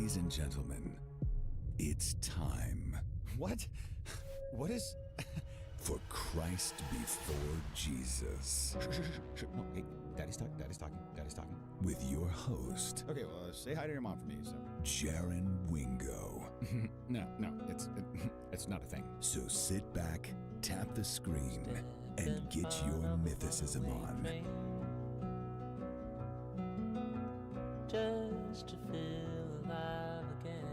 Ladies and gentlemen, it's time. What? What is... For Christ before Jesus. No, hey, Daddy's talking. With your host, Okay, well, say hi to your mom for me, so... Jaron Wingo. No, it's not a thing. So sit back, tap the screen, and get your mythicism on. Just to feel alive again,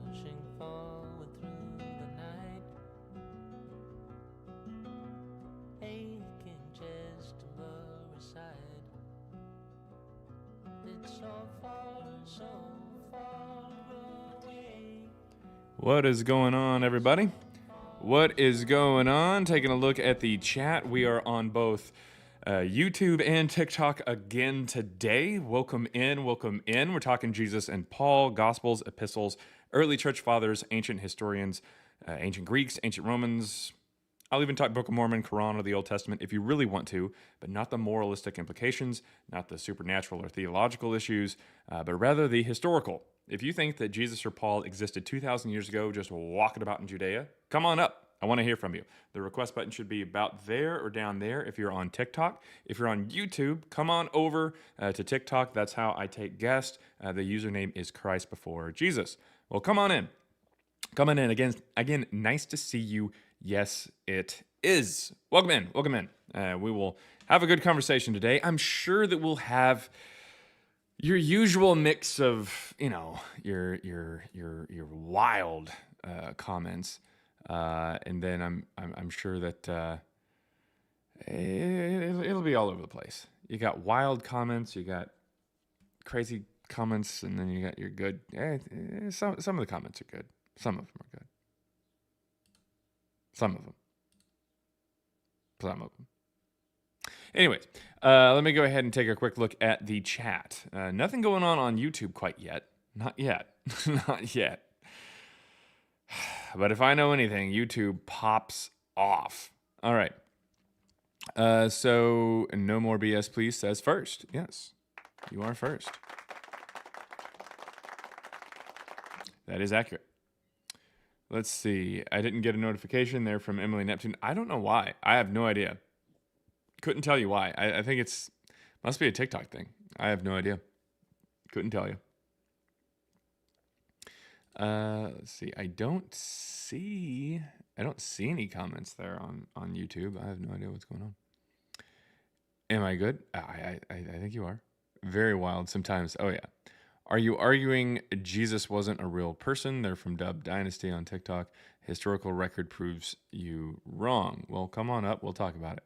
pushing forward through the night, aching just to lower side. It's so far away. What is going on, everybody? What is going on? Taking a look at the chat. We are on both YouTube and TikTok again today. Welcome in. We're talking Jesus and Paul, Gospels, epistles, early church fathers, ancient historians, ancient Greeks, ancient Romans. I'll even talk Book of Mormon, Quran, or the Old Testament if you really want to, but not the moralistic implications, not the supernatural or theological issues, but rather the historical. If you think that Jesus or Paul existed 2,000 years ago just walking about in Judea, come on up. I want to hear from you. The request button should be about there or down there if you're on TikTok. If you're on YouTube, come on over to TikTok. That's how I take guests. The username is Christ Before Jesus. Well, come on in. Again, nice to see you. Yes, it is. Welcome in. We will have a good conversation today. I'm sure that we'll have your usual mix of, your wild comments. And then I'm sure that it'll be all over the place. You got wild comments, you got crazy comments, and then you got your good. Some of the comments are good. Some of them are good. Some of them. Anyways, let me go ahead and take a quick look at the chat. Nothing going on YouTube quite yet. Not yet. Not yet. But if I know anything, YouTube pops off. All right. So no more BS, please, says first. Yes, you are first. That is accurate. Let's see. I didn't get a notification there from Emily Neptune. I don't know why. I have no idea. Couldn't tell you why. I think must be a TikTok thing. I have no idea. Couldn't tell you. Let's see. I don't see any comments there on YouTube. I have no idea what's going on. Am I good? I think you are. Very wild sometimes. Oh yeah. Are you arguing Jesus wasn't a real person? They're from Dub Dynasty on TikTok. Historical record proves you wrong. Well, come on up. We'll talk about it.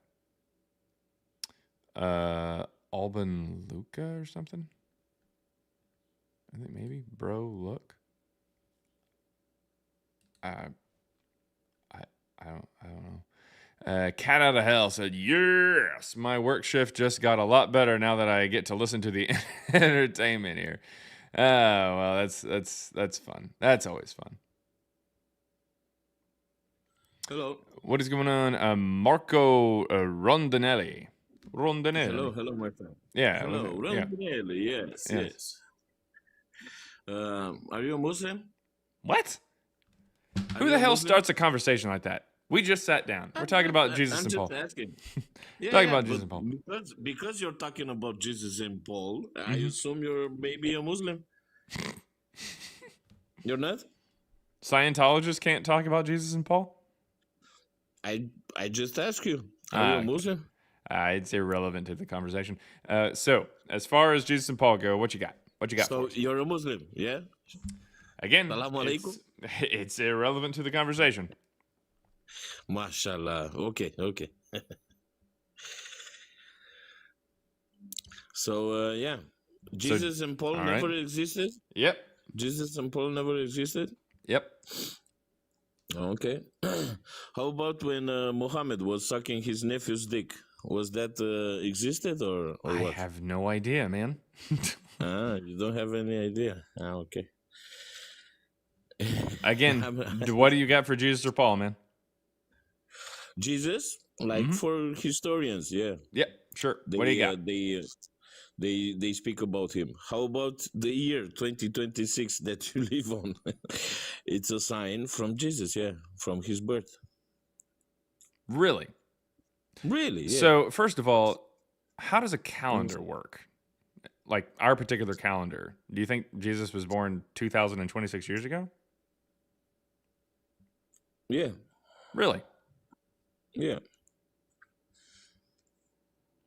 Alban Luca or something? I think maybe. Bro, look. I don't know. Cat Out of Hell said, yes, my work shift just got a lot better now that I get to listen to the entertainment here. Oh, well, that's fun. That's always fun. Hello. What is going on? Marco Rondinelli. Hello, my friend. Yeah. Hello, Yeah. Rondinelli. Yes. Are you a Muslim? What? Are Who you the a hell Muslim? starts a conversation like that? We just sat down. We're talking about Jesus and Paul. I'm just asking. Talking about but Jesus and Paul. Because you're talking about Jesus and Paul, I assume you're maybe a Muslim. You're not? Scientologists can't talk about Jesus and Paul? I just asked you. Are you a okay. Muslim? It's irrelevant to the conversation. So, as far as Jesus and Paul go, what you got? What you got So for us? you're a Muslim, yeah? Again, Salaam alaikum. it's irrelevant to the conversation. Mashallah. Okay. So, Jesus and Paul all never right. existed? Yep. Jesus and Paul never existed? Yep. Okay. How about when Muhammad was sucking his nephew's dick? Was that existed or I what? have no idea, man. You don't have any idea. Okay. Again, what do you got for Jesus or Paul, man? Jesus, like for historians, yeah. Yep, sure. What do you got? they speak about him. How about the year 2026 that you live on? It's a sign from Jesus, yeah, from his birth. Really? Really? Yeah. So, first of all, how does a calendar work? Like our particular calendar. Do you think Jesus was born 2026 years ago? Yeah. Really? Yeah.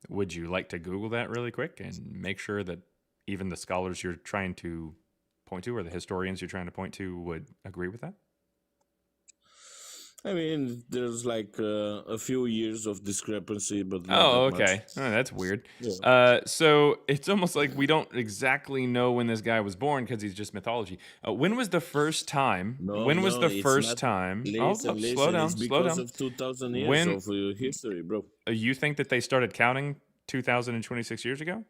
Would you like to Google that really quick and make sure that even the scholars you're trying to point to or the historians you're trying to point to would agree with that? I mean, there's like a few years of discrepancy, but not Oh, that much. okay. Oh, that's weird. Yeah. So it's almost like we don't exactly know when this guy was born because he's just mythology. When was the first time? No, when was no, the it's first not. time? Listen, Slow down, it's slow because down. of 2,000 years When- of history, bro. You think that they started counting 2026 years ago?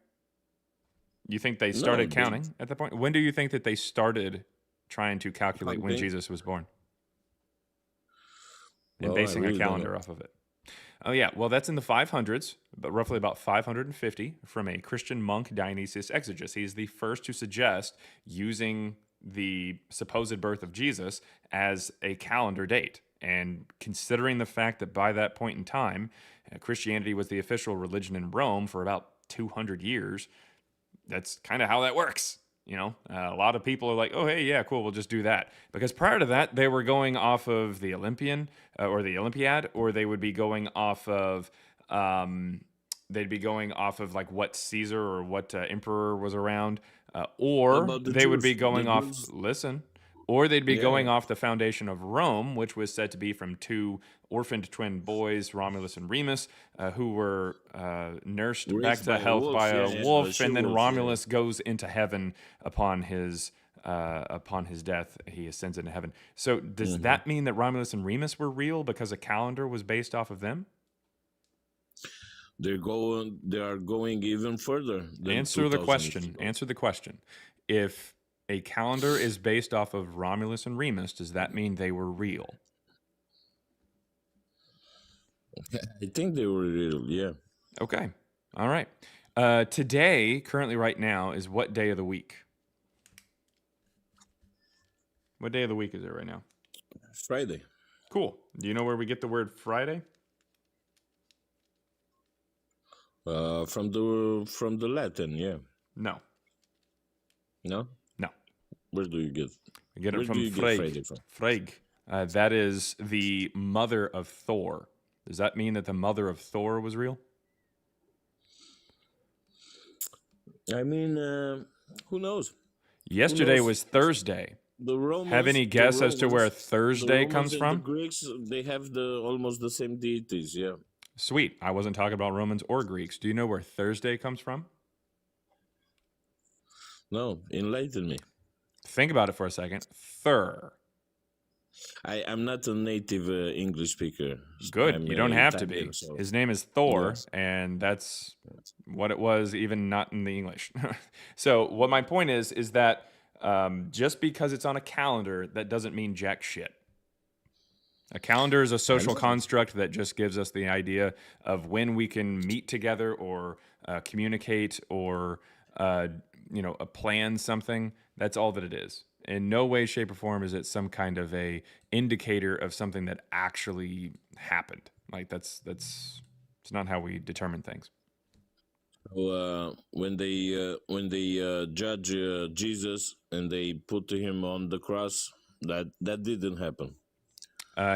You think they started they- counting at that point? When do you think that they started trying to calculate when Counting? Jesus was born? And Well, I basing really a don't calendar know. off of it. Oh, yeah. Well, that's in the 500s, but roughly about 550 from a Christian monk, Dionysius Exiguus. He's the first to suggest using the supposed birth of Jesus as a calendar date. And considering the fact that by that point in time, Christianity was the official religion in Rome for about 200 years, that's kind of how that works. You know, a lot of people are like, oh, hey, yeah, cool, we'll just do that. Because prior to that, they were going off of the Olympian or the Olympiad, or they would be going off of, like what Caesar or what emperor was around, or about the they would be Jews? going The off, Jews? listen, or they'd be Yeah. going off the foundation of Rome, which was said to be from two orphaned twin boys, Romulus and Remus, who were nursed Raised back to by a health wolf, by a yeah, wolf, a and then she-wolf, yeah. Romulus goes into heaven upon his death. He ascends into heaven. So does Mm-hmm. that mean that Romulus and Remus were real because a calendar was based off of them? They are going even further. Than Answer the 2,000 question. years ago. Answer the question. If a calendar is based off of Romulus and Remus, does that mean they were real? I think they were real. Yeah. Okay. All right. Today, currently right now, is what day of the week? What day of the week is it right now? Friday. Cool. Do you know where we get the word Friday? From the Latin. Yeah. No. No. No. Where do you get? We get Where it from do you get Freyg. Friday from? Freyg. That is the mother of Thor. Does that mean that the mother of Thor was real? I mean, who knows? Yesterday knows? was Thursday. The Romans. Have any the guess as to where Romans- Thursday the comes Romans and from? The Greeks, they have almost the same deities. Yeah. Sweet. I wasn't talking about Romans or Greeks. Do you know where Thursday comes from? No, enlighten me. Think about it for a second. Thur. I'm not a native English speaker. Good. I'm, You don't have to be. Italian, so- His name is Thor, Yes. and that's what it was, even not in the English. So, what my point is that just because it's on a calendar, that doesn't mean jack shit. A calendar is a social construct that just gives us the idea of when we can meet together or communicate or plan something. That's all that it is. In no way, shape, or form is it some kind of a indicator of something that actually happened. Like it's not how we determine things. When they judge Jesus and they put him on the cross, that didn't happen.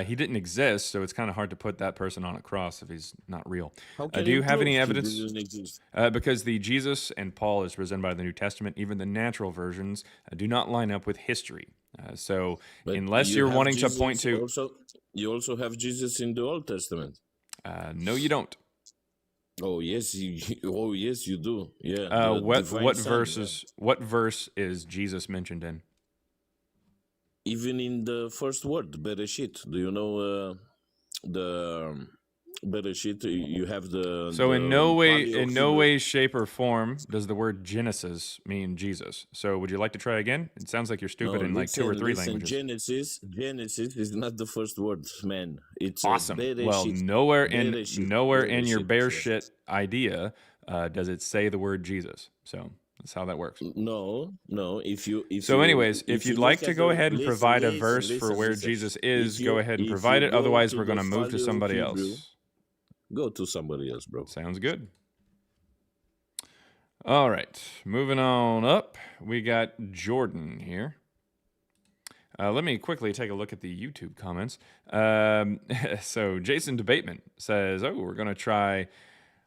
He didn't exist, so it's kind of hard to put that person on a cross if he's not real. How can Do you have prove any he evidence? didn't exist? Because the Jesus and Paul is presented by the New Testament, even the natural versions do not line up with history. So But unless you you're have wanting to Jesus point to, you also have Jesus in the Old Testament. no, you don't. Oh yes, you do. Yeah. the What divine Son, verses? What verse is Jesus mentioned in? Even in the first word, Bereshit. Do you know the Bereshit? You have the. So the in no Paleo-Hebrew- way, shape, or form does the word Genesis mean Jesus. So would you like to try again? It sounds like you're stupid No, in like 2 or 3 listen, languages. Genesis is not the first word, man. It's Awesome. Bereshit. Well, nowhere in Bereshit, your bear Bereshit, shit idea does it say the word Jesus? So that's how that works. No, no. If So, you anyways, if you'd look like to at go the ahead and provide a verse for listen, where listen. Jesus is, If go you ahead and if provide you it. go Otherwise, to we're going the to move to somebody Paleo-Hebrew, else. go to somebody else, bro. Sounds good. All right, moving on up, we got Jordan here. Let me quickly take a look at the YouTube comments. So Jason Debateman says, "Oh, we're gonna try.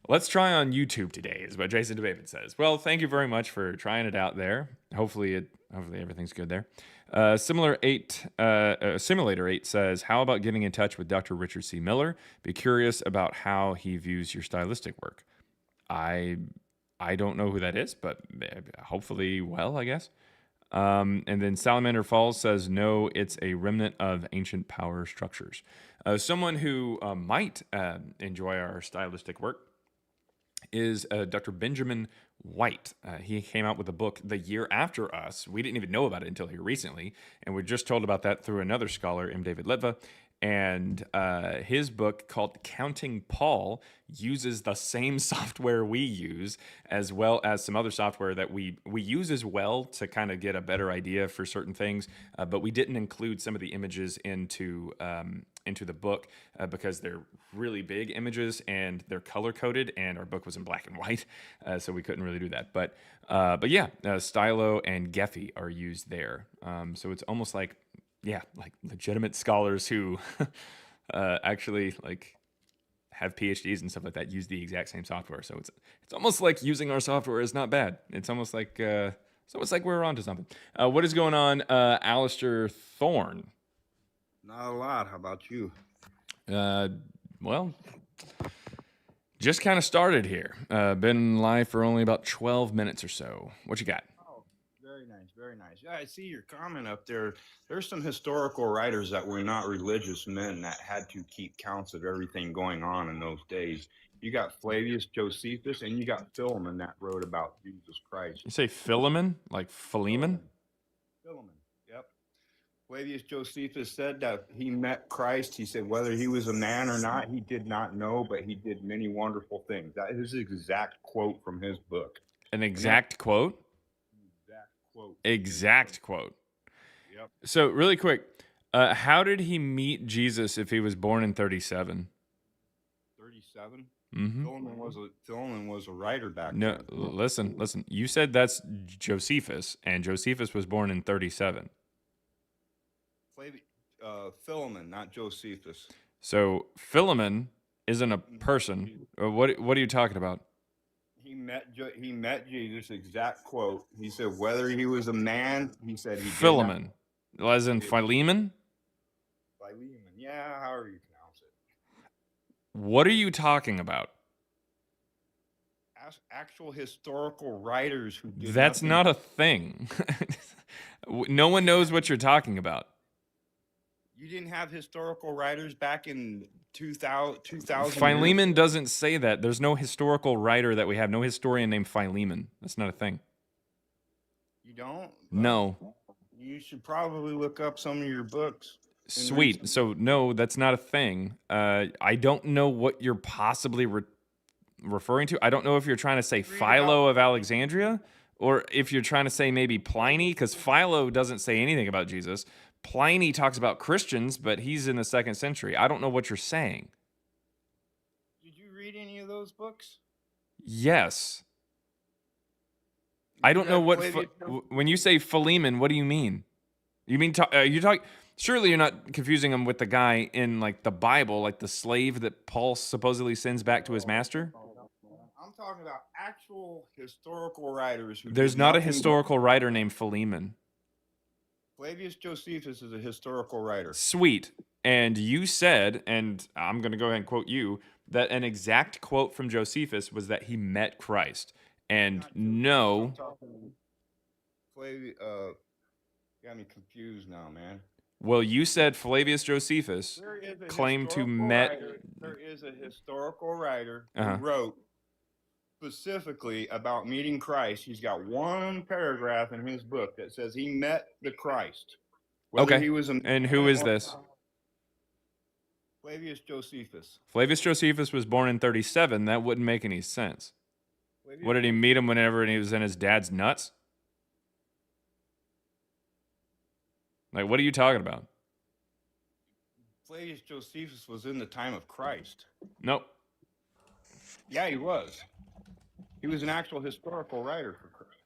Let's try on YouTube today," is what Jason Debateman says. Well, thank you very much for trying it out there. Hopefully everything's good there. Simulator 8 says, "How about getting in touch with Dr. Richard C. Miller? Be curious about how he views your stylistic work." I don't know who that is, but hopefully well, I guess. And then Salamander Falls says, "No, it's a remnant of ancient power structures." Someone who might enjoy our stylistic work is Dr. Benjamin White. He came out with a book the year after us. We didn't even know about it until here recently, and we're just told about that through another scholar, M. David Letva. And his book called Counting Paul uses the same software we use, as well as some other software that we use as well to kind of get a better idea for certain things. But we didn't include some of the images into the book because they're really big images and they're color coded, and our book was in black and white, so we couldn't really do that. But yeah, Stylo and Gephi are used there. So it's almost like, yeah, like legitimate scholars who actually like have PhDs and stuff like that use the exact same software. So it's almost like using our software is not bad. It's almost like we're onto something. What is going on, Alistair Thorne? Not a lot. How about you? Well, just kind of started here. Been live for only about 12 minutes or so. What you got? Oh, very nice, very nice. Yeah, I see your comment up there. There's some historical writers that were not religious men that had to keep counts of everything going on in those days. You got Flavius Josephus, and you got Philemon that wrote about Jesus Christ. You say Philemon, like Philemon? Philemon, yep. Flavius Josephus said that he met Christ. He said whether he was a man or not, he did not know, but he did many wonderful things. That is an exact quote from his book. An exact quote? Exact quote. Exact quote. Yep. So, really quick, how did he meet Jesus if he was born in 37? 37. Mm-hmm. Philemon was a writer back No, then. listen. You said that's Josephus, and Josephus was born in 37. Philemon, not Josephus. So Philemon isn't a person. What are you talking about? He met Jesus. Exact quote. He said whether he was a man. He said he Philemon, as in Philemon. Philemon. Yeah, however you pronounce it. What are you talking about? Actual historical writers who did That's nothing. not a thing. No one knows what you're talking about. You didn't have historical writers back in 2000. Philemon doesn't say that. There's no historical writer that we have. No historian named Philemon. That's not a thing. You don't? No. You should probably look up some of your books. Sweet. So no, that's not a thing. I don't know what you're possibly referring to. I don't know if you're trying to say Philo of Alexandria, or if you're trying to say maybe Pliny, because Philo doesn't say anything about Jesus. Pliny talks about Christians, but he's in the 2nd century. I don't know what you're saying. Did you read any of those books? Yes. I don't know what when you say Philemon, what do you mean? You mean you talk? Surely you're not confusing him with the guy in like the Bible, like the slave that Paul supposedly sends back to his master. I'm talking about actual historical writers. There's not a historical writer named Philemon. Flavius Josephus is a historical writer. Sweet. And you said, and I'm going to go ahead and quote you, that an exact quote from Josephus was that he met Christ. And no. Got me confused now, man. Well, you said Flavius Josephus claimed to met. There is a historical writer who wrote specifically about meeting Christ. He's got one paragraph in his book that says he met the Christ. Okay. And who is this? Flavius Josephus. Flavius Josephus was born in 37. That wouldn't make any sense. What did he meet him whenever he was in his dad's nuts? Like, what are you talking about? Flavius Josephus was in the time of Christ. Nope. Yeah, he was. He was an actual historical writer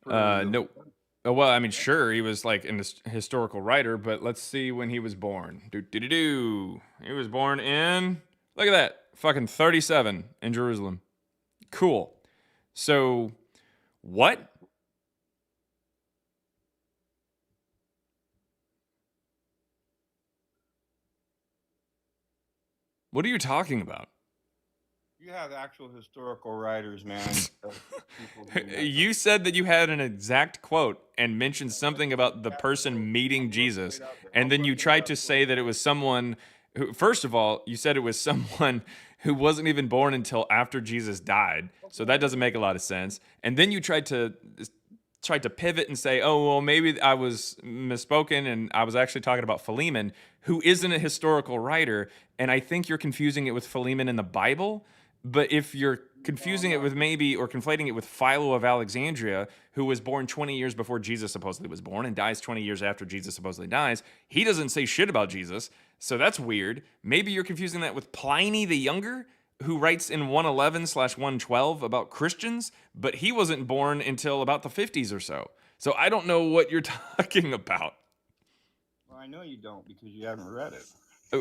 No. Oh, well, I mean, sure, he was like a historical writer, but let's see when he was born. He was born in, look at that, fucking 37 in Jerusalem. Cool. So, what? What are you talking about? You have actual historical writers, man. You said that you had an exact quote and mentioned something about the person meeting Jesus, and then you tried to say that it was someone who, first of all, you said it was someone who wasn't even born until after Jesus died, so that doesn't make a lot of sense. And then you tried to pivot and say, oh, well, maybe I was misspoken and I was actually talking about Philemon, who isn't a historical writer, and I think you're confusing it with Philemon in the Bible. But if you're confusing it with maybe, or conflating it with Philo of Alexandria, who was born 20 years before Jesus supposedly was born and dies 20 years after Jesus supposedly dies, he doesn't say shit about Jesus, so that's weird. Maybe you're confusing that with Pliny the Younger, who writes in 111/112 about Christians, but he wasn't born until about the 50s or so. So I don't know what you're talking about. Well, I know you don't because you haven't read it.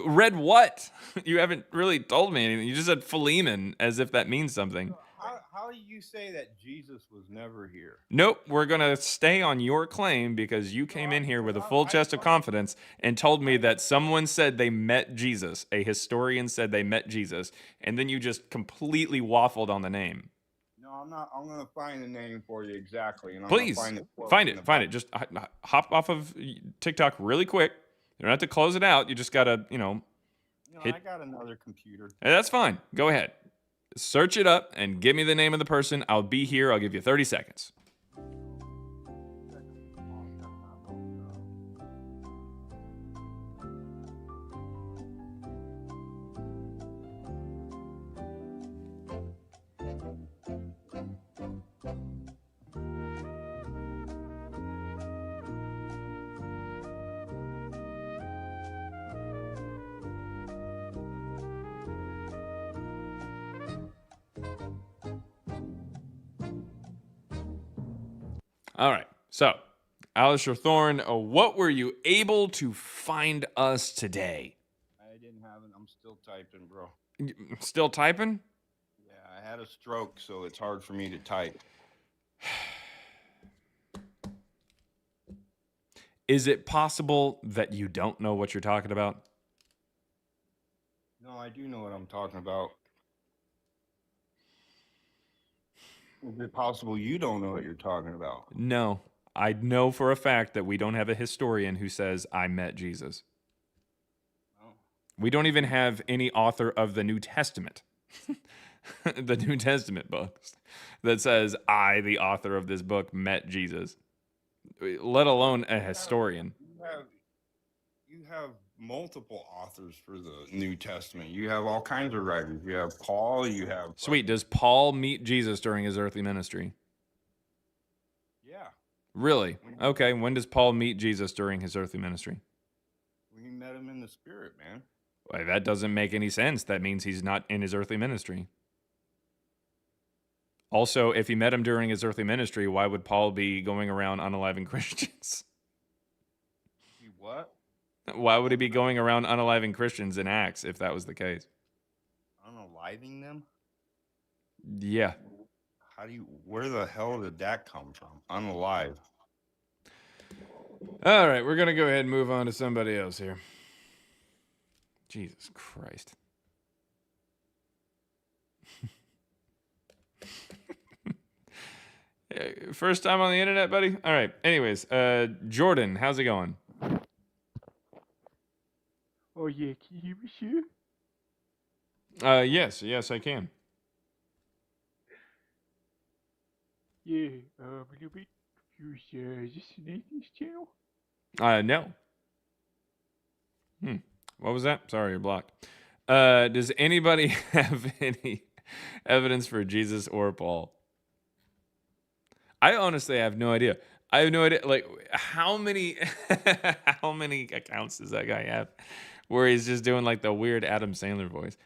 Read what? You haven't really told me anything. You just said Philemon as if that means something. How do you say that Jesus was never here? Nope, we're going to stay on your claim because you came in here with a full chest of confidence and told me that someone said they met Jesus. A historian said they met Jesus. And then you just completely waffled on the name. No, I'm not. I'm going to find the name for you exactly. And I'm Please, gonna find it. Just hop off of TikTok really quick. You don't have to close it out. You just got to, No, I got another computer. That's fine. Go ahead. Search it up and give me the name of the person. I'll be here. I'll give you 30 seconds. All right. So, Alistair Thorne, what were you able to find us today? I didn't have it. I'm still typing, bro. Still typing? Yeah, I had a stroke, so it's hard for me to type. Is it possible that you don't know what you're talking about? No, I do know what I'm talking about. Is it possible you don't know what you're talking about? No. I know for a fact that we don't have a historian who says, I met Jesus. Oh. We don't even have any author of the New Testament, the New Testament books, that says, I, the author of this book, met Jesus, let alone a historian. You have multiple authors for the New Testament. You have all kinds of writers. You have Paul, you have... Sweet. Does Paul meet Jesus during his earthly ministry? Yeah. Really? Okay. When does Paul meet Jesus during his earthly ministry? We met him in the spirit, man. Well, that doesn't make any sense. That means he's not in his earthly ministry. Also, if he met him during his earthly ministry, why would Paul be going around unaliving Christians? He what? Why would he be going around unaliving Christians in Acts if that was the case? Unaliving them? Yeah. Where the hell did that come from? Unalive. All right, we're going to go ahead and move on to somebody else here. Jesus Christ. First time on the internet, buddy? All right. Anyways, Jordan, how's it going? Oh yeah, can you hear me, sir? Yes, I can. Yeah, a little bit confused. Is this Nathan's channel? No. What was that? Sorry, you're blocked. Does anybody have any evidence for Jesus or Paul? I honestly have no idea. I have no idea, like, how many how many accounts does that guy have where he's just doing like the weird Adam Sandler voice?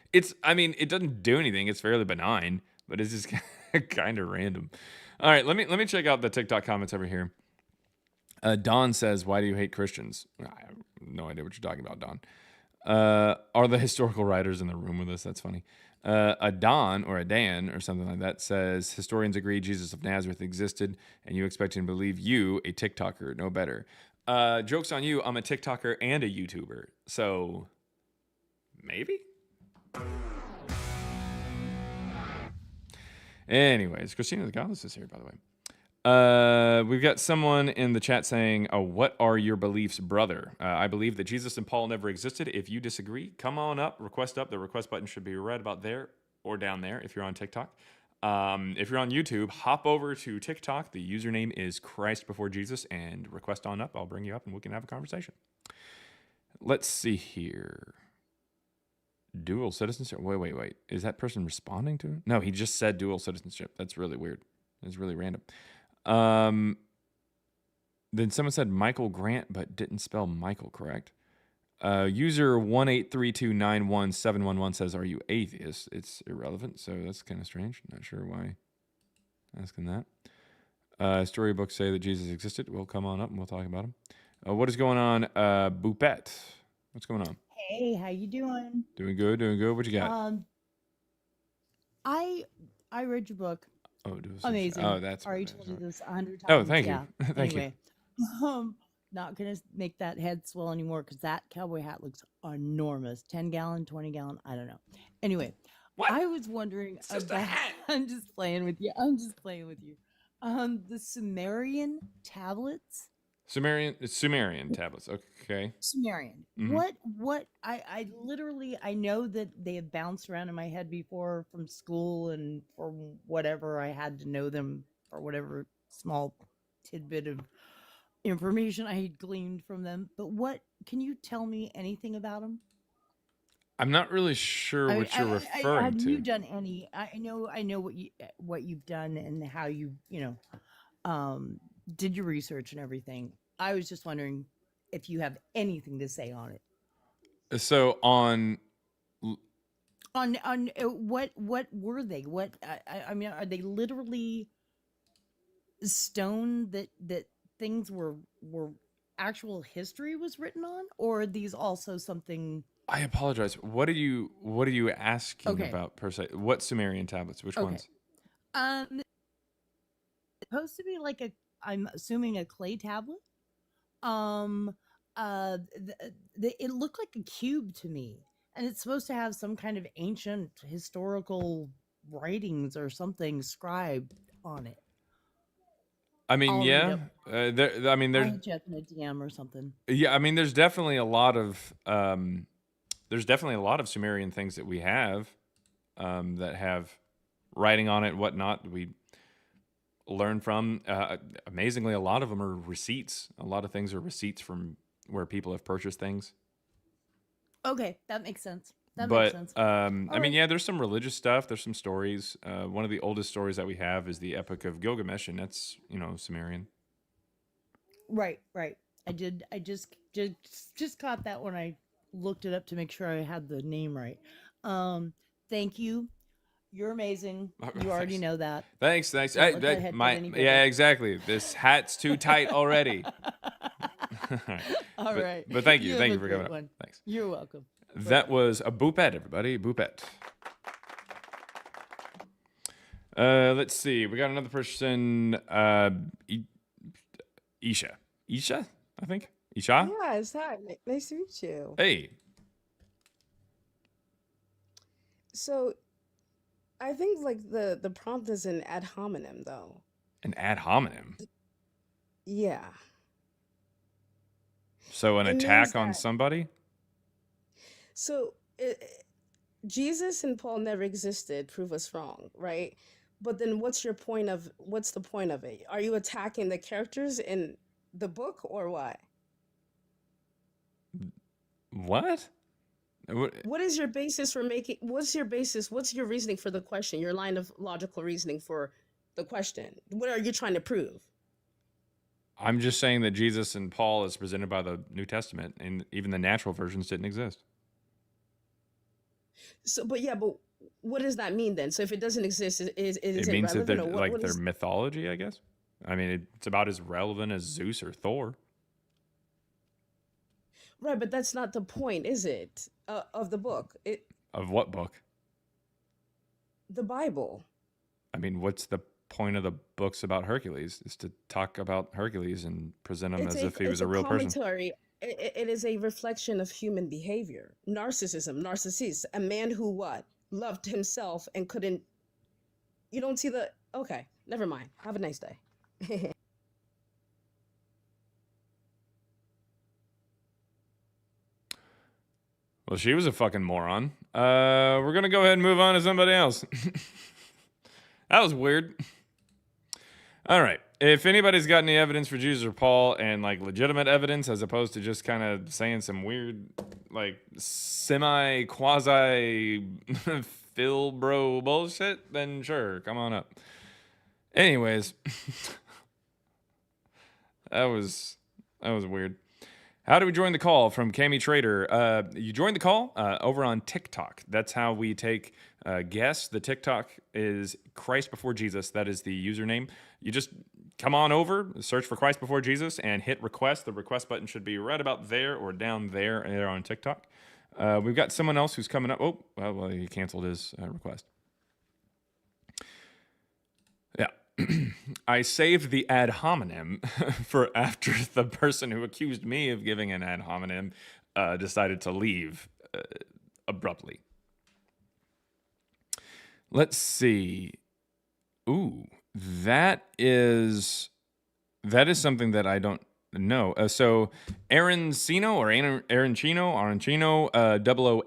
I mean, it doesn't do anything. It's fairly benign, but it's just kind of random. All right, let me check out the TikTok comments over here. Don says, "Why do you hate Christians?" I have no idea what you're talking about, Don. Are the historical writers in the room with us? That's funny. A Don or a Dan or something like that says, historians agree Jesus of Nazareth existed, and you expect him to believe you, a TikToker, no better. Joke's on you. I'm a TikToker and a YouTuber, so maybe. Anyways, Christina the Godless is here, by the way. We've got someone in the chat saying, "Oh, what are your beliefs, brother?" I believe that Jesus and Paul never existed. If you disagree, come on up, request up. The request button should be right about there or down there if you're on TikTok. If you're on YouTube, hop over to TikTok. The username is Christ Before Jesus and request on up. I'll bring you up and we can have a conversation. Let's see here. Dual citizenship. Wait. Is that person responding to it? No, he just said dual citizenship. That's really weird. It's really random. Then someone said Michael Grant, but didn't spell Michael correct. User 183291711 says, "Are you atheist?" It's irrelevant, so that's kind of strange. Not sure why asking that. Storybooks say that Jesus existed. Well, come on up and we'll talk about him. What is going on, Boopette? What's going on? Hey, how you doing? Doing good. What you got? I read your book. Oh, dual citizenship. Amazing. Oh, that's already what it told is. you this 100 times. Oh, thank you. Yeah. Thank you. Anyway, not gonna make that head swell anymore because that cowboy hat looks enormous. 10-gallon, 20-gallon, I don't know. Anyway, What? I was wondering It's just a about. hat. I'm just playing with you. The Sumerian tablets. Sumerian tablets. Okay. Sumerian. Mhm. What I literally I know that they have bounced around in my head before from school and for whatever I had to know them or whatever small tidbit of information I had gleaned from them. But what can you tell me anything about them? I'm not really sure what you're referring have to. you done any? I know what you've done and how you did your research and everything. I was just wondering if you have anything to say on it. So on What were they? What I mean, are they literally stone that things were actual history was written on, or are these also something? I apologize. What are you asking Okay. about per se? What Sumerian tablets? Which Okay. ones? Supposed to be like I'm assuming a clay tablet. It looked like a cube to me, and it's supposed to have some kind of ancient historical writings or something scribed on it. I mean, I'll read yeah. There, I mean, I'll there's hit you up in a DM or something. yeah. I mean, there's definitely a lot of Sumerian things that we have that have writing on it, and whatnot. We learn from. Amazingly, a lot of them are receipts. A lot of things are receipts from where people have purchased things. Okay, that makes sense. That But makes sense. I mean, Alright. yeah, there's some religious stuff. There's some stories. One of the oldest stories that we have is the Epic of Gilgamesh, and that's Sumerian. Right. I just caught that when I looked it up to make sure I had the name right. Thank you. You're amazing. You already Thanks. know that. Thanks. Don't let that head get any bigger. Exactly. This hat's too tight already. All but, right. But thank you have a for great coming up. one. Thanks. You're welcome. That was a boopette, everybody. Boopette. Let's see. We got another person. Isha. Isha, I think. Isha. Yes, hi. Nice to meet you. Hey. So, I think like the prompt is an ad hominem though. An ad hominem. Yeah. So an It means attack on that somebody. so Jesus and Paul never existed, prove us wrong, right? But then what's the point of it? Are you attacking the characters in the book or what? What? What is your basis for making what's your reasoning for the question? Your line of logical reasoning for the question. What are you trying to prove? I'm just saying that Jesus and Paul is presented by the New Testament, and even the natural versions didn't exist. So, but what does that mean then? So if it doesn't exist, is It it means that they're relevant, or what? like What their is mythology, I guess. I mean, it's about as relevant as Zeus or Thor. right? But that's not the point, is it? Of the book, Of what book? the Bible. I mean, what's the point of the books about Hercules? Is to talk about Hercules and present him as if he was a real person. Commentary. It is a reflection of human behavior. Narcissist, a man who what? Loved himself and couldn't. You don't see the. Okay, never mind. Have a nice day. Well, she was a fucking moron. We're gonna go ahead and move on to somebody else. That was weird. All right. If anybody's got any evidence for Jesus or Paul, and like legitimate evidence as opposed to just kind of saying some weird, like semi quasi Phil bro bullshit, then sure, come on up. Anyways, that was weird. How do we join the call from Cami Trader? You join the call over on TikTok. That's how we take guests. The TikTok is Christ Before Jesus. That is the username. You just come on over, search for Christ Before Jesus, and hit request. The request button should be right about there or down there on TikTok. We've got someone else who's coming up. Oh, well, he canceled his request. Yeah. I saved the ad hominem for after the person who accused me of giving an ad hominem decided to leave abruptly. Let's see. Ooh, that is something that I don't know. So Arancino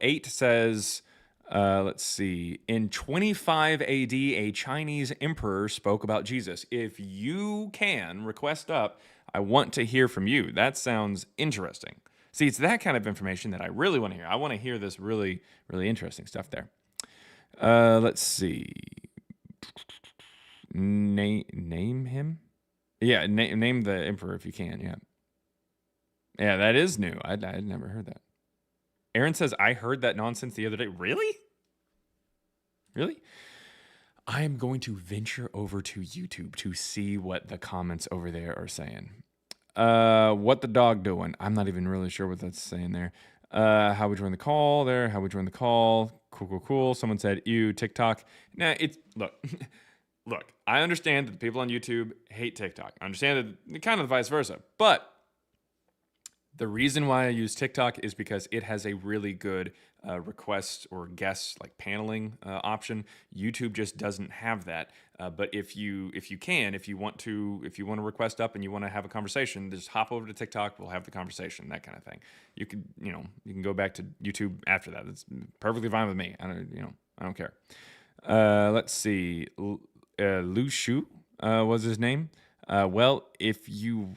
008 says, let's see. In 25 AD, a Chinese emperor spoke about Jesus. If you can request up, I want to hear from you. That sounds interesting. See, it's that kind of information that I really want to hear. I want to hear this really, really interesting stuff there. Let's see. Name him? Yeah, name the emperor if you can. Yeah. Yeah, that is new. I'd never heard that. Aaron says, I heard that nonsense the other day. Really? Really? I am going to venture over to YouTube to see what the comments over there are saying. What the dog doing? I'm not even really sure what that's saying there. How we join the call there. How we join the call. Cool. Someone said, ew, TikTok. Nah, look. Look, I understand that the people on YouTube hate TikTok. I understand that kind of vice versa. But the reason why I use TikTok is because it has a really good request or guest like paneling option. YouTube just doesn't have that. But if you want to request up and you want to have a conversation, just hop over to TikTok. We'll have the conversation, that kind of thing. You can go back to YouTube after that. It's perfectly fine with me. I don't care. Let's see. Lu Shu was his name. Well, if you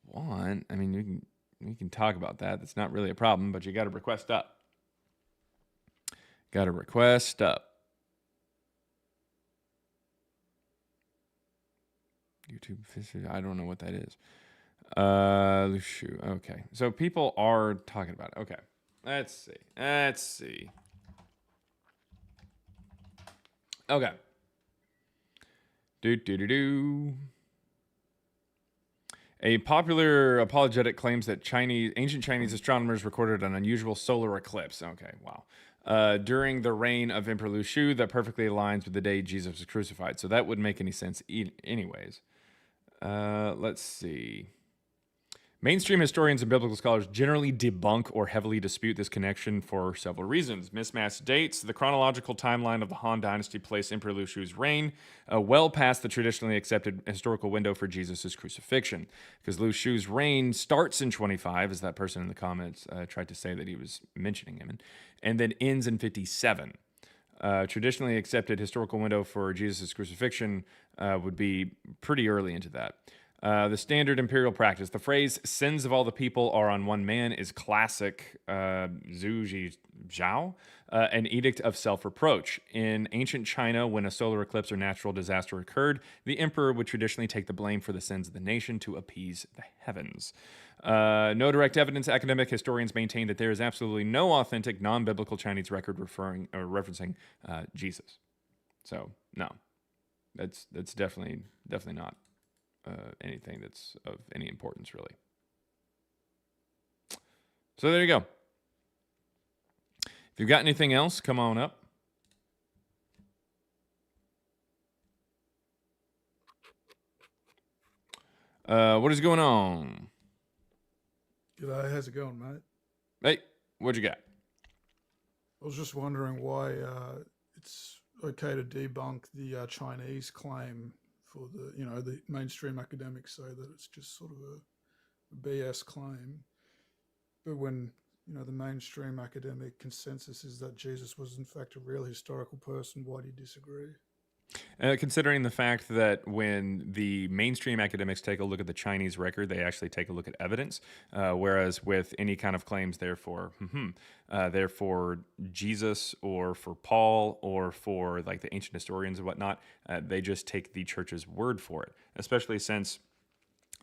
want, I mean, we can talk about that. That's not really a problem, but you got to request up. Got to request up. YouTube, I don't know what that is. Lu Shu. Okay, so people are talking about it. Okay, let's see. Okay. A popular apologetic claims that ancient Chinese astronomers recorded an unusual solar eclipse. Okay, wow. During the reign of Emperor Lu Shu that perfectly aligns with the day Jesus was crucified. So that wouldn't make any sense anyways. Let's see. Mainstream historians and biblical scholars generally debunk or heavily dispute this connection for several reasons. Mismatched dates. The chronological timeline of the Han Dynasty placed Emperor Lu Shu's reign well past the traditionally accepted historical window for Jesus' crucifixion. Because Lu Shu's reign starts in 25, as that person in the comments tried to say that he was mentioning him, and then ends in 57. Traditionally accepted historical window for Jesus' crucifixion would be pretty early into that. The standard imperial practice. The phrase "sins of all the people are on one man" is classic Zhu Ji Zhao, an edict of self-reproach. In ancient China, when a solar eclipse or natural disaster occurred, the emperor would traditionally take the blame for the sins of the nation to appease the heavens. No direct evidence. Academic historians maintain that there is absolutely no authentic non-biblical Chinese record referencing Jesus. So no, that's definitely not anything that's of any importance, really. So there you go. If you've got anything else, come on up. What is going on? G'day, how's it going, mate? Hey, what you got? I was just wondering why it's okay to debunk the Chinese claim for the mainstream academics say that it's just sort of a BS claim, but when the mainstream academic consensus is that Jesus was in fact a real historical person, why do you disagree? Considering the fact that when the mainstream academics take a look at the Chinese record, they actually take a look at evidence, whereas with any kind of claims, therefore Jesus or for Paul or for like the ancient historians and whatnot, they just take the church's word for it, especially since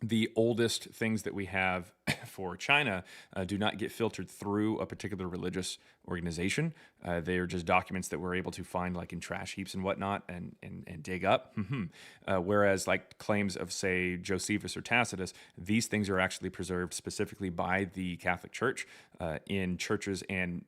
the oldest things that we have for China do not get filtered through a particular religious organization. They are just documents that we're able to find like in trash heaps and whatnot and dig up. Whereas like claims of, say, Josephus or Tacitus, these things are actually preserved specifically by the Catholic Church in churches and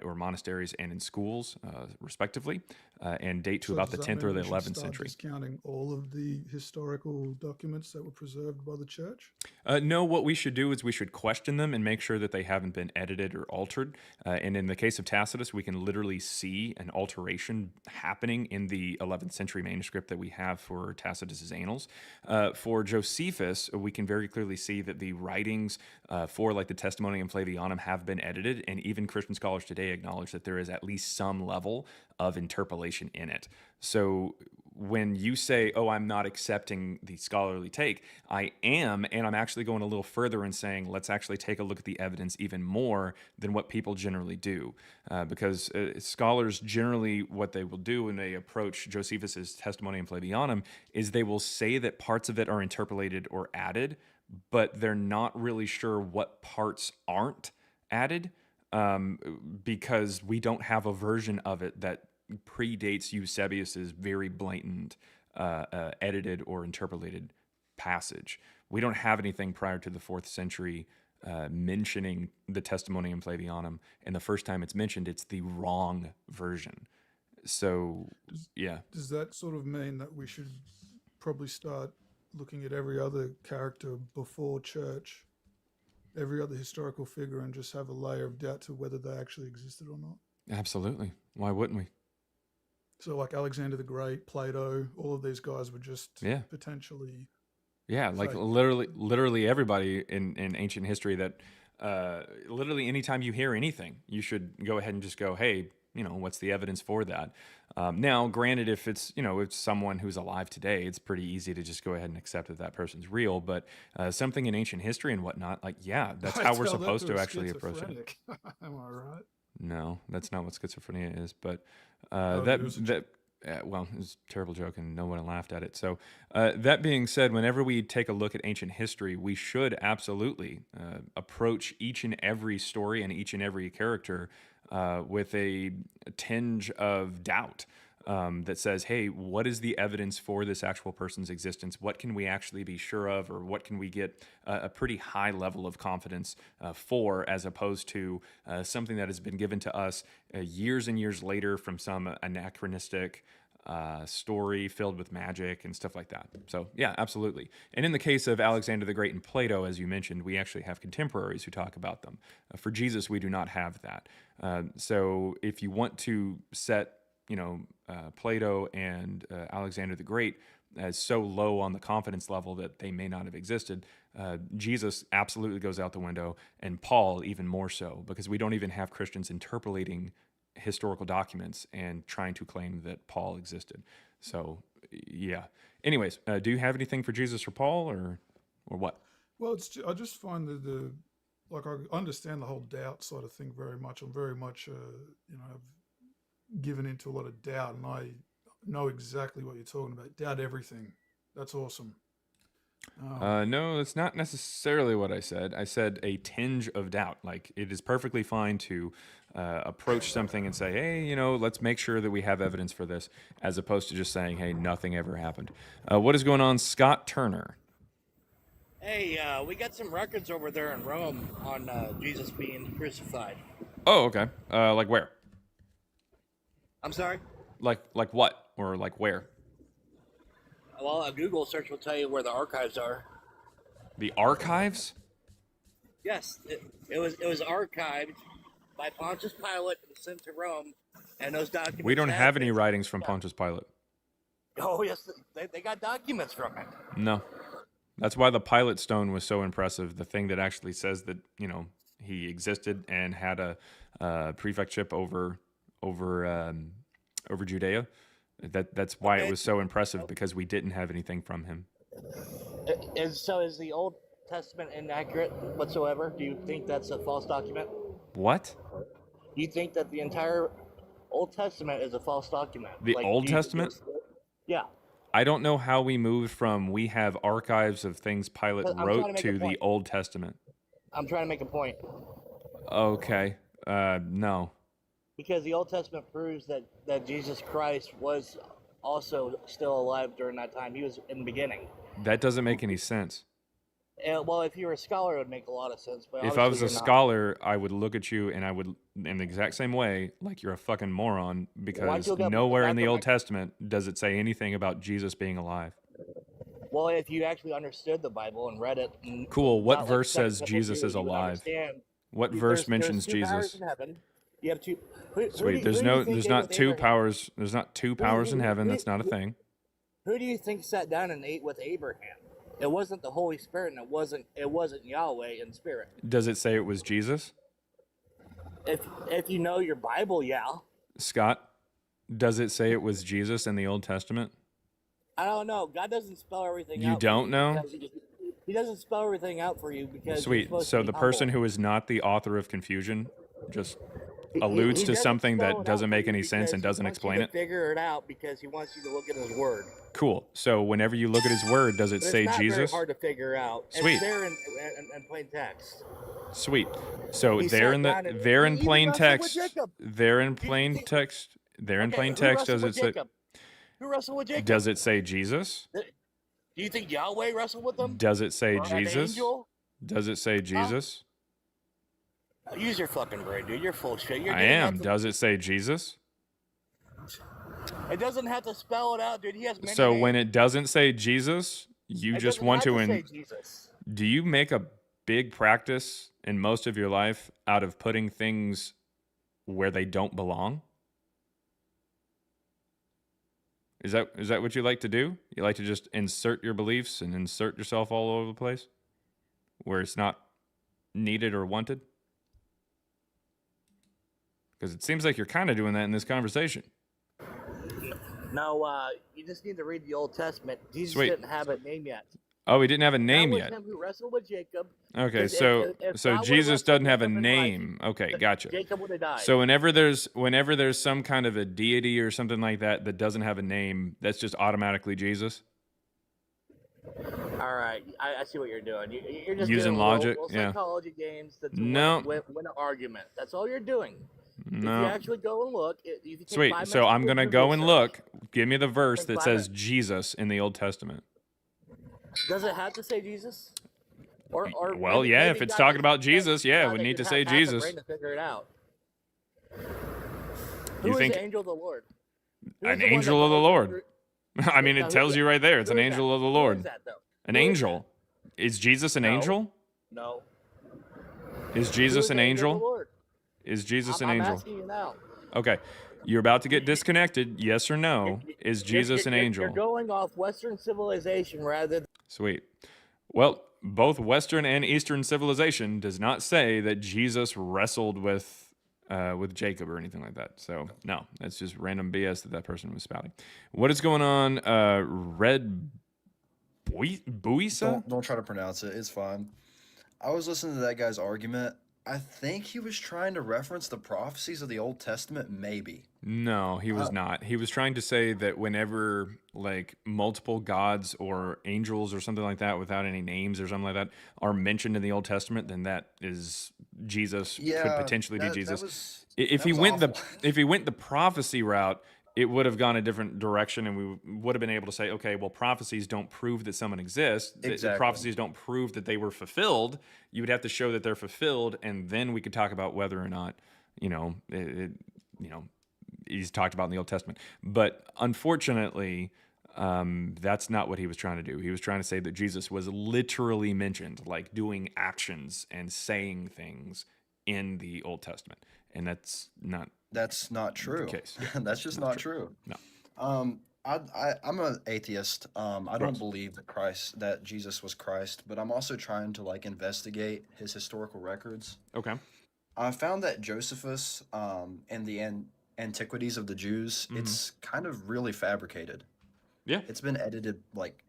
or monasteries and in schools, respectively, and date to about the 10th or the 11th century. Discounting all of the historical documents that were preserved by the church? No, what we should do is we should question them and make sure that they haven't been edited or altered. And in the case of Tacitus, we can literally see an alteration happening in the 11th century manuscript that we have for Tacitus's Annals. For Josephus, we can very clearly see that the writings for like the Testimonium Flavianum have been edited, and even Christian scholars today acknowledge that there is at least some level of interpolation in it. So when you say, oh, I'm not accepting the scholarly take, I am, and I'm actually going a little further and saying, let's actually take a look at the evidence even more than what people generally do. Because scholars generally, what they will do when they approach Josephus's Testimonium Flavianum is they will say that parts of it are interpolated or added, but they're not really sure what parts aren't added, because we don't have a version of it that predates Eusebius's very blatant edited or interpolated passage. We don't have anything prior to the 4th century mentioning the Testimonium Flavianum, and the first time it's mentioned, it's the wrong version. So, yeah. Does that sort of mean that we should probably start looking at every other character before church, every other historical figure, and just have a layer of doubt to whether they actually existed or not? Absolutely. Why wouldn't we? So like Alexander the Great, Plato, all of these guys were just potentially... Yeah, like literally everybody in ancient history that literally anytime you hear anything, you should go ahead and just go, hey, what's the evidence for that? Now, granted, if it's, it's someone who's alive today, it's pretty easy to just go ahead and accept that person's real. But something in ancient history and whatnot, like, yeah, that's how we're supposed to actually approach it. Am I right? No, that's not what schizophrenia is. But well, it was a terrible joke and no one laughed at it. So that being said, whenever we take a look at ancient history, we should absolutely approach each and every story and each and every character with a tinge of doubt. That says, hey, what is the evidence for this actual person's existence? What can we actually be sure of, or what can we get a pretty high level of confidence for, as opposed to something that has been given to us years and years later from some anachronistic story filled with magic and stuff like that. So yeah, absolutely. And in the case of Alexander the Great and Plato, as you mentioned, we actually have contemporaries who talk about them. For Jesus, we do not have that. So if you want to set Plato and Alexander the Great as so low on the confidence level that they may not have existed, Jesus absolutely goes out the window, and Paul even more so, because we don't even have Christians interpolating historical documents and trying to claim that Paul existed. So yeah. Anyways, do you have anything for Jesus or Paul, or what? Well, I just find that I understand the whole doubt side of thing very much. I'm very much, I've given into a lot of doubt, and I know exactly what you're talking about. Doubt everything. That's awesome. No, that's not necessarily what I said. I said a tinge of doubt. Like, it is perfectly fine to approach something and say, hey, let's make sure that we have evidence for this, as opposed to just saying, hey, nothing ever happened. What is going on, Scott Turner? Hey, we got some records over there in Rome on Jesus being crucified. Oh, okay. Like where? I'm sorry? Like what? Or like where? Well, a Google search will tell you where the archives are. The archives? Yes, it was archived by Pontius Pilate and sent to Rome, and those documents. We don't have any been- writings from Pontius Pilate. Oh yes, they got documents from it. No. That's why the Pilate stone was so impressive. The thing that actually says that, he existed and had a prefectship over Judea. That's why it was so impressive, because we didn't have anything from him. Is the Old Testament inaccurate whatsoever? Do you think that's a false document? What? Do you think that the entire Old Testament is a false document? The Old Jesus Testament? Yeah. I don't know how we moved from we have archives of things Pilate I'm trying wrote to make to a the point. Old Testament. I'm trying to make a point. Okay. No. Because the Old Testament proves that Jesus Christ was also still alive during that time. He was in the beginning. That doesn't make any sense. Well, if you were a scholar, it would make a lot of sense. But If I was obviously a you're not. scholar, I would look at you and I would, in the exact same way, like you're a fucking moron, because you look up nowhere in the back Old of Testament does it say anything about Jesus being alive. Well, if you actually understood the Bible and read it. Cool. What not like verse second says temple Jesus Jew, is you would alive? understand. What There's- verse there's mentions two powers Jesus? in heaven. You have two. Who Sweet. do you think ate with Two Abraham? powers. There's not two powers in heaven. That's not a thing. Who do you think sat down and ate with Abraham? It wasn't the Holy Spirit, and it wasn't Yahweh in spirit. Does it say it was Jesus? If you know your Bible, yeah. Scott, does it say it was Jesus in the Old Testament? I don't know. God doesn't spell everything You out. don't know? He doesn't spell everything out for you because you're Sweet. supposed So to be the person humble. who is not the author of confusion just alludes to doesn't something spell it that out doesn't for make you any sense and because doesn't he wants you explain to it? Figure it out because he wants you to look at his word. Cool. So whenever you look at his word, does it But say it's not Jesus? very hard to figure out. Sweet. It's there in plain text. Sweet. So He there sat in down the and- there in he even plain wrestled with text, Jacob. there in plain text, there in Okay, plain who text, wrestled does it with say Jacob? Who wrestled with Jacob? does it say Jesus? Do you think Yahweh wrestled with them? Does it say Or an Jesus? angel? Does it say Jesus? Use your fucking brain, dude. You're full of shit. You're I doing am. nothing. Does it say Jesus? It doesn't have to spell it out, dude. He has many So names. when it doesn't say Jesus, you It just doesn't want have to say Jesus. do you make a big practice in most of your life out of putting things where they don't belong? Is that what you like to do? You like to just insert your beliefs and insert yourself all over the place where it's not needed or wanted? Because it seems like you're kind of doing that in this conversation. No, you just need to read the Old Testament. Jesus Sweet. didn't have a name yet. Oh, he didn't have a name that was yet. him who wrestled with Jacob. Okay, 'Cause so if God so would've Jesus wrestled doesn't have a Jacob in life, name. Okay, gotcha. Jacob would have died. So whenever there's some kind of a deity or something like that that doesn't have a name, that's just automatically Jesus. All right, I see what you're doing. You're just Using doing logic, little yeah. psychology games to No. win an argument. That's all you're doing. If No. you actually go and look, if you take Sweet. 5 So minutes I'm to gonna do go and research, look. Give me the verse Take that 5 says minutes. Jesus in the Old Testament. Does it have to say Jesus? Or Well, maybe- yeah, maybe if it's God talking doesn't- about Jesus, yeah, it God would doesn't need to have say half a Jesus. brain to figure it out. You Who is think the angel of the Lord? Who is an the one that angel of the goes Lord? through- I mean, Now, it who- tells you right there. It's who an is that? angel of the Who Lord. is that, though? An Who is angel. Is Jesus an No. angel? No. Is Who Jesus is an the angel of angel? the Lord? Is Jesus an I'm angel? asking you now. Okay. You're about to get disconnected. Yes or no? Is Jesus an You're angel? going off Western civilization rather than. Sweet. Well, both Western and Eastern civilization does not say that Jesus wrestled with with Jacob or anything like that. So no, that's just random BS that person was spouting. What is going on, Red Buisa? Don't try to pronounce it. It's fine. I was listening to that guy's argument. I think he was trying to reference the prophecies of the Old Testament, maybe. No, he was not. He was trying to say that whenever like multiple gods or angels or something like that without any names or something like that are mentioned in the Old Testament, then that is Jesus, could potentially be Jesus. If he went the prophecy route, it would have gone a different direction, and we would have been able to say, okay, well, prophecies don't prove that someone exists. Exactly. Prophecies don't prove that they were fulfilled. You would have to show that they're fulfilled, and then we could talk about whether or not, he's talked about in the Old Testament. But unfortunately, that's not what he was trying to do. He was trying to say that Jesus was literally mentioned, like doing actions and saying things in the Old Testament, and that's not true. The case. That's just not true. No. I'm an atheist. I don't believe that Jesus was Christ, but I'm also trying to like investigate his historical records. Okay. I found that Josephus, in the Antiquities of the Jews, it's kind of really fabricated. Yeah. It's been edited like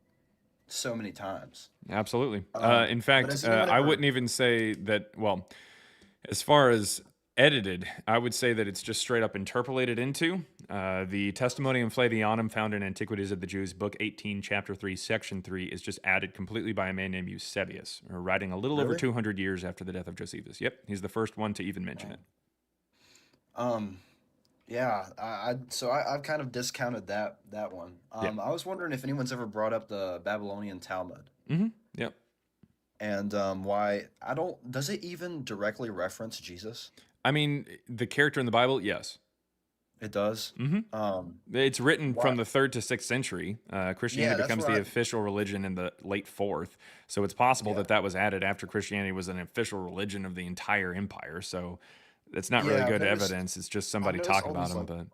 so many times. Absolutely. In fact, I wouldn't even say that, well, as far as edited, I would say that it's just straight up interpolated into. The Testimonium Flavianum found in Antiquities of the Jews, Book 18, Chapter 3, Section 3, is just added completely by a man named Eusebius, writing a little over 200 years after the death of Josephus. Yep, he's the first one to even mention it. Yeah, I've kind of discounted that one. I was wondering if anyone's ever brought up the Babylonian Talmud. Yep. And does it even directly reference Jesus? I mean, the character in the Bible, yes. It does? It's written from the 3rd to 6th century. Christianity becomes the official religion in the late 4th. So it's possible that was added after Christianity was an official religion of the entire empire. So it's not really good evidence. It's just somebody talking about them. But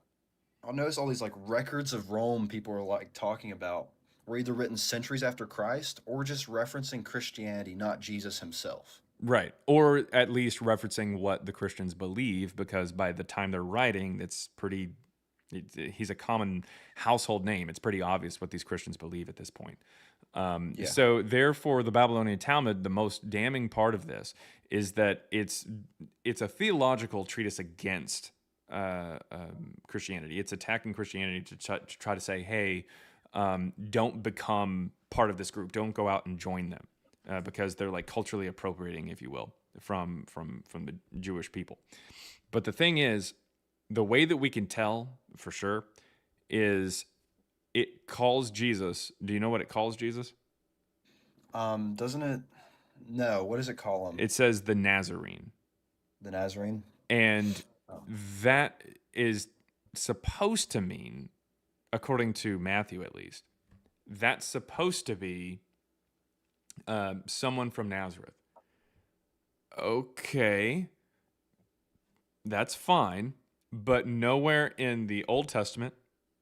I noticed all these like records of Rome people are like talking about were either written centuries after Christ or just referencing Christianity, not Jesus himself. Right. Or at least referencing what the Christians believe, because by the time they're writing, he's a common household name. It's pretty obvious what these Christians believe at this point. So therefore, the Babylonian Talmud, the most damning part of this is that it's a theological treatise against Christianity. It's attacking Christianity to try to say, hey, don't become part of this group. Don't go out and join them. Because they're like culturally appropriating, if you will, from the Jewish people. But the thing is, the way that we can tell for sure is it calls Jesus. Do you know what it calls Jesus? Doesn't it? No. What does it call him? It says the Nazarene. The Nazarene. And that is supposed to mean, according to Matthew at least, that's supposed to be someone from Nazareth. Okay, that's fine, but nowhere in the Old Testament,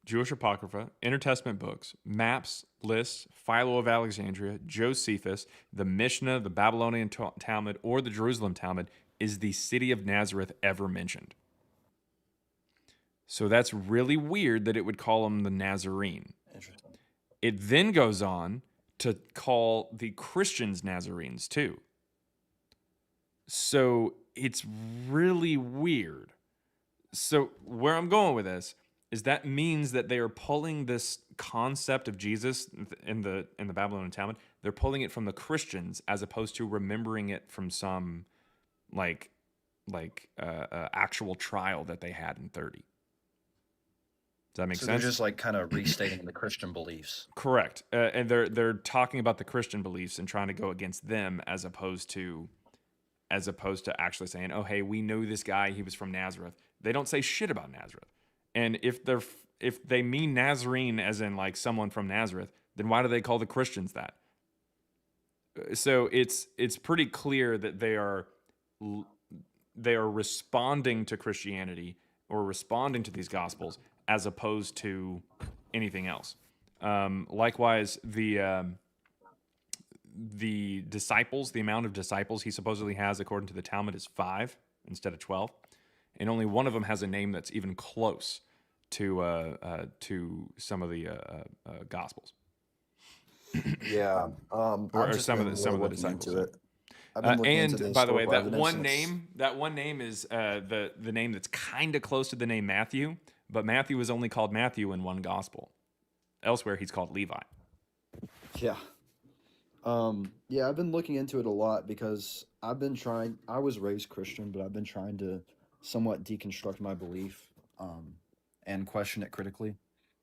Jewish Apocrypha, Intertestament books, maps, lists, Philo of Alexandria, Josephus, the Mishnah, the Babylonian Talmud, or the Jerusalem Talmud is the city of Nazareth ever mentioned. So that's really weird that it would call him the Nazarene. Interesting. It then goes on to call the Christians Nazarenes too. So it's really weird. So where I'm going with this is that means that they are pulling this concept of Jesus in the Babylonian Talmud, they're pulling it from the Christians as opposed to remembering it from some actual trial that they had in 30. Does that make sense? They're just like kind of restating the Christian beliefs. Correct. And they're talking about the Christian beliefs and trying to go against them as opposed to actually saying, oh, hey, we know this guy, he was from Nazareth. They don't say shit about Nazareth. And if they mean Nazarene as in like someone from Nazareth, then why do they call the Christians that? So it's pretty clear that they are responding to Christianity or responding to these gospels as opposed to anything else. Likewise, the disciples, the amount of disciples he supposedly has according to the Talmud is 5 instead of 12. and only one of them has a name that's even close to some of the Gospels. Yeah. or I've just some of been the more looking disciples. into Yeah. it. I've been looking into the And by the way, historical that evidence, one and it's name, is the name that's kind of close to the name Matthew, but Matthew is only called Matthew in one gospel. Elsewhere, he's called Levi. yeah. Yeah, I've been looking into it a lot because I was raised Christian, but I've been trying to somewhat deconstruct my belief, and question it critically.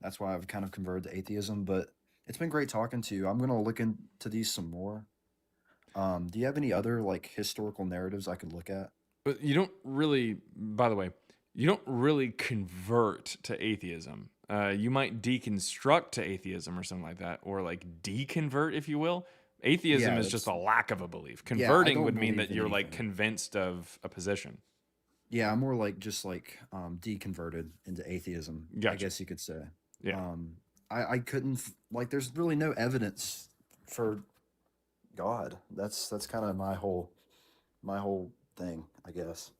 That's why I've kind of converted to atheism, but it's been great talking to you. I'm gonna look into these some more. Do you have any other like historical narratives I could look at? But you don't really, by the way, you don't really convert to atheism. You might deconstruct to atheism or something like that, or like deconvert, if you will. Atheism Yeah, is just a that's lack of a belief. yeah, I Converting don't would mean believe that in you're like anything. convinced of a position. Yeah, I'm more like just like deconverted into atheism, I Gotcha. guess you could say. Yeah. I couldn't like there's really no evidence for God. That's kind of my whole thing, I guess.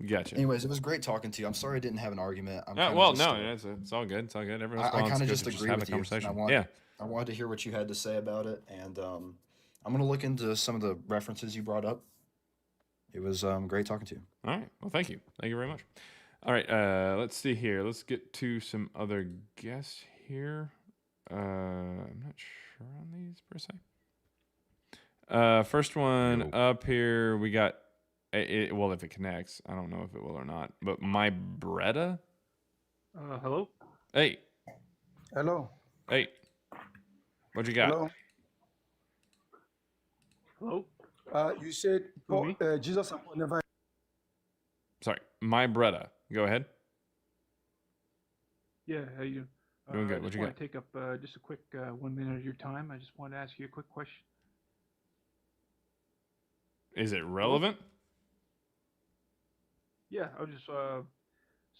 Gotcha. Anyways, it was great talking to you. I'm sorry I didn't have an argument. I'm kind of Well, just no, it's all good. It's all good. Every once in a I while, kind it's of good just to just agree have a with you, and conversation. I Yeah. wanted to hear what you had to say about it, and I'm gonna look into some of the references you brought up. It was great talking to you. All right. Well, thank you. Thank you very much. All right. Let's see here. Let's get to some other guests here. I'm not sure on these per se. First one up here, we got. Well, if it connects, I don't know if it will or not. But my Bretta. Hello? Hey. Hello. Hey. What you got? Hello. Hello? You said Who, me? Jesus and Paul never. Sorry, my Bretta. Go ahead. Yeah, how you doing? Doing good. I What just you want got? to take up just a quick 1 minute of your time. I just want to ask you a quick question. Is it Hello? relevant? Yeah, I was just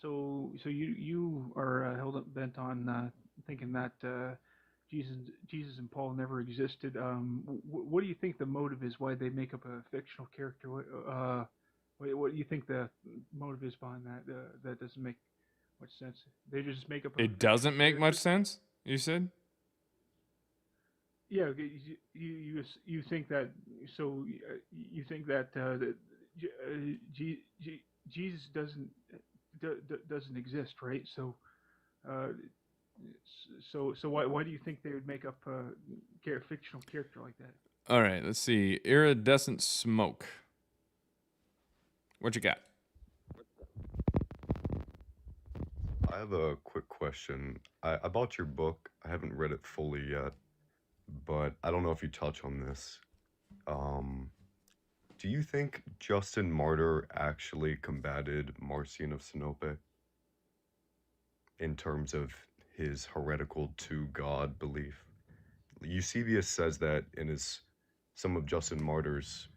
so you are held up bent on thinking that Jesus and Paul never existed. What do you think the motive is? Why they make up a fictional character? What do you think the motive is behind that? That doesn't make much sense. They just make up a It doesn't fictional make much character. sense. You said. Yeah, okay, you think that so you think that Jesus doesn't exist, right? So so why do you think they would make up a fictional character like that? All right. Let's see. Iridescent smoke. What you got? I have a quick question. I bought your book. I haven't read it fully yet, but I don't know if you touch on this. Do you think Justin Martyr actually combated Marcion of Sinope in terms of his heretical to God belief? Eusebius says that in some of Justin Martyr's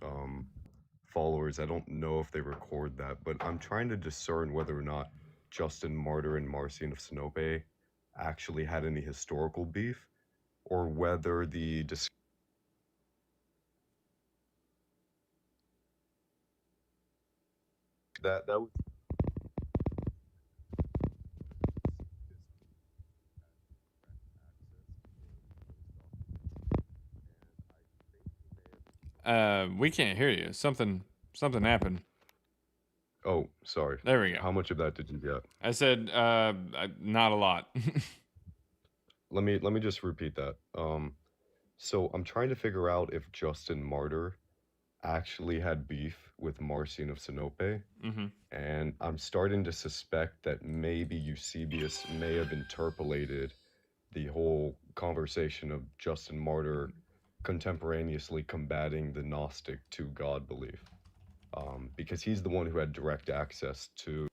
followers. I don't know if they record that, but I'm trying to discern whether or not Justin Martyr and Marcion of Sinope actually had any historical beef, or whether the that was We can't hear you. Something happened. Oh, sorry. There we go. How much of that did you get? I said not a lot. Let me just repeat that. So I'm trying to figure out if Justin Martyr actually had beef with Marcion of Sinope, and I'm starting to suspect that maybe Eusebius may have interpolated the whole conversation of Justin Martyr contemporaneously combating the Gnostic to God belief, because he's the one who had direct access to.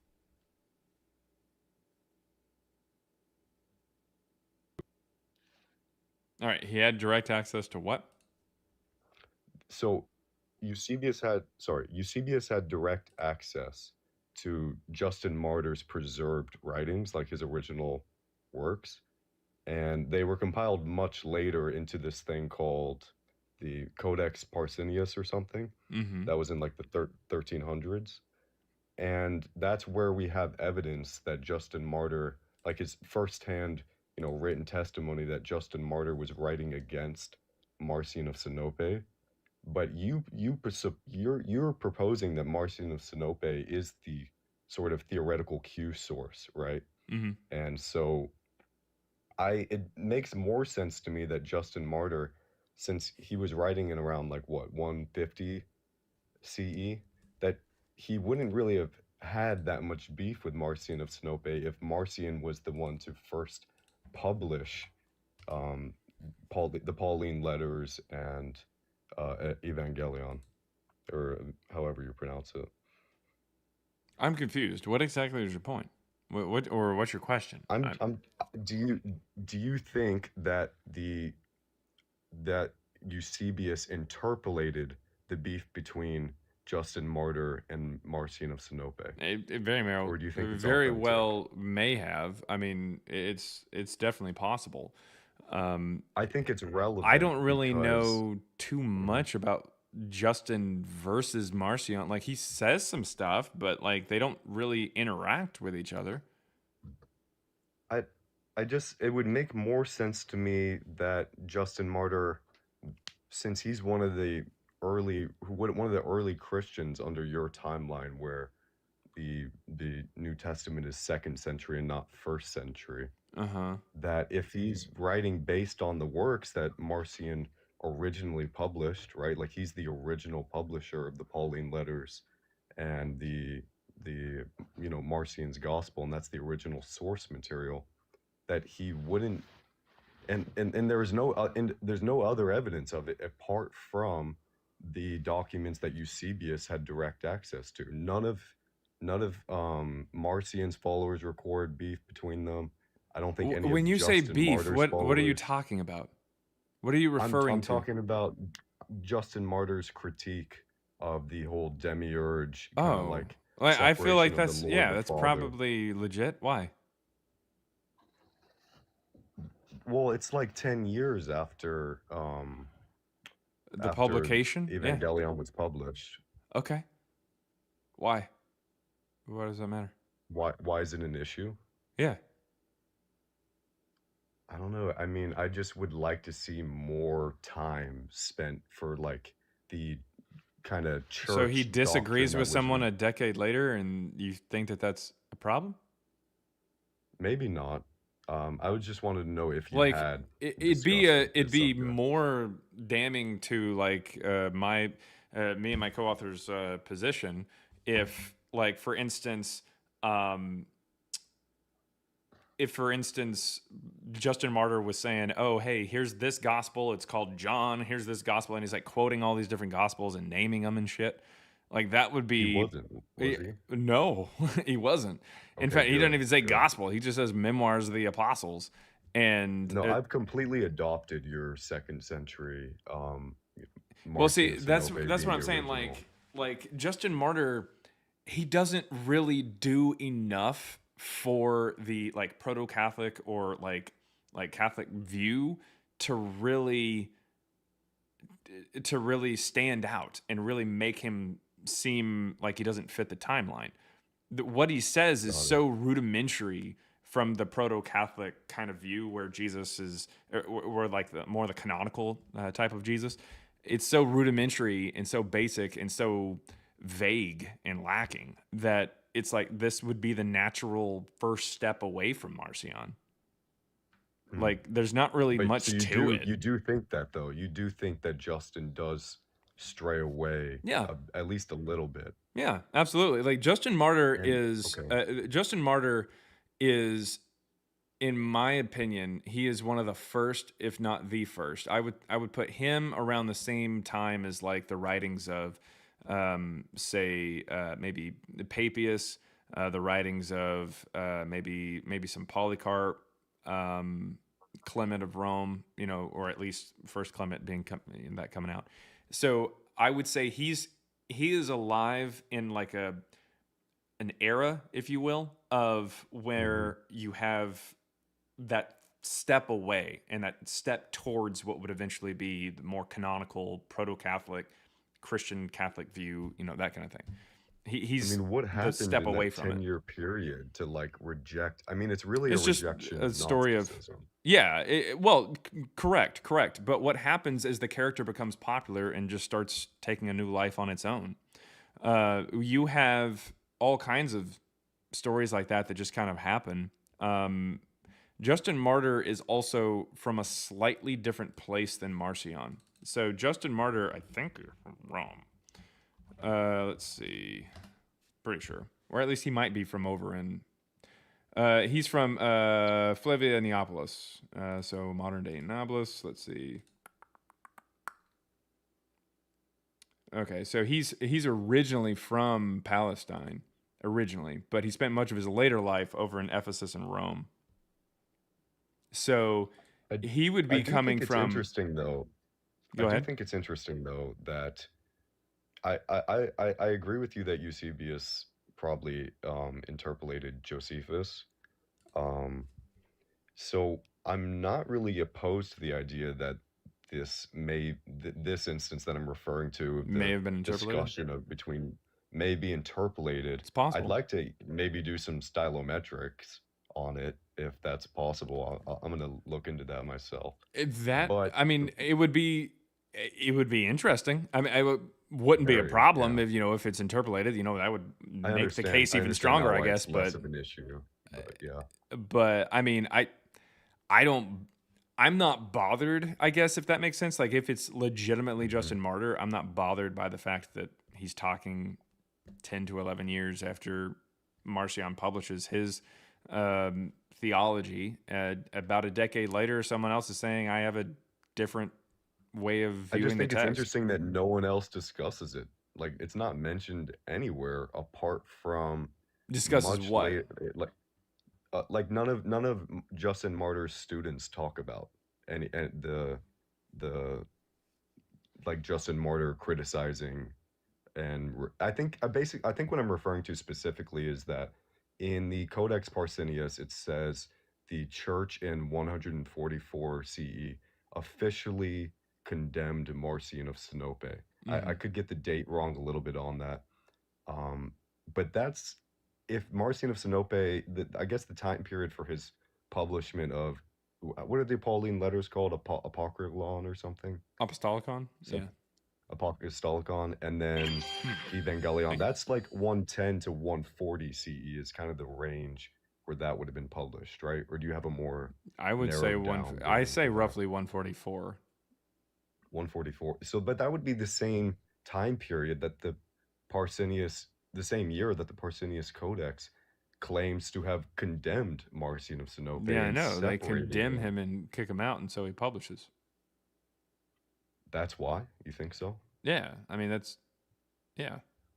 All right, he had direct access to what? So Eusebius had direct access to Justin Martyr's preserved writings, like his original works, and they were compiled much later into this thing called the Codex Parsinius or something. Mhm. That was in like the 1300s, And that's where we have evidence that Justin Martyr, like his firsthand, written testimony that Justin Martyr was writing against Marcion of Sinope. But you're proposing that Marcion of Sinope is the sort of theoretical Q source, right? Mm-hmm. And so it makes more sense to me that Justin Martyr, since he was writing in around 150 CE, that he wouldn't really have had that much beef with Marcion of Sinope if Marcion was the one to first publish the Pauline letters and Evangelion, or however you pronounce it. I'm confused. What exactly is your point? What's your question? Do you think that that Eusebius interpolated the beef between Justin Martyr and Marcion of Sinope? It very do you think it's very authentic? well may have. I mean, it's definitely possible. I think it's relevant. I don't really because- know too much about Justin versus Marcion. Like, he says some stuff, but like they don't really interact with each other. it would make more sense to me that Justin Martyr, since he's one of the early Christians under your timeline, where the New Testament is 2nd century and not 1st century, that if he's writing based on the works that Marcion originally published, right? Like, he's the original publisher of the Pauline letters and the Marcion's gospel, and that's the original source material, that he wouldn't, and there's no other evidence of it apart from the documents that Eusebius had direct access to. None of Marcion's followers record beef between them. I don't think any When of you say Justin beef, Martyr's what are you followers- talking about? What are you referring I'm to? talking about Justin Martyr's critique of the whole demiurge kind of Oh, I feel like separation of that's the Lord and the that's Father. probably legit. Why? Well, it's like 10 years after The publication? Yeah. Evangelion was published. Okay. Why? What does that matter? Why is it an issue? Yeah. I don't know. I mean, I just would like to see more time spent for like the kind of church. So he disagrees doctrine with that was someone a decade later, and you think that that's a problem? maybe not. I would just wanted to know if you Like, had it'd be more damning to like me and my co-author's position if, like, for instance, Justin Martyr was saying, "Oh, hey, here's this gospel. It's called John. Here's this gospel," and he's like quoting all these different gospels and naming them and shit. Like, that would be. He wasn't, was he? No, he wasn't. In Okay, fact, he doesn't good, even say good. gospel. He just says memoirs of the apostles. And No, I've completely adopted your 2nd century. well, see, Marcion that's Sinope what being I'm the saying. original. Like Justin Martyr, he doesn't really do enough for the like proto-Catholic or like Catholic view to really stand out and really make him seem like he doesn't fit the timeline. What he says is so rudimentary from the proto-Catholic kind of view, where Jesus is, or like the canonical type of Jesus. It's so rudimentary and so basic and so vague and lacking that it's like this would be the natural first step away from Marcion. Like, there's not really But much so to it. You do think that, though. You do think that Justin does stray away. Yeah. At least a little bit. Yeah, absolutely. Like, Justin Martyr And- is, in my opinion, he is one of the first, if not the first. I would put him around the same time as like the writings of, say, maybe Papias, the writings of maybe some Polycarp, Clement of Rome, or at least First Clement being coming out. So I would say he is alive in like an era, if you will, of where you have that step away and that step towards what would eventually be the more canonical proto-Catholic Christian Catholic view, that kind of thing. He's I mean, what the happened step in away that from it. 10-year period to like reject? I mean, it's really a It's just rejection a of story of Gnosticism. yeah. Well, correct. But what happens is the character becomes popular and just starts taking a new life on its own. You have all kinds of stories like that just kind of happen. Justin Martyr is also from a slightly different place than Marcion. So Justin Martyr, I think you're from Rome. Let's see. Pretty sure. Or at least he might be from over in... he's from Flavia Neapolis. So modern day Nablus. Let's see. Okay, so he's originally from Palestine. Originally. But he spent much of his later life over in Ephesus and Rome. So he would be coming from... Interesting, though. Go I ahead. do think it's interesting, though, that I agree with you that Eusebius probably interpolated Josephus. So I'm not really opposed to the idea that this instance that I'm referring to, May the have been interpolated? discussion of between may be interpolated. It's possible. I'd like to maybe do some stylometrics on it if that's possible. I'm gonna look into that myself. I mean, it would be interesting. I mean, wouldn't be a Very, problem if it's interpolated. That would I make the understand- case I even understand stronger, now I why guess. it's less But of an issue. But yeah. but I mean, I'm not bothered, I guess, if that makes sense. Like, if it's legitimately Justin Martyr, I'm not bothered by the fact that he's talking 10 to 11 years after Marcion publishes his theology. About a decade later, someone else is saying, I have a different way of I viewing just the think it's text. interesting that no one else discusses it. Like, it's not mentioned anywhere apart from Discusses much what? like none of Justin Martyr's students talk about and the like Justin Martyr criticizing, and I think what I'm referring to specifically is that in the Codex Parsinius it says the church in 144 CE officially condemned Marcion of Sinope. I could get the date wrong a little bit on that, but that's if Marcion of Sinope, I guess the time period for his publishment of what are the Pauline letters called? Apocryphon or something? Apostolicon? Yeah. Apostolicon, and then Evangelion. That's like 110 to 140 CE is kind of the range where that would have been published, right? Or do you have a more I would say narrowed down I date say for that? roughly 144. 144. So, but that would be the same time period that the same year that the Parsinius Codex claims to have condemned Marcion of Sinope. Yeah, I and know. They separated condemn him and kick him out, and so he publishes. That's why? You think so? Yeah, I mean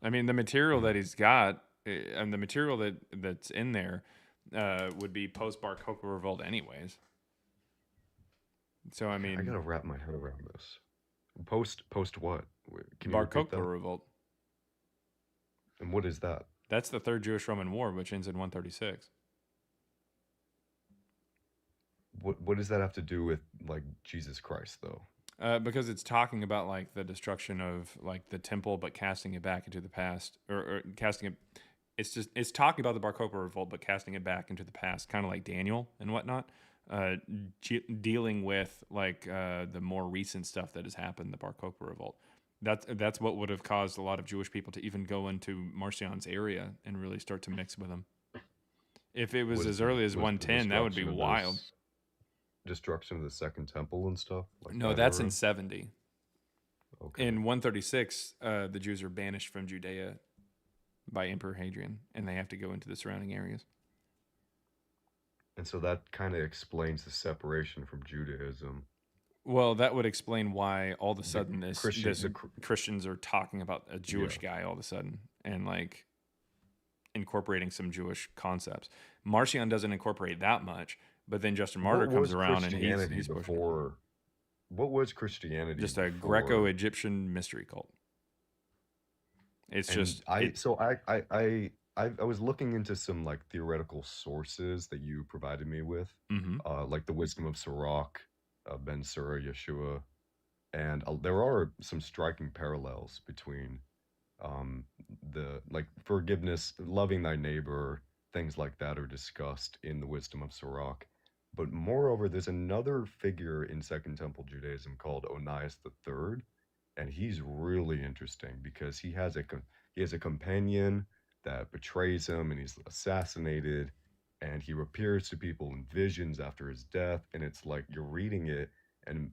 I mean the material that he's got and the material that's in there would be post Bar Kokhba revolt anyways. So I mean, I gotta wrap my head around this. Post what? Can you Bar repeat Kokhba that? revolt. And what is that? That's the Third Jewish-Roman War, which ends in 136. What does that have to do with like Jesus Christ though? Because it's talking about like the destruction of like the temple, but casting it back into the past, or casting it. It's talking about the Bar Kokhba revolt, but casting it back into the past, kind of like Daniel and whatnot. Dealing with like the more recent stuff that has happened, the Bar Kokhba revolt. That's what would have caused a lot of Jewish people to even go into Marcion's area and really start to mix with him. If it was as early as 110, that would be wild. Destruction of the Second Temple and stuff? Like No, that that's era? in 70. Okay. In 136, the Jews are banished from Judea by Emperor Hadrian, and they have to go into the surrounding areas. And so that kind of explains the separation from Judaism. Well, that would explain why all of a sudden Christian- Christians are talking about a Jewish guy all of a sudden and like incorporating some Jewish concepts. Marcion doesn't incorporate that much, but then Justin Martyr What comes was around and Christianity he's pushing it. before. What was Christianity? Just a before? Greco-Egyptian mystery cult. It's And just I was looking into some like theoretical sources that you provided me with, like the Wisdom of Sirach, Ben Sura, Yeshua, and there are some striking parallels between um, the like forgiveness, loving thy neighbor, things like that are discussed in the Wisdom of Sirach. But moreover, there's another figure in Second Temple Judaism called Onias III, and he's really interesting because he has a companion that betrays him, and he's assassinated, and he appears to people in visions after his death, and it's like you're reading it, and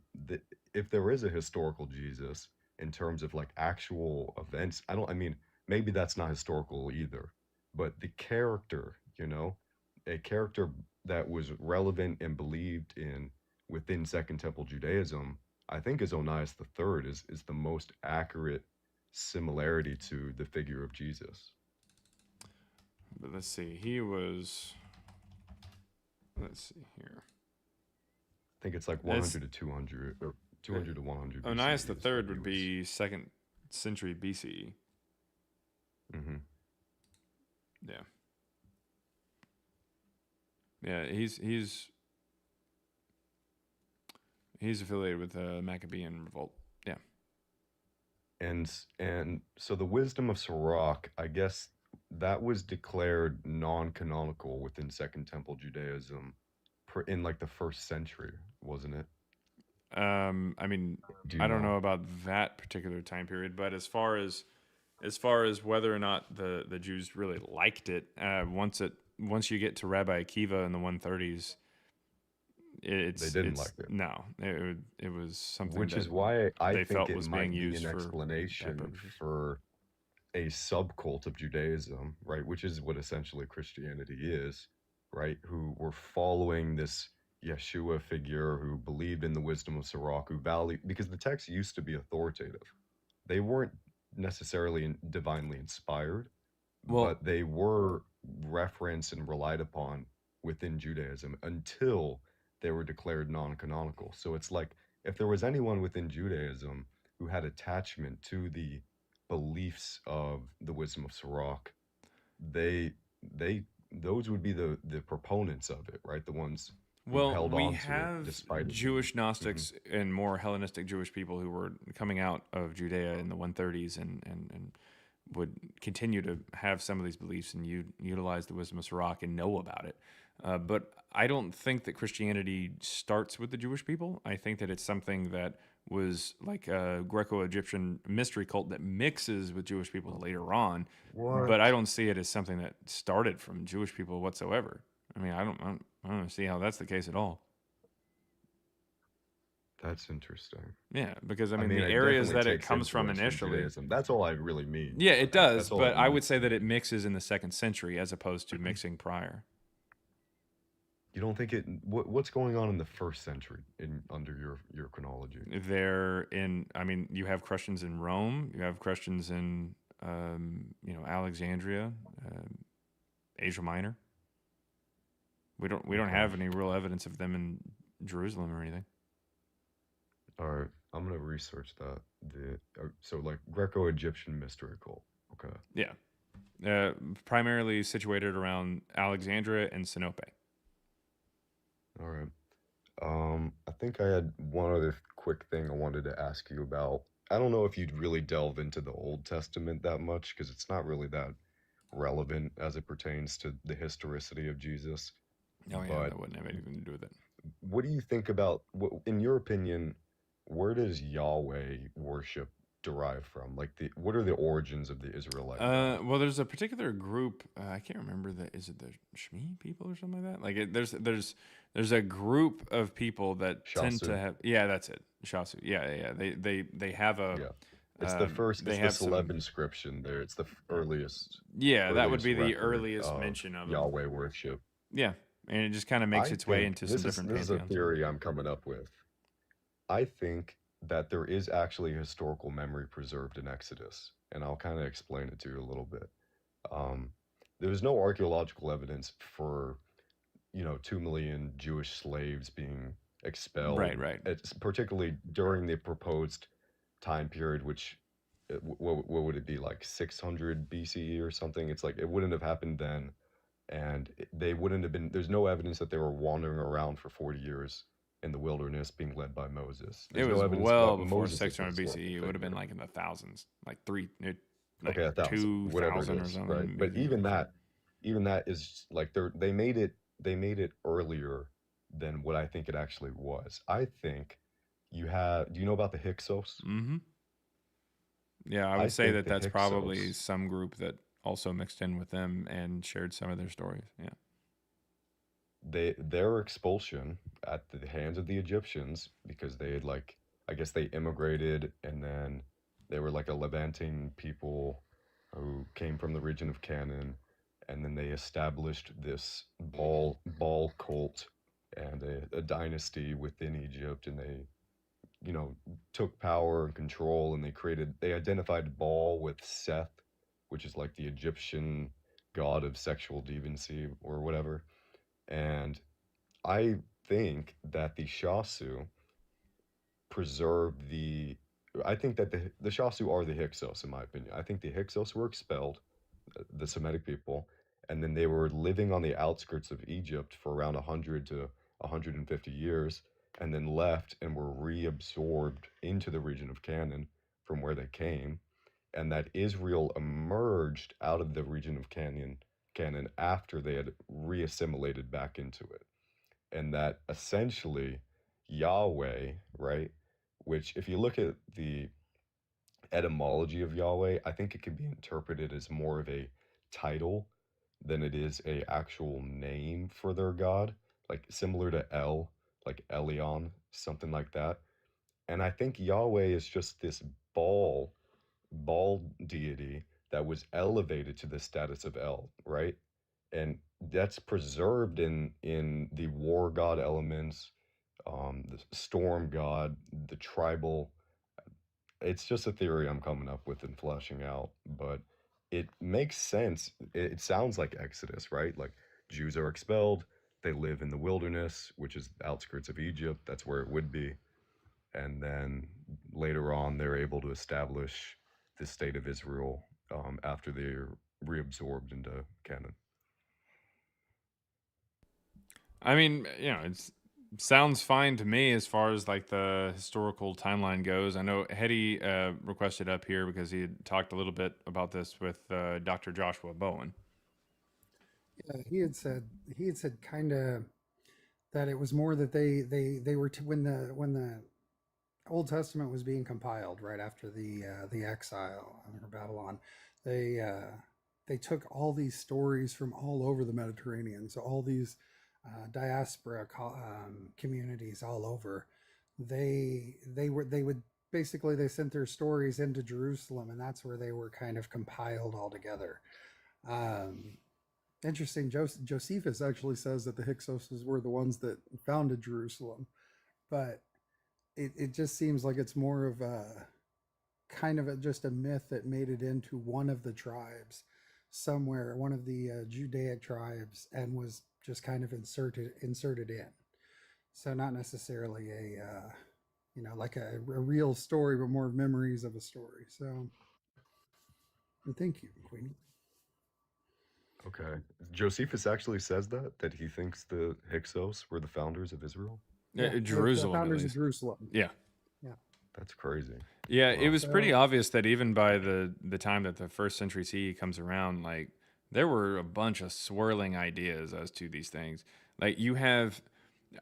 if there is a historical Jesus in terms of like actual events, I mean, maybe that's not historical either, but the character, a character that was relevant and believed in within Second Temple Judaism, I think is Onias III is the most accurate similarity to the figure of Jesus. But let's see. He was. Let's see here. I think it's like 100 to 200, or 200 to 100. Onias BCE is III what he would be 2nd century BCE. Mm-hmm. Yeah. Yeah, he's affiliated with the Maccabean revolt. Yeah. And so the Wisdom of Sirach, I guess that was declared non-canonical within Second Temple Judaism in like the 1st century, wasn't it? I mean, I don't know about that particular time period, but as far as whether or not the Jews really liked it, once you get to Rabbi Akiva in the 130s, they didn't like it. No, it was something which that is why I they think felt it was might being be used an for explanation for a subcult of Judaism, right? Which is what essentially Christianity is, right? Who were following this Yeshua figure who believed in the Wisdom of Sirach, who valued, because the texts used to be authoritative. They weren't necessarily divinely inspired, but they were referenced and relied upon within Judaism until they were declared non-canonical. So it's like if there was anyone within Judaism who had attachment to the beliefs of the Wisdom of Sirach, those would be the proponents of it, right? The ones who held we on to have it despite Jewish Gnostics and more Hellenistic Jewish people who were coming out of Judea in the 130s and would continue to have some of these beliefs and utilize the Wisdom of Sirach and know about it. But I don't think that Christianity starts with the Jewish people. I think that it's something that was like a Greco-Egyptian mystery cult that mixes with Jewish people later on. What? But I don't see it as something that started from Jewish people whatsoever. I mean, I don't see how that's the case at all. That's interesting. Yeah, because I mean it the areas definitely that it takes comes from influence initially. Judaism. That's all I really mean. Yeah, it does, That's all but I I mean. would say that it mixes in the 2nd century as opposed to mixing prior. You don't think it? What's going on in the 1st century under your chronology? I mean, you have Christians in Rome, you have Christians in, Alexandria, Asia Minor. We don't have any real evidence of them in Jerusalem or anything. All right, I'm gonna research that. So like Greco-Egyptian mystery cult. Okay. Yeah, primarily situated around Alexandria and Sinope. All right. I think I had one other quick thing I wanted to ask you about. I don't know if you'd really delve into the Old Testament that much because it's not really that relevant as it pertains to the historicity of Jesus. Oh yeah, But that wouldn't have anything to do with it. what do you think about, in your opinion, where does Yahweh worship derive from? Like what are the origins of the Israelite? Well, there's a particular group. I can't remember is it the Shmi people or something like that? Like there's a group of people that tend to Shasu. have. Yeah, that's it. Shasu. Yeah. They have a. It's the first. They It's have the some. Celeb inscription there. It's the earliest. Yeah, that would be the record earliest of mention of them. Yahweh worship. Yeah, and it just kind of makes I its way think into some different this is a pantheons. theory I'm coming up with. I think that there is actually historical memory preserved in Exodus, and I'll kind of explain it to you a little bit. There's no archaeological evidence for 2 million Jewish slaves being expelled. Right. It's particularly during the proposed time period, which what would it be, like 600 BCE or something? It's like it wouldn't have happened then, and they wouldn't have been. There's no evidence that they were wandering around for 40 years in the wilderness being led by Moses. It There's was no evidence well that before Moses is an 600 historical BCE. It would have been figure. like in the thousands, like like Okay, 1,000, whatever it 2000 or is, something. right? But even that is like they made it earlier than what I think it actually was. I think do you know about the Hyksos? Mm-hmm. Yeah, I I would say think that the that's probably Hyksos, some group that also mixed in with them and shared some of their stories. Yeah. their expulsion at the hands of the Egyptians, because they had like, I guess they immigrated, and then they were like a Levantine people who came from the region of Canaan, and then they established this Baal cult and a dynasty within Egypt, and they, took power and control, and they identified Baal with Seth, which is like the Egyptian god of sexual deviancy or whatever. And I think that the Shasu preserved I think that the Shasu are the Hyksos, in my opinion. I think the Hyksos were expelled, the Semitic people, and then they were living on the outskirts of Egypt for around 100 to 150 years, and then left and were reabsorbed into the region of Canaan from where they came, and that Israel emerged out of the region of Canaan after they had reassimilated back into it, and that essentially Yahweh, right? Which, if you look at the etymology of Yahweh, I think it can be interpreted as more of a title than it is a actual name for their God, like similar to El, like Elion, something like that. And I think Yahweh is just this Baal deity that was elevated to the status of El, right? And that's preserved in the war god elements, the storm god, the tribal. It's just a theory I'm coming up with and fleshing out, but it makes sense. It sounds like Exodus, right? Like Jews are expelled, they live in the wilderness, which is the outskirts of Egypt. That's where it would be. And then later on, they're able to establish the state of Israel after they're reabsorbed into Canaan. I mean, it sounds fine to me as far as like the historical timeline goes. I know Hetty requested up here because he had talked a little bit about this with Dr. Joshua Bowen. Yeah, he had said kind of that it was more that they were when the Old Testament was being compiled right after the exile under Babylon. They took all these stories from all over the Mediterranean, so all these diaspora communities all over. They would basically, they sent their stories into Jerusalem, and that's where they were kind of compiled all together. Interesting. Josephus actually says that the Hyksos were the ones that founded Jerusalem, but it just seems like it's more of a kind of just a myth that made it into one of the tribes somewhere, one of the Judaic tribes, and was just kind of inserted in. So not necessarily like a real story, but more memories of a story. So, and thank you, Queenie. Okay. Josephus actually says that he thinks the Hyksos were the founders of Israel. Yeah, Jerusalem. The founders of Jerusalem. Yeah. Yeah. That's crazy. Yeah, Wow. it was pretty obvious that even by the time that the first century CE comes around, like there were a bunch of swirling ideas as to these things. Like you have,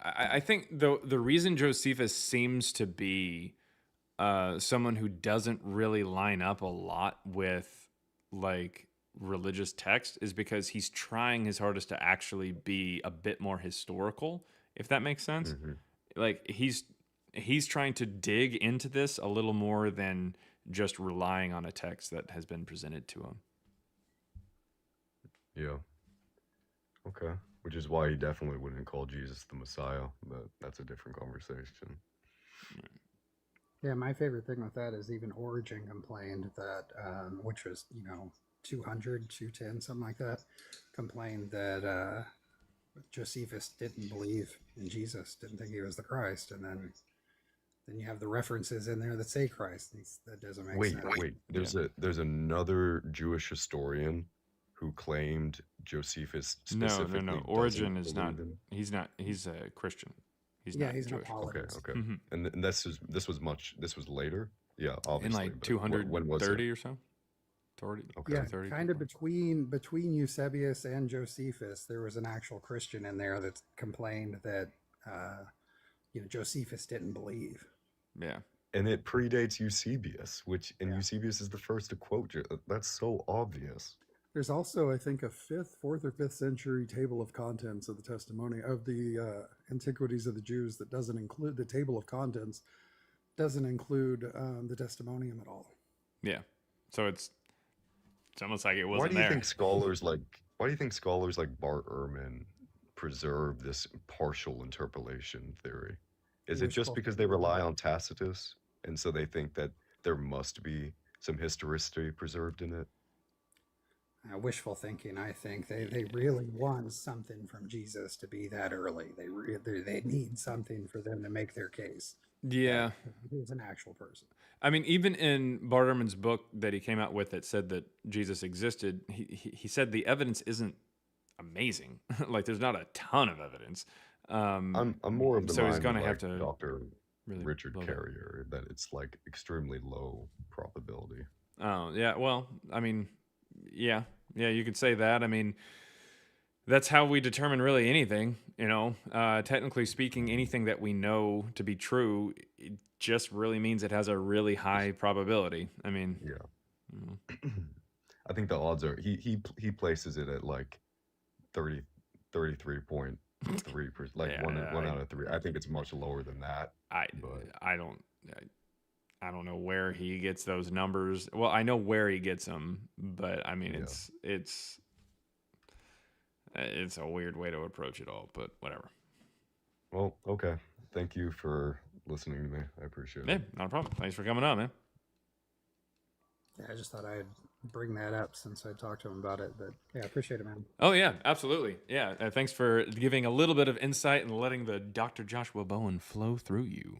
I think the reason Josephus seems to be someone who doesn't really line up a lot with like religious text is because he's trying his hardest to actually be a bit more historical, if that makes sense. Mm-hmm. Like he's trying to dig into this a little more than just relying on a text that has been presented to him. Yeah. Okay. Which is why he definitely wouldn't call Jesus the Messiah, but that's a different conversation. Yeah, my favorite thing with that is even Origen complained that, which was, 200, 210, something like that, complained that Josephus didn't believe in Jesus, didn't think he was the Christ, and then you have the references in there that say Christ. That doesn't make sense. Wait. There's another Jewish historian who claimed Josephus specifically. No. Origen is not. He's not. He's a Christian. He's not he's Jewish. an apologist. Okay. Mhm. And this was later. Yeah, obviously. In like but when was 230 it? or so. Yeah, kind of between Eusebius and Josephus, there was an actual Christian in there that complained that Josephus didn't believe. Yeah. And it predates Eusebius, Eusebius is the first to quote. That's so obvious. There's also, I think, a 4th or 5th century table of contents of the testimony of the Antiquities of the Jews that doesn't include the table of contents, doesn't include the testimonium at all. Yeah. So it's almost like it wasn't Why do you there. think scholars like Bart Ehrman preserve this partial interpolation theory? Is it just because they rely on Tacitus, and so they think that there must be some historicity preserved in it? Wishful thinking, I think. They really want something from Jesus to be that early. They need something for them to make their case. Yeah. He's an actual person. I mean, even in Bart Ehrman's book that he came out with that said that Jesus existed, he said the evidence isn't amazing. Like, there's not a ton of evidence. I'm more of the so mind he's going to of, have like, to Dr. really Richard blow that. Carrier, that it's like extremely low probability. Oh, yeah. Well, I mean, yeah, you could say that. I mean, that's how we determine really anything, technically speaking, anything that we know to be true, it just really means it has a really high probability. I mean, yeah. I think the odds are, he places it at like 33.3%, like Yeah, one out of three. I think it's much lower than that. I don't know where he gets those numbers. Well, I know where he gets them, but I mean, it's a weird way to approach it all, but whatever. Well, okay. Thank you for listening to me. I appreciate Yeah, it. not a problem. Thanks for coming on, man. Yeah, I just thought I'd bring that up since I talked to him about it. But yeah, I appreciate it, man. Oh, yeah, absolutely. Yeah, thanks for giving a little bit of insight and letting the Dr. Joshua Bowen flow through you.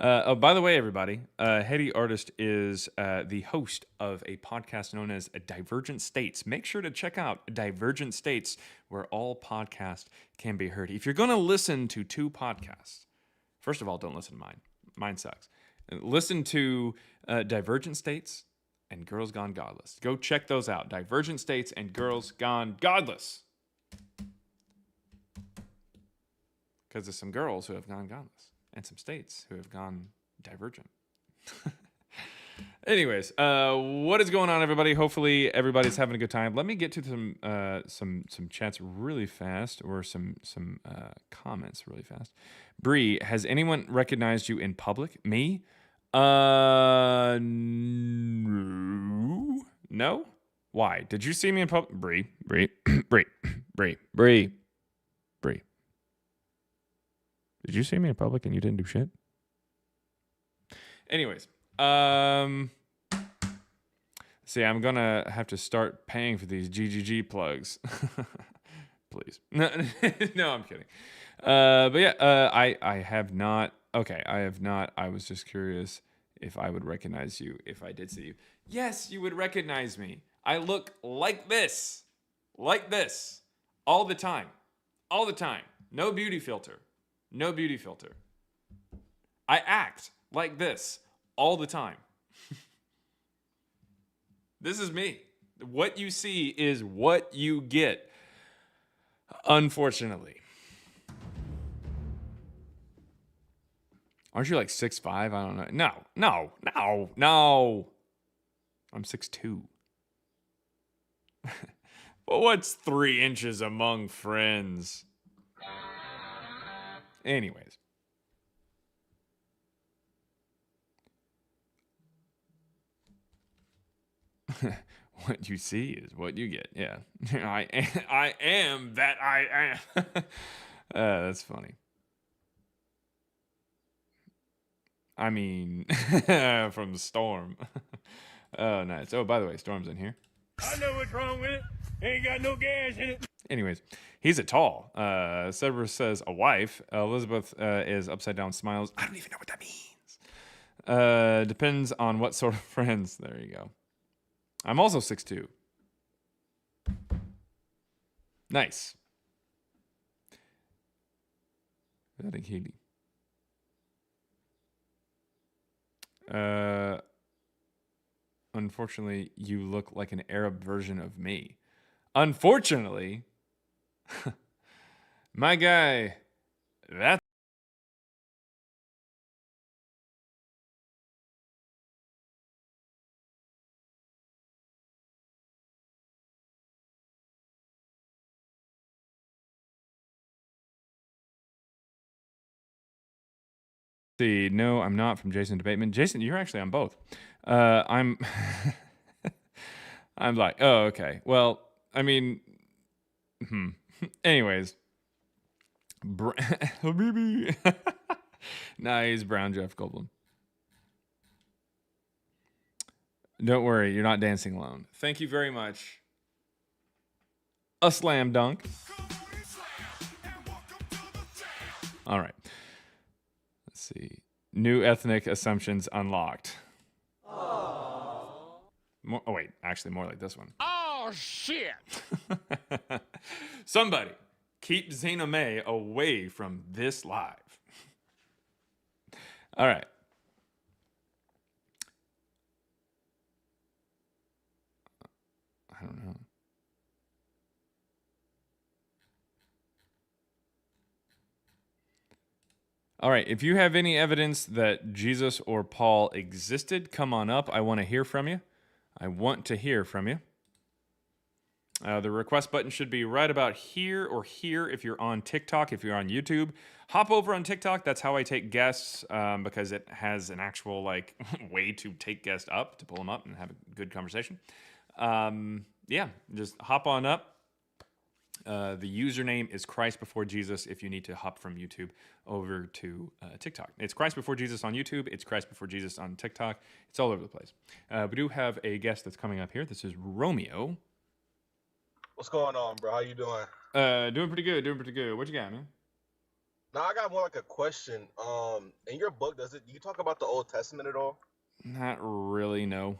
By the way, everybody, Heady Artist is the host of a podcast known as Divergent States. Make sure to check out Divergent States, where all podcasts can be heard. If you're going to listen to two podcasts, first of all, don't listen to mine. Mine sucks. Listen to Divergent States and Girls Gone Godless. Go check those out. Divergent States and Girls Gone Godless. Because there's some girls who have gone godless. And some states who have gone divergent. Anyways, what is going on, everybody? Hopefully, everybody's having a good time. Let me get to some chats really fast, or some comments really fast. Bree, has anyone recognized you in public? Me? No. Why? Did you see me in public? Bree. Did you see me in public and you didn't do shit? Anyways, see, I'm gonna have to start paying for these GGG plugs. Please. No, I'm kidding. But yeah, I have not. Okay, I have not. I was just curious if I would recognize you if I did see you. Yes, you would recognize me. I look like this, all the time. No beauty filter. No beauty filter. I act like this all the time. This is me. What you see is what you get, unfortunately. Aren't you like 6'5"? I don't know. No. I'm 6'2". But what's 3 inches among friends? Anyways. What you see is what you get. Yeah. I am that I am. That's funny. I mean, from Storm. Oh, nice. Oh, by the way, Storm's in here. I know what's wrong with it. Ain't got no gas in it. Anyways, he's a tall. Cerberus says a wife. Elizabeth is upside down smiles. I don't even know what that means. Depends on what sort of friends. There you go. I'm also 6'2". Nice. Very Katie. Unfortunately, you look like an Arab version of me. Unfortunately, my guy, that's see. No, I'm not from Jason Debateman. Jason, you're actually on both. I'm I'm like, oh, okay. Well, I mean, anyways, Habibi. Nah, he's brown Jeff Goldblum. Don't worry, you're not dancing alone. Thank you very much. A slam dunk. All right. Let's see. New ethnic assumptions unlocked. More, oh, wait. Actually, more like this one. Oh, shit. Somebody keep Zena May away from this live. All right. I don't know. All right. If you have any evidence that Jesus or Paul existed, come on up. I want to hear from you. I want to hear from you. The request button should be right about here or here if you're on TikTok. If you're on YouTube, hop over on TikTok. That's how I take guests because it has an actual like way to take guests up, to pull them up and have a good conversation. Yeah, just hop on up. The username is Christ Before Jesus if you need to hop from YouTube over to TikTok. It's Christ Before Jesus on YouTube. It's Christ Before Jesus on TikTok. It's all over the place. We do have a guest that's coming up here. This is Romeo. What's going on, bro? How you doing? Doing pretty good. What you got, man? Now I got more like a question. In your book, do you talk about the Old Testament at all? Not really, no.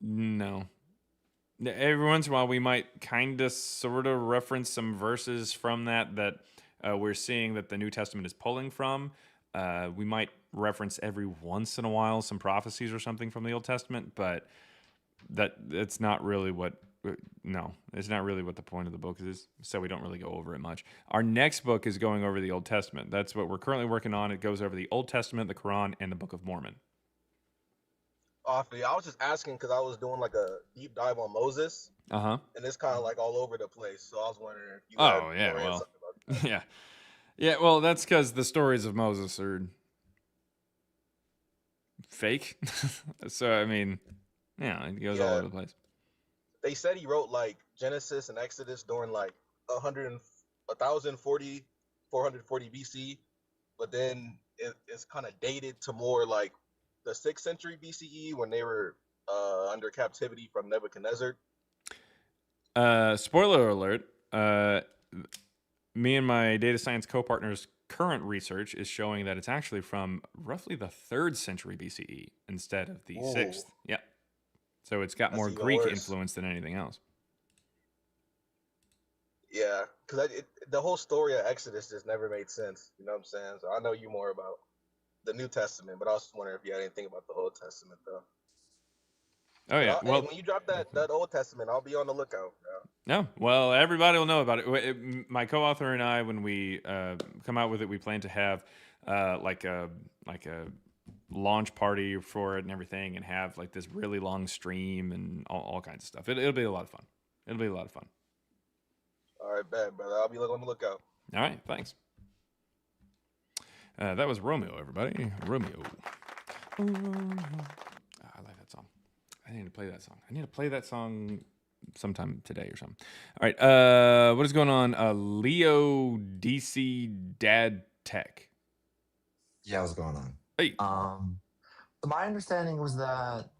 No. Every once in a while, we might kind of sort of reference some verses from that we're seeing that the New Testament is pulling from. We might reference every once in a while some prophecies or something from the Old Testament, but it's not really what. No, it's not really what the point of the book is, so we don't really go over it much. Our next book is going over the Old Testament. That's what we're currently working on. It goes over the Old Testament, the Quran, and the Book of Mormon. Awfully. I was just asking because I was doing like a deep dive on Moses. Uh-huh. And it's kind of like all over the place. So I was wondering if you Oh, had yeah, more well, insight about that. yeah. Yeah, well, that's because the stories of Moses are fake. So, I mean, yeah, it goes all over the place. They said he wrote like Genesis and Exodus during like 440 BC, but then it's kind of dated to more like the 6th century BCE when they were under captivity from Nebuchadnezzar. Spoiler alert, me and my data science co-partner's current research is showing that it's actually from roughly the 3rd century BCE instead of the 6th. Yeah. So it's got more Greek influence than anything else. Yeah, because the whole story of Exodus just never made sense. You know what I'm saying? So I know you more about the New Testament, but I was just wondering if you had anything about the Old Testament, though. Oh, yeah. Well, hey, when you drop that Old Testament, I'll be on the lookout, bro. No, well, everybody will know about it. My co-author and I, when we come out with it, we plan to have like a launch party for it and everything, and have like this really long stream and all kinds of stuff. It'll be a lot of fun. It'll be a lot of fun. All right, bad brother. I'll be on the lookout. All right, thanks. That was Romeo, everybody. Romeo. I like that song. I need to play that song. I need to play that song sometime today or something. All right. What is going on? Leo DC Dad Tech. Yeah, what's going on? Hey. So my understanding was that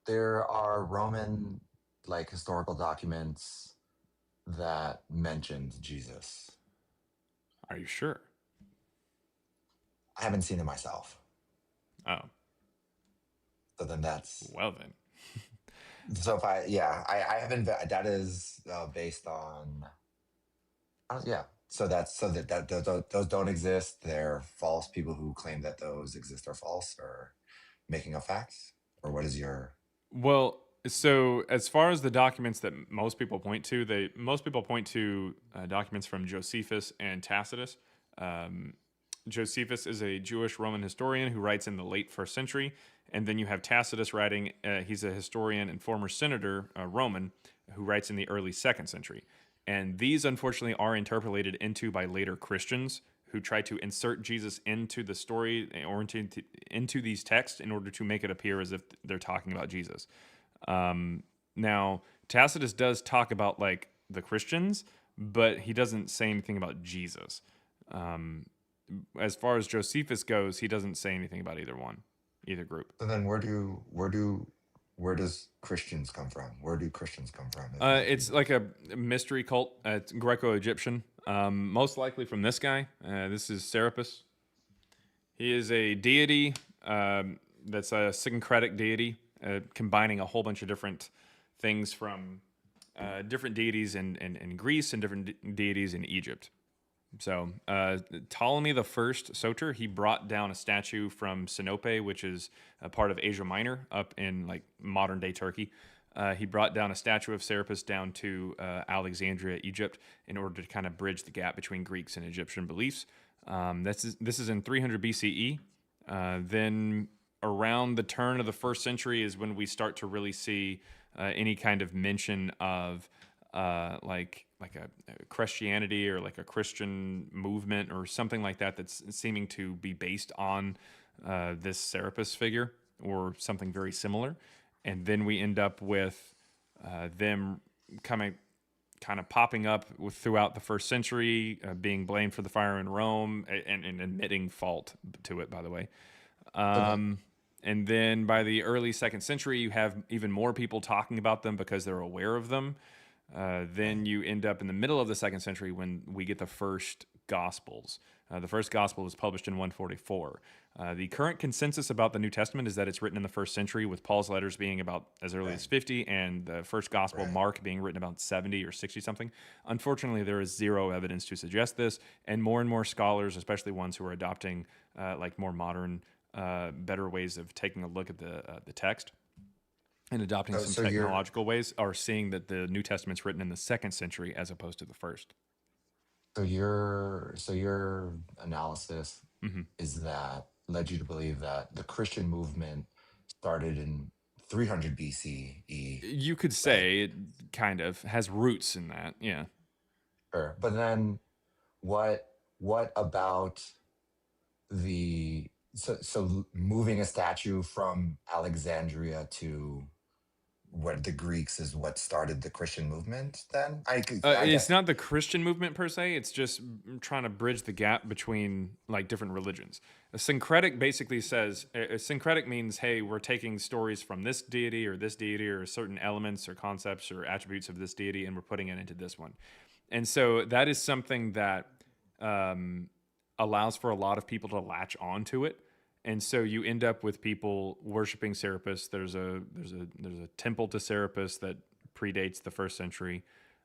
there are Roman like historical documents that mentioned Jesus. Are you sure? I haven't seen it myself. Oh. So then that's well then. So if I haven't. That is based on. Yeah. So those don't exist. They're false. People who claim that those exist are false or making up facts. or what is your? Well, so as far as the documents that most people point to, most people point to documents from Josephus and Tacitus. Um, Josephus is a Jewish Roman historian who writes in the late first century, and then you have Tacitus writing. He's a historian and former senator, Roman, who writes in the early second century. And these, unfortunately, are interpolated into by later Christians who try to insert Jesus into the story or into these texts in order to make it appear as if they're talking about Jesus. Now, Tacitus does talk about like the Christians, but he doesn't say anything about Jesus. As far as Josephus goes, he doesn't say anything about either group. So then, where does Christians come from? Where do Christians come from? It's like a mystery cult. It's Greco-Egyptian. Most likely from this guy. This is Serapis. He is a deity that's a syncretic deity, combining a whole bunch of different things from different deities in Greece and different deities in Egypt. So Ptolemy the First Soter, he brought down a statue from Sinope, which is a part of Asia Minor, up in like modern day Turkey. He brought down a statue of Serapis down to Alexandria, Egypt, in order to kind of bridge the gap between Greeks and Egyptian beliefs. This is in 300 BCE. Then around the turn of the first century is when we start to really see any kind of mention of like a Christianity or like a Christian movement or something like that that's seeming to be based on this Serapis figure or something very similar. And then we end up with them kind of popping up throughout the first century, being blamed for the fire in Rome and admitting fault to it, by the way. And then by the early second century, you have even more people talking about them because they're aware of them. Then you end up in the middle of the second century when we get the first Gospels. The first Gospel was published in 144. The current consensus about the New Testament is that it's written in the first century, with Paul's letters being about as early as 50 and the first Gospel, Mark, being written about 70 or 60 something. Unfortunately, there is zero evidence to suggest this, and more scholars, especially ones who are adopting like more modern, better ways of taking a look at the text and adopting some technological ways, are seeing that the New Testament's written in the second century as opposed to the first. So your analysis is that led you to believe that the Christian movement started in 300 BCE. You could say it kind of has roots in that, yeah. Sure. But then what about so moving a statue from Alexandria to what the Greeks is what started the Christian movement then? It's not the Christian movement per se, it's just trying to bridge the gap between like different religions. A syncretic basically says, syncretic means, hey, we're taking stories from this deity or certain elements or concepts or attributes of this deity and we're putting it into this one. And so that is something that allows for a lot of people to latch onto it. And so you end up with people worshiping Serapis. There's a temple to Serapis that predates the first century.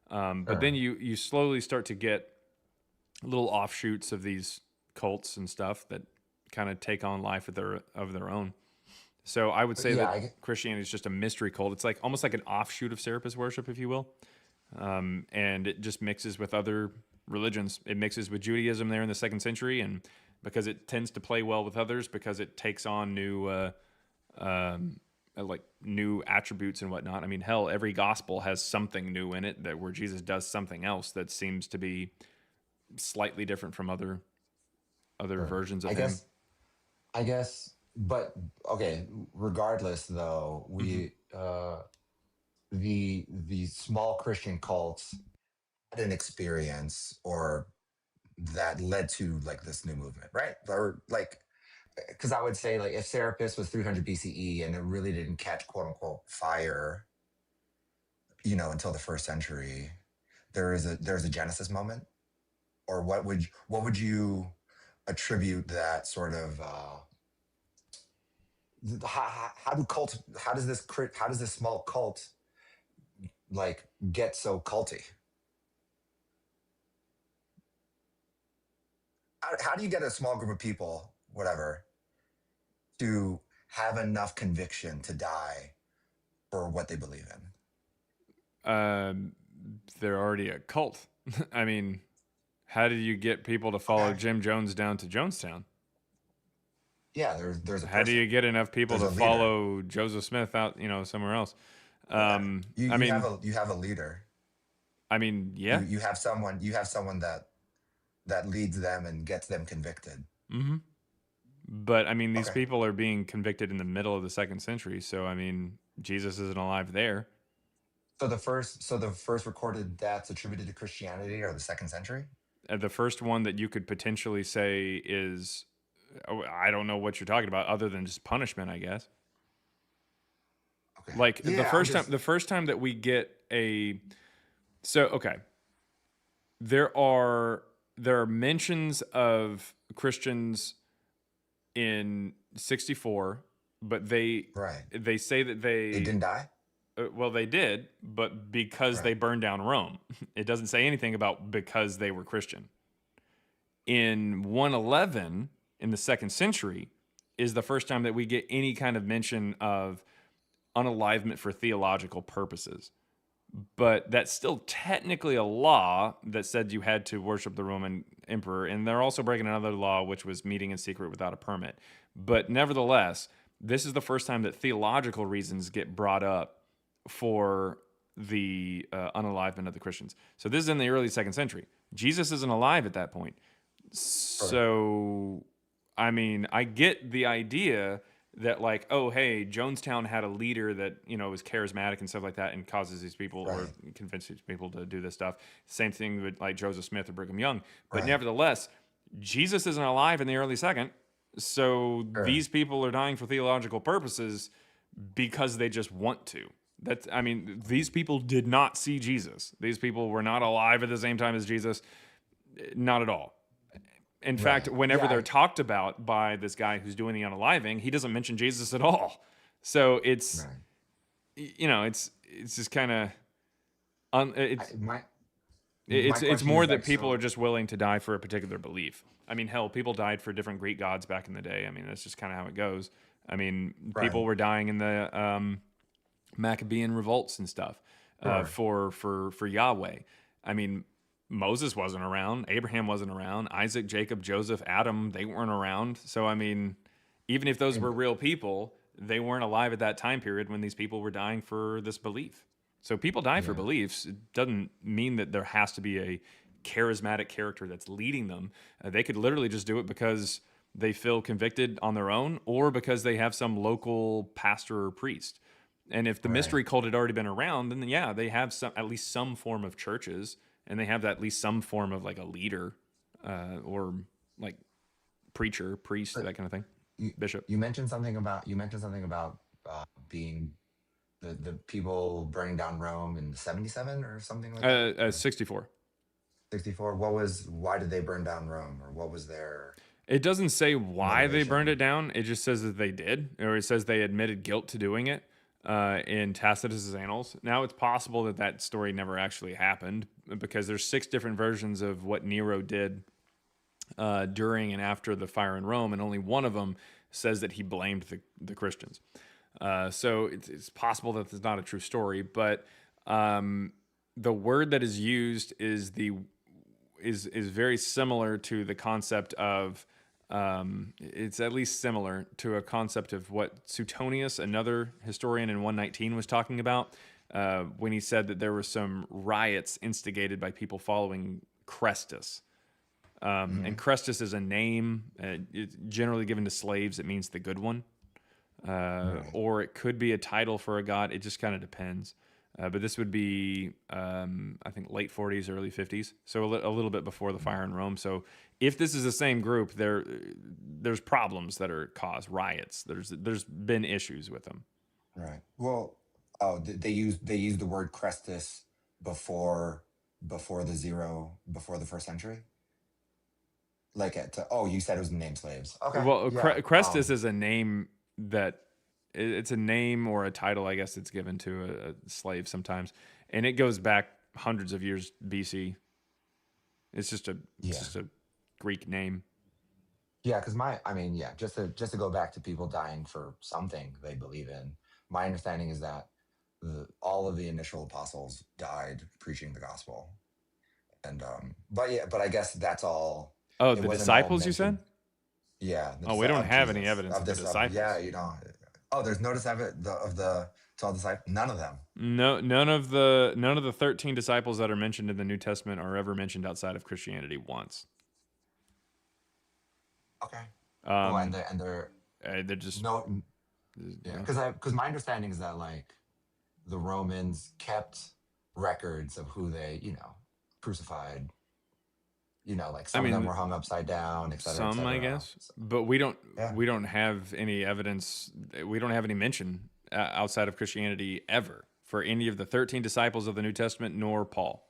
But then you slowly start to get little offshoots of these cults and stuff that kind of take on life of their own. So I would say that Christianity is just a mystery cult. It's like almost like an offshoot of Serapis worship, if you will. And it just mixes with other religions. It mixes with Judaism there in the second century, and because it tends to play well with others, because it takes on new new attributes and whatnot. I mean, hell, every gospel has something new in it where Jesus does something else that seems to be slightly different from other versions of him. I guess, but okay. Regardless, though, the small Christian cults had an experience or that led to like this new movement, right? Or like, because I would say like if Serapis was 300 BCE and it really didn't catch quote unquote fire, until the first century, there's a Genesis moment, or what would you attribute that sort of how does this small cult like get so culty? How do you get a small group of people, whatever, to have enough conviction to die for what they believe in? They're already a cult. I mean, how did you get people to follow Jim Jones down to Jonestown? Yeah, there's a How do you get enough people There's to a leader. follow Joseph Smith out, somewhere else? You I mean, you have a leader. I mean, yeah. You have someone that leads them and gets them convicted. Mm-hmm. But I mean, these people are being convicted in the middle of the 2nd century, so I mean, Jesus isn't alive there. So the first recorded deaths attributed to Christianity are the 2nd century? The first one that you could potentially say is, I don't know what you're talking about, other than just punishment, I guess. Okay. Like Yeah, the first time that we get there are mentions of Christians in 64, but they say that they didn't die. Well, they did, but because they burned down Rome. It doesn't say anything about because they were Christian. In 111, in the 2nd century, is the first time that we get any kind of mention of unalivement for theological purposes. But that's still technically a law that said you had to worship the Roman emperor. And they're also breaking another law, which was meeting in secret without a permit. But nevertheless, this is the first time that theological reasons get brought up for the unalivement of the Christians. So this is in the early 2nd century. Jesus isn't alive at that point. So, I mean, I get the idea that like, oh, hey, Jonestown had a leader that, was charismatic and stuff like that and causes these people or convinces people to do this stuff. Same thing with like Joseph Smith or Brigham Young. But nevertheless, Jesus isn't alive in the early 2nd. So these people are dying for theological purposes because they just want to. These people did not see Jesus. These people were not alive at the same time as Jesus. Not at all. In fact, whenever they're talked about by this guy who's doing the unaliving, he doesn't mention Jesus at all. So it's, it's just kind of, it's more that people are just willing to die for a particular belief. I mean, hell, people died for different Greek gods back in the day. I mean, that's just kind of how it goes. I mean, people were dying in the Maccabean revolts and stuff for Yahweh. I mean, Moses wasn't around. Abraham wasn't around. Isaac, Jacob, Joseph, Adam, they weren't around. So, I mean, even if those were real people, they weren't alive at that time period when these people were dying for this belief. So people die for beliefs. It doesn't mean that there has to be a charismatic character that's leading them. They could literally just do it because they feel convicted on their own or because they have some local pastor or priest. And if the mystery cult had already been around, then yeah, they have at least some form of churches. And they have at least some form of like a leader or like preacher, priest, that kind of thing. Bishop. You mentioned something about being the people burning down Rome in 77 or something like that. 64. 64. Why did they burn down Rome, or what was their? It doesn't say why they burned it down. It just says that they did, or it says they admitted guilt to doing it. In Tacitus's annals. Now it's possible that story never actually happened because there's 6 different versions of what Nero did during and after the fire in Rome, and only one of them says that he blamed the Christians. So it's possible that it's not a true story, but the word that is used is very similar to the concept of it's at least similar to a concept of what Suetonius, another historian in 119, was talking about when he said that there were some riots instigated by people following Chrestus. And Chrestus is a name it's generally given to slaves. It means the good one. Or it could be a title for a god. It just kind of depends. But this would be, I think, late 40s, early 50s. So a little bit before the fire in Rome. So if this is the same group, there's problems that are caused, riots. There's been issues with them. Right. Well, they used the word Chrestus before the 1st century. Like you said it was named slaves. Okay. Well, Chrestus is a name that. It's a name or a title, I guess, that's given to a slave sometimes, and it goes back hundreds of years BC. It's just a Greek name. Yeah, because I mean, yeah, just to go back to people dying for something they believe in. My understanding is that all of the initial apostles died preaching the gospel, and but I guess that's all. Oh, It the wasn't all disciples, you said? mentioned. Yeah, Oh, we don't of have any Jesus, evidence of of the this, of yeah, disciples. there's no of the 12 disciples. None of them. No, none of the 13 disciples that are mentioned in the New Testament are ever mentioned outside of Christianity once. Okay. Well, Um, they're just no, yeah, because my understanding is that like the Romans kept records of who they crucified. Like I some of them mean, were hung upside down, et cetera, et some, I cetera. guess, but we don't Yeah. we don't have any evidence. We don't have any mention outside of Christianity ever for any of the 13 disciples of the New Testament, nor Paul.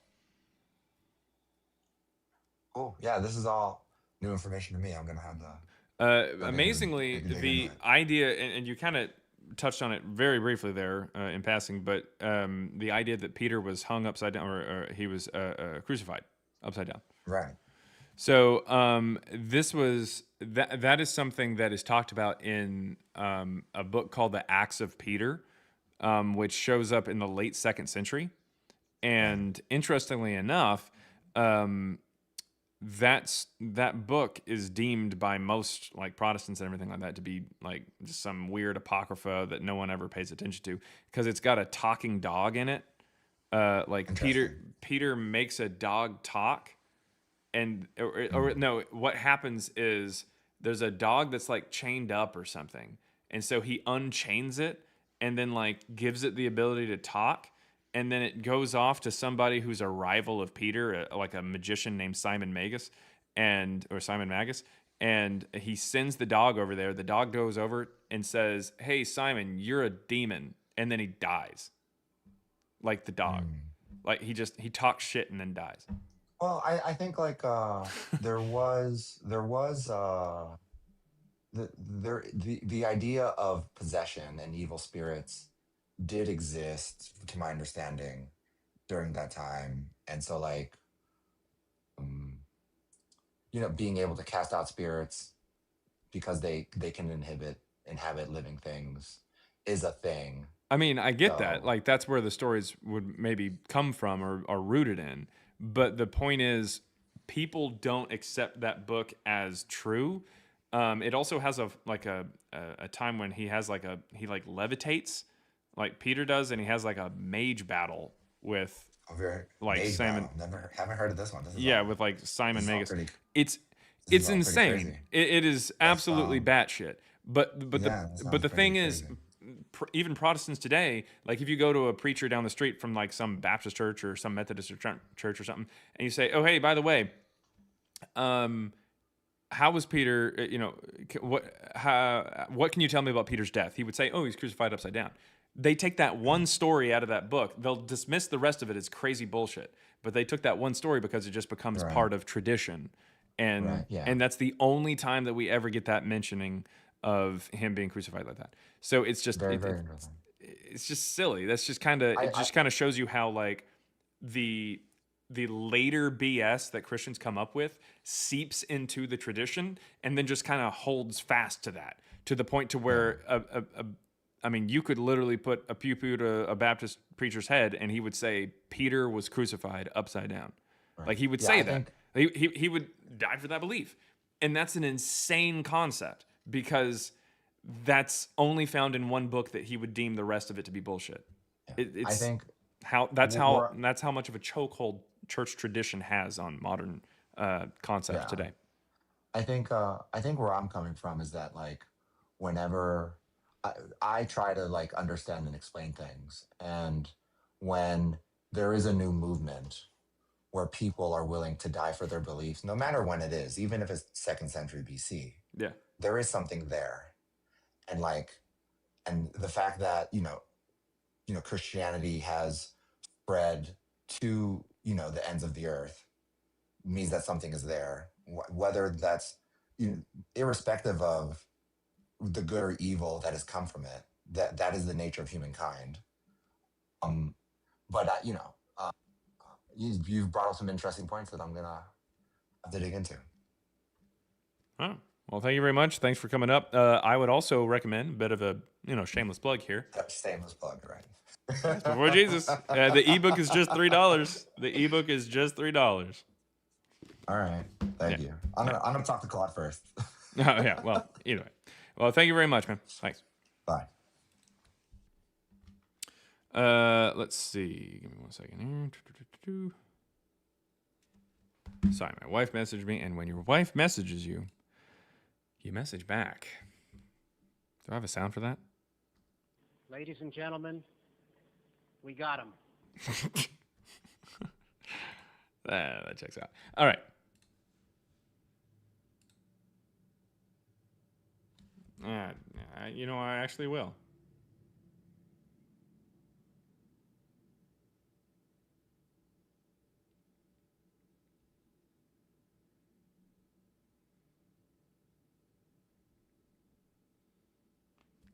Cool. Yeah, this is all new information to me. I'm gonna have to. Amazingly, dig into the it. idea, and you kind of touched on it very briefly there in passing, but the idea that Peter was hung upside down, or he was crucified upside down. Right. So this was that is something that is talked about in a book called The Acts of Peter, which shows up in the late 2nd century. And interestingly enough, that book is deemed by most like Protestants and everything like that to be like just some weird apocrypha that no one ever pays attention to because it's got a talking dog in it. Like Peter makes a dog talk. And or no, what happens is there's a dog that's like chained up or something, and so he unchains it and then like gives it the ability to talk, and then it goes off to somebody who's a rival of Peter, like a magician named Simon Magus, and he sends the dog over there. The dog goes over and says, "Hey Simon, you're a demon," and then he dies, like the dog, like he talks shit and then dies. Well, I think like there was the idea of possession and evil spirits did exist, to my understanding, during that time, and so like being able to cast out spirits because they can inhabit living things is a thing. I mean, I get that. Like that's where the stories would maybe come from or are rooted in. But the point is, people don't accept that book as true. It also has a time when he levitates, like Peter does, and he has like a mage battle with Simon. Haven't heard of this one. With like Simon Magus. It's insane. It is absolutely batshit. But the thing is, even Protestants today, like if you go to a preacher down the street from like some Baptist church or some Methodist church or something, and you say, "Oh, hey, by the way, how was Peter? What can you tell me about Peter's death?" He would say, "Oh, he's crucified upside down." They take that one story out of that book. They'll dismiss the rest of it as crazy bullshit. But they took that one story because it just becomes part of tradition, and that's the only time that we ever get that mentioning of him being crucified like that. So it's just very interesting. It's just silly. That's just kind of shows you how like the later BS that Christians come up with seeps into the tradition and then just kind of holds fast to that to the point to where I mean, you could literally put a pew to a Baptist preacher's head and he would say Peter was crucified upside down. Right. Like he would say that. He would die for that belief. And that's an insane concept because that's only found in one book that he would deem the rest of it to be bullshit. Yeah. I think that's how much of a chokehold church tradition has on modern concepts today. I think where I'm coming from is that like whenever I try to like understand and explain things, and when there is a new movement where people are willing to die for their beliefs, no matter when it is, even if it's 2nd century BC, there is something there. And the fact that, Christianity has spread to, the ends of the earth means that something is there, whether that's, irrespective of the good or evil that has come from it, that is the nature of humankind. You've brought up some interesting points that I'm gonna have to dig into. Oh, Well, thank you very much. Thanks for coming up. I would also recommend a bit of a shameless plug here. Shameless plug, right? Before Jesus, the ebook is just $3. The ebook is just $3. All right, thank you. I'm gonna talk to Claude first. Oh, yeah. Well, either way. Well, thank you very much, man. Thanks. Bye. Let's see. Give me 1 second here. Sorry, my wife messaged me, and when your wife messages you, you message back. Do I have a sound for that? Ladies and gentlemen, we got him. That checks out. All right. I actually will.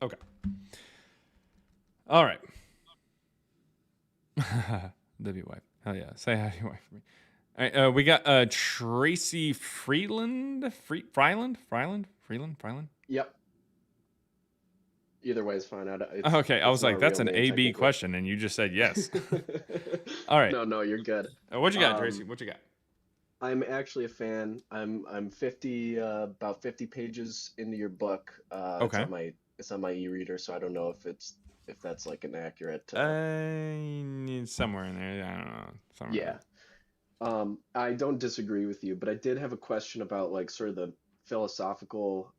Okay. All right. W wife. Hell yeah. Say hi to your wife for me. All right. We got Tracy Freeland. Freeland. Yep. Either way is fine. Okay. I was like, not a that's real an name, AB technically. question, and you just said yes. All right. No, you're good. What you got, Tracy? What you got? I'm actually a fan. I'm about 50 pages into your book. Okay. It's on my e-reader, so I don't know if that's like an accurate. Somewhere in there. I don't know. Somewhere. Yeah. I don't disagree with you, but I did have a question about like sort of the philosophical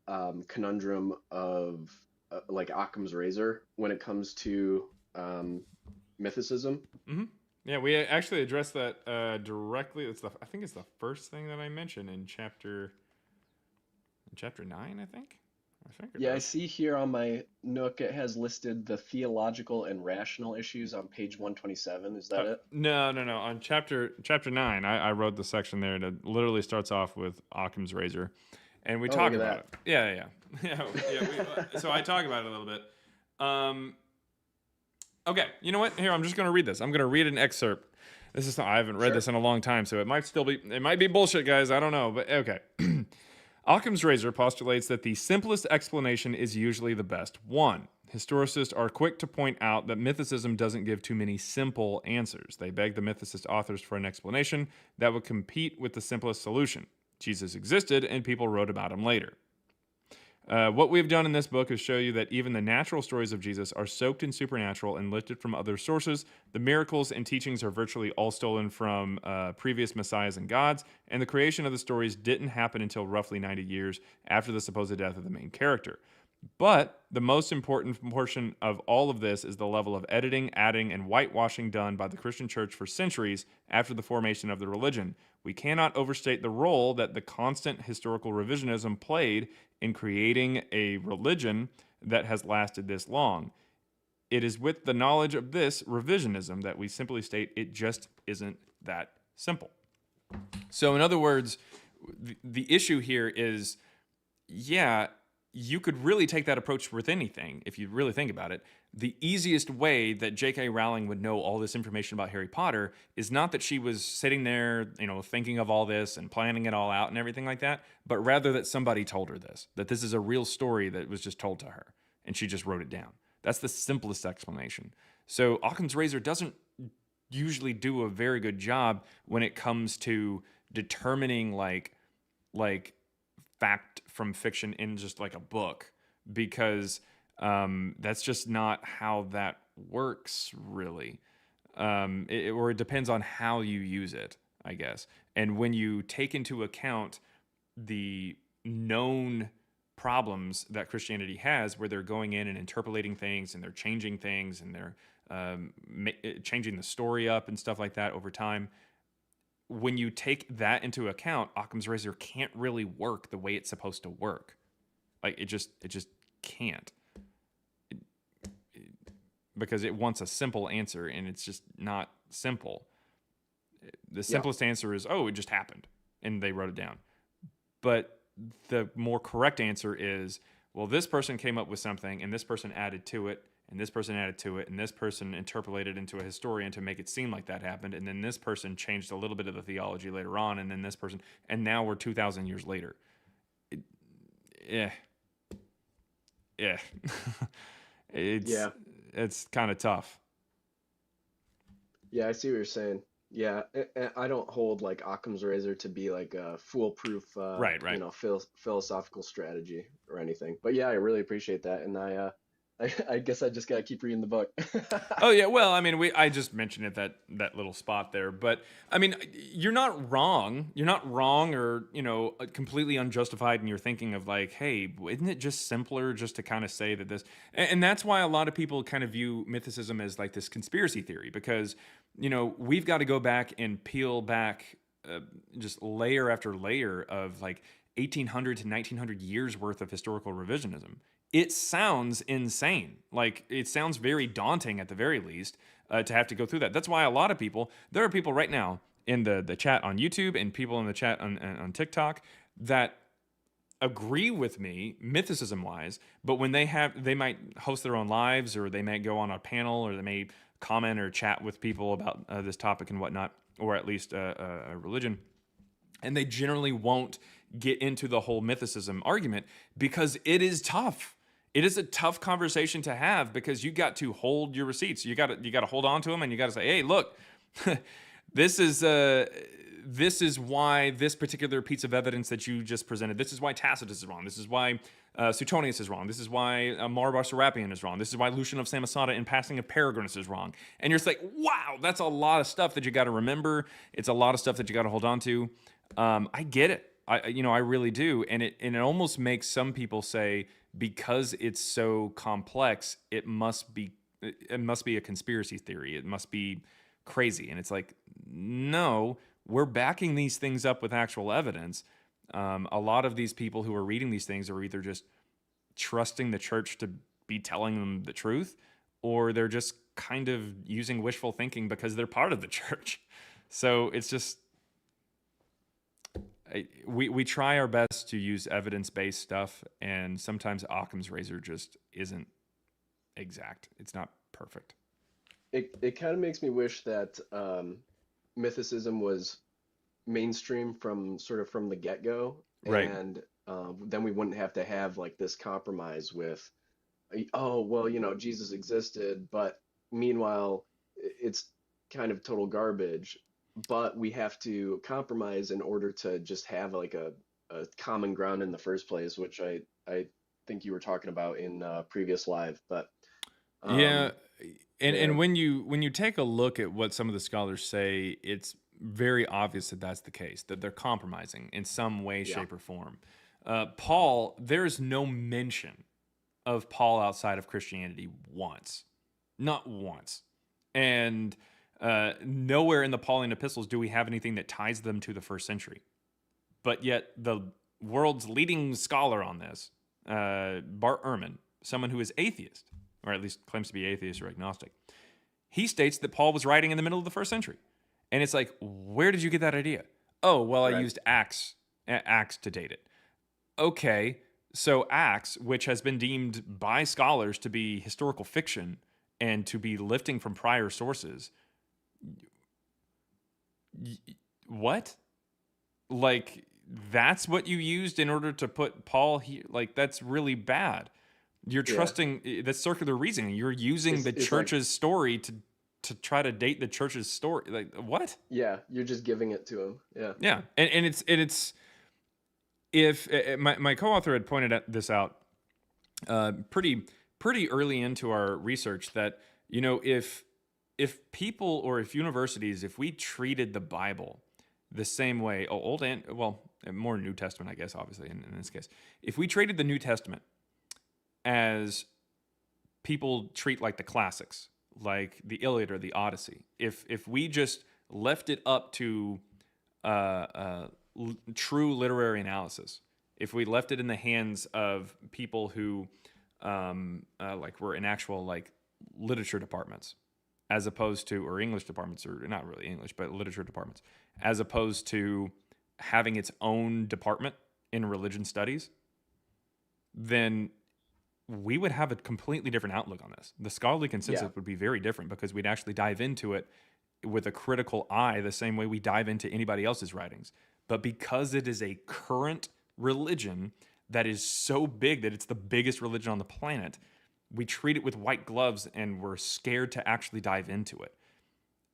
conundrum of like Occam's razor when it comes to mythicism. Mm-hmm. Yeah, we actually addressed that directly. I think it's the first thing that I mentioned in chapter 9, I think. Yeah, I see here on my Nook it has listed the theological and rational issues on page 127. Is that it? No. On chapter 9, I wrote the section there that literally starts off with Occam's razor, and we talk look at about it. Yeah. So I talk about it a little bit. Okay, you know what? Here, I'm just going to read this. I'm going to read an excerpt. I haven't read this in a long time, so it might be bullshit, guys. I don't know, but okay. Occam's razor postulates that the simplest explanation is usually the best one. Historicists are quick to point out that mythicism doesn't give too many simple answers. They beg the mythicist authors for an explanation that would compete with the simplest solution. Jesus existed, and people wrote about him later. What we've done in this book is show you that even the natural stories of Jesus are soaked in supernatural and lifted from other sources. The miracles and teachings are virtually all stolen from previous messiahs and gods, and the creation of the stories didn't happen until roughly 90 years after the supposed death of the main character. But the most important portion of all of this is the level of editing, adding, and whitewashing done by the Christian church for centuries after the formation of the religion. We cannot overstate the role that the constant historical revisionism played in creating a religion that has lasted this long. It is with the knowledge of this revisionism that we simply state it just isn't that simple. So in other words, the issue here is, you could really take that approach with anything if you really think about it. The easiest way that J.K. Rowling would know all this information about Harry Potter is not that she was sitting there, thinking of all this and planning it all out and everything like that, but rather that somebody told her this, that this is a real story that was just told to her, and she just wrote it down. That's the simplest explanation. So Occam's razor doesn't usually do a very good job when it comes to determining like fact from fiction in just like a book, because that's just not how that works really. Or it depends on how you use it, I guess. And when you take into account the known problems that Christianity has, where they're going in and interpolating things and they're changing things and they're changing the story up and stuff like that over time, when you take that into account, Occam's razor can't really work the way it's supposed to work. Like it just can't, because it wants a simple answer, and it's just not simple. The simplest answer is, it just happened, and they wrote it down. But the more correct answer is, well, this person came up with something, and this person added to it, and this person added to it, and this person interpolated into a historian to make it seem like that happened, and then this person changed a little bit of the theology later on, and then this person, and now we're 2,000 years later. yeah. it's Yeah. it's kind of tough. Yeah, I see what you're saying. Yeah, I don't hold like Occam's razor to be like a foolproof, Right, right. philosophical strategy or anything. But yeah, I really appreciate that, and I guess I just gotta keep reading the book. Oh yeah, well, I mean, I just mentioned it that little spot there, but I mean, you're not wrong. You're not wrong, or completely unjustified in your thinking of like, hey, isn't it just simpler just to kind of say that this, and that's why a lot of people kind of view mythicism as like this conspiracy theory, because we've got to go back and peel back just layer after layer of like 1800 to 1900 years worth of historical revisionism. It sounds insane. Like, it sounds very daunting at the very least to have to go through that. That's why there are people right now in the chat on YouTube and people in the chat on TikTok that agree with me mythicism wise, but when they might host their own lives, or they might go on a panel, or they may comment or chat with people about this topic and whatnot, or at least a religion, and they generally won't get into the whole mythicism argument because it is tough. It is a tough conversation to have because you got to hold your receipts. You got to hold on to them, and you got to say, "Hey, look, this is why this particular piece of evidence that you just presented. This is why Tacitus is wrong. This is why Suetonius is wrong. This is why Marbar Serapion is wrong. This is why Lucian of Samosata in Passing of Peregrinus is wrong." And you're just like, "Wow, that's a lot of stuff that you got to remember. It's a lot of stuff that you got to hold on to." I get it. I really do, and it almost makes some people say, because it's so complex, it must be a conspiracy theory. It must be crazy. And it's like, no, we're backing these things up with actual evidence. A lot of these people who are reading these things are either just trusting the church to be telling them the truth, or they're just kind of using wishful thinking because they're part of the church. So it's just, we try our best to use evidence-based stuff, and sometimes Occam's razor just isn't exact. It's not perfect. It kind of makes me wish that mythicism was mainstream from the get-go, Right. and then we wouldn't have to have like this compromise with, oh well, Jesus existed, but meanwhile it's kind of total garbage. But we have to compromise in order to just have like a common ground in the first place, which I think you were talking about in previous live. But Yeah, and yeah. and when you take a look at what some of the scholars say, it's very obvious that that's the case, that they're compromising in some way, Yeah. shape, or form. Paul, there's no mention of Paul outside of Christianity once, not once, and nowhere in the Pauline epistles do we have anything that ties them to the first century. But yet the world's leading scholar on this, Bart Ehrman, someone who is atheist, or at least claims to be atheist or agnostic, he states that Paul was writing in the middle of the first century. And it's like, where did you get that idea? Oh, well, I Right. used Acts to date it. Okay, so Acts, which has been deemed by scholars to be historical fiction and to be lifting from prior sources, what? Like, that's what you used in order to put Paul here? Like, that's really bad. You're Yeah. trusting, that's circular reasoning. You're using the It's like, church's story to try to date the church's story. Like, what? yeah, you're just giving it to him. Yeah. Yeah, and it's if my co-author had pointed this out pretty early into our research, that if people, or if universities, if we treated the Bible the same way, Old and more New Testament, I guess, obviously in this case, if we treated the New Testament as people treat like the classics, like the Iliad or the Odyssey, if we just left it up to true literary analysis, if we left it in the hands of people who were in actual like literature departments, as opposed to, or English departments, or not really English, but literature departments, as opposed to having its own department in religion studies, then we would have a completely different outlook on this. The scholarly consensus Yeah. would be very different, because we'd actually dive into it with a critical eye the same way we dive into anybody else's writings. But because it is a current religion that is so big that it's the biggest religion on the planet, we treat it with white gloves and we're scared to actually dive into it.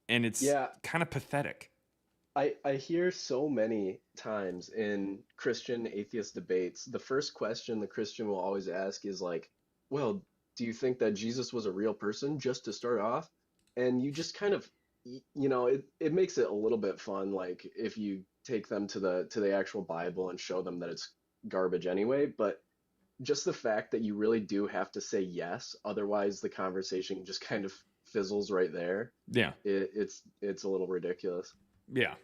And it's Yeah, kind of pathetic. I hear so many times in Christian atheist debates, the first question the Christian will always ask is like, well, do you think that Jesus was a real person, just to start off? And you just kind of, it makes it a little bit fun, like if you take them to the actual Bible and show them that it's garbage anyway. But just the fact that you really do have to say yes, otherwise the conversation just kind of fizzles right there. Yeah. It's a little ridiculous. Yeah.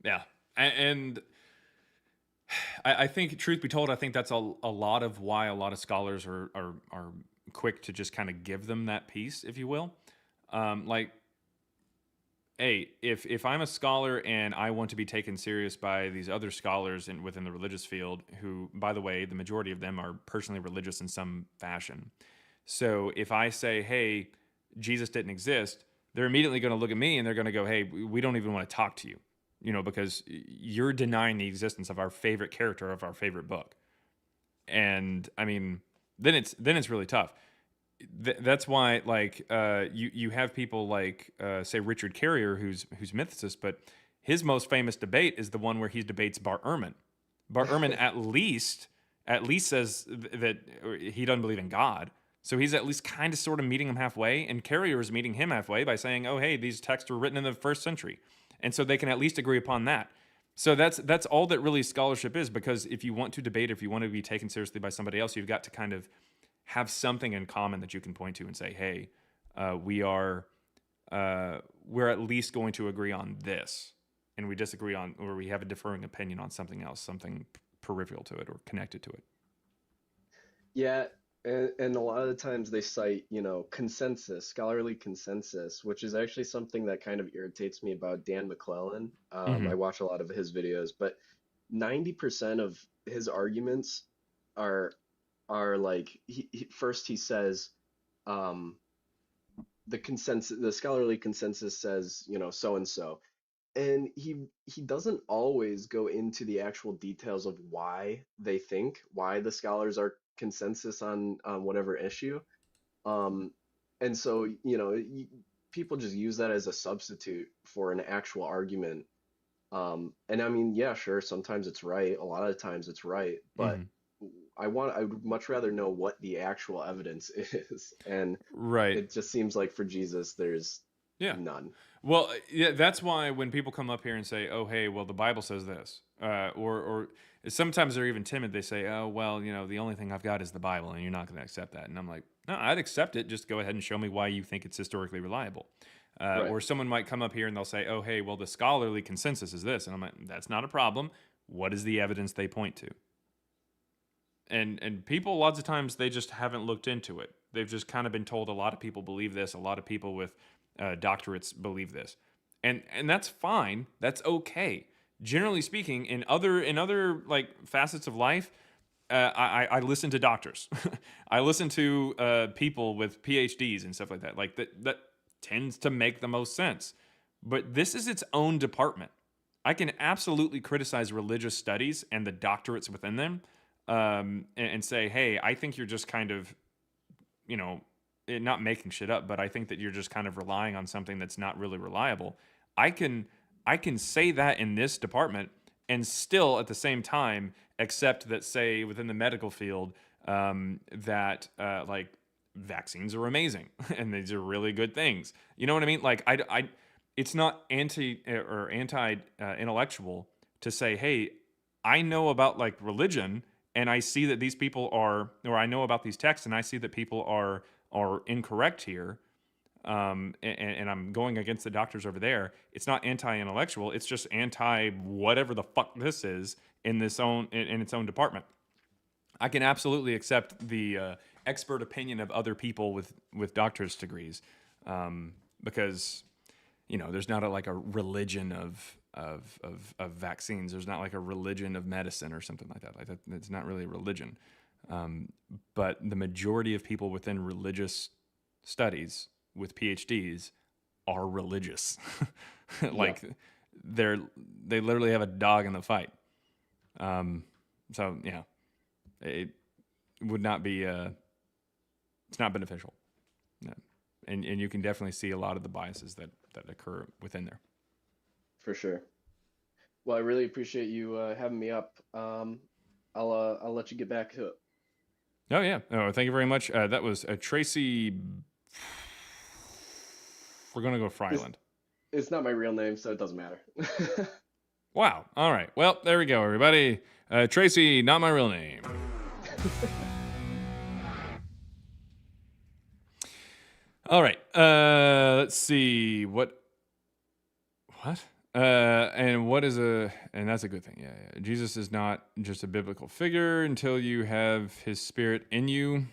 Yeah. And I think, truth be told, I think that's a lot of why a lot of scholars are quick to just kind of give them that piece, if you will. Like, hey, if I'm a scholar and I want to be taken serious by these other scholars within the religious field, who, by the way, the majority of them are personally religious in some fashion. So if I say, hey, Jesus didn't exist, they're immediately going to look at me and they're going to go, hey, we don't even want to talk to you, because you're denying the existence of our favorite character of our favorite book. And I mean, then it's really tough. That's why, like, you have people like, say, Richard Carrier, who's mythicist, but his most famous debate is the one where he debates Bart Ehrman. Bart Ehrman at least says that he doesn't believe in God. So he's at least kind of sort of meeting him halfway, and Carrier is meeting him halfway by saying, oh, hey, these texts were written in the 1st century. And so they can at least agree upon that. So that's all that really scholarship is, because if you want to debate, if you want to be taken seriously by somebody else, you've got to kind of have something in common that you can point to and say, hey, we're at least going to agree on this, and we disagree on, or we have a differing opinion on something else, something peripheral to it or connected to it. Yeah, and a lot of the times they cite, consensus, scholarly consensus, which is actually something that kind of irritates me about Dan McClellan. I watch a lot of his videos, but 90% of his arguments are like, first he says, the scholarly consensus says, so and so. And he doesn't always go into the actual details of why the scholars are consensus on whatever issue. And so, people just use that as a substitute for an actual argument. And I mean, yeah, sure, sometimes it's right. A lot of the times it's right, but I would much rather know what the actual evidence is. And right. It just seems like for Jesus, there's none. Well, yeah, that's why when people come up here and say, oh, hey, well, the Bible says this, or sometimes they're even timid. They say, oh, well, the only thing I've got is the Bible, and you're not going to accept that. And I'm like, no, I'd accept it. Just go ahead and show me why you think it's historically reliable. Right. Or someone might come up here and they'll say, oh, hey, well, the scholarly consensus is this. And I'm like, that's not a problem. What is the evidence they point to? And people, lots of times, they just haven't looked into it. They've just kind of been told a lot of people believe this. A lot of people with doctorates believe this. And that's fine. That's okay. Generally speaking, in other like facets of life, I listen to doctors. I listen to people with PhDs and stuff like that. Like that tends to make the most sense. But this is its own department. I can absolutely criticize religious studies and the doctorates within them, and say, hey, I think you're just kind of, not making shit up, but I think that you're just kind of relying on something that's not really reliable. I can say that in this department and still at the same time accept that, say, within the medical field, that like vaccines are amazing and these are really good things. You know what I mean? Like it's not anti intellectual to say, hey, I know about like religion and I see that these people are, or I know about these texts and I see that people are incorrect here, and I'm going against the doctors over there. It's not anti-intellectual. It's just anti whatever the fuck this is in its own department. I can absolutely accept the expert opinion of other people with doctor's degrees, because there's not like a religion of vaccines. There's not like a religion of medicine or something like that. Like that, it's not really a religion. But the majority of people within religious studies with PhDs are religious. Like they literally have a dog in the fight. So yeah, it would not be. It's not beneficial. No. And you can definitely see a lot of the biases that occur within there. For sure. Well, I really appreciate you having me up. I'll let you get back to it. Oh yeah. Oh, thank you very much. That was Tracy. We're gonna go Fryland. It's not my real name, so it doesn't matter. Wow. All right. Well, there we go, everybody. Tracy, not my real name. All right. Let's see. What? And what is and that's a good thing. Yeah. Jesus is not just a biblical figure until you have his spirit in you.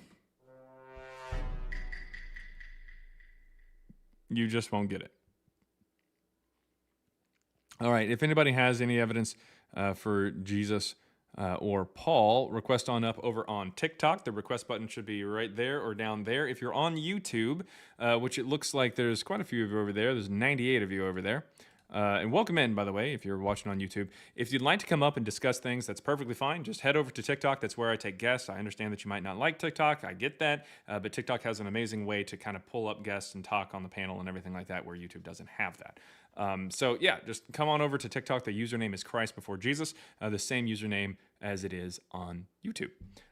You just won't get it. All right. If anybody has any evidence for Jesus or Paul, request on up over on TikTok. The request button should be right there or down there. If you're on YouTube, which it looks like there's quite a few of you over there. There's 98 of you over there. And welcome in, by the way, if you're watching on YouTube. If you'd like to come up and discuss things, that's perfectly fine. Just head over to TikTok. That's where I take guests. I understand that you might not like TikTok. I get that. But TikTok has an amazing way to kind of pull up guests and talk on the panel and everything like that, where YouTube doesn't have that. So yeah, just come on over to TikTok. The username is Christ Before Jesus, the same username as it is on YouTube.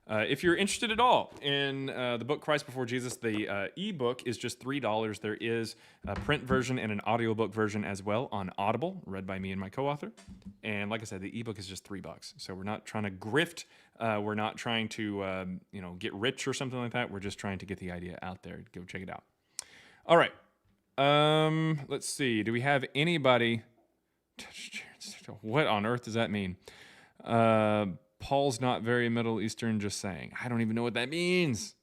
If you're interested at all in the book Christ Before Jesus, the ebook is just $3. There is a print version and an audiobook version as well on Audible, read by me and my co-author. And like I said, the ebook is just $3. So we're not trying to grift. We're not trying to get rich or something like that. We're just trying to get the idea out there. Go check it out. All right. Let's see. Do we have anybody? What on earth does that mean? Paul's not very Middle Eastern, just saying. I don't even know what that means.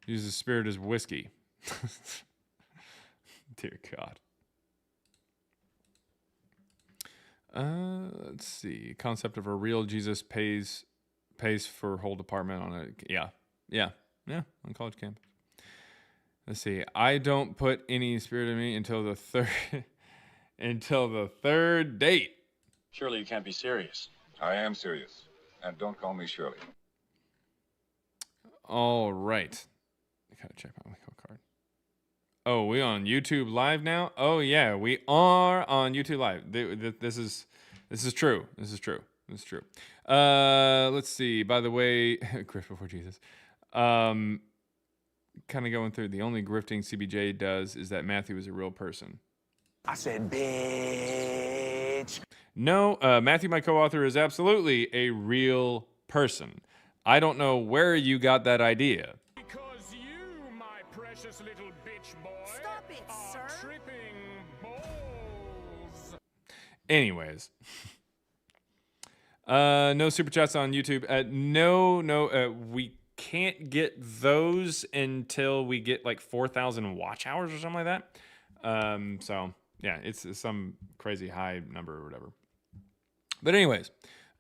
Uses spirit as whiskey. Dear God. Let's see. Concept of a real Jesus pays for whole department on it. Yeah, on college campus. Let's see. I don't put any spirit in me until the third date. Surely you can't be serious. I am serious. And don't call me Shirley. All right. I gotta check my Wico card. Oh, we on YouTube Live now? Oh yeah, we are on YouTube Live. This is true. This is true. Let's see. By the way, Christ Before Jesus. Kind of going through, the only grifting CBJ does is that Matthew is a real person. I said, bitch. No, Matthew, my co-author, is absolutely a real person. I don't know where you got that idea. Because you, my precious little bitch boy, Stop it, are sir. tripping balls. Anyways. No super chats on YouTube. No, we can't get those until we get like 4,000 watch hours or something like that. So yeah, it's some crazy high number or whatever. But anyways,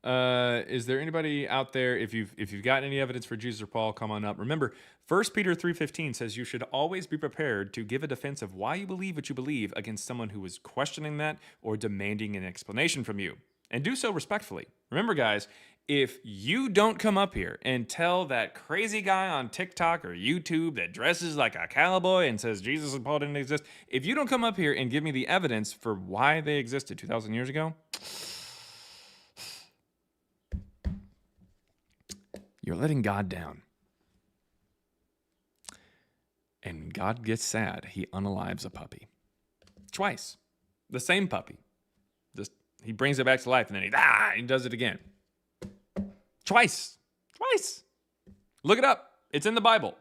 is there anybody out there, if you've got any evidence for Jesus or Paul, come on up. Remember, 1 Peter 3:15 says you should always be prepared to give a defense of why you believe what you believe against someone who is questioning that or demanding an explanation from you. And do so respectfully. Remember, guys, if you don't come up here and tell that crazy guy on TikTok or YouTube that dresses like a cowboy and says Jesus and Paul didn't exist, if you don't come up here and give me the evidence for why they existed 2,000 years ago, you're letting God down. And God gets sad. He unalives a puppy. Twice. The same puppy. Just, he brings it back to life and then he does it again. Twice. Look it up. It's in the Bible.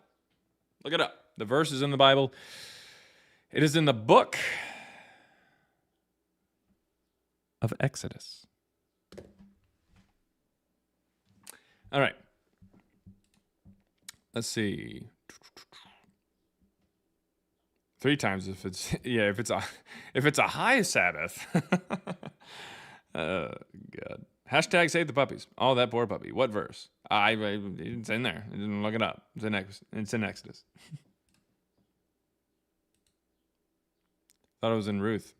Look it up. The verse is in the Bible. It is in the book of Exodus. All right. Let's see. 3 times if it's a high Sabbath. God. Hashtag save the puppies. Oh, that poor puppy. What verse? It's in there. I didn't look it up. It's in Exodus. Thought it was in Ruth.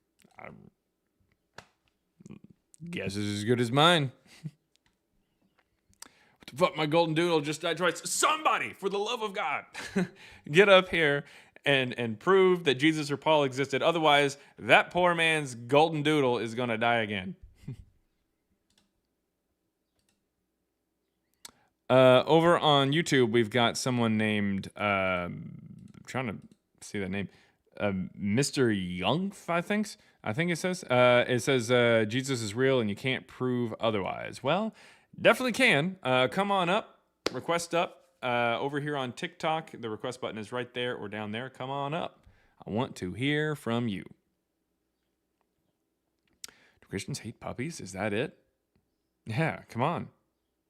Guess it's as good as mine. Fuck, my golden doodle just died twice. Somebody, for the love of God, get up here and prove that Jesus or Paul existed. Otherwise, that poor man's golden doodle is going to die again. Over on YouTube, we've got someone named, I'm trying to see that name, Mr. Young, I think it says. It says Jesus is real and you can't prove otherwise. Well, definitely can. Come on up, request up. Over here on TikTok, the request button is right there or down there. Come on up. I want to hear from you. Do Christians hate puppies? Is that it? Yeah, come on.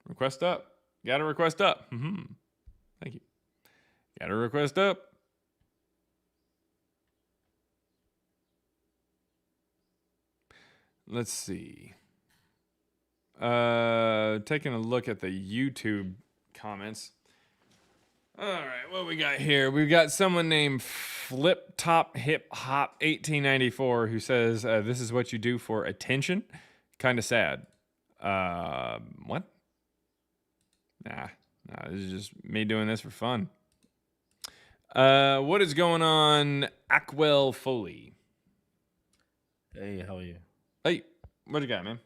Request up. Got to request up. Thank you. Got to request up. Let's see. Taking a look at the YouTube comments. All right, what we got here? We've got someone named Flip Top Hip Hop 1894 who says, this is what you do for attention. Kind of sad. What? Nah, this is just me doing this for fun. What is going on, Ackwell Foley? Hey, how are you? Hey, what you got, man?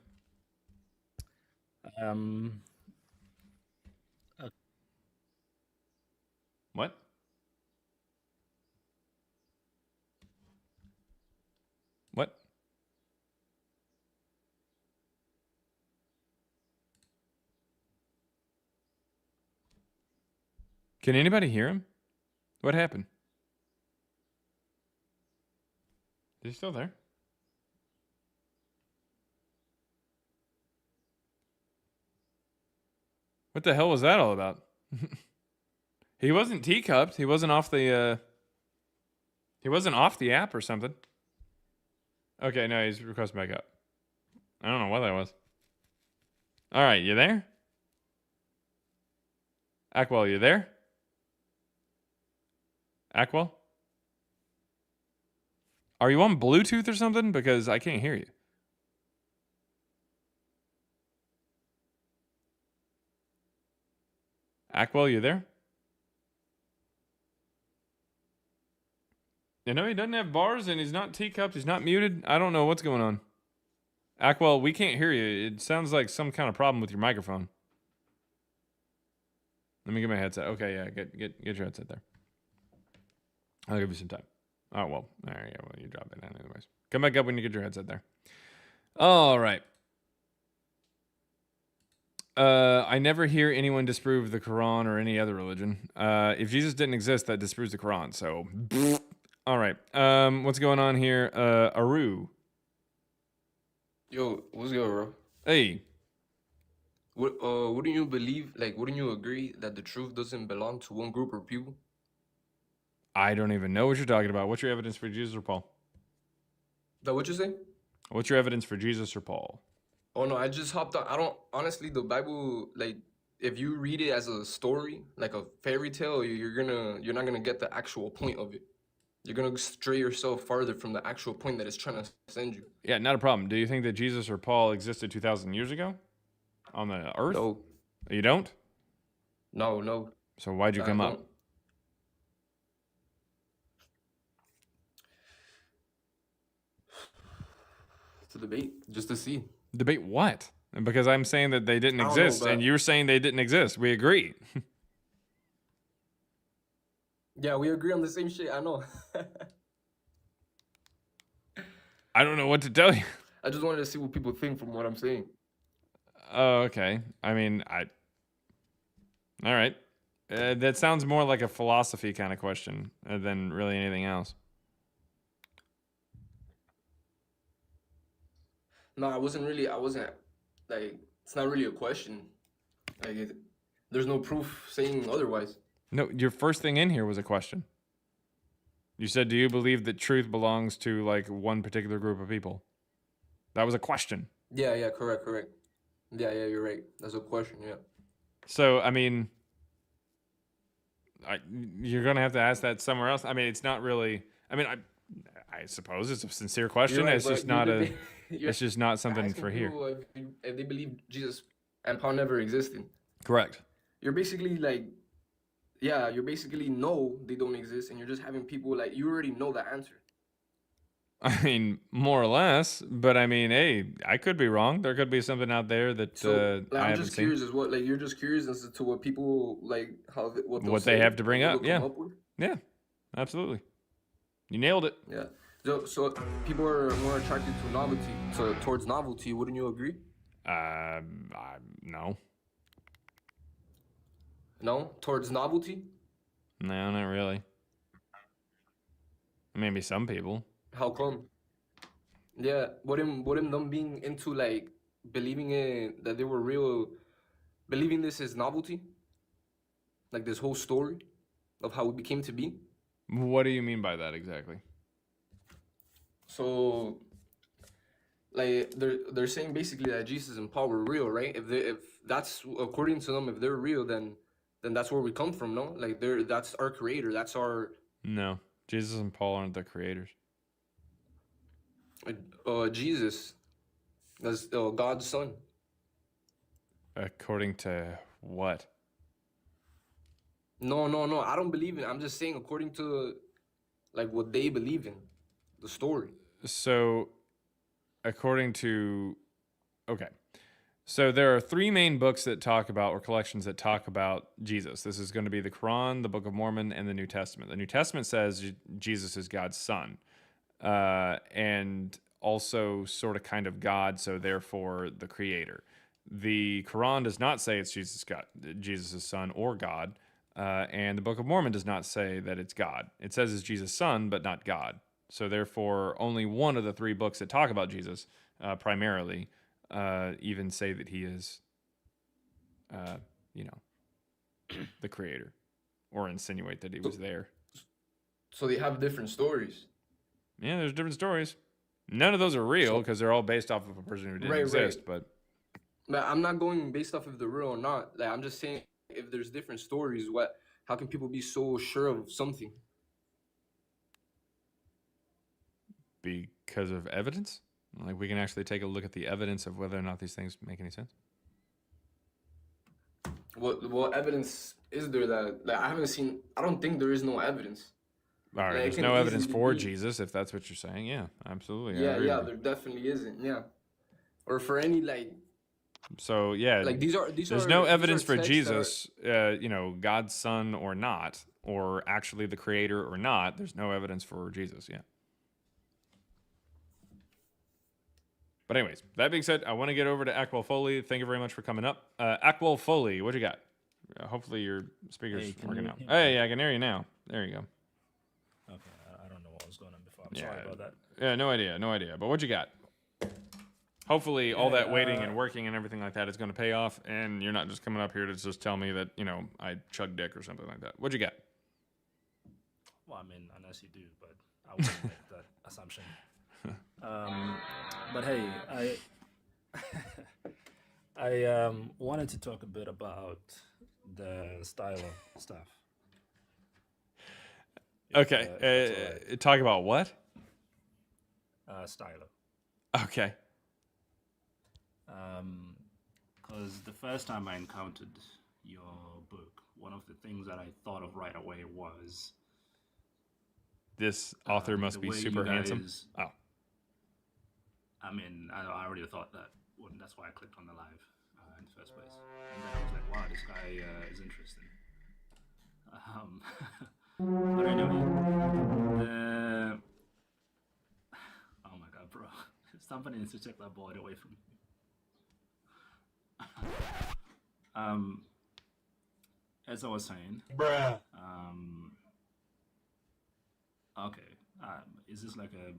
What? What? Can anybody hear him? What happened? Is he still there? What the hell was that all about? He wasn't teacupped. He wasn't off the app or something. Okay, no, he's requesting back up. I don't know what that was. All right, you there? Ackwell, you there? Ackwell? Are you on Bluetooth or something? Because I can't hear you. Ackwell, you there? You know, he doesn't have bars and he's not teacupped. He's not muted. I don't know what's going on. Ackwell, we can't hear you. It sounds like some kind of problem with your microphone. Let me get my headset. Okay, yeah, get your headset there. I'll give you some time. Oh, well, there you go. Well, you drop it down anyways. Come back up when you get your headset there. All right. I never hear anyone disprove the Quran or any other religion. If Jesus didn't exist, that disproves the Quran. So, all right. What's going on here? Aru. Yo, what's good, bro? Hey. Wouldn't you believe, like, wouldn't you agree that the truth doesn't belong to one group or people? I don't even know what you're talking about. What's your evidence for Jesus or Paul? That what you say? What's your evidence for Jesus or Paul? Oh no, I just hopped on. I don't honestly. The Bible, like, if you read it as a story, like a fairy tale, you're not gonna get the actual point of it. You're gonna stray yourself farther from the actual point that it's trying to send you. Yeah, not a problem. Do you think that Jesus or Paul existed 2,000 years ago on the earth? No. You don't? No. So why'd you come up? To debate, just to see. Debate what? Because I'm saying that they didn't exist, and you're saying they didn't exist. We agree. Yeah, we agree on the same shit. I know. I don't know what to tell you. I just wanted to see what people think from what I'm saying. Oh, okay. I mean, all right. That sounds more like a philosophy kind of question than really anything else. No, I wasn't, like, it's not really a question. Like, there's no proof saying otherwise. No, your first thing in here was a question. You said, do you believe that truth belongs to, like, one particular group of people? That was a question. Yeah, correct. Yeah, you're right. That's a question, yeah. So, I mean, you're going to have to ask that somewhere else. I mean, it's not really, I mean, I suppose it's a sincere question. Right, it's just not it's just not something asking for here. people if they believe Jesus and Paul never existed. Correct. You're basically like, yeah, you're basically no, they don't exist, and you're just having people like you already know the answer. I mean, more or less, but I mean, hey, I could be wrong. There could be something out there that So like, I I'm haven't just seen. curious as what like you're just curious as to what people like what they'll What they say, have to like, bring what up, they'll come yeah, up with. yeah, absolutely. You nailed it. Yeah. So people are more attracted to novelty, towards novelty. Wouldn't you agree? No, No, towards novelty. no, not really. Maybe some people. How come? Yeah, wouldn't them being into like believing it that they were real, believing this is novelty, like this whole story of how it became to be. What do you mean by that exactly? So, like they're saying basically that Jesus and Paul were real, right? If that's according to them, if they're real, then that's where we come from, no? Like that's our creator, that's our No, Jesus and Paul aren't the creators. Jesus, that's God's son. According to what? No, I don't believe in it. I'm just saying according to like what they believe in, the story. So, according to, okay. So there are three main books that talk about, or collections that talk about Jesus. This is going to be the Quran, the Book of Mormon, and the New Testament. The New Testament says Jesus is God's son, and also sort of kind of God, so therefore the creator. The Quran does not say it's Jesus' son or God, and the Book of Mormon does not say that it's God. It says it's Jesus' son, but not God. So therefore, only one of the three books that talk about Jesus, primarily, even say that he is, the creator, or insinuate that he was there. So they have different stories. Yeah, there's different stories. None of those are real because they're all based off of a person who didn't exist. But I'm not going based off if they're real or not. Like I'm just saying, if there's different stories, how can people be so sure of something? Because of evidence? Like we can actually take a look at the evidence of whether or not these things make any sense. What evidence is there that like, I haven't seen? I don't think there is no evidence. All right, Like, there's no evidence for Jesus, if that's what you're saying. Yeah, absolutely. Yeah, there definitely isn't. Yeah, or for any like. So yeah, like there's no evidence for Jesus, God's son or not, or actually the creator or not. There's no evidence for Jesus. Yeah. But anyways, that being said, I want to get over to Ackwell Foley. Thank you very much for coming up. Ackwell Foley, what you got? Hopefully your speaker's working now. Hey, I can hear you now. There you go. Okay, I don't know what was going on before. I'm sorry about that. Yeah, no idea. But what you got? Hopefully all that waiting and working and everything like that is going to pay off, and you're not just coming up here to just tell me that, I chug dick or something like that. What you got? Well, I mean, unless you do, but I wouldn't make that assumption. But hey, I wanted to talk a bit about the Stylo stuff. Okay, talk about what? Stylo. Okay. Because the first time I encountered your book, one of the things that I thought of right away was this author must be super handsome. Oh. I mean, I already thought that. That's why I clicked on the live in the first place. And then I was like, wow, this guy is interesting. But anyway, oh my god, bro. Somebody needs to take that board away from me. As I was saying, bruh. Okay. Is this like a?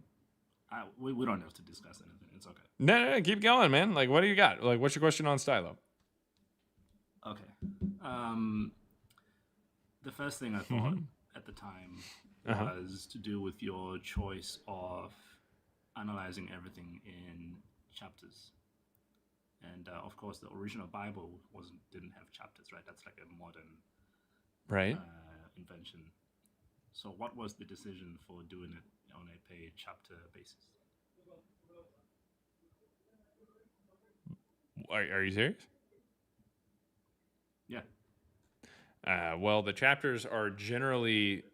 We don't have to discuss anything. It's okay. No, keep going, man. Like, what do you got? Like, what's your question on Stylo? Okay. The first thing I thought at the time was to do with your choice of analyzing everything in chapters. And of course, the original Bible didn't have chapters, right? That's like a modern invention. So, what was the decision for doing it on a paid chapter basis? Are you serious? Yeah. Well, the chapters are generally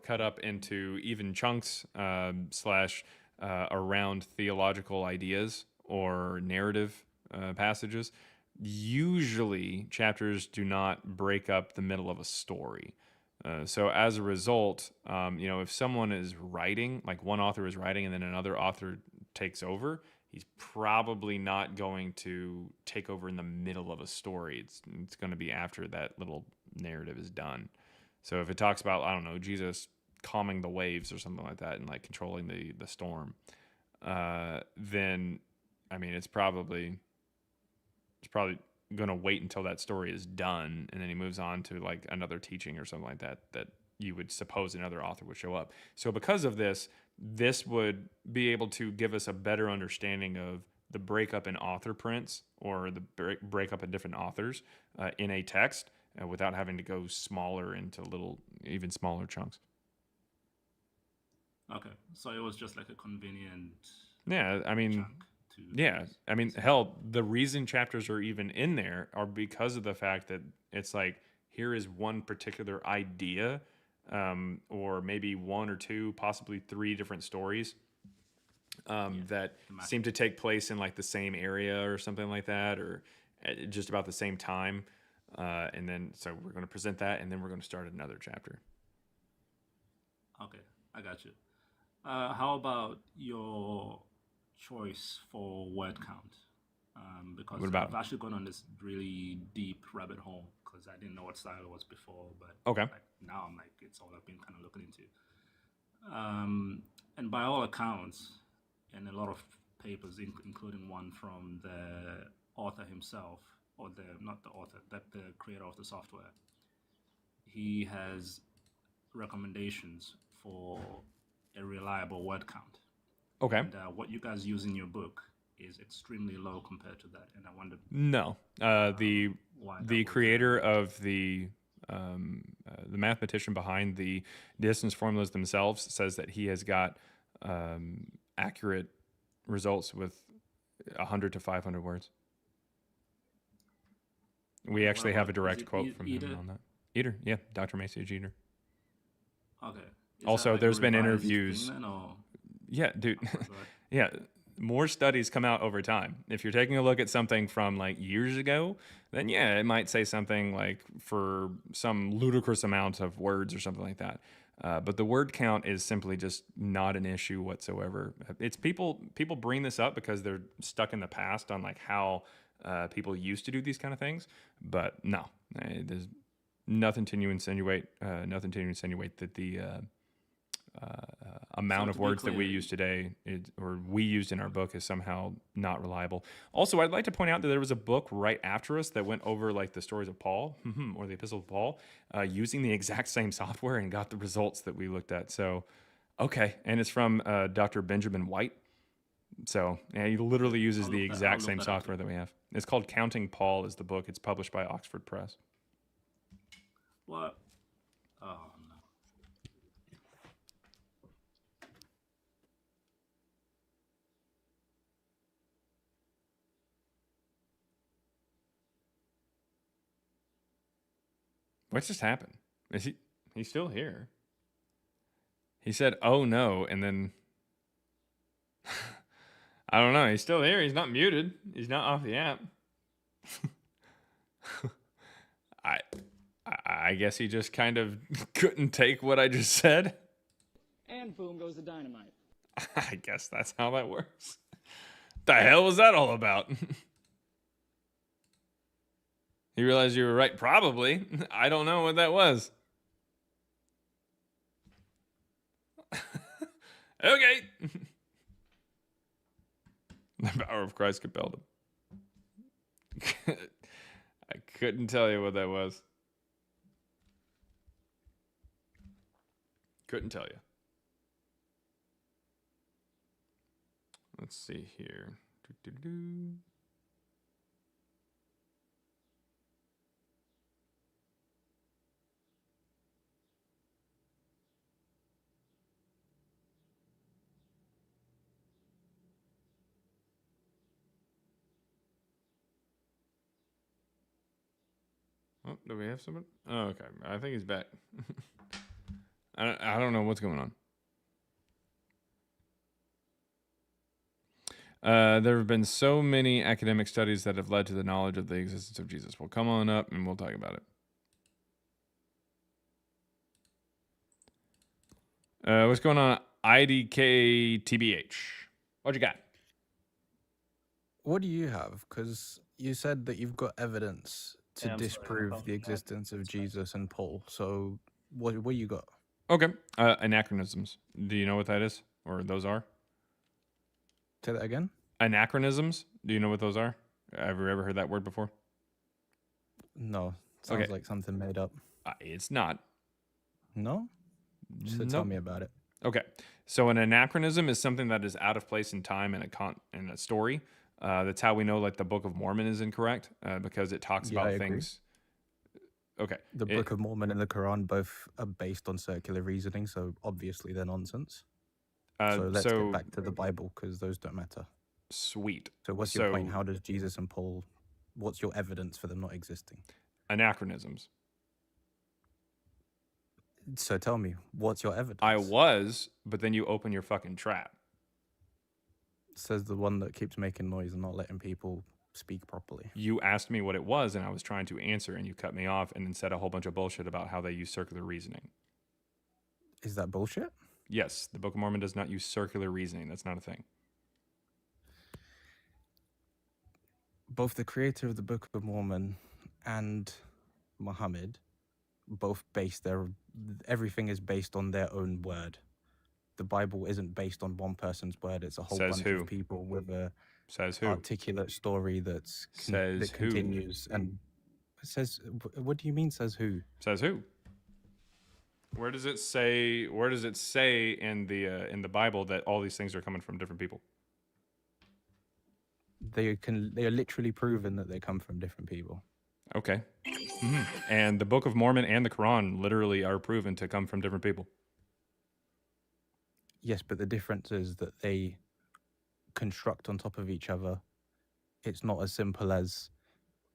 cut up into even chunks slash around theological ideas or narrative passages. Usually, chapters do not break up the middle of a story. So as a result, if someone is writing, like one author is writing and then another author takes over, he's probably not going to take over in the middle of a story. It's going to be after that little narrative is done. So if it talks about, I don't know, Jesus calming the waves or something like that and like controlling the storm, then I mean it's probably going to wait until that story is done, and then he moves on to like another teaching or something like that you would suppose another author would show up. So because of this would be able to give us a better understanding of the breakup in author prints or the breakup in different authors in a text without having to go smaller into even smaller chunks. Okay, so it was just like a convenient. Yeah, I mean, hell, the reason chapters are even in there are because of the fact that it's like, here is one particular idea, or maybe one or two, possibly three different stories that seem to take place in like the same area or something like that, or at just about the same time. And then, so we're going to present that, and then we're going to start another chapter. Okay, I got you. How about your choice for word count? Because I've actually gone on this really deep rabbit hole because I didn't know what style it was before, but like, now I'm like, it's all I've been kind of looking into. And by all accounts, and a lot of papers, including one from the author himself, or not the author, the creator of the software, he has recommendations for a reliable word count. Okay. And what you guys use in your book is extremely low compared to that, and I wonder. No, the creator of the mathematician behind the distance formulas themselves says that he has got accurate results with 100 to 500 words. We actually have a direct quote from him on that. Eater, yeah, Dr. Macy Jeter. Okay. Also, like there's been interviews. Then, or? Yeah, dude. Yeah, more studies come out over time. If you're taking a look at something from like years ago, then yeah, it might say something like for some ludicrous amount of words or something like that. But the word count is simply just not an issue whatsoever. It's people bring this up because they're stuck in the past on like how people used to do these kind of things. But no, there's nothing to insinuate that the amount of words that we use today or we used in our book is somehow not reliable. Also, I'd like to point out that there was a book right after us that went over like the stories of Paul or the Epistle of Paul using the exact same software and got the results that we looked at. So, okay. And it's from Dr. Benjamin White. So yeah, he literally uses the exact same software that we have. It's called Counting Paul is the book. It's published by Oxford Press. What? Oh, no. What just happened? Is he's still here? He said, "Oh no," and then I don't know. He's still here. He's not muted. He's not off the app. I guess he just kind of couldn't take what I just said. And boom goes the dynamite. I guess that's how that works. The hell was that all about? You realize you were right? Probably. I don't know what that was. Okay. The power of Christ compelled him. I couldn't tell you what that was. Couldn't tell you. Let's see here. Doo-doo-doo. Oh, do we have somebody? Oh, okay. I think he's back. I don't know what's going on. There have been so many academic studies that have led to the knowledge of the existence of Jesus. Well, come on up and we'll talk about it. What's going on? IDK TBH. What you got? What do you have? Because you said that you've got evidence to Yeah, I'm sorry, disprove phone the call. existence of Jesus and Paul. So what you got? Okay. Anachronisms. Do you know what that is? Or those are? Say that again? Anachronisms. Do you know what those are? Have you ever heard that word before? No. Sounds Okay. like something made up. It's not. No? So tell me about it. Okay. So an anachronism is something that is out of place in time in a story. That's how we know like the Book of Mormon is incorrect because it talks Yeah, I about agree. things. Okay. The Book of Mormon and the Quran both are based on circular reasoning, so obviously they're nonsense. So let's get back to the Bible because those don't matter. Sweet. So what's your point? How does Jesus and Paul, what's your evidence for them not existing? Anachronisms. So tell me, what's your evidence? I was, but then you open your fucking trap. Says the one that keeps making noise and not letting people speak properly. You asked me what it was, and I was trying to answer, and you cut me off and then said a whole bunch of bullshit about how they use circular reasoning. Is that bullshit? Yes, the Book of Mormon does not use circular reasoning. That's not a thing. Both the creator of the Book of Mormon and Muhammad both base everything is based on their own word. The Bible isn't based on one person's word. It's a whole Says bunch who? of people with a Says who? articulate story that Says who? continues and says. What do you mean? Says who? Says who? Where does it say? Where does it say in the Bible that all these things are coming from different people? They are literally proven that they come from different people. Okay. And the Book of Mormon and the Quran literally are proven to come from different people. Yes, but the difference is that they construct on top of each other. It's not as simple as,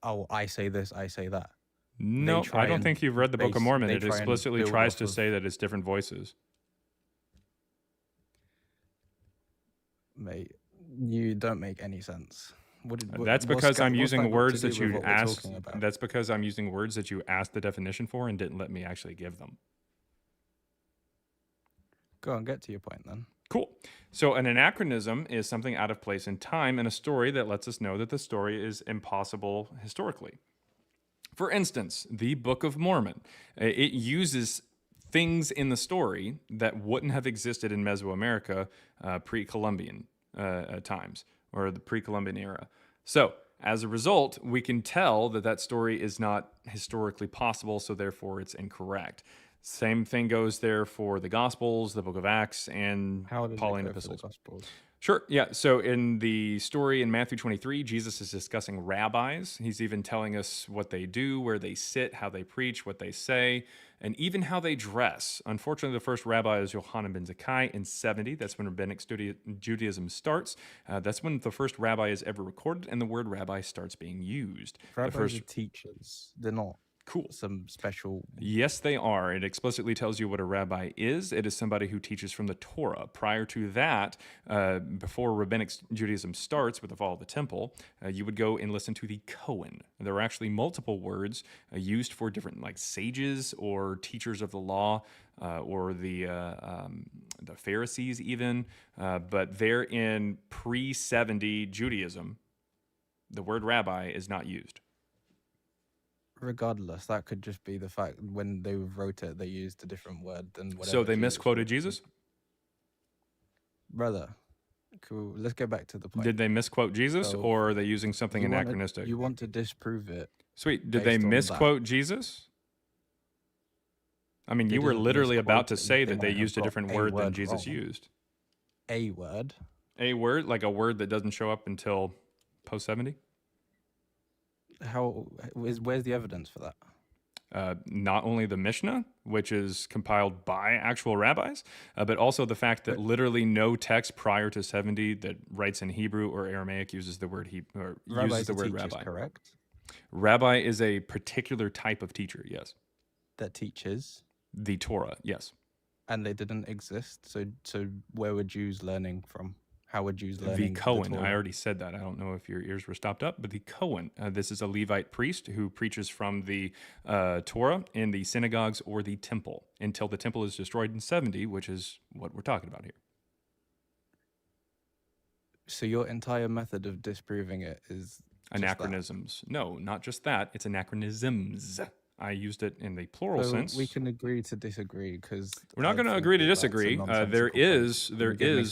oh, I say this, I say that. No, I don't think you've read the Book of Mormon. It explicitly tries to say that it's different voices. Mate, you don't make any sense. That's because I'm using words that you we're asked. talking about? That's because I'm using words that you asked the definition for and didn't let me actually give them. Go on, get to your point then. Cool. So an anachronism is something out of place in time in a story that lets us know that the story is impossible historically. For instance, the Book of Mormon. It uses things in the story that wouldn't have existed in Mesoamerica pre-Columbian times or the pre-Columbian era. So as a result, we can tell that that story is not historically possible, so therefore it's incorrect. Same thing goes there for the Gospels, the Book of Acts, and Pauline epistles. Sure, yeah. So in the story in Matthew 23, Jesus is discussing rabbis. He's even telling us what they do, where they sit, how they preach, what they say, and even how they dress. Unfortunately, the first rabbi is Yohanan ben Zakkai in 70. That's when Rabbinic Judaism starts. That's when the first rabbi is ever recorded, and the word rabbi starts being used. Rabbis are teachers. They're not cool. Some special. Yes, they are. It explicitly tells you what a rabbi is. It is somebody who teaches from the Torah. Prior to that, before Rabbinic Judaism starts with the fall of the temple, you would go and listen to the Kohen. There are actually multiple words used for different, like sages or teachers of the law, or the Pharisees even. But they're in pre-70 Judaism. The word rabbi is not used. Regardless, that could just be the fact when they wrote it, they used a different word than whatever. So they Jesus misquoted Jesus? Brother, cool. Let's go back to the point. Did they misquote Jesus, So, or are they using something you wanna- anachronistic? You want to disprove it. Sweet. Did they based on that. misquote Jesus? I mean, They you were didn't literally about misquote to it. say They that they might have used a got different a word than word Jesus wrong. used. A word. A word, like a word that doesn't show up until post 70? Where's the evidence for that? Not only the Mishnah, which is compiled by actual rabbis, but also the fact that literally no text prior to 70 that writes in Hebrew or Aramaic uses the word Rabbis uses the are word teachers, rabbi. correct? Rabbi is a particular type of teacher, yes. That teaches, The Torah, yes. and they didn't exist. So where were Jews learning from? How were Jews The learning Cohen, I Torah? already said that. I don't know if your ears were stopped up, but the Cohen, this is a Levite priest who preaches from the Torah in the synagogues or the temple until the temple is destroyed in 70, which is what we're talking about here. So your entire method of disproving it is just that. Anachronisms. No, not just that. It's anachronisms. I used it in the plural So sense. we can agree to disagree because We're not going to agree to disagree. There is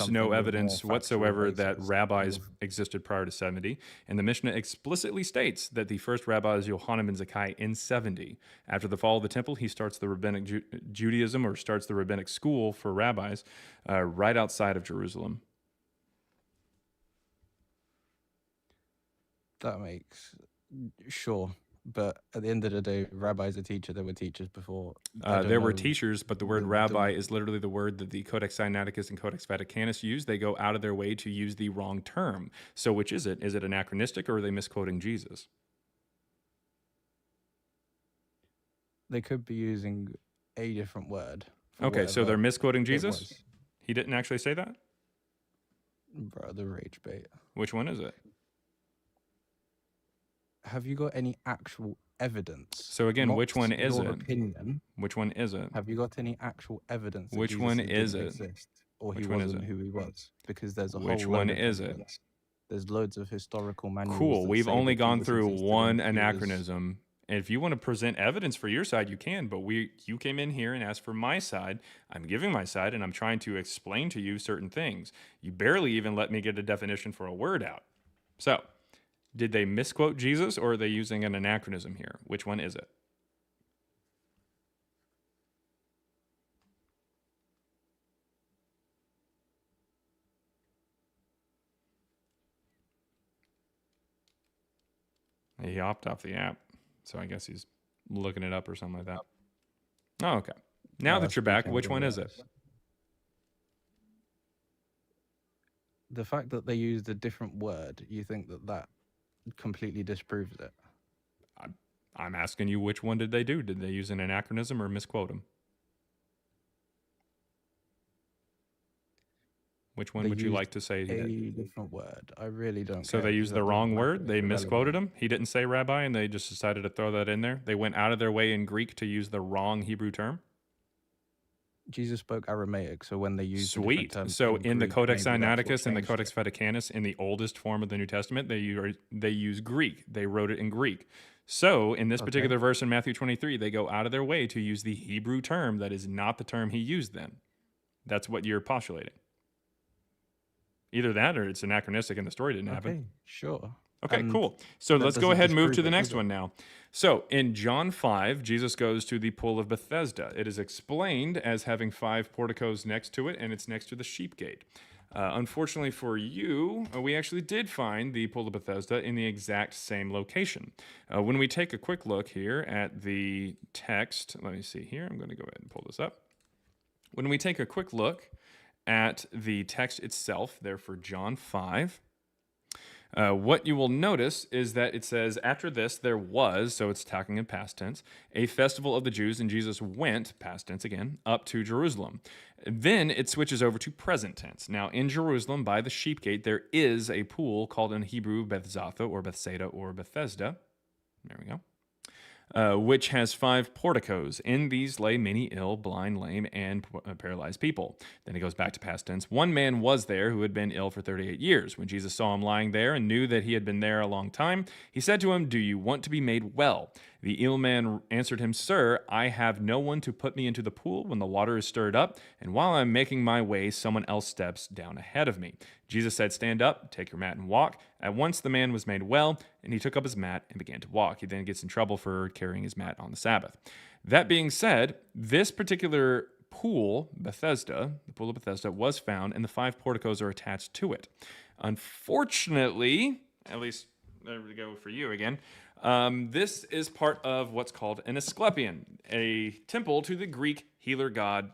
no evidence whatsoever that rabbis existed prior to 70, and the Mishnah explicitly states that the first rabbi is Yohanan ben Zakkai in 70. After the fall of the temple, he starts the rabbinic Judaism, or starts the rabbinic school for rabbis, right outside of Jerusalem. That makes sure. But at the end of the day, rabbis are teacher. There were teachers before. There were teachers, but the word rabbi is literally the word that the Codex Sinaiticus and Codex Vaticanus use. They go out of their way to use the wrong term. So which is it? Is it anachronistic, or are they misquoting Jesus? They could be using a different word. Okay, so they're misquoting Jesus? He didn't actually say that? Bro, the rage bait. Which one is it? Have you got any actual evidence? So again, Not which one is your it? opinion. Which one is it? Have you got any actual evidence? That Which Jesus one didn't is it? exist, or Which he one is wasn't it? who he was? Because there's a whole. Which load one of is it? evidence. There's loads of historical manuals. Cool. that We've say only that gone Jesus through existed one and he was- anachronism. And if you want to present evidence for your side, you can. But you came in here and asked for my side. I'm giving my side, and I'm trying to explain to you certain things. You barely even let me get a definition for a word out. So, did they misquote Jesus, or are they using an anachronism here? Which one is it? He hopped off the app, so I guess he's looking it up or something like that. Oh, okay. Now that you're back, which one is it? The fact that they used a different word, you think that completely disproves it? I'm asking you, which one did they do? Did they use an anachronism or misquote him? Which one They would you used like to say he a did? different word. I really don't. So care they because used that the doesn't wrong matter. word? They It's misquoted irrelevant. him? He didn't say rabbi, and they just decided to throw that in there? They went out of their way in Greek to use the wrong Hebrew term? Jesus spoke Aramaic, so when they used Sweet. So in the Codex Sinaiticus and the Codex Vaticanus, in the oldest form of the New Testament, they use Greek. They wrote it in Greek. So in this particular verse in Matthew 23, they go out of their way to use the Hebrew term that is not the term he used then. That's what you're postulating. Either that, or it's anachronistic and the story didn't happen. Okay, sure. Okay, And cool. So that let's go doesn't ahead and move disprove to the it, next does it? one now. So in John 5, Jesus goes to the pool of Bethesda. It is explained as having 5 porticos next to it, and it's next to the sheep gate. Unfortunately for you, we actually did find the pool of Bethesda in the exact same location. When we take a quick look here at the text, let me see here. I'm going to go ahead and pull this up. When we take a quick look at the text itself, there for John 5, what you will notice is that it says, after this there was, so it's talking in past tense, a festival of the Jews, and Jesus went, past tense again, up to Jerusalem. Then it switches over to present tense. Now in Jerusalem, by the sheep gate, there is a pool called in Hebrew Bethzatha, or Bethsaida, or Bethesda. There we go. Which has 5 porticos. In these lay many ill, blind, lame, and paralyzed people. Then it goes back to past tense. One man was there who had been ill for 38 years. When Jesus saw him lying there and knew that he had been there a long time, he said to him, "Do you want to be made well?" The ill man answered him, "Sir, I have no one to put me into the pool when the water is stirred up, and while I'm making my way, someone else steps down ahead of me." Jesus said, "Stand up, take your mat and walk." At once the man was made well, and he took up his mat and began to walk. He then gets in trouble for carrying his mat on the Sabbath. That being said, this particular pool, Bethesda, the pool of Bethesda, was found, and the 5 porticos are attached to it. Unfortunately, at least there we go for you again, this is part of what's called an Asclepion, a temple to the Greek healer god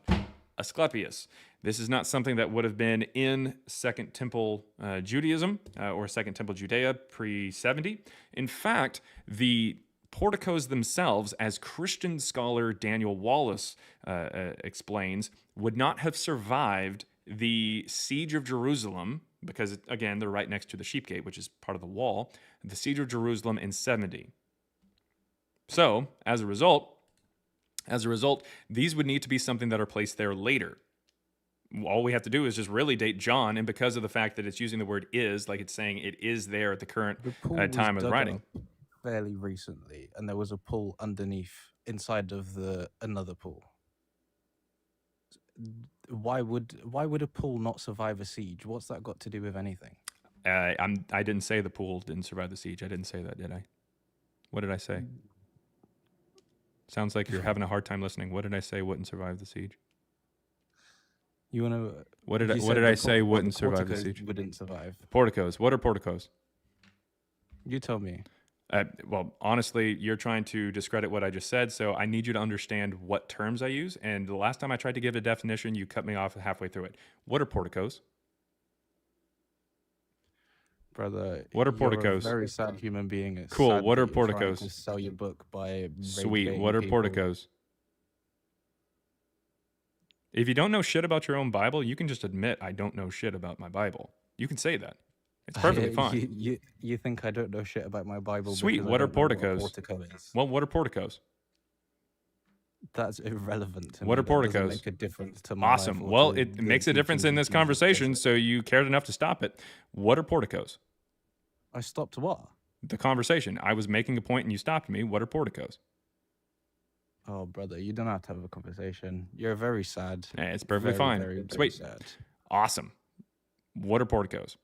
Asclepius. This is not something that would have been in Second Temple Judaism or Second Temple Judea pre-70. In fact, the porticos themselves, as Christian scholar Daniel Wallace explains, would not have survived the siege of Jerusalem because, again, they're right next to the sheep gate, which is part of the wall, the siege of Jerusalem in 70. So, as a result, these would need to be something that are placed there later. All we have to do is just really date John, and because of the fact that it's using the word is, like it's saying it is there at the current time of the writing. Fairly recently, and there was a pool underneath, inside of another pool. Why would a pool not survive a siege? What's that got to do with anything? I didn't say the pool didn't survive the siege. I didn't say that, did I? What did I say? Sounds like you're having a hard time listening. What did I say wouldn't survive the siege? You want to? What did I say wouldn't survive the siege? Wouldn't survive. Porticos. What are porticos? You tell me. Well, honestly, you're trying to discredit what I just said, so I need you to understand what terms I use. And the last time I tried to give a definition, you cut me off halfway through it. What are porticos? Brother, what are you're porticos? a very sad human being. It's cool. sad What that are you're trying porticos? to sell your book by Sweet. What are people. porticos? If you don't know shit about your own Bible, you can just admit I don't know shit about my Bible. You can say that. It's perfectly fine. You think I don't know shit about my Bible? Sweet. because I What are don't know what a porticos? portico is? Well, what are porticos? That's irrelevant to What me. are That doesn't porticos? make a difference to my life Awesome. or Well, to it the makes a difference in teachings this of Jesus. conversation, so you cared enough to stop it. What are porticos? I stopped what? The conversation. I was making a point and you stopped me. What are porticos? Oh, brother, you don't have to have a conversation. You're very sad. It's perfectly Very, fine. very, very Sweet. sad. Awesome. What are porticos?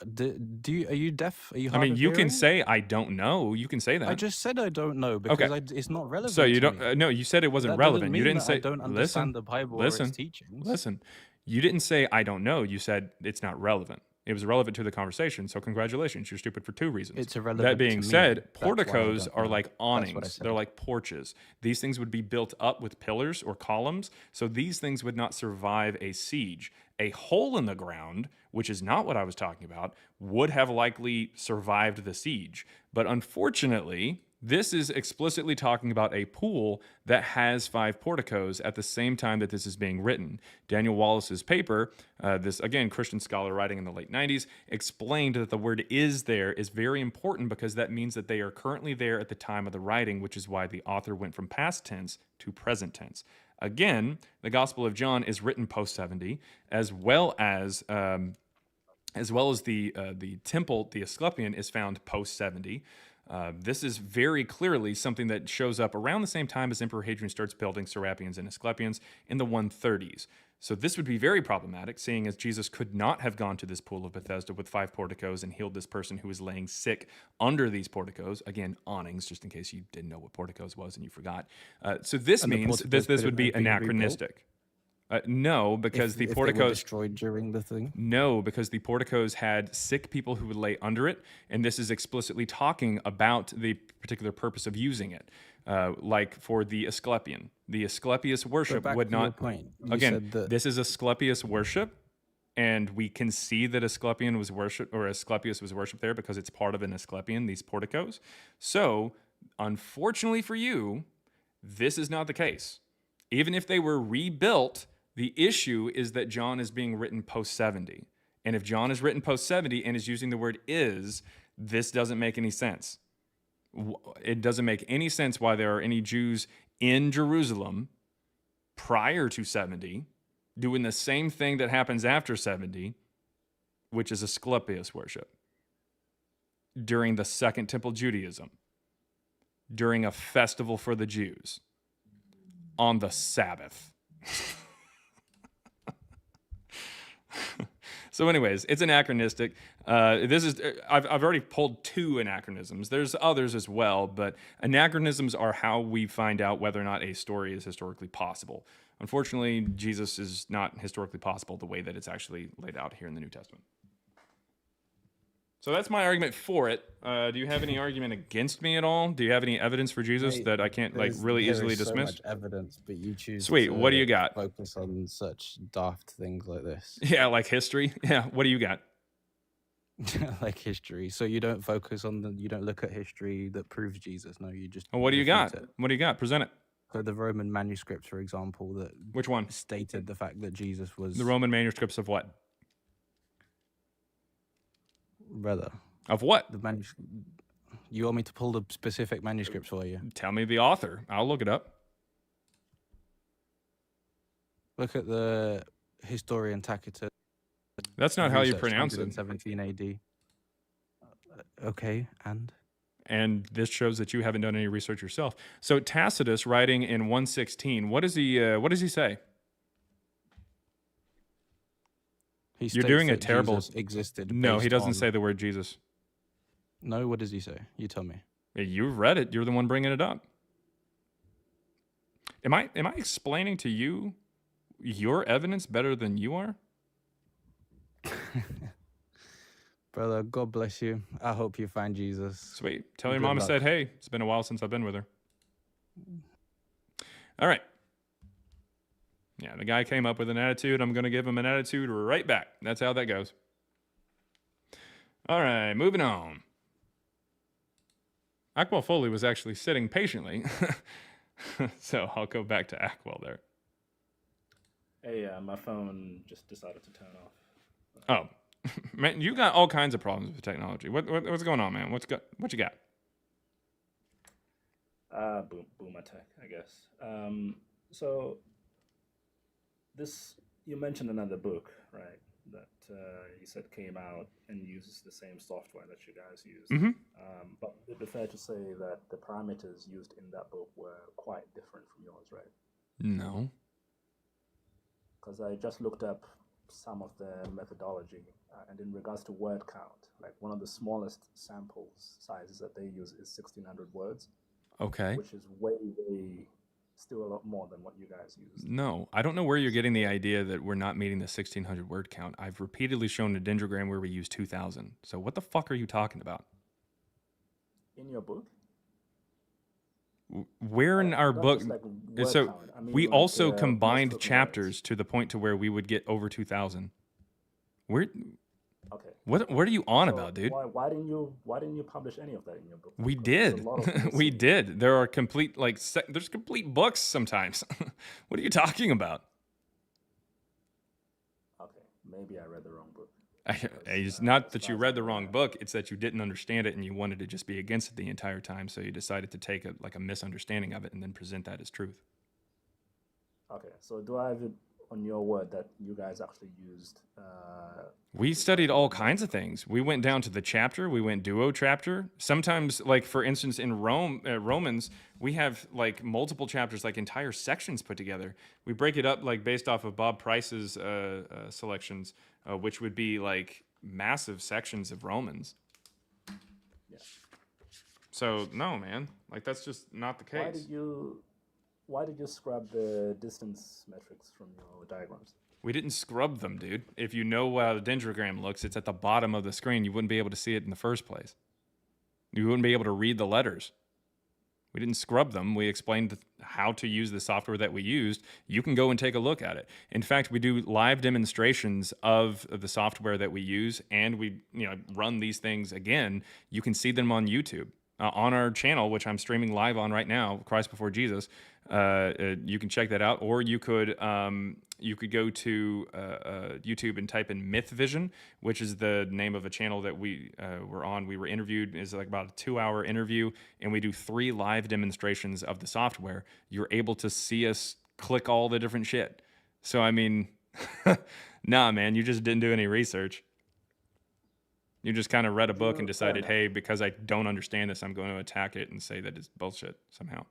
Are you deaf? Are you I hard mean, of you can hearing? say I don't know. You can say that. I just said I don't know because it's not relevant. So you to don't. me. No, you said it wasn't That doesn't relevant. You mean didn't that say. I don't understand the Bible or its teachings. Listen. You didn't say I don't know. You said it's not relevant. It was relevant to the conversation. So congratulations, you're stupid for two reasons. It's irrelevant That being to me. said, That's why I porticos don't are know. like That's what I awnings. said. They're like porches. These things would be built up with pillars or columns. So these things would not survive a siege. A hole in the ground, which is not what I was talking about, would have likely survived the siege. But unfortunately, this is explicitly talking about a pool that has 5 porticos at the same time that this is being written. Daniel Wallace's paper, this, again, Christian scholar writing in the late 90s, explained that the word is there is very important because that means that they are currently there at the time of the writing, which is why the author went from past tense to present tense. Again, the Gospel of John is written post 70, as well as the temple, the Asclepion, is found post 70. This is very clearly something that shows up around the same time as Emperor Hadrian starts building Serapions and Asclepions in the 130s. So this would be very problematic, seeing as Jesus could not have gone to this pool of Bethesda with 5 porticos and healed this person who was laying sick under these porticos. Again, awnings, just in case you didn't know what porticos was and you forgot. So this And the means porticos this would be couldn't have been rebuilt? anachronistic. No, because the if porticos they were destroyed during the thing. No, because the porticos had sick people who would lay under it, and this is explicitly talking about the particular purpose of using it. Like for the Asclepion, the Asclepius worship back would to your not. point. You Again, said that- this is Asclepius worship, and we can see that Asclepion was worshipped, or Asclepius was worshipped there because it's part of an Asclepion. These porticos. So, unfortunately for you, this is not the case. Even if they were rebuilt, the issue is that John is being written post 70. And if John is written post 70 and is using the word is, this doesn't make any sense. It doesn't make any sense why there are any Jews in Jerusalem prior to 70 doing the same thing that happens after 70, which is Asclepius worship, during the Second Temple Judaism, during a festival for the Jews, on the Sabbath. So anyways, it's anachronistic. I've already pulled 2 anachronisms. There's others as well, but anachronisms are how we find out whether or not a story is historically possible. Unfortunately, Jesus is not historically possible the way that it's actually laid out here in the New Testament. So that's my argument for it. Do you have any argument against me at all? Do you have any evidence for Jesus Mate, that I can't like there's- really there easily is so dismiss? much evidence, but you choose Sweet. to What do you got? focus on such daft things like this. Yeah, like history. Yeah. What do you got? Like history. So you don't focus on you don't look at history that proves Jesus. No, you just Well, what do you refute got? it. What do you got? Present it. So the Roman manuscripts, for example, that Which one? stated the fact that Jesus was The Roman manuscripts of what? brother. Of what? The manuscript. You want me to pull the specific manuscripts for you? Tell me the author. I'll look it up. Look at the historian Tacitus. That's not how you researched pronounce it. 117 AD. Okay, and And this shows that you haven't done any research yourself. So Tacitus, writing in 116, what does he say? he You're states doing a that terrible. Jesus existed. No, he based doesn't on- say the word Jesus. No, what does he say? You tell me. You've read it. You're the one bringing it up. Am I explaining to you your evidence better than you are? Brother, God bless you. I hope you find Jesus. Sweet. Tell your Good mama luck. said, hey, it's been a while since I've been with her. All right. Yeah, the guy came up with an attitude. I'm going to give him an attitude right back. That's how that goes. All right, moving on. Aquel Foley was actually sitting patiently. So I'll go back to Aquel there. Hey, my phone just decided to turn off. Oh, man, you got all kinds of problems with technology. What's going on, man? What you got? Boomer tech, I guess. So this, you mentioned another book, right? That you said came out and uses the same software that you guys use. Mhm. But it'd be fair to say that the parameters used in that book were quite different from yours, right? No. Because I just looked up some of the methodology, and in regards to word count, like one of the smallest sample sizes that they use is 1,600 words. Okay. Which is way still a lot more than what you guys use. No, I don't know where you're getting the idea that we're not meeting the 1,600 word count. I've repeatedly shown a dendrogram where we use 2,000. So what the fuck are you talking about? In your book? Where in our not book? just like word So count. I mean, we like, also most combined of the chapters to the point to where we would get over 2,000. Where? Okay. What are you on So about, dude? Why didn't you publish any of that in your book? We Because there's did. a lot of We missing. did. There are complete there's complete books sometimes. What are you talking about? Okay, maybe I read the wrong book. It's not that you read the wrong book. It's that you didn't understand it and you wanted to just be against it the entire time. So you decided to take a misunderstanding of it and then present that as truth. Okay, so do I have it on your word that you guys actually used? We studied all kinds of things. We went down to the chapter. We went duo chapter. Sometimes, like for instance, in Romans, we have like multiple chapters, like entire sections put together. We break it up like based off of Bob Price's selections, which would be like massive sections of Romans. Yeah. So no, man, like that's just not the case. Why did you scrub the distance metrics from your diagrams? We didn't scrub them, dude. If you know how the dendrogram looks, it's at the bottom of the screen. You wouldn't be able to see it in the first place. You wouldn't be able to read the letters. We didn't scrub them. We explained how to use the software that we used. You can go and take a look at it. In fact, we do live demonstrations of the software that we use, and we run these things again. You can see them on YouTube. On our channel, which I'm streaming live on right now, Christ Before Jesus. You can check that out, or you could go to YouTube and type in Myth Vision, which is the name of a channel that we were on. We were interviewed. It's like about a 2-hour interview, and we do 3 live demonstrations of the software. You're able to see us click all the different shit. So I mean, nah, man, you just didn't do any research. You just kind of read a book and decided, hey, because I don't understand this, I'm going to attack it and say that it's bullshit somehow.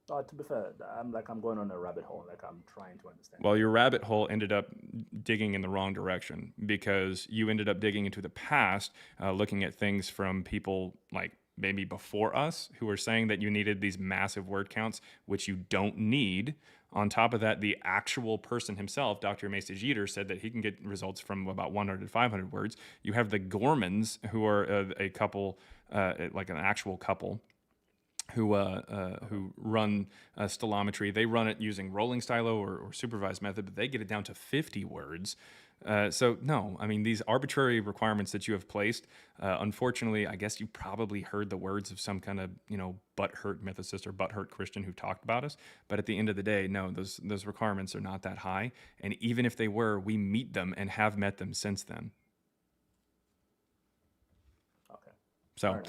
To be fair, I'm going on a rabbit hole. Like I'm trying to understand. Well, your rabbit hole ended up digging in the wrong direction because you ended up digging into the past, looking at things from people like maybe before us who were saying that you needed these massive word counts, which you don't need. On top of that, the actual person himself, Dr. Macy Jeter, said that he can get results from about 100 to 500 words. You have the Gormans, who are a couple, like an actual couple, who run stilometry. They run it using rolling stylo or supervised method, but they get it down to 50 words. So no, I mean, these arbitrary requirements that you have placed, unfortunately, I guess you probably heard the words of some kind of, butthurt mythicist or butthurt Christian who talked about us. But at the end of the day, no, those requirements are not that high. And even if they were, we meet them and have met them since then. Okay. So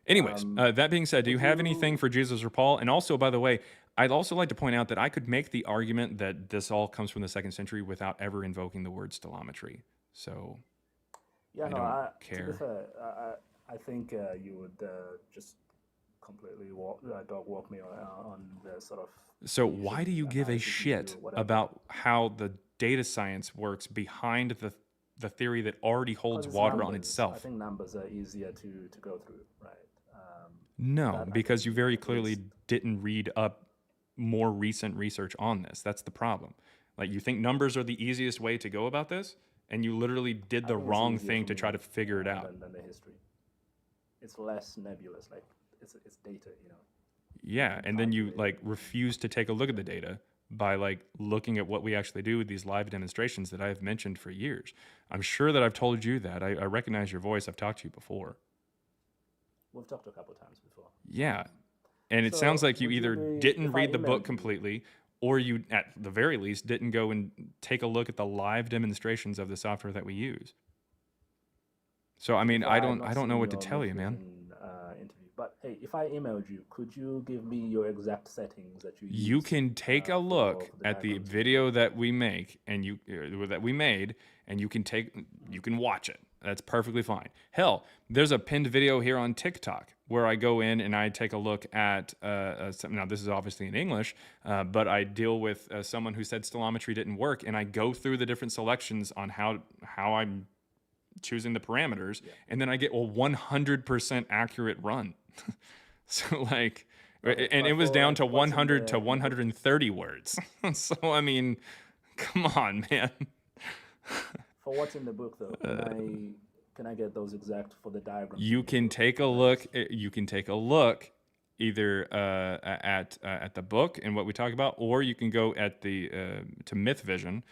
anyways, that being said, do you have anything for Jesus or Paul? And also, by the way, I'd also like to point out that I could make the argument that this all comes from the 2nd century without ever invoking the word stilometry. So Yeah, I no, don't to be care. fair, I think you would just completely dog walk me on the sort of. So why do you give a shit about how the data science works behind the theory that already holds Because it's water on numbers. I itself? think numbers are easier to go through, right? No, that I because you think very at clearly least- didn't read up more recent research on this. That's the problem. Like, you think numbers are the easiest way to go about this, and you literally did I the think it's wrong easier thing for to try me, to figure it out. than the history. It's less nebulous, like it's data, Yeah, and then you like refuse to take a look at the data by like looking at what we actually do with these live demonstrations that I've mentioned for years. I'm sure that I've told you that. I recognize your voice. I've talked to you before. We've talked a couple of times before. Yeah. And it So, sounds like you would you either be- didn't if I read the book emailed you- completely, or you, at the very least, didn't go and take a look at the live demonstrations of the software that we use. So, I mean, If I I've don't not know seen what to your tell you, man. Mythvision, interview, but hey, if I emailed you, could you give me your exact settings that you You use, can take a look for the at the diagrams? video that we make and that we made, and you can watch it. That's perfectly fine. Hell, there's a pinned video here on TikTok where I go in and I take a look at now this is obviously in English, but I deal with someone who said stilometry didn't work, and I go through the different selections on how I'm choosing the parameters, and then I get a 100% accurate run. So like, and it was down to 100 to 130 words. So I mean, come on, man. For what's in the book, though, can I get those exact for the diagrams? You can take a look. You can take a look either at the book and what we talk about, or you can go at the to Mythvision,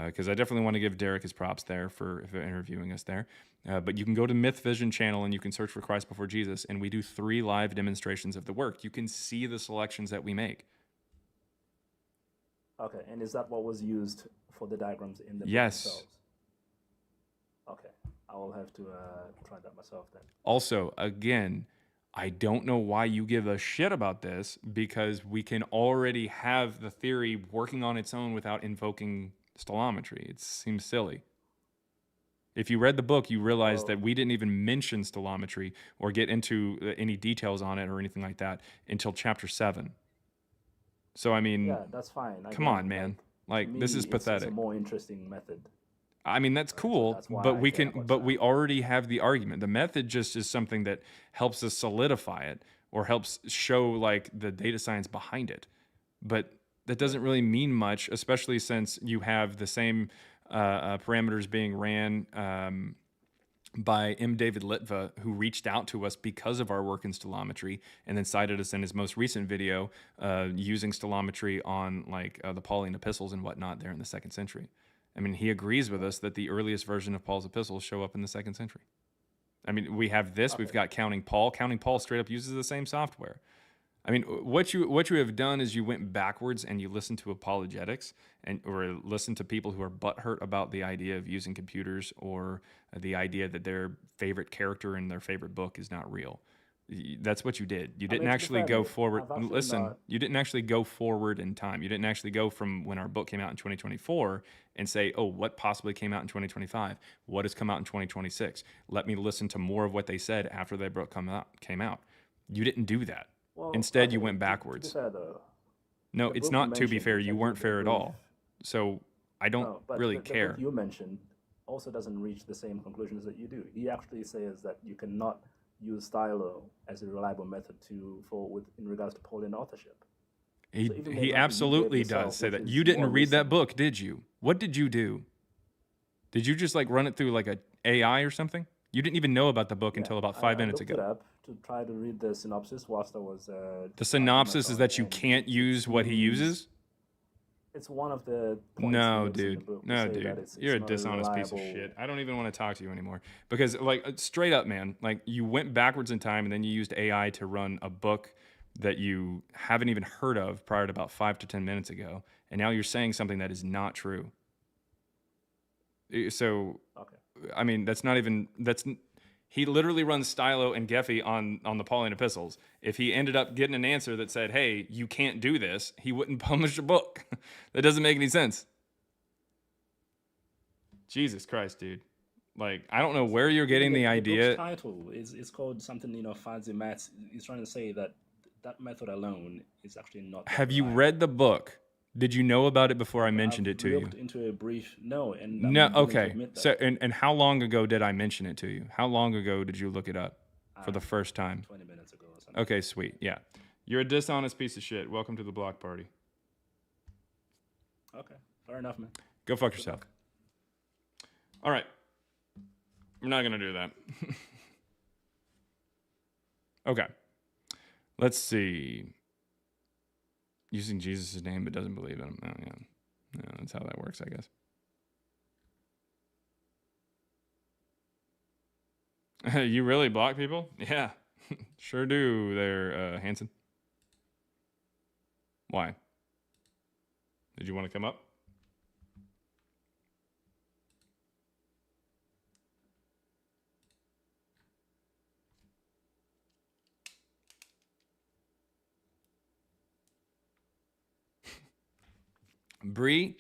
because I definitely want to give Derek his props there for interviewing us there. But you can go to Mythvision channel and you can search for Christ Before Jesus, and we do 3 live demonstrations of the work. You can see the selections that we make. Okay, and is that what was used for the diagrams in the book Yes. themselves? Okay, I will have to try that myself then. Also, again, I don't know why you give a shit about this, because we can already have the theory working on its own without invoking stilometry. It seems silly. If you read the book, you realize that we didn't even mention stilometry or get into any details on it or anything like that until chapter 7. So, I mean, Yeah, that's fine. come on, man. Like, To this me, is it's pathetic. a more interesting method. I mean, that's cool, that's why but I we care can, about but we already have the argument. The method just is something that helps us solidify it or helps show like the data science behind it. But that doesn't really mean much, especially since you have the same parameters being ran by M. David Litva, who reached out to us because of our work in stilometry, and then cited us in his most recent video using stilometry on like the Pauline epistles and whatnot there in the 2nd century. I mean, he agrees with us that the earliest version of Paul's epistles show up in the 2nd century. I mean, we have this. We've got Counting Paul. Counting Paul straight up uses the same software. I mean, what you have done is you went backwards and you listened to apologetics or listened to people who are butthurt about the idea of using computers or the idea that their favorite character in their favorite book is not real. That's what you did. You didn't actually go forward. Listen, you didn't actually go forward in time. You didn't actually go from when our book came out in 2024 and say, oh, what possibly came out in 2025? What has come out in 2026? Let me listen to more of what they said after their book came out. You didn't do that. Well, Instead, you okay, went to be backwards. fair, though, No, the it's book not to be mentioned fair. is You actually weren't the fair at brief. all. So I don't No, but really the care. book you mentioned also doesn't reach the same conclusions that you do. He actually says that you cannot use stylo as a reliable method in regards to Pauline authorship. He, So even more he likely, absolutely you gave yourself, does say which that. is You didn't more read that recent. book, did you? What did you do? Did you just like run it through like a AI or something? You didn't even know about the book until about 5 minutes I looked ago. it up to try to read the synopsis whilst I was. The synopsis is that you can't use what he uses? It's one of the points No, he makes in the dude. book to No, say that dude. it's You're a not dishonest piece of reliable- shit. I don't even want to talk to you anymore. Because, like, straight up, man, like, you went backwards in time and then you used AI to run a book that you haven't even heard of prior to about 5 to 10 minutes ago. And now you're saying something that is not true. So, Okay. I mean, he literally runs Stylo and Gephi on the Pauline epistles. If he ended up getting an answer that said, hey, you can't do this, he wouldn't publish a book. That doesn't make any sense. Jesus Christ, dude. Like, I don't know where you're getting the book's idea. title is called something, Fancy Maths. He's trying to say that that method alone is actually not. Have you read the book? Did you know about it before I mentioned it to you? Looked into a brief no, and I'm No, willing to okay. admit that. So, and how long ago did I mention it to you? How long ago did you look it up for the first time? 20 minutes ago or something. Okay, sweet. Yeah. You're a dishonest piece of shit. Welcome to the block party. Okay, fair enough, man. Go fuck yourself. All right. We're not going to do that. Okay. Let's see. Using Jesus' name but doesn't believe in him. Oh, yeah. Yeah, that's how that works, I guess. You really block people? Yeah. Sure do there, Hanson. Why? Did you want to come up? Bree?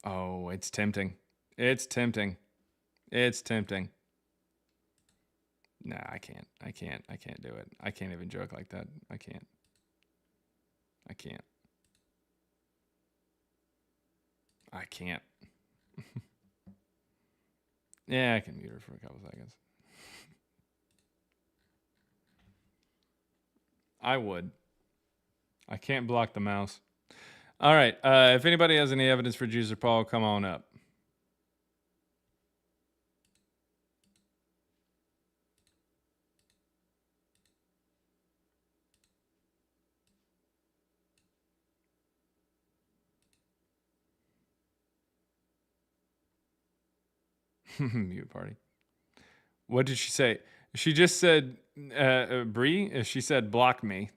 Oh, it's tempting. It's tempting. It's tempting. Nah, I can't do it. I can't even joke like that. I can't. Yeah, I can mute her for a couple seconds. I would. I can't block the mouse. All right. If anybody has any evidence for Jesus or Paul, come on up. Mute party. What did she say? She just said, Bree, she said, block me.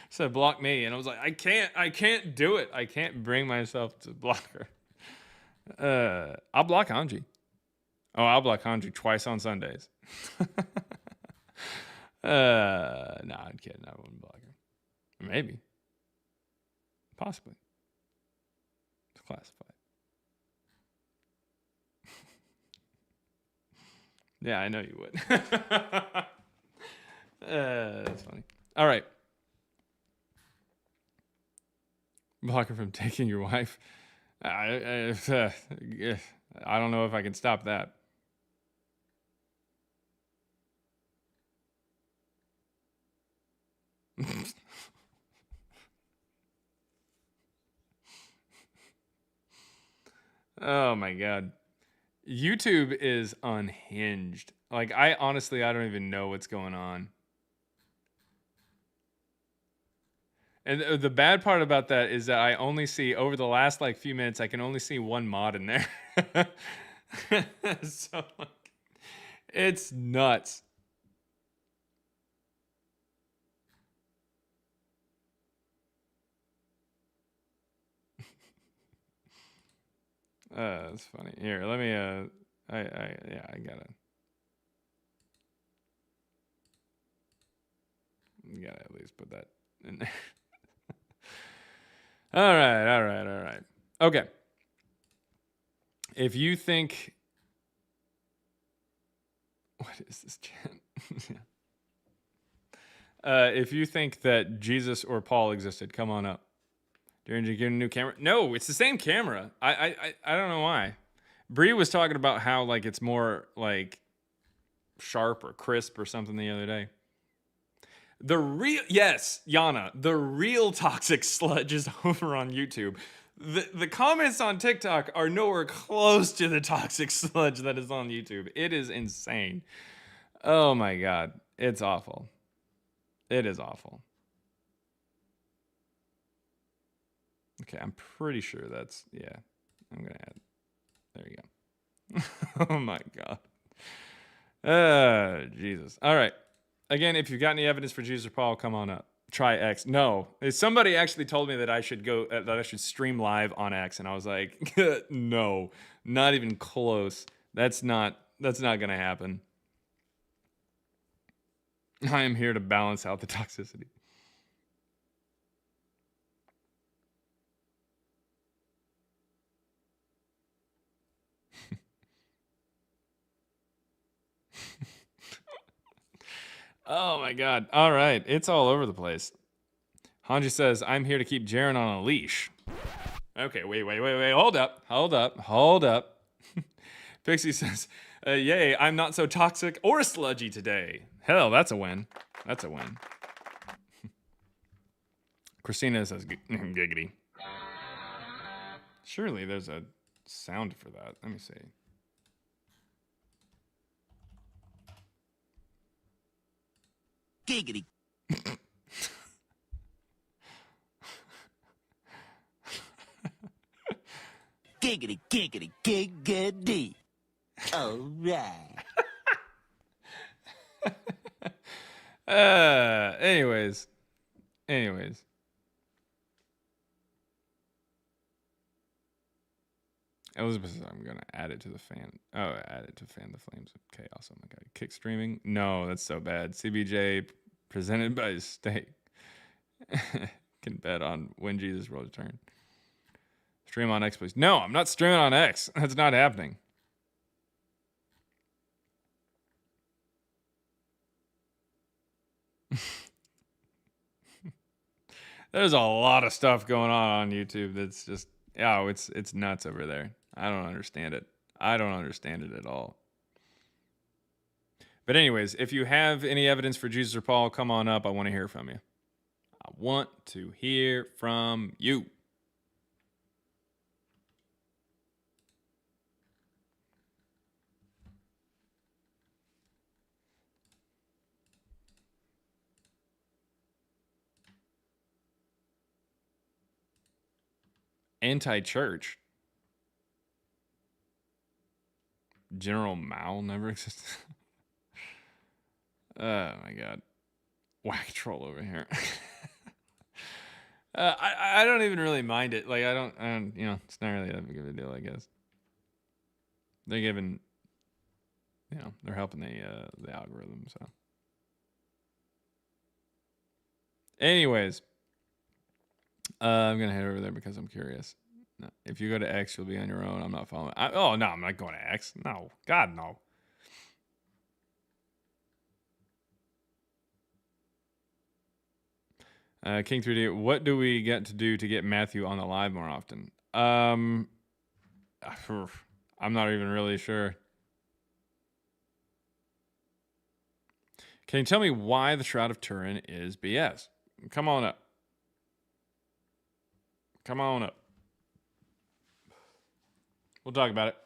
Said, block me. And I was like, I can't do it. I can't bring myself to block her. I'll block Hanji. Oh, I'll block Hanji twice on Sundays. No, I'm kidding. I wouldn't block her. Maybe. Possibly. It's classified. Yeah, I know you would. That's funny. All right. Block her from taking your wife. I don't know if I can stop that. Oh my God. YouTube is unhinged. Like, I don't even know what's going on. And the bad part about that is that I only see, over the last like few minutes, I can only see one mod in there. So, like, it's nuts. That's funny. Here, let me, I gotta at least put that in there. All right. Okay. If you think, what is this chant? If you think that Jesus or Paul existed, come on up. Did you get a new camera? No, it's the same camera. I don't know why. Bree was talking about how like it's more like sharp or crisp or something the other day. The real, yes, Yana, the real toxic sludge is over on YouTube. The comments on TikTok are nowhere close to the toxic sludge that is on YouTube. It is insane. Oh my God. It's awful. It is awful. Okay, I'm pretty sure that's, yeah. I'm going to add. There you go. Oh my God. Jesus. All right. Again, if you've got any evidence for Jesus or Paul, come on up. Try X. No. Somebody actually told me that I should go, that I should stream live on X. And I was like, no, not even close. That's not going to happen. I am here to balance out the toxicity. Oh my God. All right. It's all over the place. Hanji says, I'm here to keep Jaren on a leash. Okay, wait. Hold up. Pixie says, yay, I'm not so toxic or sludgy today. Hell, that's a win. That's a win. Christina says, giggity. Surely there's a sound for that. Let me see. Giggity. Giggity, giggity, giggity. All right. Anyways. Elizabeth says, I'm going to add it to the fan. Oh, add it to fan the flames of chaos. Oh my God. Kick streaming? No, that's so bad. CBJ presented by Steak. Can bet on when Jesus will return. Stream on X, please. No, I'm not streaming on X. That's not happening. There's a lot of stuff going on YouTube that's just, oh, it's nuts over there. I don't understand it. I don't understand it at all. But anyways, if you have any evidence for Jesus or Paul, come on up. I want to hear from you. I want to hear from you. Anti-church. General Mao never existed. Oh my God. Whack troll over here. I don't even really mind it. Like I don't, it's not really that big of a deal, I guess. They're giving, they're helping the algorithm, so. Anyways, I'm gonna head over there because I'm curious. No, if you go to X, you'll be on your own. I'm not following. Oh no, I'm not going to X. No, God no. King 3D, what do we get to do to get Matthew on the live more often? I'm not even really sure. Can you tell me why the Shroud of Turin is BS? Come on up. Come on up. We'll talk about it.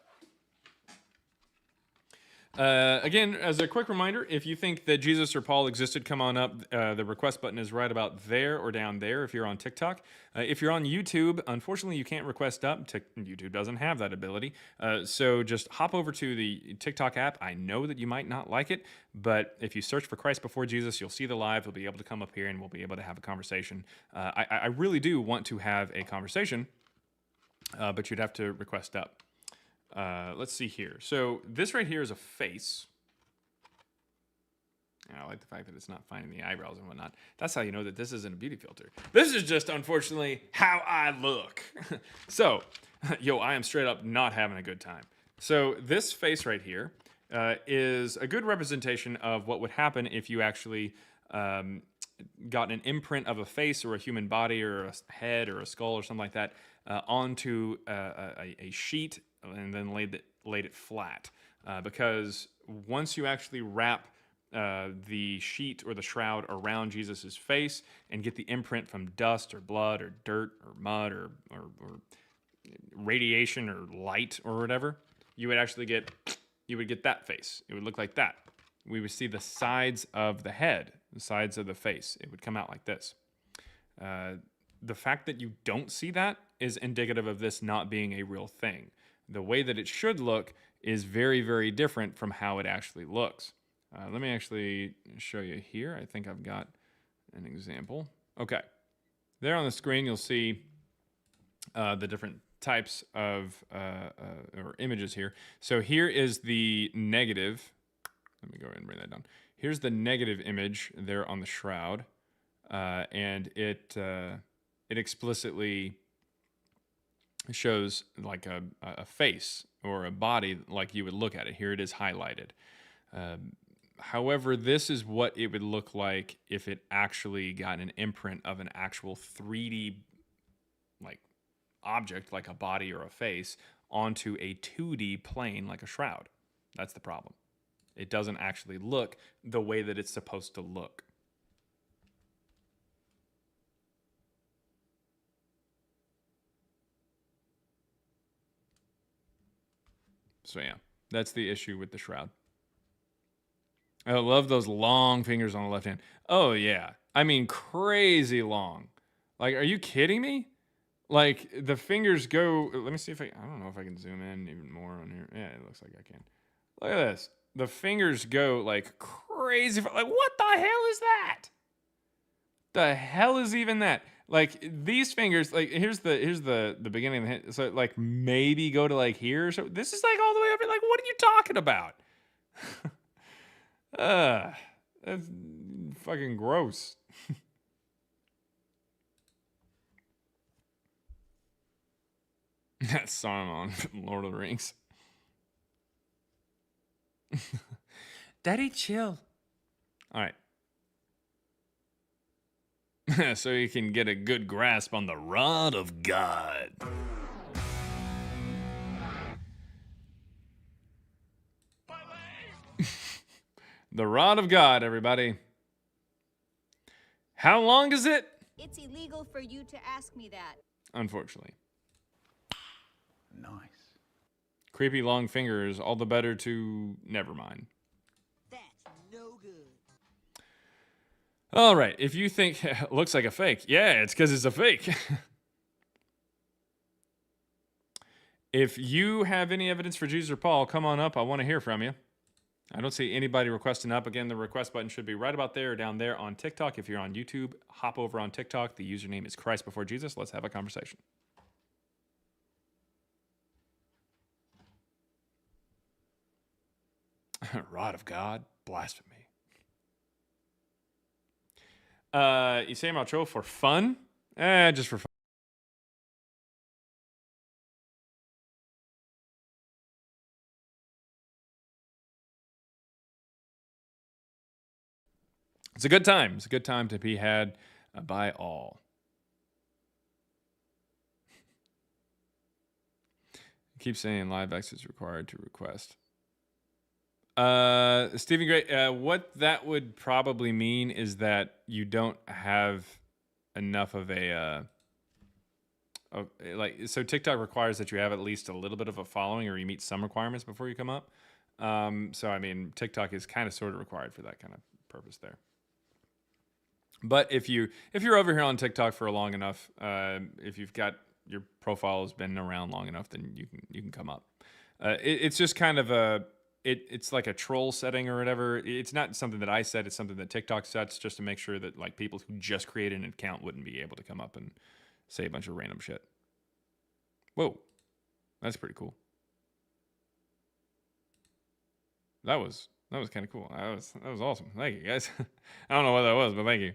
Again, as a quick reminder, if you think that Jesus or Paul existed, come on up. The request button is right about there or down there if you're on TikTok. If you're on YouTube, unfortunately, you can't request up. YouTube doesn't have that ability. So just hop over to the TikTok app. I know that you might not like it, but if you search for Christ Before Jesus, you'll see the live. You'll be able to come up here and we'll be able to have a conversation. I really do want to have a conversation, but you'd have to request up. Let's see here. So this right here is a face. And I like the fact that it's not finding the eyebrows and whatnot. That's how you know that this isn't a beauty filter. This is just, unfortunately, how I look. So, I am straight up not having a good time. So this face right here is a good representation of what would happen if you actually got an imprint of a face or a human body or a head or a skull or something like that onto a sheet and then laid it flat, because once you actually wrap the sheet or the shroud around Jesus's face and get the imprint from dust or blood or dirt or mud or radiation or light or whatever, you would get that face. It would look like that. We would see the sides of the head, the sides of the face. It would come out like this. The fact that you don't see that is indicative of this not being a real thing. The way that it should look is very, very different from how it actually looks. Let me actually show you here. I think I've got an example. Okay. There on the screen, you'll see the different types of or images here. So here is the negative. Let me go ahead and bring that down. Here's the negative image there on the shroud, and it explicitly shows like a face or a body like you would look at it. Here it is highlighted. However, this is what it would look like if it actually got an imprint of an actual 3D like object, like a body or a face, onto a 2D plane like a shroud. That's the problem. It doesn't actually look the way that it's supposed to look. So yeah, that's the issue with the shroud. I love those long fingers on the left hand. Oh yeah, I mean crazy long. Like, are you kidding me? Like the fingers go. Let me see if I don't know if I can zoom in even more on here. Yeah, it looks like I can. Look at this. The fingers go like crazy. Like, what the hell is that? The hell is even that? Like these fingers, like here's the beginning of the hand. So like maybe go to like here. So this is like all the way over. Like, what are you talking about? That's fucking gross. That's Saruman from Lord of the Rings. Daddy, chill. All right. So you can get a good grasp on the rod of God. The rod of God, everybody. How long is it? It's illegal for you to ask me that. Unfortunately. Nice. Creepy long fingers, all the better to never mind. That's no good. All right, if you think looks like a fake, yeah, it's because it's a fake. If you have any evidence for Jesus or Paul, come on up. I want to hear from you. I don't see anybody requesting up. Again, the request button should be right about there or down there on TikTok. If you're on YouTube, hop over on TikTok. The username is Christ Before Jesus. Let's have a conversation. Rod of God, blasphemy. You say Malcho for fun? Just for fun. It's a good time. It's a good time to be had by all. Keep saying live X is required to request. Stephen Gray, what that would probably mean is that you don't have enough of a so TikTok requires that you have at least a little bit of a following, or you meet some requirements before you come up. So I mean, TikTok is kind of sort of required for that kind of purpose there. But if you're over here on TikTok for long enough, if you've got your profile has been around long enough, then you can come up. It's just kind of it's like a troll setting or whatever. It's not something that I set. It's something that TikTok sets just to make sure that like people who just created an account wouldn't be able to come up and say a bunch of random shit. Whoa, that's pretty cool. That was kind of cool. That was awesome. Thank you guys. I don't know what that was, but thank you.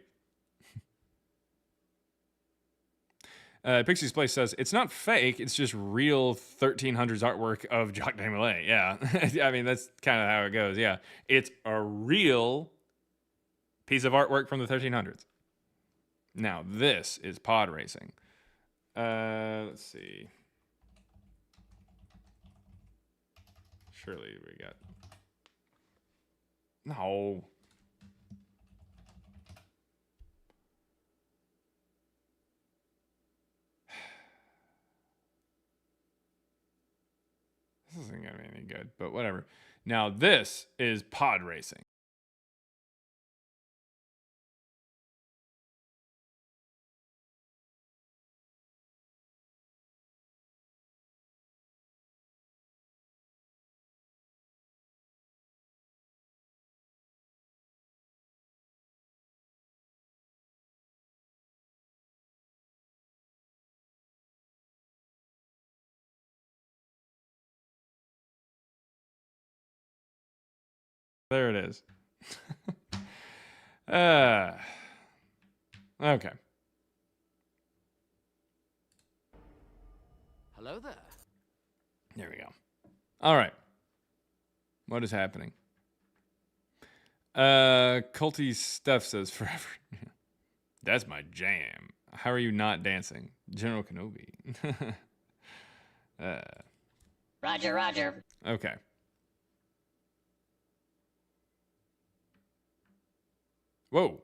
Pixie's Place says, it's not fake, it's just real 1300s artwork of Jacques Desmoulins. Yeah, I mean, that's kind of how it goes, yeah. It's a real piece of artwork from the 1300s. Now, this is pod racing. Let's see. Surely we got... No. This isn't gonna be any good, but whatever. Now this is pod racing. There it is. Okay. Hello there. There we go. All right. What is happening? Culty Steph says forever. That's my jam. How are you not dancing? General Kenobi. Roger, roger. Okay. Whoa.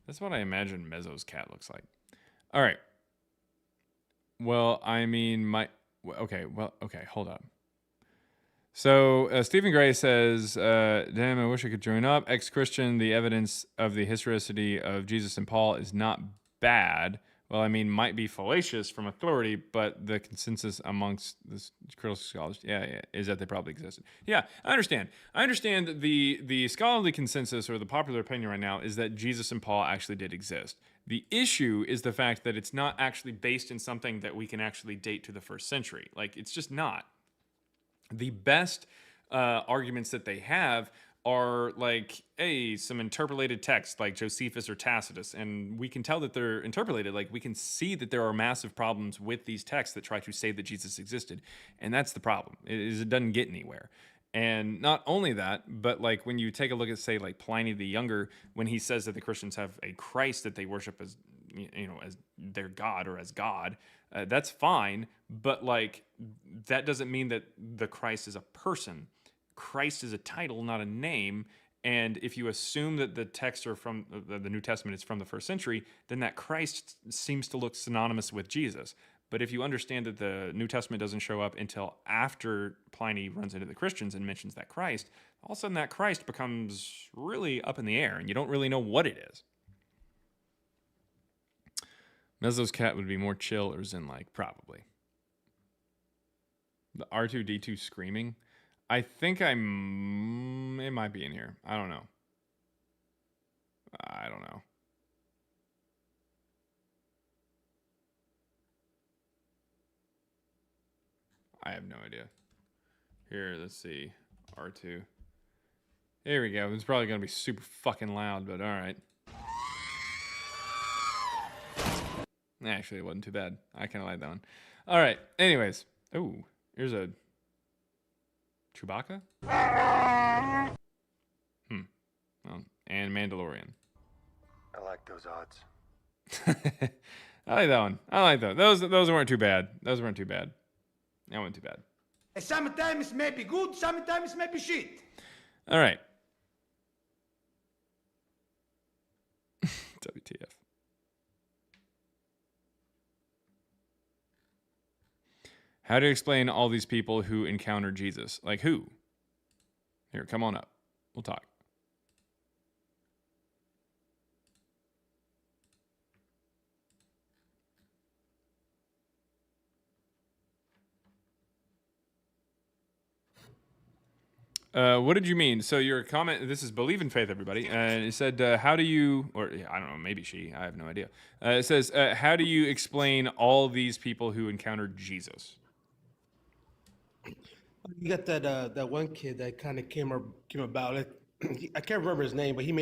That's what I imagine Mezzo's cat looks like. All right. Well, I mean, okay, hold up. So Stephen Gray says, damn, I wish I could join up. Ex-Christian, the evidence of the historicity of Jesus and Paul is not bad. Well, I mean, might be fallacious from authority, but the consensus amongst the critical scholars, is that they probably existed. Yeah, I understand. I understand the scholarly consensus or the popular opinion right now is that Jesus and Paul actually did exist. The issue is the fact that it's not actually based in something that we can actually date to the 1st century. Like, it's just not. The best arguments that they have are like, some interpolated texts like Josephus or Tacitus, and we can tell that they're interpolated. Like, we can see that there are massive problems with these texts that try to say that Jesus existed, and that's the problem. It doesn't get anywhere. And not only that, but like when you take a look at, say, like Pliny the Younger, when he says that the Christians have a Christ that they worship as, as their God or as God, that's fine, but like that doesn't mean that the Christ is a person. Christ is a title, not a name. And if you assume that the texts are from the New Testament is from the 1st century, then that Christ seems to look synonymous with Jesus. But if you understand that the New Testament doesn't show up until after Pliny runs into the Christians and mentions that Christ, all of a sudden that Christ becomes really up in the air, and you don't really know what it is. Mezzo's cat would be more chill or zen-like, probably. The R2-D2 screaming. I think it might be in here. I don't know. I have no idea. Here, let's see. R2. Here we go. It's probably going to be super fucking loud, but all right. Actually, it wasn't too bad. I kind of like that one. All right. Anyways. Oh, here's a Chewbacca? Well, and Mandalorian. I like those odds. I like that one. I like those. Those weren't too bad. That wasn't too bad. Sometimes may be good, sometimes may be shit. All right. WTF. How do you explain all these people who encountered Jesus? Like who? Here, come on up. We'll talk. What did you mean? So your comment, this is Believe in Faith, everybody. And it said, how do you, or I don't know, maybe she, I have no idea. It says, how do you explain all these people who encountered Jesus? You got that one kid that kind of came about it. I can't remember his name, but he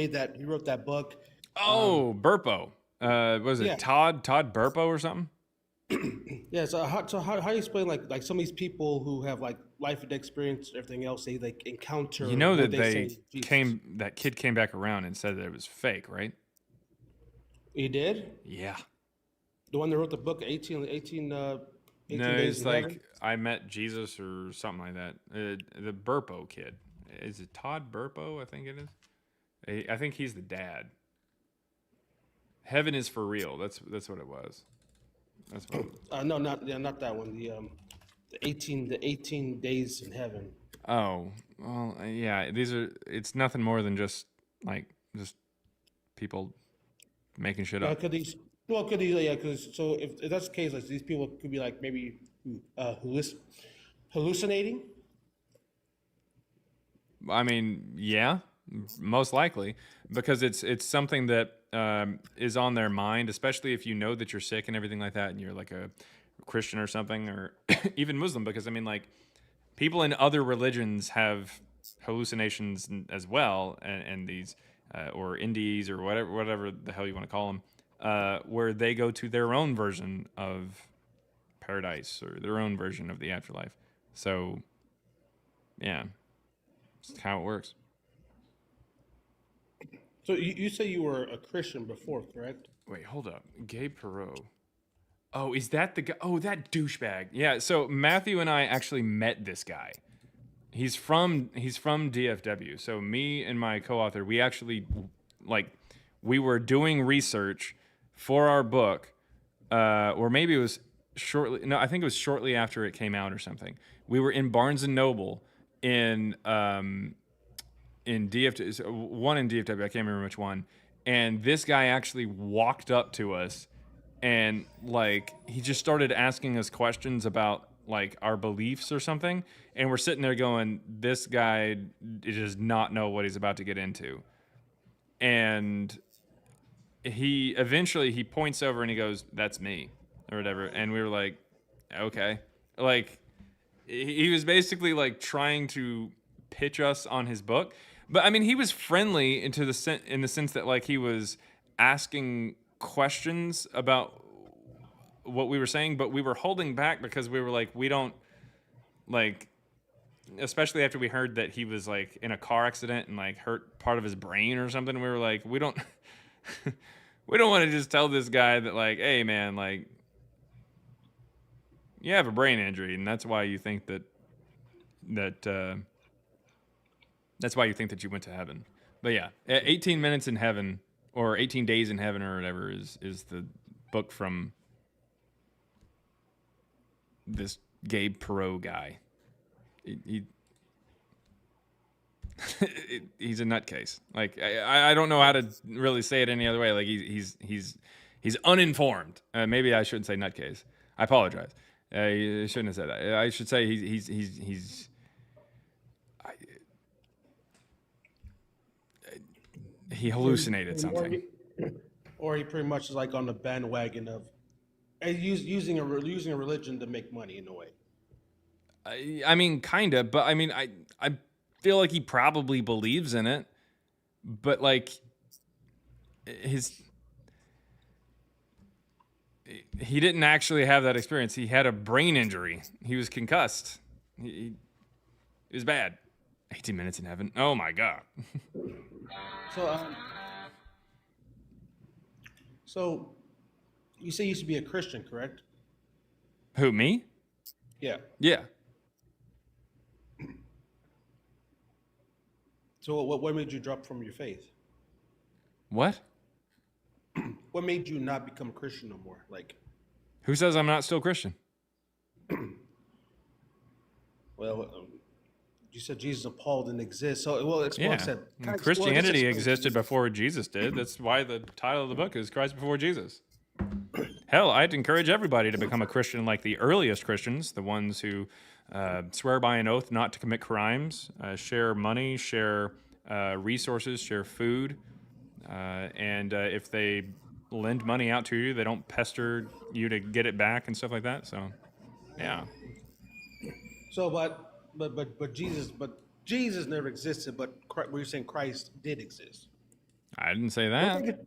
wrote that book. Oh, Burpo. Was it Todd Burpo or something? Yeah. So how do you explain like some of these people who have like life and experience, everything else, they like encounter? You know that that kid came back around and said that it was fake, right? He did? Yeah. The one that wrote the book, 18 18 No, Days it's in like Heaven? I met Jesus or something like that. The Burpo kid. Is it Todd Burpo? I think it is. I think he's the dad. Heaven is for real. That's what it was. That's what. No, not that one. The 18 Days in Heaven. Oh, well, yeah. It's nothing more than just people making shit up. Could these? Well, could these? Yeah, because so if that's the case, like these people could be like maybe hallucinating. I mean, yeah, most likely, because it's something that is on their mind, especially if you know that you're sick and everything like that, and you're like a Christian or something, or even Muslim. Because I mean, like, people in other religions have hallucinations as well, and these or indies or whatever the hell you want to call them, where they go to their own version of paradise or their own version of the afterlife. So, yeah. That's how it works. So you say you were a Christian before, correct? Wait, hold up. Gabe Perot. Oh, is that the guy? Oh, that douchebag. Yeah, so Matthew and I actually met this guy. He's from DFW. So me and my co-author, we actually, we were doing research for our book, or maybe it was I think it was shortly after it came out or something. We were in Barnes & Noble in DFW, one in DFW, I can't remember which one. And this guy actually walked up to us and he just started asking us questions about our beliefs or something. And we're sitting there going, this guy does not know what he's about to get into. And he eventually points over and he goes, "That's me," or whatever. And we were like, okay. He was basically trying to pitch us on his book. But I mean, he was friendly in the sense that he was asking questions about what we were saying, but we were holding back because we were we don't especially after we heard that he was in a car accident and hurt part of his brain or something. We were like, we don't we don't want to just tell this guy that hey man, you have a brain injury and that's why you think that's why you think that you went to heaven. But yeah, 18 Minutes in Heaven or 18 Days in Heaven or whatever is the book from this Gabe Perot guy. He's a nutcase. I don't know how to really say it any other way. He's uninformed. Maybe I shouldn't say nutcase. I apologize. I shouldn't have said that. I should say he hallucinated something. Or he pretty much is on the bandwagon of using a religion to make money in a way. I mean, kind of, but I mean, I feel like he probably believes in it, but he didn't actually have that experience. He had a brain injury. He was concussed. It was bad. 18 Minutes in Heaven. Oh my God. So you say you used to be a Christian, correct? Who, me? Yeah. Yeah. So what made you drop from your faith? What? What made you not become a Christian no more? Who says I'm not still Christian? Well, you said Jesus and Paul didn't exist. So, explain that. Christianity existed before Jesus did. That's why the title of the book is Christ Before Jesus. Hell, I'd encourage everybody to become a Christian like the earliest Christians, the ones who swear by an oath not to commit crimes, share money, share resources, share food, and if they lend money out to you, they don't pester you to get it back and stuff like that. So, yeah. So, but Jesus never existed. But we're saying Christ did exist. I didn't say that.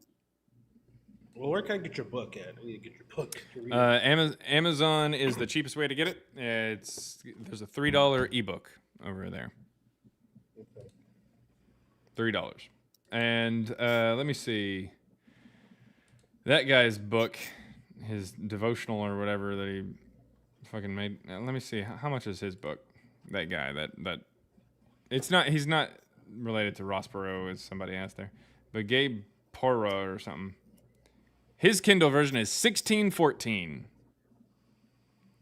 Where can I get your book at? I need to get your book. Amazon is the cheapest way to get it. There's a $3 ebook over there. $3. And let me see. That guy's book, his devotional or whatever that he fucking made. Let me see. How much is his book? That guy. That. It's not. He's not related to Ross Perot, as somebody asked there, but Gabe Porra or something. His Kindle version is $16.14.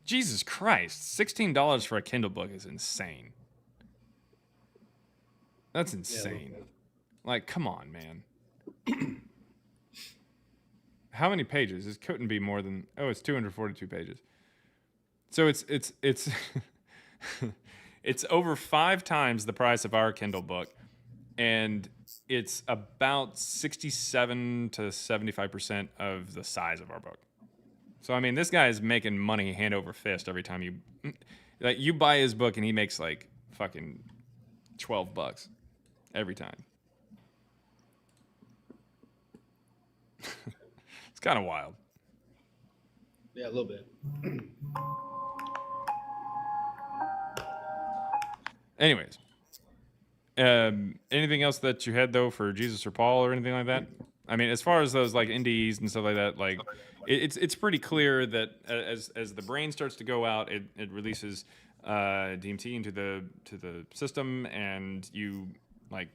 Jesus Christ, $16 for a Kindle book is insane. That's insane. Like, come on, man. How many pages? This couldn't be more than. Oh, it's 242 pages. So it's it's over 5 times the price of our Kindle book, and it's about 67 to 75% of the size of our book. So I mean, this guy is making money hand over fist every time you buy his book, and he makes like fucking $12 every time. It's kind of wild. Yeah, a little bit. Anyways, anything else that you had though for Jesus or Paul or anything like that? I mean, as far as those like NDEs and stuff like that, like it's pretty clear that as the brain starts to go out, it releases DMT into the system, and you like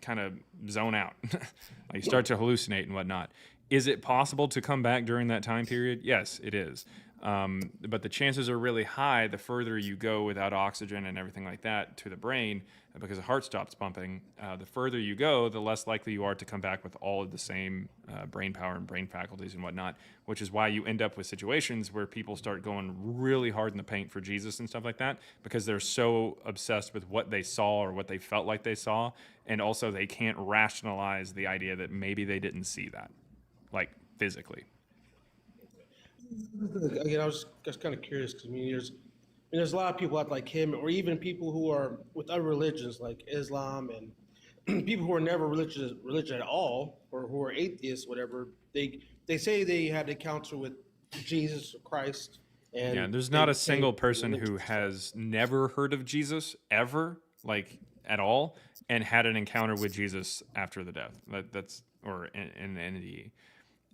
kind of zone out. Like you start to hallucinate and whatnot. Is it possible to come back during that time period? Yes, it is. But the chances are really high the further you go without oxygen and everything like that to the brain, because the heart stops pumping. The further you go, the less likely you are to come back with all of the same brain power and brain faculties and whatnot, which is why you end up with situations where people start going really hard in the paint for Jesus and stuff like that, because they're so obsessed with what they saw or what they felt like they saw, and also they can't rationalize the idea that maybe they didn't see that, like physically. Again, I was just kind of curious because there's a lot of people out like him, or even people who are with other religions like Islam, and people who are never religion at all, or who are atheists, whatever. They say they had an encounter with Jesus or Christ. And yeah, there's not a single person who has never heard of Jesus ever, like at all, and had an encounter with Jesus after the death. That's or in an NDE.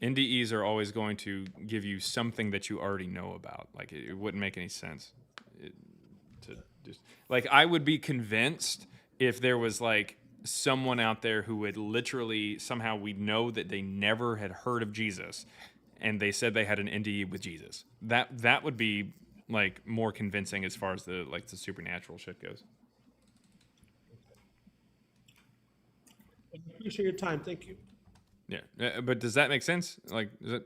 NDEs are always going to give you something that you already know about. Like it wouldn't make any sense to just like, I would be convinced if there was like someone out there who would literally somehow, we know that they never had heard of Jesus and they said they had an NDE with Jesus. That would be like more convincing as far as the supernatural shit goes. I appreciate your time. Thank you. Yeah, but does that make sense? Like, is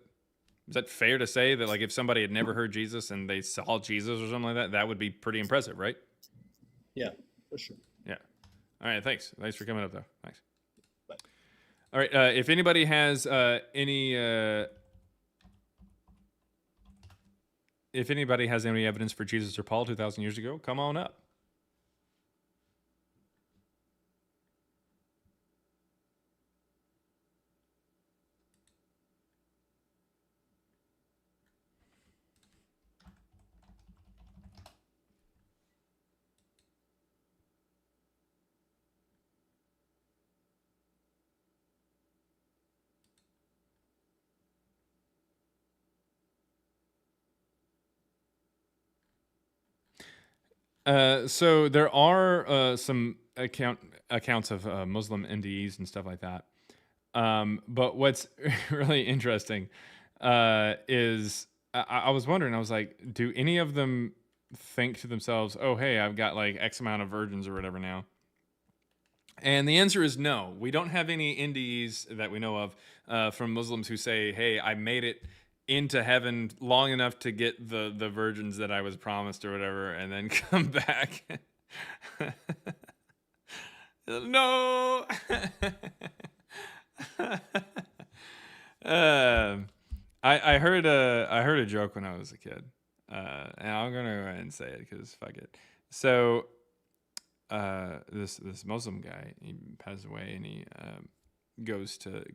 that fair to say that like if somebody had never heard Jesus and they saw Jesus or something like that, that would be pretty impressive, right? Yeah, for sure. Yeah. All right. Thanks for coming up though. Thanks. Bye. All right. If anybody has any evidence for Jesus or Paul 2,000 years ago, come on up. So there are some accounts of Muslim NDEs and stuff like that. But what's really interesting is I was wondering, I was like, do any of them think to themselves, oh, hey, I've got like X amount of virgins or whatever now? And the answer is no. We don't have any NDEs that we know of from Muslims who say, hey, I made it into heaven long enough to get the virgins that I was promised or whatever, and then come back. No. I heard a joke when I was a kid, and I'm gonna go ahead and say it because fuck it. So this Muslim guy, he passes away, and he goes to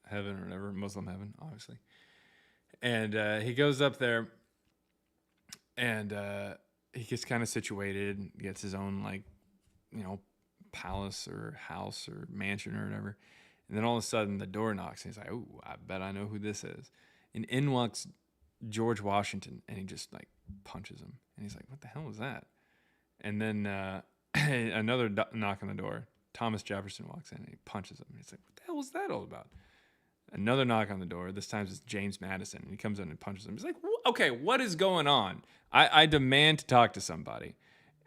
heaven or whatever, Muslim heaven, obviously. And he goes up there, and he gets kind of situated, gets his own palace or house or mansion or whatever. And then all of a sudden the door knocks, and he's like, "Oh, I bet I know who this is." And in walks George Washington, and he just like punches him, and he's like, what the hell was that? And then another knock on the door. Thomas Jefferson walks in and he punches him. And he's like, what the hell was that all about? Another knock on the door. This time it's James Madison, and he comes in and punches him. He's like, okay, what is going on? I demand to talk to somebody.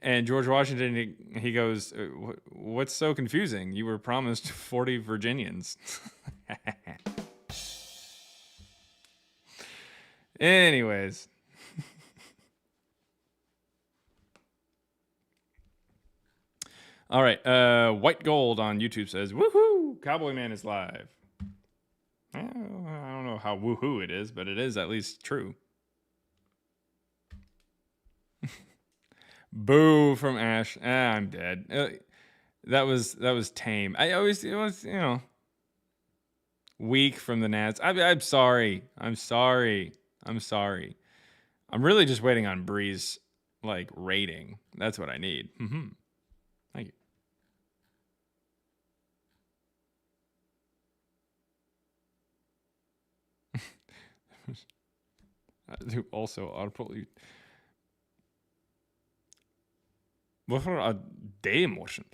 And George Washington, he goes, what's so confusing? You were promised 40 Virginians. Anyways. All right. White Gold on YouTube says, woohoo, Cowboy Man is live. I don't know how woohoo it is, but it is at least true. Boo from Ash. I'm dead. That was tame. It was weak from the Nats. I'm sorry. I'm really just waiting on Bree's like rating. That's what I need. Thank you. Also, I'll probably. Hvorfor det morsomt?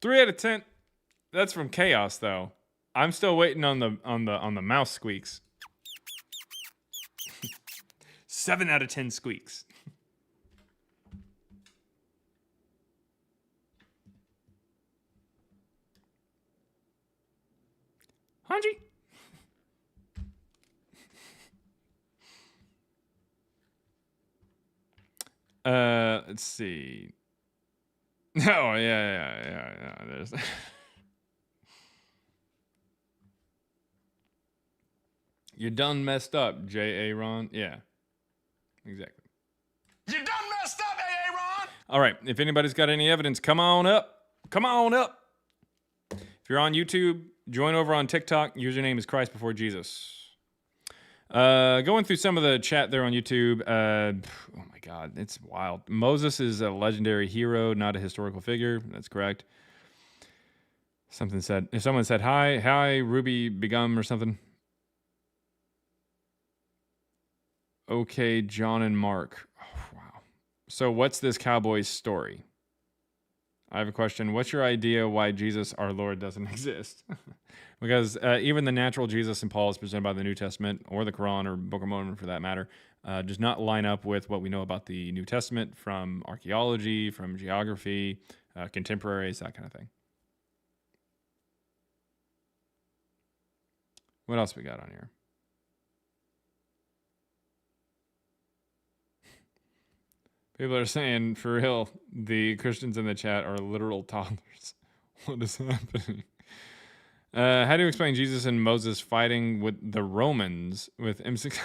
Three out of 10. That's from Chaos, though. I'm still waiting on the mouse squeaks. 7 out of 10 squeaks. Hanji. Let's see. Oh, yeah. There's. You're done messed up, J.A. Ron. Yeah, exactly. You done messed up, A.A. Ron! All right, if anybody's got any evidence, come on up. Come on up. If you're on YouTube, join over on TikTok. Username is Christ Before Jesus. Going through some of the chat there on YouTube. Oh my God, it's wild. Moses is a legendary hero, not a historical figure. That's correct. Someone said, hi, Ruby Begum or something. Okay, John and Mark. Oh, wow. So what's this cowboy's story? I have a question. What's your idea why Jesus, our Lord, doesn't exist? Because even the natural Jesus in Paul is presented by the New Testament, or the Quran, or Book of Mormon for that matter, does not line up with what we know about the New Testament from archaeology, from geography, contemporaries, that kind of thing. What else we got on here? People are saying, for real, the Christians in the chat are literal toddlers. What is happening? How do you explain Jesus and Moses fighting with the Romans with M6?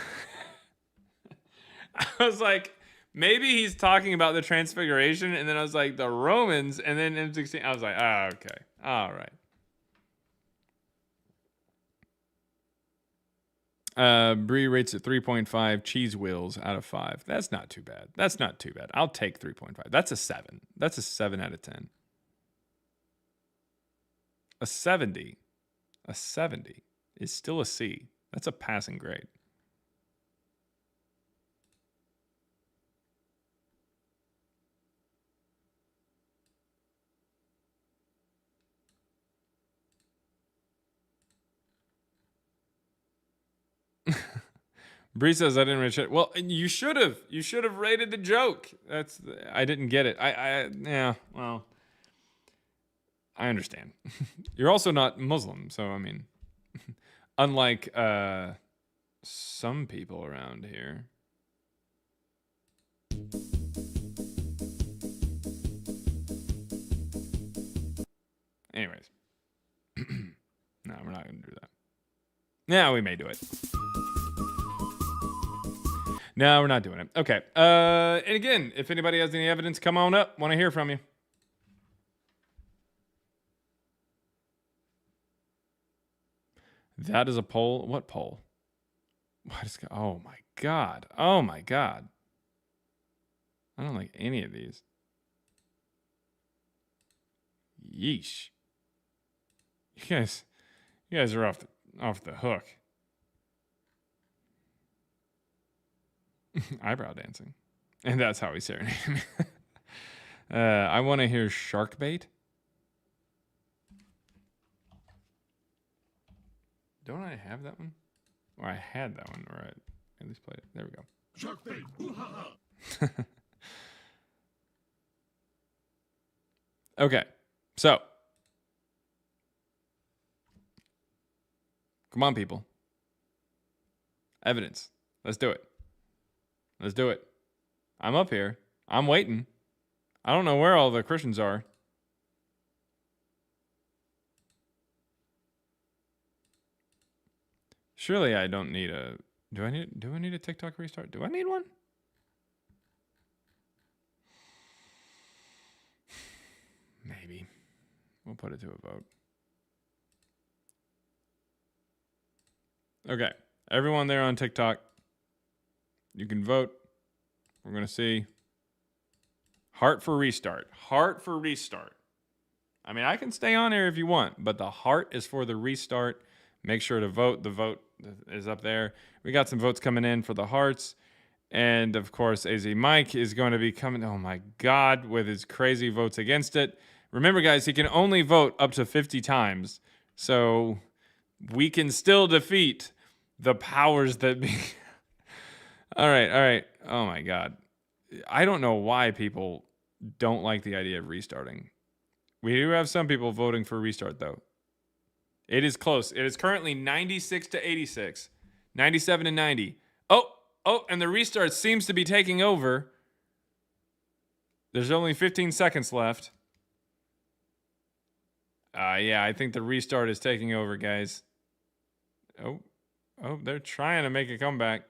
I was like, maybe he's talking about the Transfiguration, and then I was like, the Romans, and then M16. I was like, okay. All right. Bree rates it 3.5 cheese wheels out of 5. That's not too bad. I'll take 3.5. That's a 7. That's a 7 out of 10. A 70 is still a C. That's a passing grade. Bree says I didn't rate it. Well, you should have. You should have rated the joke. I didn't get it. Yeah. Well, I understand. You're also not Muslim, so I mean, unlike some people around here. Anyways, no, we're not going to do that. Yeah, we may do it. No, we're not doing it. Okay. And again, if anybody has any evidence, come on up. Want to hear from you. That is a poll. What poll? What is? Oh my God. Oh my God. I don't like any of these. Yeesh. You guys are off the hook. Eyebrow dancing. And that's how he serenaded me. I want to hear Shark Bait. Don't I have that one? Or I had that one, or I at least played it. There we go. Shark bait. Ooh-ha-ha. Okay, so. Come on, people. Evidence. Let's do it. Let's do it. I'm up here. I'm waiting. I don't know where all the Christians are. Surely I don't need a... Do I need a TikTok restart? Do I need one? Maybe. We'll put it to a vote. Okay. Everyone there on TikTok, you can vote. We're going to see. Heart for restart. Heart for restart. I mean, I can stay on here if you want, but the heart is for the restart. Make sure to vote. The vote is up there. We got some votes coming in for the hearts. And, of course, AZ Mike is going to be coming, oh, my God, with his crazy votes against it. Remember, guys, he can only vote up to 50 times. So we can still defeat the powers that be. All right. Oh, my God. I don't know why people don't like the idea of restarting. We do have some people voting for restart, though. It is close. It is currently 96 to 86, 97 to 90. Oh, and the restart seems to be taking over. There's only 15 seconds left. Yeah, I think the restart is taking over, guys. Oh, they're trying to make a comeback.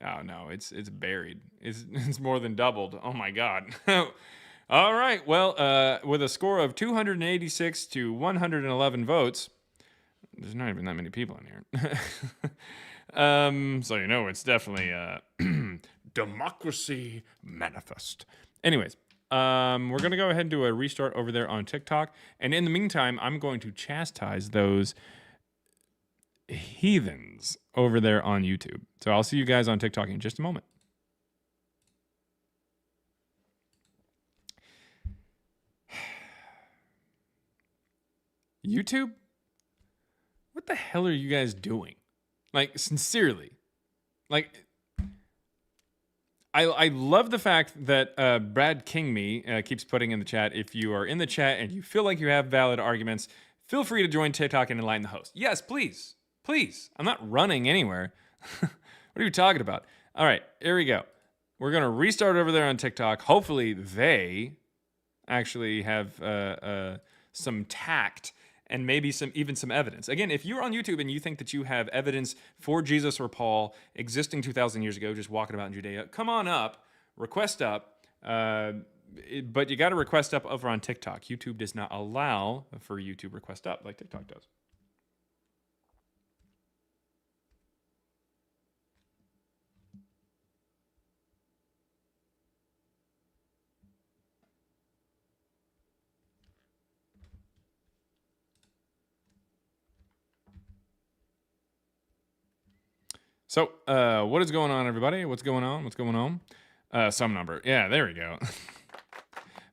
Oh, no, it's buried. It's more than doubled. Oh, my God. All right, well, with a score of 286 to 111 votes, there's not even that many people in here. So, you know, it's definitely democracy manifest. Anyways, we're going to go ahead and do a restart over there on TikTok. And in the meantime, I'm going to chastise those heathens over there on YouTube. So I'll see you guys on TikTok in just a moment. YouTube? What the hell are you guys doing? Like, sincerely. Like, I love the fact that Brad Kingme keeps putting in the chat, if you are in the chat and you feel like you have valid arguments, feel free to join TikTok and enlighten the host. Yes, please. Please. I'm not running anywhere. What are you talking about? All right, here we go. We're going to restart over there on TikTok. Hopefully they actually have some tact and maybe even some evidence. Again, if you're on YouTube and you think that you have evidence for Jesus or Paul existing 2,000 years ago, just walking about in Judea, come on up, request up, but you got to request up over on TikTok. YouTube does not allow for you to request up like TikTok does. So, what is going on, everybody? What's going on? Some number. Yeah, there we go.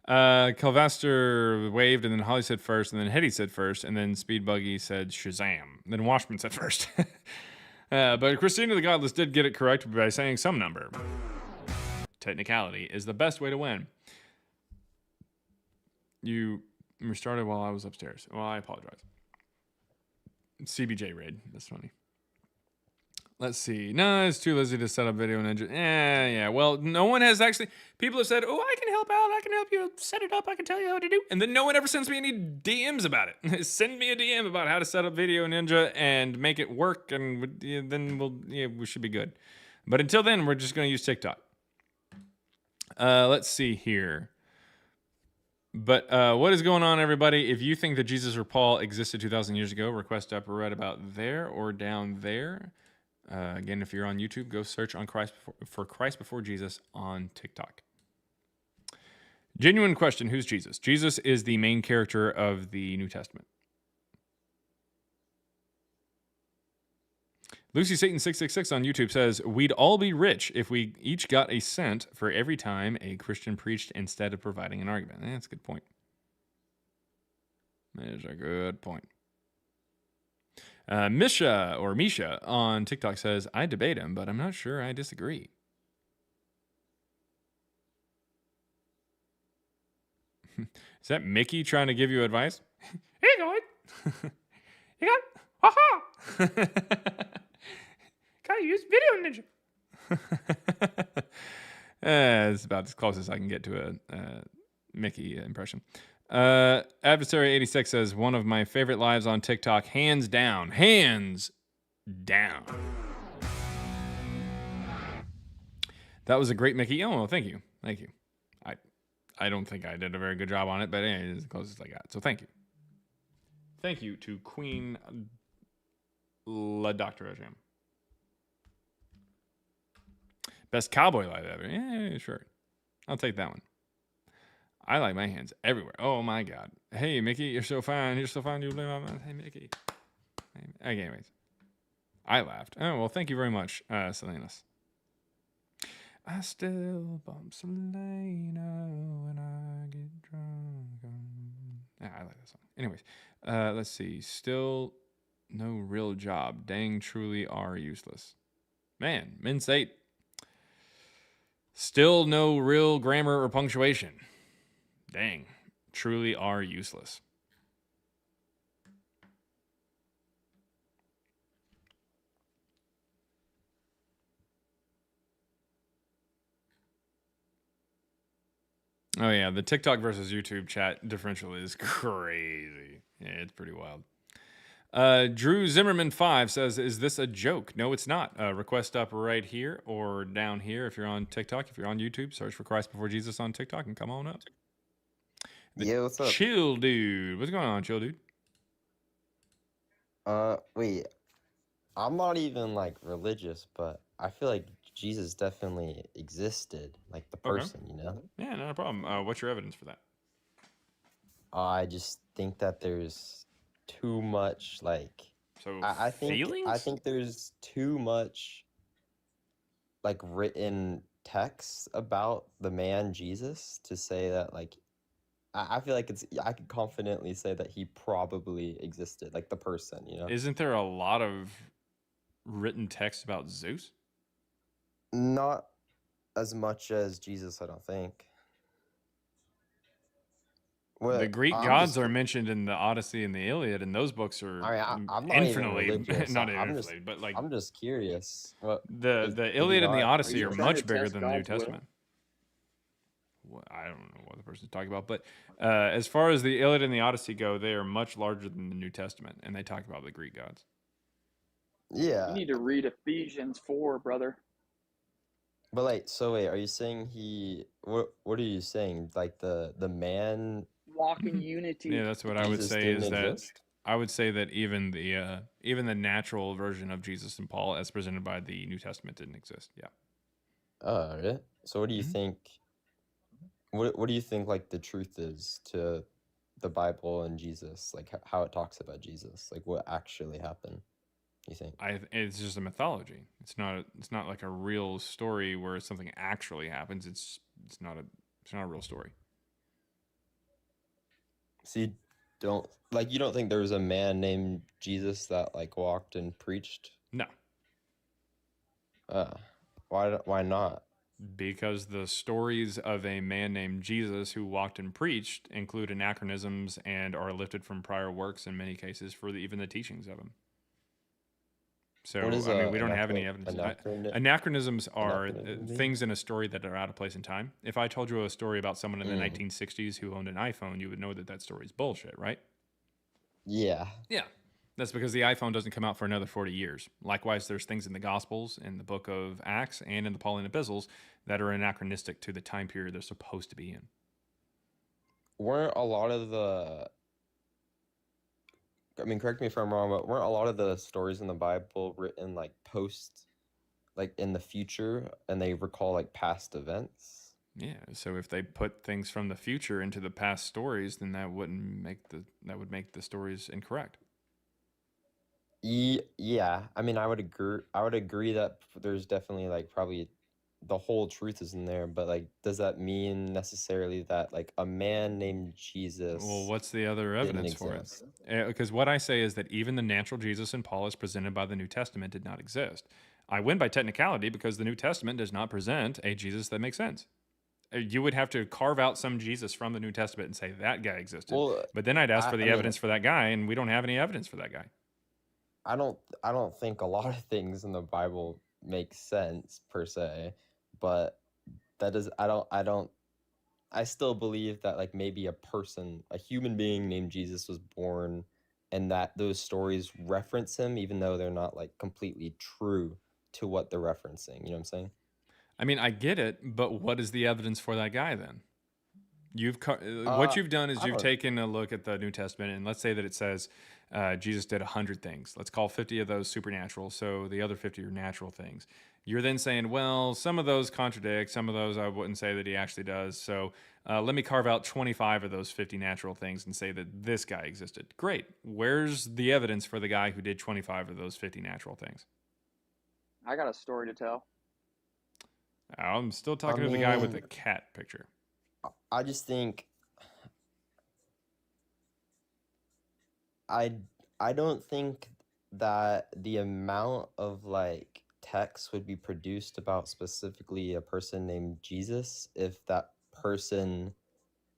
Kelvaster waved, and then Holly said first, and then Hetty said first, and then Speed Buggy said Shazam. Then Washman said first. But Christina the Godless did get it correct by saying some number. Technicality is the best way to win. You restarted while I was upstairs. Well, I apologize. CBJ raid. That's funny. Let's see. No, it's too lazy to set up Video Ninja. Yeah. Well, no one has actually... People have said, oh, I can help out. I can help you set it up. I can tell you how to do. And then no one ever sends me any DMs about it. Send me a DM about how to set up Video Ninja and make it work, and then we should be good. But until then, we're just going to use TikTok. Let's see here. But what is going on, everybody? If you think that Jesus or Paul existed 2,000 years ago, request up right about there or down there. Again, if you're on YouTube, go search on Christ Before Jesus on TikTok. Genuine question, who's Jesus? Jesus is the main character of the New Testament. Lucy Satan 666 on YouTube says, we'd all be rich if we each got a cent for every time a Christian preached instead of providing an argument. That's a good point. That is a good point. Misha on TikTok says, I debate him, but I'm not sure I disagree. Is that Mickey trying to give you advice? Hey, going. You got, haha. Gotta use Video Ninja. It's about as close as I can get to a Mickey impression. Adversary 86 says, one of my favorite lives on TikTok, hands down. Hands down. That was a great Mickey. Oh, well, thank you. Thank you. I don't think I did a very good job on it, but anyway, it's as close as I got. So thank you. Thank you to Queen La Dr. Ajam. Best cowboy live ever. Yeah, sure. I'll take that one. I like my hands everywhere. Oh my God. Hey, Mickey, you're so fine. You're so fine. You live on my... Hey, Mickey. Okay, anyways. I laughed. Oh, well, thank you very much, Salinas. I still bump Selena when I get drunk. I like that song. Anyways, let's see. Still no real job. Dang, truly are useless. Man, Mince 8. Still no real grammar or punctuation. Dang, truly are useless. Oh yeah, the TikTok versus YouTube chat differential is crazy. Yeah, it's pretty wild. Drew Zimmerman 5 says, is this a joke? No, it's not. Request up right here or down here if you're on TikTok. If you're on YouTube, search for Christ Before Jesus on TikTok and come on up. Yeah, what's up? Chill Dude. What's going on, Chill Dude? Wait. I'm not even like religious, but I feel like Jesus definitely existed, like the person, you know? Yeah, not a problem. What's your evidence for that? I just think that there's too much, like, so I feelings? think there's too much, like, written text about the man Jesus to say that, like, I feel like I could confidently say that he probably existed, like the person, you know? Isn't there a lot of written text about Zeus? Not as much as Jesus, I don't think. Well, The Greek gods are mentioned in the Odyssey and the Iliad, and those books are I'm not infinitely, even religious. not I'm infinitely, but like I'm just curious. What the Iliad and the Odyssey are trying much to bigger test than the New God's will? Testament. I don't know what the person's talking about, but as far as the Iliad and the Odyssey go, they are much larger than the New Testament, and they talk about the Greek gods. Yeah. You need to read Ephesians 4, brother. But like, so wait, are you saying what are you saying? Like the man Walk in unity. Yeah, that's what I would Jesus say didn't is that exist? I would say that even the natural version of Jesus and Paul as presented by the New Testament didn't exist. Yeah. Oh, really? So what do you think? What do you think like the truth is to the Bible and Jesus? Like how it talks about Jesus? Like what actually happened? You think? It's just a mythology. It's not like a real story where something actually happens. It's not a real story. So you don't think there was a man named Jesus that like walked and preached? No. Why not? Because the stories of a man named Jesus who walked and preached include anachronisms and are lifted from prior works in many cases for even the teachings of him. So, What is I mean, we don't have any evidence. Anachronisms are Anachronism mean? things in a story that are out of place in time. If I told you a story about someone in the 1960s who owned an iPhone, you would know that story is bullshit, right? Yeah. Yeah. That's because the iPhone doesn't come out for another 40 years. Likewise, there's things in the Gospels, in the book of Acts, and in the Pauline epistles that are anachronistic to the time period they're supposed to be in. Weren't a lot of the correct me if I'm wrong, but weren't a lot of the stories in the Bible written like in the future, and they recall like past events? Yeah, so if they put things from the future into the past stories, then that would make the stories incorrect. Yeah, I mean, I would agree that there's definitely like probably the whole truth is in there, but like, does that mean necessarily that like a man named Well, Jesus what's the other didn't evidence for it? exist? Because what I say is that even the natural Jesus in Paul as presented by the New Testament did not exist. I win by technicality because the New Testament does not present a Jesus that makes sense. You would have to carve out some Jesus from the New Testament and say that guy existed. Well, But then I'd ask I for the mean, evidence for that guy, and we don't have any evidence for that guy. I don't think a lot of things in the Bible make sense per se, but that is I still believe that like maybe a human being named Jesus was born and that those stories reference him even though they're not like completely true to what they're referencing. You know what I'm saying? I mean, I get it, but what is the evidence for that guy then? What Uh, you've done is I you've don't taken a look at the New Testament, and let's say that it says Jesus did 100 things. Let's call 50 of those supernatural, so the other 50 are natural things. You're then saying, well, some of those contradict, some of those I wouldn't say that he actually does. So let me carve out 25 of those 50 natural things and say that this guy existed. Great. Where's the evidence for the guy who did 25 of those 50 natural things? I got a story to tell. I'm still I talking to the guy with the mean, cat picture. I just think I I don't think that the amount of like text would be produced about specifically a person named Jesus if that person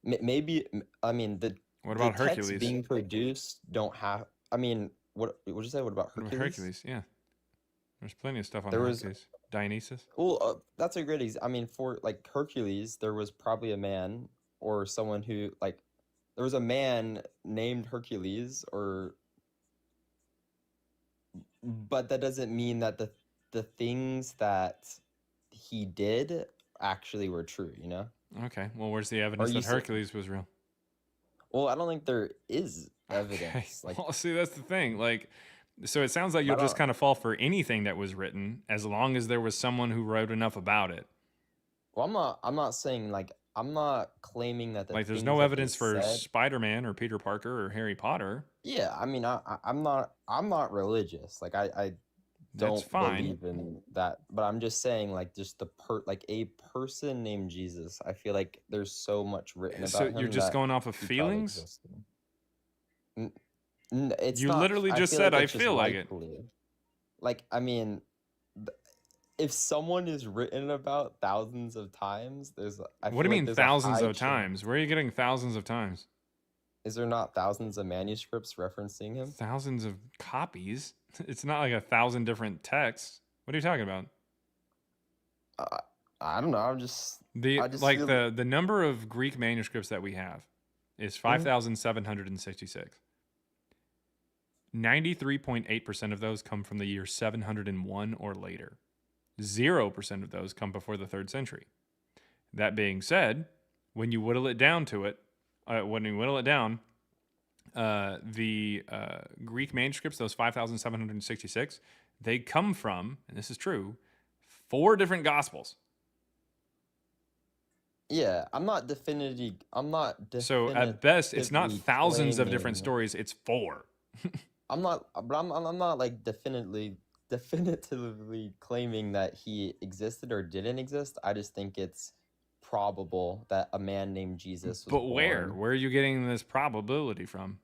I mean What the about texts Hercules? being produced don't have I mean what would you say what about What about Hercules? Hercules? Yeah. There's plenty of stuff on There was Hercules. Dionysus. well that's a great I mean for like Hercules there was probably a man or someone who like there was a man named Hercules or but that doesn't mean that the things that he did actually were true, you know? Okay. Well, where's the Or evidence you that say, Hercules was real? well, I don't think there is Okay. evidence. Like, Well, see, that's the thing. Like, so it sounds like I you'll just don't. kind of fall for anything that was written as long as there was someone who wrote enough about it. Well, I'm not saying like I'm not claiming that the Like, there's things no that they evidence for said. Spider-Man or Peter Parker or Harry Potter. Yeah, I mean, I'm not religious. Like, I That's don't fine. believe in that. But I'm just saying, like, just like a person named Jesus. I feel like there's so much written So about you're him just that going off of he probably feelings? existed. It's You not. literally I just feel said, like I it's just feel like it. likely. Like, I mean, th- if someone is written about thousands of times, I What do feel you like mean there's a thousands high of times? Where are you getting thousands of times? Is there not thousands of manuscripts referencing him? Thousands of copies? It's not like 1,000 different texts. What are you talking about? I don't know. I just feel The number of Greek manuscripts that we have is 5,766. 93.8% of those come from the year 701 or later. 0% of those come before the 3rd century. That being said, when you whittle it down, the Greek manuscripts, those 5,766, they come from, and this is true, 4 different gospels. Yeah, I'm not So at best, it's not definitively thousands of different claiming. stories, it's 4. I'm not like definitively claiming that he existed or didn't exist. I just think it's probable that a man named Jesus was But where? born. Where are you getting this probability from?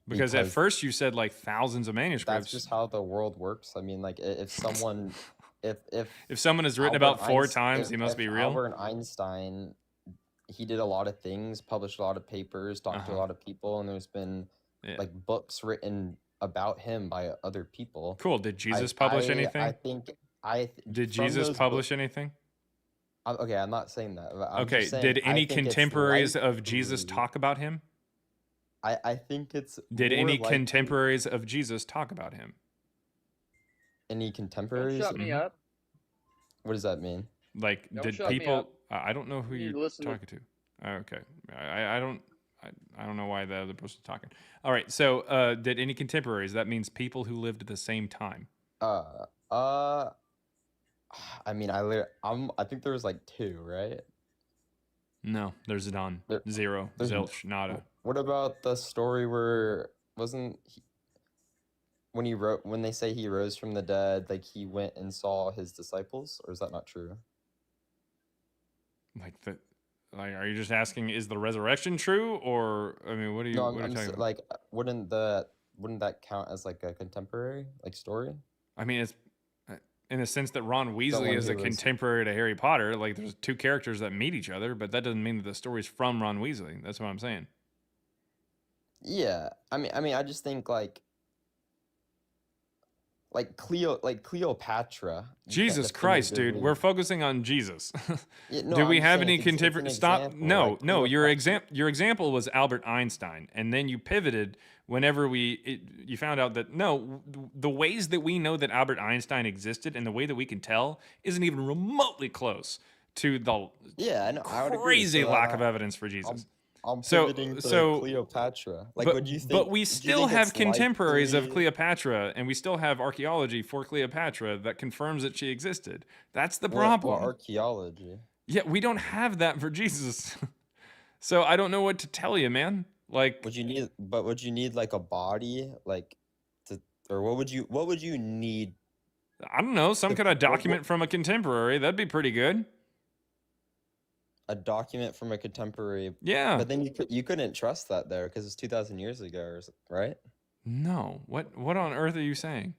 Because at first you said like thousands of manuscripts. That's just how the world works. I mean, like if someone if someone has written about 4 times, he must be real. Albert Einstein, he did a lot of things, published a lot of papers, talked to a lot of people, and there's been like books written about him by other people. Cool. Did Jesus publish anything? Did Jesus publish anything? Okay, I'm not saying that. I'm Okay. just saying, Did any I think it's contemporaries of likely- Jesus talk about him? I think it's. Did more any likely- contemporaries of Jesus talk about him? Any contemporaries? Shut me up. What does that mean? Like, Don't did shut me people? up. I don't know who You you're listen to- talking to. Okay, I don't know why the other person's talking. All right, so did any contemporaries? That means people who lived at the same time. I mean, I think there was like 2, right? No, there's none. Zero. there's n- Zilch. Nada. What about the story where wasn't when he wrote, when they say he rose from the dead, like he went and saw his disciples, or is that not true? Like, are you just asking, is the resurrection true, or I mean, what are you? No, what are you I'm talking just, about? like, wouldn't that count as like a contemporary like story? I mean, it's in the sense that Ron Weasley Someone is a who was- contemporary to Harry Potter. Like, there's two characters that meet each other, but that doesn't mean that the story's from Ron Weasley. That's what I'm saying. Yeah, I mean, I just think like Cleopatra. you can't Jesus Christ, dude, definitively- we're focusing on Jesus. Yeah, no, Do we I'm have saying any it's an contemporary? Stop. example, No, like no. Cleopatra. Your example was Albert Einstein, and then you pivoted whenever you found out that no, the ways that we know that Albert Einstein existed and the way that we can tell isn't even remotely close to the Yeah, I know. I would agree. crazy So, lack of evidence for Jesus. I'm So- pivoting to so- Cleopatra. Like, but, would you think? but we do you still think have it's contemporaries of likely- Cleopatra, and we still have archaeology for Cleopatra that confirms that she existed. That's the What problem. archaeology? Yeah, we don't have that for Jesus. So I don't know what to tell you, man. Like, Would you need like a body, like, or what would you need? I don't know, some The- kind of what- document from a contemporary. That'd be pretty good. A document from a contemporary. Yeah. But then you couldn't trust that there because it's 2,000 years ago, right? No. What on earth are you saying?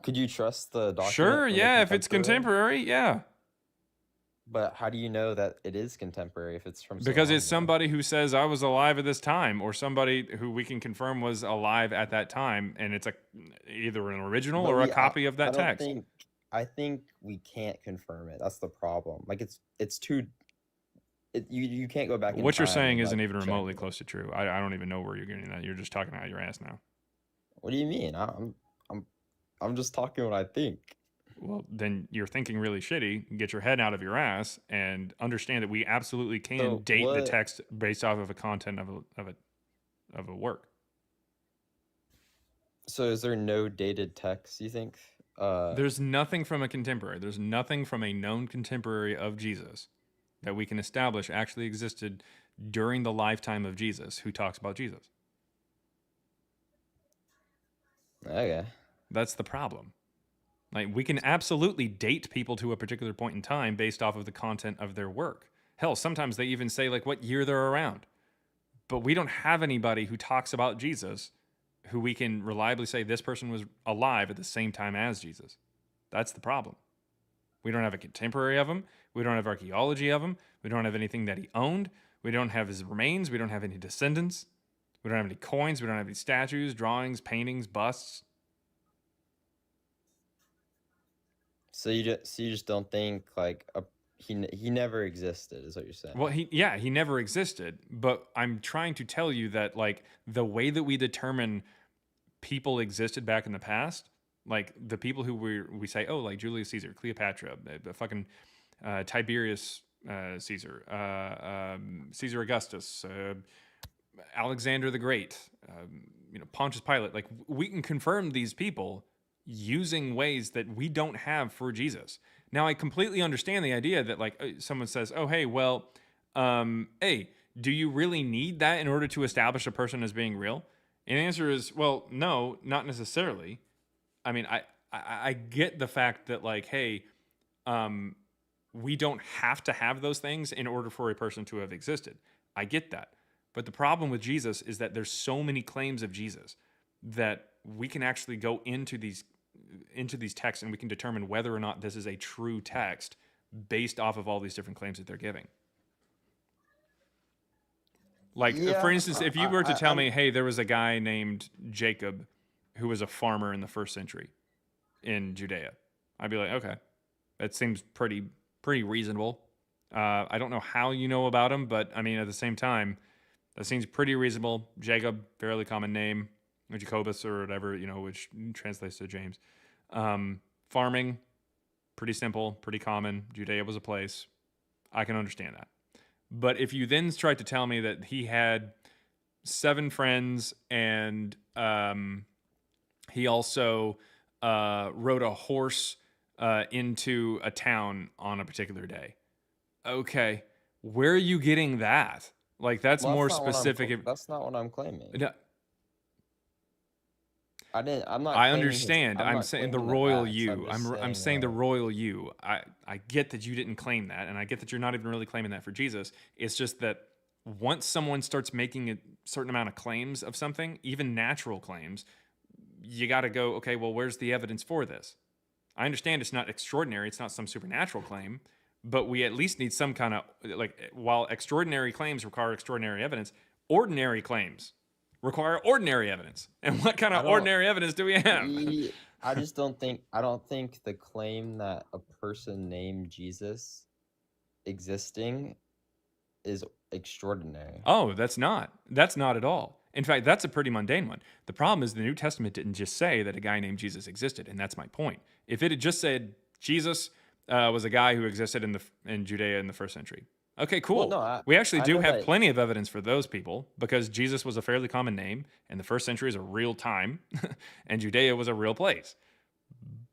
Could you trust the document? Sure, from a yeah, if it's contemporary, yeah. But how do you know that it is contemporary if it's from? so Because long it's ago? somebody who says I was alive at this time, or somebody who we can confirm was alive at that time, and it's either an original But or a we- copy of that I don't text. I think we can't confirm it. That's the problem. Like it's too. You can't go back. In What you're time saying and, isn't like, even check remotely it. close to true. I don't even know where you're getting that. You're just talking out your ass now. What do you mean? I'm just talking what I think. Well, then you're thinking really shitty. Get your head out of your ass and understand that we absolutely can So date the what- text based off of a content of a work. So is there no dated text? You think? There's nothing from a contemporary. There's nothing from a known contemporary of Jesus that we can establish actually existed during the lifetime of Jesus who talks about Jesus. Okay. That's the problem. Like, we can absolutely date people to a particular point in time based off of the content of their work. Hell, sometimes they even say like what year they're around. But we don't have anybody who talks about Jesus who we can reliably say this person was alive at the same time as Jesus. That's the problem. We don't have a contemporary of him. We don't have archaeology of him. We don't have anything that he owned. We don't have his remains. We don't have any descendants. We don't have any coins. We don't have any statues, drawings, paintings, busts. So you just don't think like he never existed, is what you're saying? Well, he never existed, but I'm trying to tell you that like the way that we determine people existed back in the past, like the people who we say, oh, like Julius Caesar, Cleopatra, fucking Tiberius Caesar, Caesar Augustus, Alexander the Great, Pontius Pilate, like we can confirm these people using ways that we don't have for Jesus. Now, I completely understand the idea that like someone says, oh, hey, well, hey, do you really need that in order to establish a person as being real? And the answer is, well, no, not necessarily. I mean, I get the fact that like, hey, we don't have to have those things in order for a person to have existed. I get that. But the problem with Jesus is that there's so many claims of Jesus that we can actually go into these texts and we can determine whether or not this is a true text based off of all these different claims that they're giving. Like, for instance, if you were to tell me, hey, there was a guy named Jacob who was a farmer in the 1st century in Judea, I'd be like, okay, that seems pretty reasonable. I don't know how you know about him, but I mean, at the same time, that seems pretty reasonable. Jacob, fairly common name, or Jacobus or whatever, which translates to James. Farming, pretty simple, pretty common. Judea was a place. I can understand that. But if you then try to tell me that he had 7 friends and he also rode a horse into a town on a particular day. Okay, where are you getting that? Like, that's Well, more not what I'm specific. that's not what I'm claiming. I didn't. I'm not. I claiming his- understand. I'm I'm not saying the claiming royal acts, you. just I'm saying the like, royal you. I get that you didn't claim that, and I get that you're not even really claiming that for Jesus. It's just that once someone starts making a certain amount of claims of something, even natural claims, you got to go, okay, well, where's the evidence for this? I understand it's not extraordinary. It's not some supernatural claim, but we at least need some kind of, like, while extraordinary claims require extraordinary evidence, ordinary claims require ordinary evidence. And what kind I of don't- ordinary evidence do we have? I just don't think. I don't think the claim that a person named Jesus existing is extraordinary. Oh, that's not. That's not at all. In fact, that's a pretty mundane one. The problem is the New Testament didn't just say that a guy named Jesus existed, and that's my point. If it had just said Jesus was a guy who existed in Judea in the first century, okay, cool. no, we actually I do know have that- plenty of evidence for those people because Jesus was a fairly common name, and the first century is a real time, and Judea was a real place.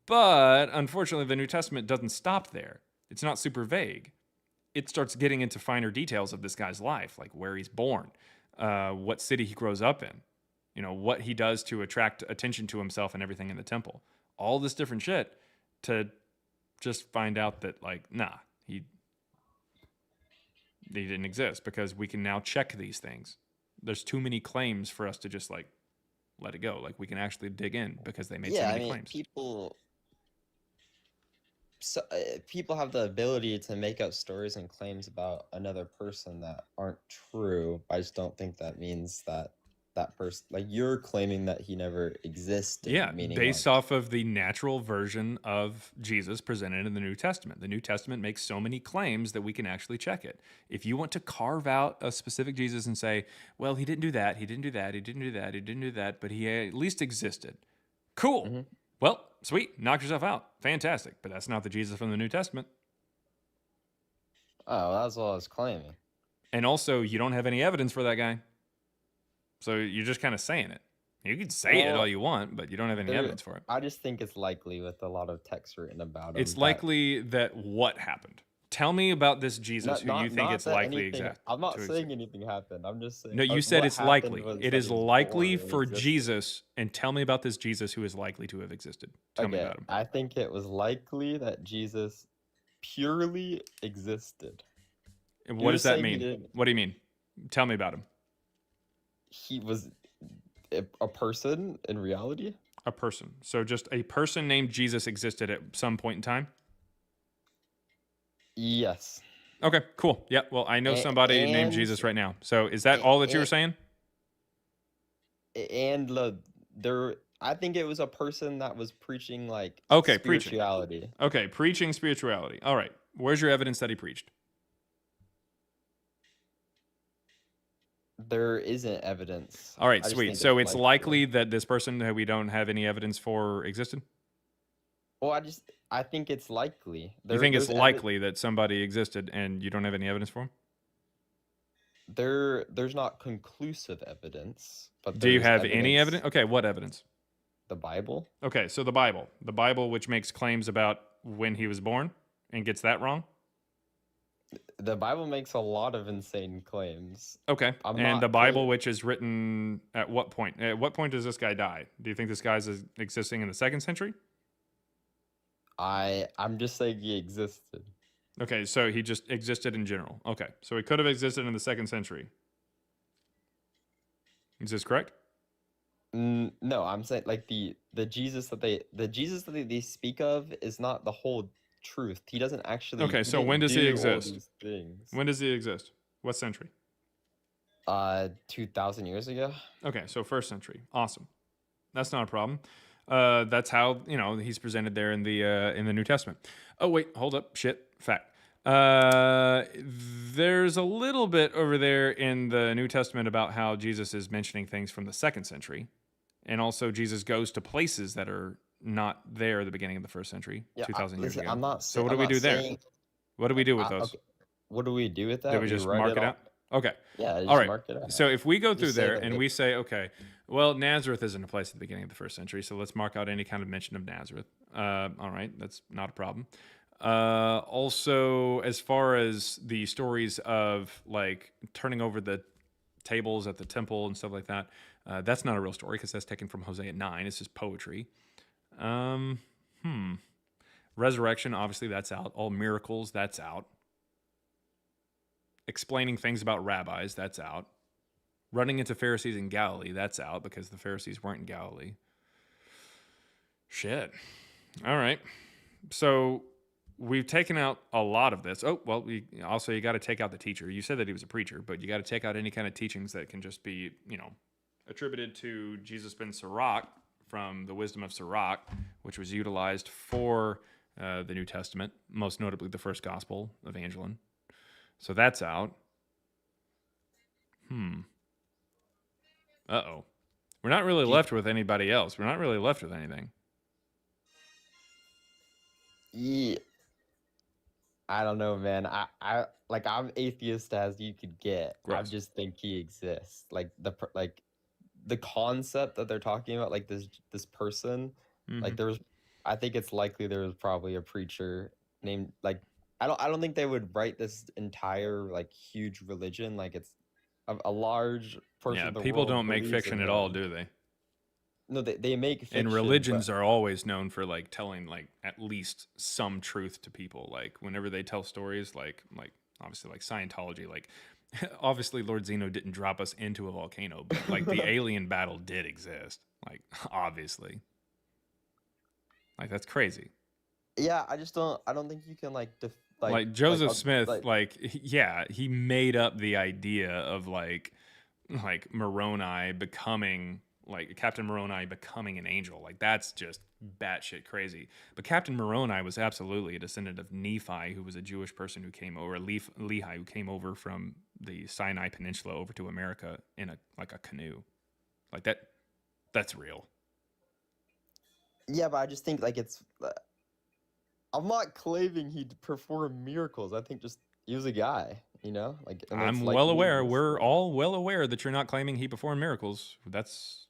But unfortunately, the New Testament doesn't stop there. It's not super vague. It starts getting into finer details of this guy's life, like where he's born, what city he grows up in, you know, what he does to attract attention to himself and everything in the temple. All this different shit to just find out that, like, nah, he didn't exist, because we can now check these things. There's too many claims for us to just, like, let it go. Like, we can actually dig in because they made so many claims. People have the ability to make up stories and claims about another person that aren't true. I just don't think that means that that person, like, you're claiming that he never existed. Yeah, meaning based like, off of the natural version of Jesus presented in the New Testament. The New Testament makes so many claims that we can actually check it. If you want to carve out a specific Jesus and say, well, he didn't do that, he didn't do that, he didn't do that, he didn't do that, but he at least existed. Cool. Well, sweet. Knock yourself out. Fantastic. But that's not the Jesus from the New Testament. Oh, that's what I was claiming. And also, you don't have any evidence for that guy. So you're just kind of saying it. You can say it Well, all you want, but you don't have any there- evidence for it. I just think it's likely with a lot of text written about him. It's that- likely that what happened? Tell me about this Jesus Not- who not- you think not it's that likely anything- exact. I'm not to saying exist. anything happened. I'm just saying. No, you said what it's happened likely. was It that is he was likely born and for existed. Jesus. And tell me about this Jesus who is likely to have existed. Tell me Okay, about him. I think it was likely that Jesus purely existed. And You're what does that saying he mean? didn't. What do you mean? Tell me about him. He was a person in reality. A person. So just a person named Jesus existed at some point in time? Yes. Okay, cool. Yeah, well, I know A- somebody named and- Jesus right now. So is that all that you were saying? And there, I think it was a person that was preaching like Okay, preaching. spirituality. Okay, preaching spirituality. All right. Where's your evidence that he preached? There isn't evidence. All right, I just sweet. think So it's likely that this person that we don't have any evidence for existed? Well, I think it's likely. You think it's there's likely that somebody existed and you don't have any evidence for him? there's not conclusive evidence, but Do you there's have any evidence? Okay, what evidence? The Bible. Okay, so the Bible, which makes claims about when he was born and gets that wrong. The Bible makes a lot of insane claims. Okay, I'm and not the Bible, claiming- which is written at what point? At what point does this guy die? Do you think this guy's existing in the 2nd century? I'm just saying he existed. Okay, so he just existed in general. Okay, so he could have existed in the 2nd century. Is this correct? No, I'm saying like the Jesus that they speak of is not the whole truth. He doesn't actually. Okay, he so didn't when does he do all exist? these things. When does he exist? What century? 2,000 years ago. Okay, so 1st century. Awesome. That's not a problem. That's how, he's presented there in the New Testament. Oh wait, hold up. Shit. Fact. There's a little bit over there in the New Testament about how Jesus is mentioning things from the 2nd century, and also Jesus goes to places that are not there at the beginning of the 1st century, Yeah, 2,000 years listen, ago. I'm not. So sa- what do I'm we not do there? saying- What do we do with I- those? okay, what do we do with that? Did we just write mark it all- out? Okay. Yeah, just All right. mark it out. So if we go through Just say there that and it- we say, okay, well, Nazareth isn't a place at the beginning of the 1st century, so let's mark out any kind of mention of Nazareth. All right, that's not a problem. Also, as far as the stories of like turning over the tables at the temple and stuff like that. That's not a real story because that's taken from Hosea 9. It's just poetry. Resurrection, obviously, that's out. All miracles, that's out. Explaining things about rabbis, that's out. Running into Pharisees in Galilee, that's out because the Pharisees weren't in Galilee. Shit. All right. So we've taken out a lot of this. Oh, well, you got to take out the teacher. You said that he was a preacher, but you got to take out any kind of teachings that can just be, attributed to Jesus ben Sirach from the Wisdom of Sirach, which was utilized for the New Testament, most notably the first Gospel, Evangelion. So that's out. Uh-oh. We're not really left with anybody else. We're not really left with anything. Yeah. I don't know, man. I'm atheist as you could get. I just think he exists. Like the concept that they're talking about, like this person, like I think it's likely there was probably a preacher named like I don't think they would write this entire like huge religion like it's a large portion of the people world don't make believes fiction in at all, him. do they? No, they make fiction. And religions are always known for like telling like at least some truth to people. Like whenever they tell stories, like obviously like Scientology, like obviously Lord Zeno didn't drop us into a volcano, but like the alien battle did exist. Like obviously, like that's crazy. Yeah, I don't think you can like Joseph Smith, he made up the idea of like Moroni becoming like Captain Moroni becoming an angel. Like that's just batshit crazy. But Captain Moroni was absolutely a descendant of Nephi, who was a Jewish person who came over, Lehi, who came over from the Sinai Peninsula over to America in a canoe. Like that's real. Yeah, but I just think like it's. I'm not claiming he performed miracles. I think just he was a guy, Like I'm well aware. We're all well aware that you're not claiming he performed miracles. That's.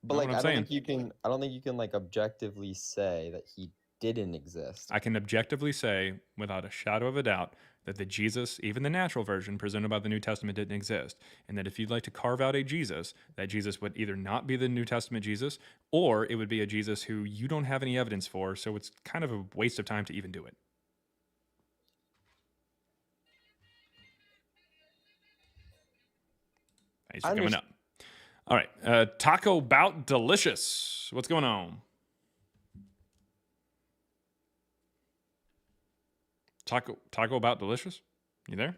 But like, I don't think you can like objectively say that he didn't exist. I can objectively say, without a shadow of a doubt, that the Jesus, even the natural version presented by the New Testament, didn't exist. And that if you'd like to carve out a Jesus, that Jesus would either not be the New Testament Jesus, or it would be a Jesus who you don't have any evidence for, so it's kind of a waste of time to even do it. Thanks for coming up. All right, Taco Bout Delicious. What's going on? Taco Bout Delicious? You there?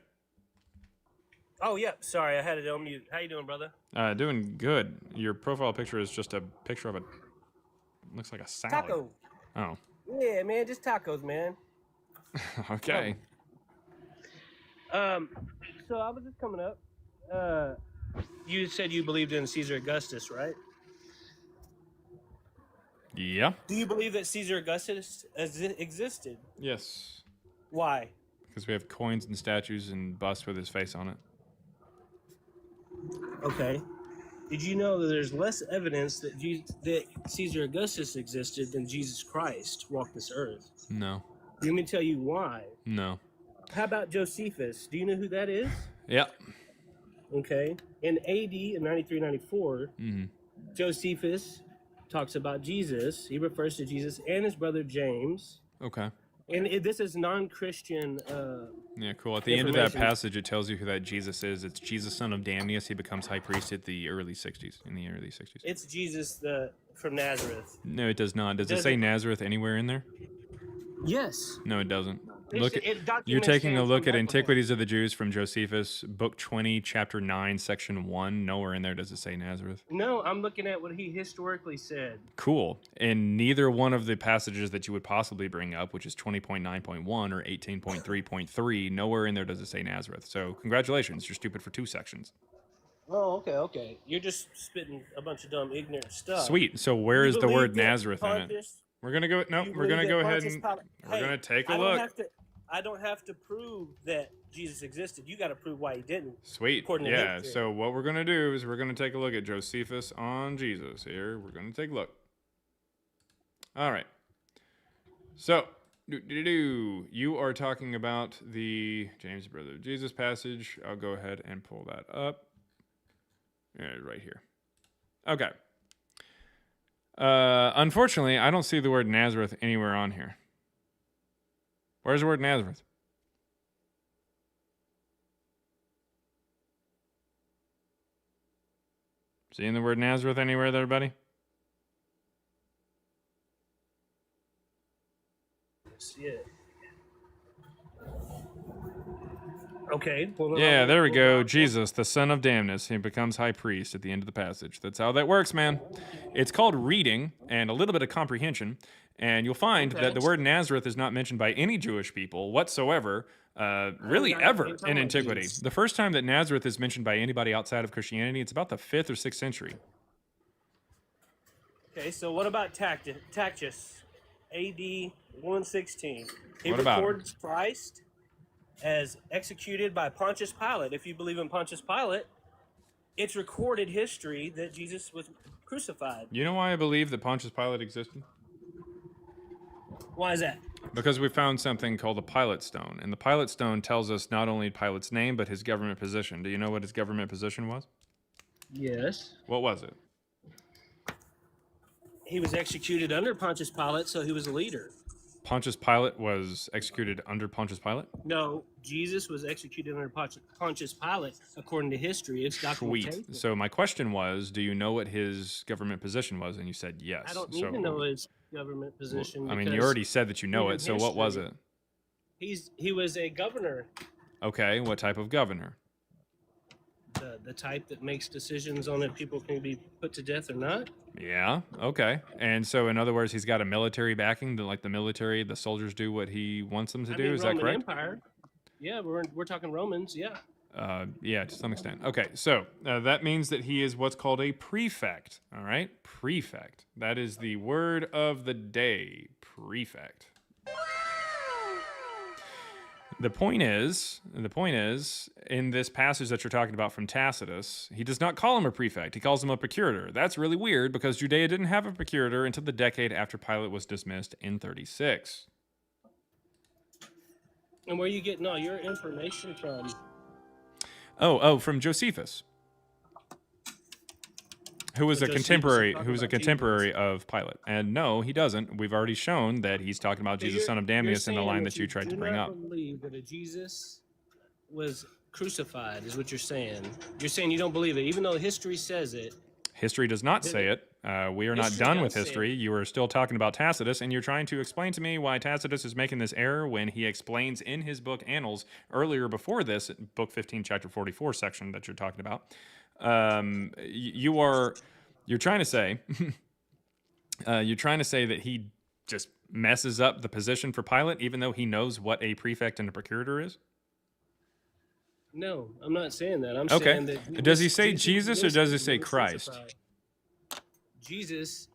Oh, yeah. Sorry, I had it on mute. How you doing, brother? Doing good. Your profile picture is just a picture of looks like a salad. Taco. Oh. Yeah, man, just tacos, man. Okay. So I was just coming up. You said you believed in Caesar Augustus, right? Yeah. Do you believe that Caesar Augustus existed? Yes. Why? Because we have coins and statues and busts with his face on it. Okay. Did you know that there's less evidence that that Caesar Augustus existed than Jesus Christ walked this earth? No. Let me tell you why. No. How about Josephus? Do you know who that is? Yeah. Okay. In AD, in 93-94, Josephus talks about Jesus. He refers to Jesus and his brother James. Okay. And this is non-Christian. Yeah, cool. At the end of that passage, it tells you who that Jesus is. It's Jesus, son of Damnius. He becomes high priest in the early 60s. It's Jesus from Nazareth. No, it does not. Does it say Nazareth anywhere in there? Yes. No, it doesn't. It You're taking a documents look from at Antiquities of the Jews from Josephus, book 20, chapter 9, section 1. Nowhere in there does it say Nazareth. No, I'm looking at what he historically said. Cool. And neither one of the passages that you would possibly bring up, which is 20.9.1 or 18.3.3, nowhere in there does it say Nazareth. So congratulations, you're stupid for 2 sections. Oh, okay. You're just spitting a bunch of dumb, ignorant stuff. Sweet. So where is the word Nazareth in it? Pontius, We're gonna go. No, we're gonna go ahead and we're gonna take a look. I don't have to prove that Jesus existed. You got to prove why he didn't. Sweet. according to Yeah. History. So what we're gonna do is we're gonna take a look at Josephus on Jesus here. We're gonna take a look. All right. So you are talking about the James brother of Jesus passage. I'll go ahead and pull that up. Right here. Okay. Unfortunately, I don't see the word Nazareth anywhere on here. Where's the word Nazareth? Seeing the word Nazareth anywhere there, buddy? See it. Okay. Well, Yeah, there we go. Jesus, the son of Damnus, he becomes high priest at the end of the passage. That's how that works, man. It's called reading and a little bit of comprehension, and you'll find that the word Nazareth is not mentioned by any Jewish people whatsoever, really ever in antiquity. The first time that Nazareth is mentioned by anybody outside of Christianity, it's about the 5th or 6th century. Okay, so what about Tacitus, A.D. 116? He What about him? records Christ as executed by Pontius Pilate. If you believe in Pontius Pilate, it's recorded history that Jesus was crucified. You know why I believe that Pontius Pilate existed? Why is that? Because we found something called the Pilate Stone, and the Pilate Stone tells us not only Pilate's name, but his government position. Do you know what his government position was? Yes. What was it? He was executed under Pontius Pilate, so he was a leader. Pontius Pilate was executed under Pontius Pilate? No, Jesus was executed under Pontius Pilate, according to history. It's documentation. Sweet. So my question was, do you know what his government position was? And you said yes. I don't need to know his government position. I mean, you because already said that you know in it, so what was history, it? He was a governor, Okay, what type of governor? the type that makes decisions on if people can be put to death or not. Yeah, okay. And so in other words, he's got a military backing, like the military, the soldiers do what he wants them to I do, mean, is that Roman correct? Empire. Yeah, we're talking Romans. Yeah. Yeah, to some extent. Okay, so that means that he is what's called a prefect. All right, prefect. That is the word of the day, prefect. The point is, in this passage that you're talking about from Tacitus, he does not call him a prefect. He calls him a procurator. That's really weird because Judea didn't have a procurator until the decade after Pilate was dismissed in 36. And where are you getting all your information from? From Josephus, who was So a Josephus is contemporary, talking who was a about contemporary of Pilate. And no, he doesn't. We've already shown that he's talking about So Jesus, son of you're Damnus, in the saying line that you tried to do bring not up. believe that a Jesus was crucified, is what you're saying. You're saying you don't believe it, even though history says it. History does not say it. We are not History done does with say history. You are still talking about Tacitus, and you're trying to explain to me why Tacitus is making this error when he explains in his book Annals earlier before this, book 15, chapter 44 section that you're talking about. You're trying to say, that he just messes up the position for Pilate, even though he knows what a prefect and a procurator is. No, I'm not saying that. I'm Okay. saying that. Does he say Jesus or does he say was Christ? crucified. Jesus.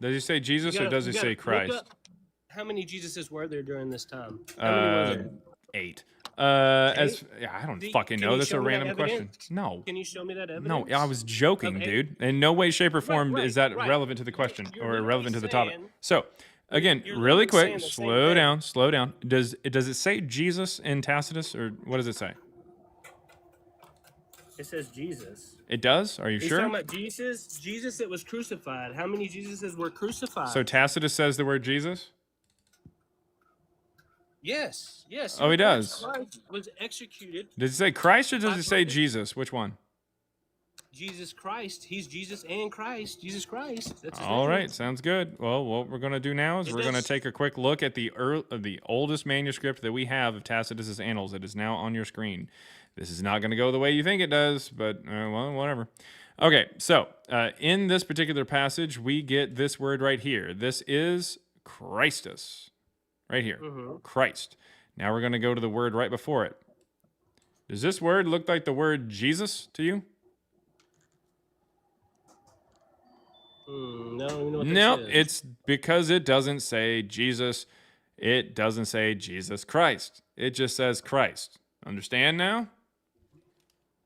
Does he say Jesus You or gotta- does he you gotta say look Christ? up how many Jesuses were there during this time? How many were there? 8. Eight? I don't Do- fucking can know. you That's a show me that random question. evidence? No. Can you show me that evidence? No, I was joking, Of eight? dude. In no way, shape, or form right, is that right. relevant to the question You're or literally irrelevant to the topic. saying- So, again, you're really literally quick, saying the same slow thing. down. Does it say Jesus in Tacitus, or what does it say? It says Jesus. It does? Are you He's sure? talking about Jesus that was crucified. How many Jesuses were crucified? So Tacitus says the word Jesus? Yes. Oh, he does. Christ was executed. Does it say Christ or does by it say Pilate. Jesus? Which one? Jesus Christ. He's Jesus and Christ. Jesus Christ. That's his All name. right, sounds good. Well, what we're going to do now is It we're going to does- take a quick look at the oldest manuscript that we have of Tacitus's Annals. It is now on your screen. This is not going to go the way you think it does, but well, whatever. Okay, so in this particular passage, we get this word right here. This is Christus, right here, Christ. Now we're going to go to the word right before it. Does this word look like the word Jesus to you? No, I don't even know what No, this is. it's because it doesn't say Jesus. It doesn't say Jesus Christ. It just says Christ. Understand now?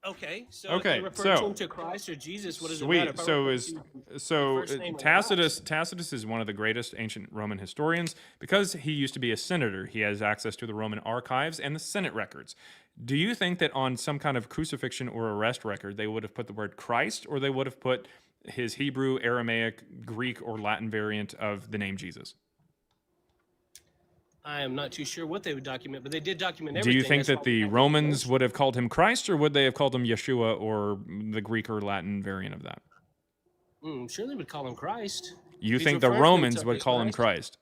Okay, so Okay, if you refer to so- him to Christ or Jesus, what does it Sweet. matter? If I So refer is to so first name or Tacitus is one of the greatest ancient Roman historians because he used to be a senator. He has access to the Roman archives and the Senate records. Do you think that on some kind of crucifixion or arrest record, they would have put the word Christ, or they would have put his Hebrew, Aramaic, Greek, or Latin variant of the name Jesus? I am not too sure what they would document, but they did document Do everything. you think That's that why we the have Romans information. would have called him Christ, or would they have called him Yeshua, or the Greek or Latin variant of that? Sure, they would call him Christ. You If he's think the referring to Romans himself would as call him Christ?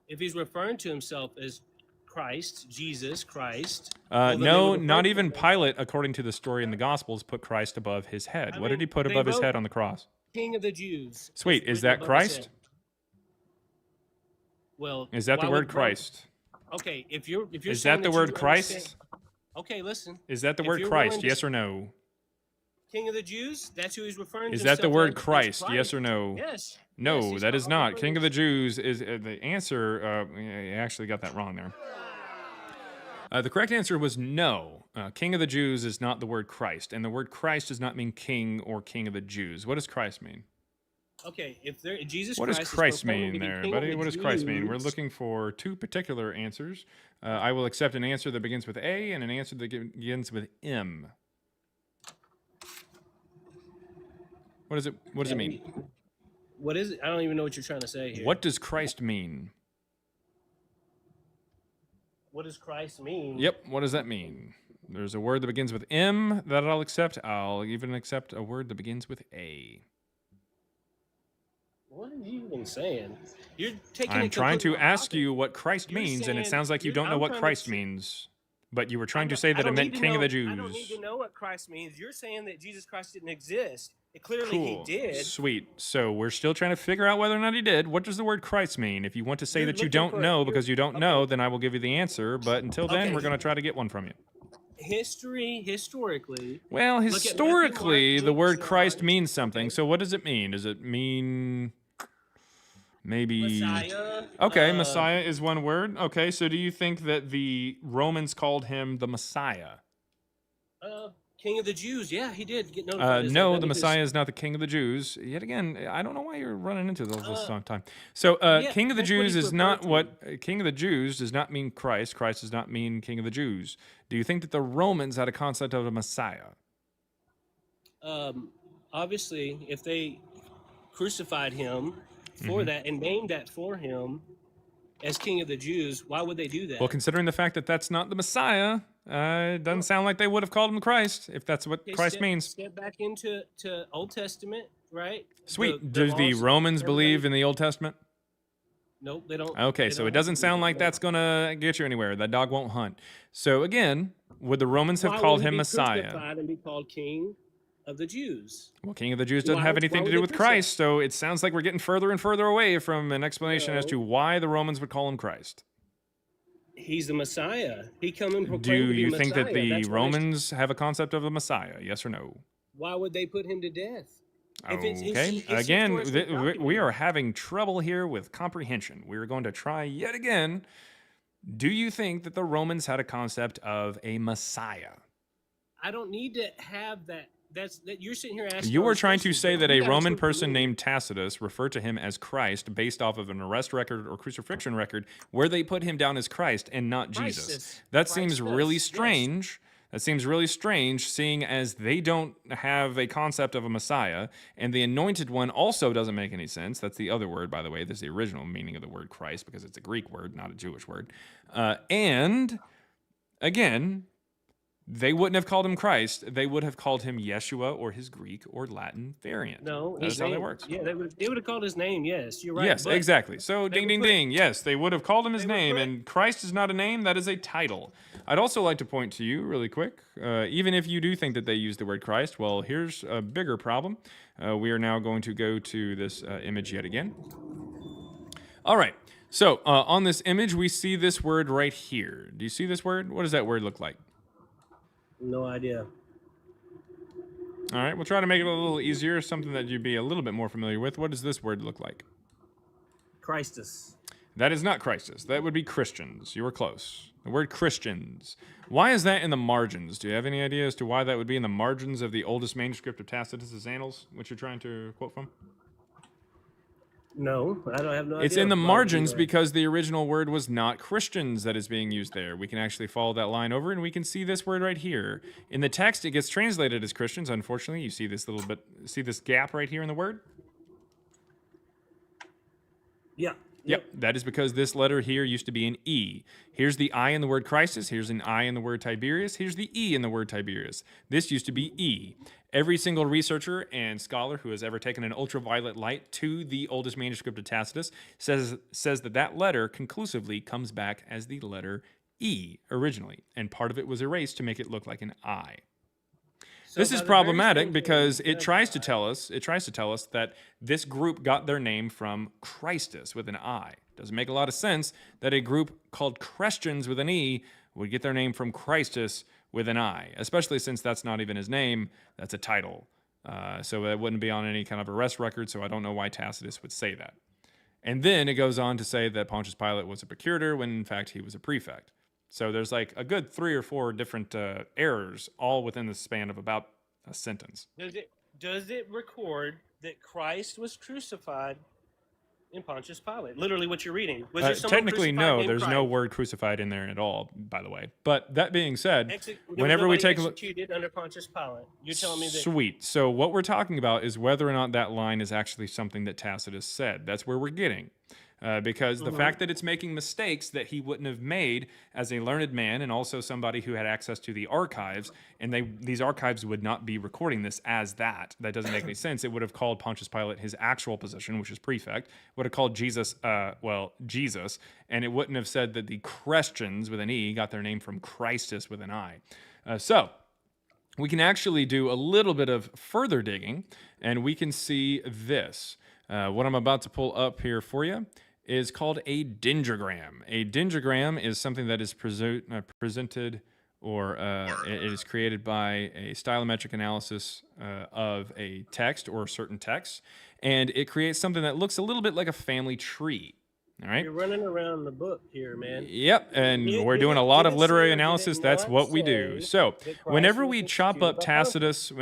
If he's referring to himself as Christ, Jesus Christ. well, then they No, would not refer to even him. Pilate, according to the story in the Gospels, put Christ above his head. I What did mean, he put they above his wrote head on the cross? King of the Jews. Sweet, is written that above his Christ? head. Well, Is that the why word would Rome- Christ? Okay, if you're Is saying that the you word understand- Christ? Okay, listen. Is that the If word you're Christ? willing to- Yes or no? King of the Jews? That's who he's referring to. Is that the himself word as Christ? Yes or Christ. no? Yes. No, Yes, he's that is called not. the King of the Jews is the answer. You actually got that wrong there. The correct answer was no. King of the Jews is not the word Christ, and the word Christ does not mean king or king of the Jews. What does Christ mean? Okay, if there Jesus What Christ does is Christ proclaimed to mean be there, King of buddy? the What does Christ mean? We're Jews- looking for two particular answers. I will accept an answer that begins with A and an answer that begins with M. What does it? What does it mean? What is it? I don't even know what you're trying to say here. What does Christ mean? What does Christ mean? Yep. What does that mean? There's a word that begins with M that I'll accept. I'll even accept a word that begins with A. What are you even saying? You're taking. I'm it trying to completely ask opposite. you what Christ You're means, and it saying- sounds like you you're- don't know I'm what trying to Christ s- means. But you were trying to I say don't that it meant need to King of the know- Jews. I don't need to know what Christ means. You're saying that Jesus Christ didn't exist. Clearly Cool. he did. Sweet. So we're still trying to figure out whether or not he did. What does the word Christ mean? If you want to say You're that you looking don't for- know you're- because you don't know, then I will give you the answer. But until then, Okay. we're going to try to get one from you. Historically. Well, look at Matthew, historically, Mark, the Luke, word John, Christ means something. So what does it mean? Does it mean maybe Messiah. Okay, Messiah is one word. Okay, so do you think that the Romans called him the Messiah? King of the Jews. Yeah, he did get notified. as No, that the because- Messiah is not the King of the Jews. Yet again, I don't know why you're running into those this time. So, yeah, King of the that's what Jews he's is not referred what King of the Jews does not mean Christ. Christ does not mean King of the Jews. Do you think that the Romans had a concept of a Messiah? Obviously, if they crucified him for Mhm. that and named that for him as King of the Jews, why would they do that? Well, considering the fact that that's not the Messiah, it doesn't sound like they would have called him Christ if that's what Okay, Christ step, means. Step back into Old Testament, right? Sweet. Do the laws, Romans everybody- believe in the Old Testament? Nope, they don't. Okay, they so don't it doesn't believe sound in like that. that's gonna get you anywhere. That dog won't hunt. So again, would the Romans have Why called would he him be Messiah? crucified and be called King of the Jews? Well, King of the Jews doesn't Why- have anything why to would do they with crucify him? Christ, so it sounds like we're getting further and further away from an explanation as No. to why the Romans would call him Christ. He's the Messiah. He come and proclaimed Do to be you think that Messiah. the That's why they- Romans have a concept of a Messiah? Yes or no? Why would they put him to death? If it's- Okay. it's Again, historically we are having trouble here with comprehension. We're going to try yet again. Do you think that the Romans had a concept of a Messiah? I don't need to have that. That's that you're sitting here asking. You all were these trying to questions, say but that you a gotta Roman prove to person me- named Tacitus referred to him as Christ based off of an arrest record or crucifixion record where they put him down as Christ and not Jesus. Christus. That seems really Christus, yes. strange. That seems really strange, seeing as they don't have a concept of a Messiah, and the anointed one also doesn't make any sense. That's the other word, by the way. This is the original meaning of the word Christ because it's a Greek word, not a Jewish word. And again, they wouldn't have called him Christ. They would have called him Yeshua or his Greek or Latin variant. No, That's his how that name- works. Yeah, they would have called his name. Yes, you're right. Yes, but exactly. So they ding, would ding, put- ding. Yes, they would have called him his they would name, put- and Christ is not a name, that is a title. I'd also like to point to you really quick, even if you do think that they use the word Christ, well, here's a bigger problem. We are now going to go to this image yet again. All right, so on this image, we see this word right here. Do you see this word? What does that word look like? No idea. All right, we'll try to make it a little easier, something that you'd be a little bit more familiar with. What does this word look like? Christus. That is not Christus. That would be Christians. You were close. The word Christians. Why is that in the margins? Do you have any idea as to why that would be in the margins of the oldest manuscript of Tacitus' Annals, which you're trying to quote from? No, I don't have no idea. It's in the why would margins that. because the original word was not Christians that is being used there. We can actually follow that line over and we can see this word right here. In the text, it gets translated as Christians. Unfortunately, you see this this gap right here in the word? Yeah. Yep, that is because this letter here used to be an E. Here's the I in the word Christus. Here's an I in the word Tiberius. Here's the E in the word Tiberius. This used to be E. Every single researcher and scholar who has ever taken an ultraviolet light to the oldest manuscript of Tacitus says that that letter conclusively comes back as the letter E originally, and part of it was erased to make it look like an I. This is problematic because it tries to tell us that this group got their name from Christus with an I. Doesn't make a lot of sense that a group called Christians with an E would get their name from Christus with an I, especially since that's not even his name, that's a title. So it wouldn't be on any kind of arrest record, so I don't know why Tacitus would say that. And then it goes on to say that Pontius Pilate was a procurator when in fact he was a prefect. So there's like a good 3 or 4 different errors all within the span of about a sentence. Does it record that Christ was crucified in Pontius Pilate? Literally what you're reading. Was there someone Technically, crucified no. named There's no Christ? word crucified in there at all, by the way. But that being said, There was whenever we nobody take a look... executed under Pontius Pilate. You're telling me that... Sweet. So what we're talking about is whether or not that line is actually something that Tacitus said. That's where we're getting. Because the fact that it's making mistakes that he wouldn't have made as a learned man and also somebody who had access to the archives, and these archives would not be recording this as that. That doesn't make any sense. It would have called Pontius Pilate his actual position, which is prefect. Would have called Jesus, Jesus, and it wouldn't have said that the Christians with an E got their name from Christus with an I. So we can actually do a little bit of further digging, and we can see this. What I'm about to pull up here for you is called a dendrogram. A dendrogram is something that is presented or it is created by a stylometric analysis of a text or certain text, and it creates something that looks a little bit like a family tree. All right. You're running around the book here, man. Yep, and we're doing a lot of literary analysis. That's what we do. So, whenever we chop up Tacitus,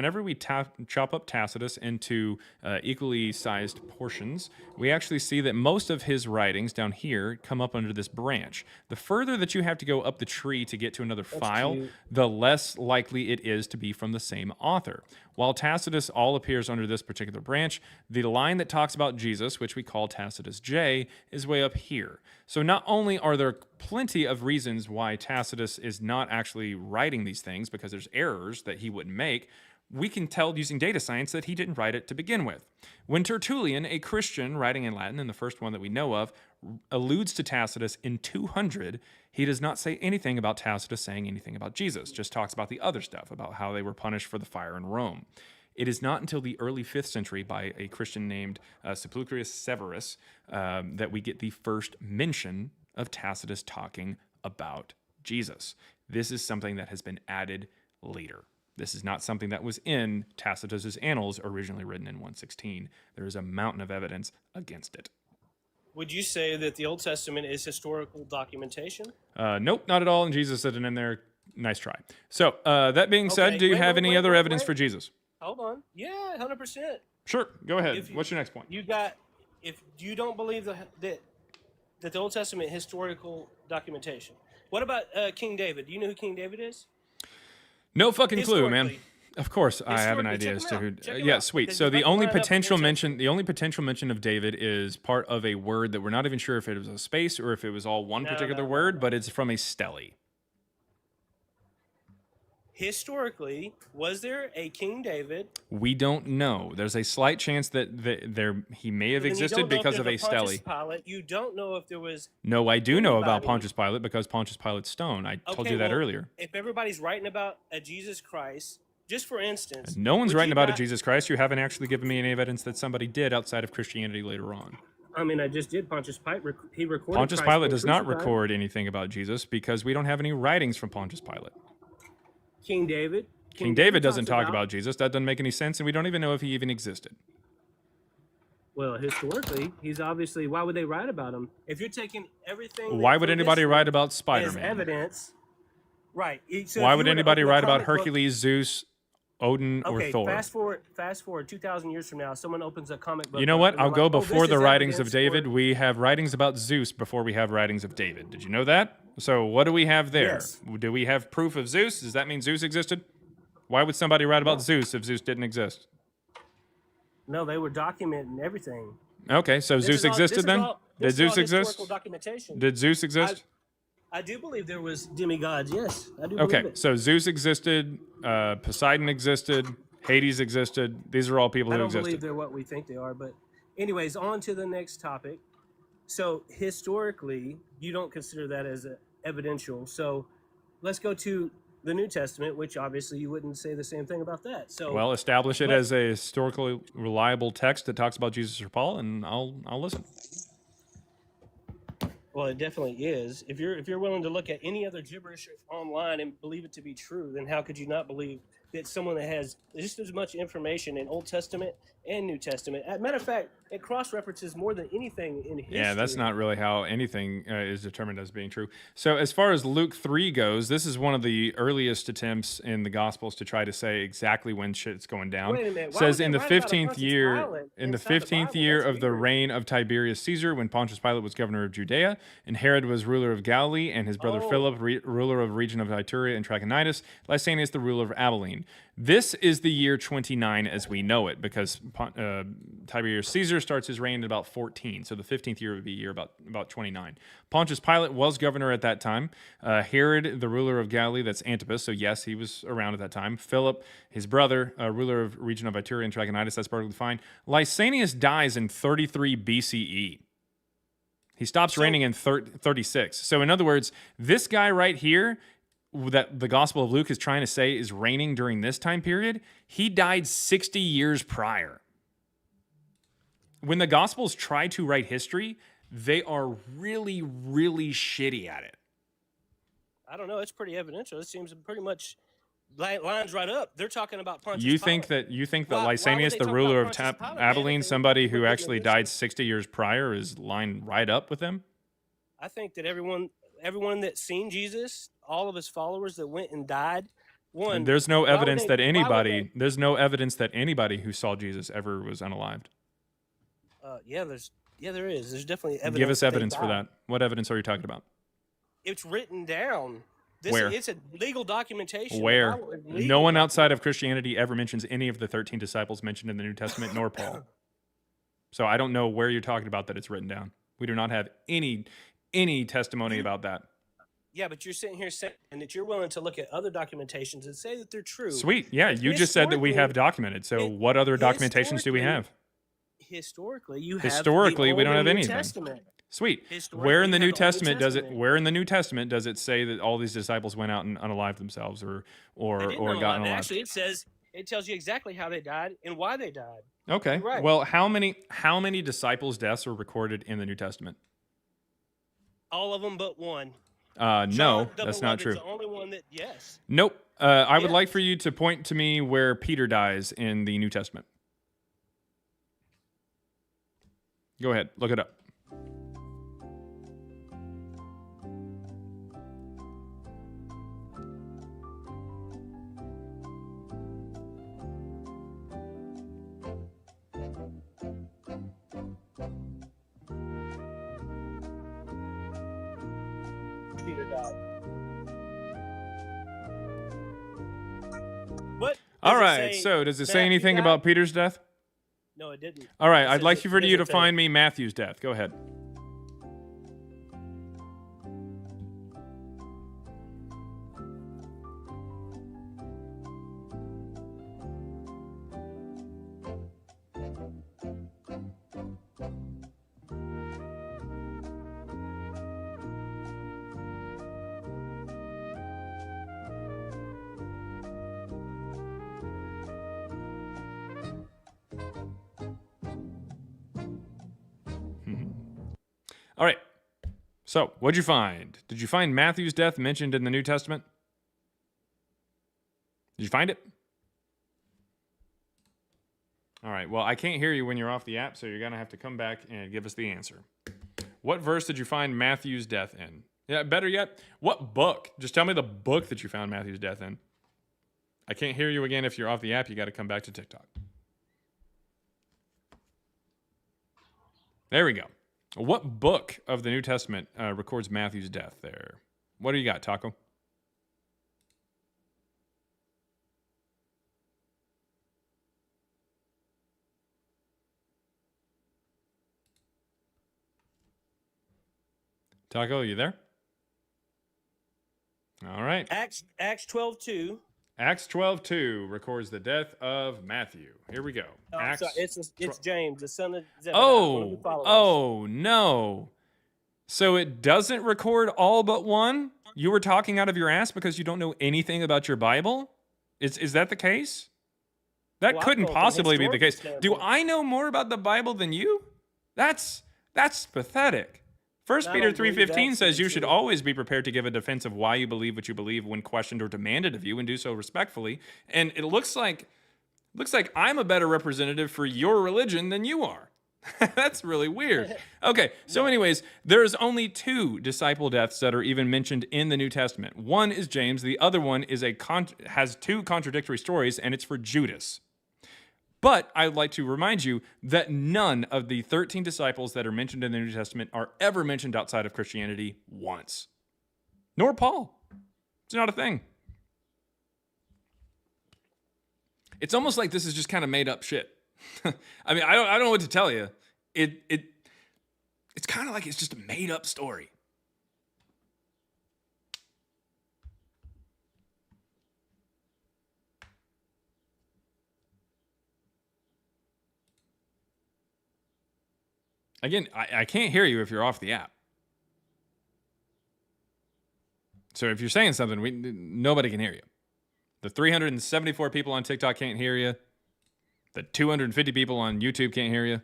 chop up Tacitus into equally sized portions, we actually see that most of his writings down here come up under this branch. The further that you have to go up the tree to get to another file, the less likely it is to be from the same author. While Tacitus all appears under this particular branch, the line that talks about Jesus, which we call Tacitus J, is way up here. So not only are there plenty of reasons why Tacitus is not actually writing these things, because there's errors that he wouldn't make, we can tell using data science that he didn't write it to begin with. When Tertullian, a Christian writing in Latin, and the first one that we know of, alludes to Tacitus in 200, he does not say anything about Tacitus saying anything about Jesus, just talks about the other stuff, about how they were punished for the fire in Rome. It is not until the early 5th century by a Christian named Sulpicius Severus that we get the first mention of Tacitus talking about Jesus. This is something that has been added later. This is not something that was in Tacitus's Annals, originally written in 116. There is a mountain of evidence against it. Would you say that the Old Testament is historical documentation? Nope, not at all. And Jesus said it in there. Nice try. So, that being said, do you have any other evidence for Jesus? Hold on. Yeah, 100%. Sure, go ahead. What's your next point? If you don't believe that the Old Testament is historical documentation, what about King David? Do you know who King David is? No fucking clue, man. Of course, I have an idea as to who. Yeah, sweet. So the only potential mention of David is part of a word that we're not even sure if it was a space or if it was all one particular word, but it's from a stele. Historically, was there a King David? We don't know. There's a slight chance that he may have existed because of a stele. Pilate. You don't know if there was. No, I do know about Pontius Pilate because Pontius Pilate's stone. I told you that earlier. If everybody's writing about a Jesus Christ, just for instance, no one's writing about a Jesus Christ. You haven't actually given me any evidence that somebody did outside of Christianity later on. I mean, I just did. Pontius Pilate. He recorded. Pontius Pilate does not record anything about Jesus because we don't have any writings from Pontius Pilate. King David. King David doesn't talk about Jesus. That doesn't make any sense, and we don't even know if he even existed. Well, historically, he's obviously. Why would they write about him? If you're taking everything. Why would anybody write about Spider-Man? As evidence, right? So why would anybody write about Hercules, Zeus, Odin or Okay, Thor. fast forward 2,000 years from now, someone opens a comic book. You know up what? and they're I'll go like, "Oh, before this the is writings of evidence David. for-" We have writings about Zeus before we have writings of David. Did you know that? So what do we have there? Yes. Do we have proof of Zeus? Does that mean Zeus existed? Why would somebody write about Zeus if Zeus didn't exist? No, they were documenting everything. Okay, so This Zeus is all- existed this is then? all- Did this is Zeus all exist? historical documentation. Did Zeus exist? I do believe there was demigods. Yes, I do Okay, believe it. so Zeus existed, Poseidon existed, Hades existed. These are all people I who don't existed. believe they're what we think they are. But anyways, on to the next topic. So historically, you don't consider that as evidential. So let's go to the New Testament, which obviously you wouldn't say the same thing about that. So Well, establish it but- as a historically reliable text that talks about Jesus or Paul, and I'll listen. Well, it definitely is. If you're willing to look at any other gibberish online and believe it to be true, then how could you not believe that someone that has just as much information in Old Testament and New Testament? As a matter of fact, it cross-references more than anything in history. Yeah, that's not really how anything is determined as being true. So, as far as Luke 3 goes, this is one of the earliest attempts in the Gospels to try to say exactly when shit's going down. Wait a minute, It why says would in they the write about a 15th Pontius year, Pilate in the inside the 15th Bible? year That's of the weird. reign of Tiberius Caesar, when Pontius Pilate was governor of Judea, and Herod was ruler of Galilee, and his brother Oh. Philip, ruler of the region of Iturea and Trachonitis, Lysanias, the ruler of Abilene. This is the year 29 as we know it, because Tiberius Caesar starts his reign at about 14, so the 15th year would be year about 29. Pontius Pilate was governor at that time. Herod, the ruler of Galilee, that's Antipas, so yes, he was around at that time. Philip, his brother, ruler of region of Iturea and Trachonitis, that's perfectly fine. Lysanias dies in 33 BCE. He stops reigning in 36. So in other words, this guy right here that the Gospel of Luke is trying to say is reigning during this time period, he died 60 years prior. When the Gospels try to write history, they are really, really shitty at it. I don't know. It's pretty evidential. It seems pretty much lines right up. They're talking about Pontius You Pilate. think that Why would Lysanias, they the talk ruler about of Pontius Pilate, man, Abilene, if they somebody were who looking at actually this? died 60 years prior, is lined right up with them? I think that everyone that's seen Jesus, all of his followers that went and died, one. And there's no why would evidence they- that why would anybody they- there's no evidence that anybody who saw Jesus ever was unalived. there is. There's definitely evidence. Give us that they evidence for died. that. What evidence are you talking about? It's written down. Where? It's a legal documentation. Where? The Bible is No legal one outside of Christianity ever mentions any of the 13 disciples mentioned in the New Testament, nor Paul. So I don't know where you're talking about that it's written down. We do not have any testimony about that. Yeah, but you're sitting here saying that you're willing to look at other documentations and say that they're true. Sweet. Yeah, you just said that we have documented. So what other documentations do we have? Historically, you have. Historically, the we don't Old have and New anything. Testament. Sweet. Historically, Where in the you have New the Old Testament does it? Testament. Where in the New Testament does it say that all these disciples went out and unalived themselves, or They didn't got unalive. unalived? Actually, it tells you exactly how they died and why they died. Okay. You're right. Well, how many disciples' deaths are recorded in the New Testament? All of them but one. No, John that's 011 not is true. the only one that yes. Nope. I would Yeah. like for you to point to me where Peter dies in the New Testament. Go ahead, look it up. Peter died. What? All does it right. say So, does it say Matthew anything died? about Peter's death? No, it didn't. All right. It I'd says like it- for it you to doesn't say- find me Matthew's death. Go ahead. All right. So, what'd you find? Did you find Matthew's death mentioned in the New Testament? Did you find it? All right. Well, I can't hear you when you're off the app, so you're going to have to come back and give us the answer. What verse did you find Matthew's death in? Yeah, better yet, what book? Just tell me the book that you found Matthew's death in. I can't hear you again. If you're off the app, you got to come back to TikTok. There we go. What book of the New Testament records Matthew's death there? What do you got, Taco? Taco, are you there? All right. Acts 12:2. Acts 12:2 records the death of Matthew. Here we go. Oh, Acts. sorry, it's James, the son of Zebediah. Oh no. So it doesn't record all but one? You were talking out of your ass because you don't know anything about your Bible? Is that the case? That Well, I couldn't go from a possibly be the historical case. Do standpoint. I know more about the Bible than you? That's pathetic. 1 I Peter don't believe 3:15 that says to be you should true. always be prepared to give a defense of why you believe what you believe when questioned or demanded of you, and do so respectfully. And it looks like I'm a better representative for your religion than you are. That's really weird. Okay, so anyways, there's only 2 disciple deaths that are even mentioned in the New Testament. One is James, the other one is has 2 contradictory stories, and it's for Judas. But I'd like to remind you that none of the 13 disciples that are mentioned in the New Testament are ever mentioned outside of Christianity once. Nor Paul. It's not a thing. It's almost like this is just kind of made up shit. I mean, I don't know what to tell you. It's kind of like it's just a made up story. Again, I can't hear you if you're off the app. So if you're saying something, nobody can hear you. The 374 people on TikTok can't hear you. The 250 people on YouTube can't hear you.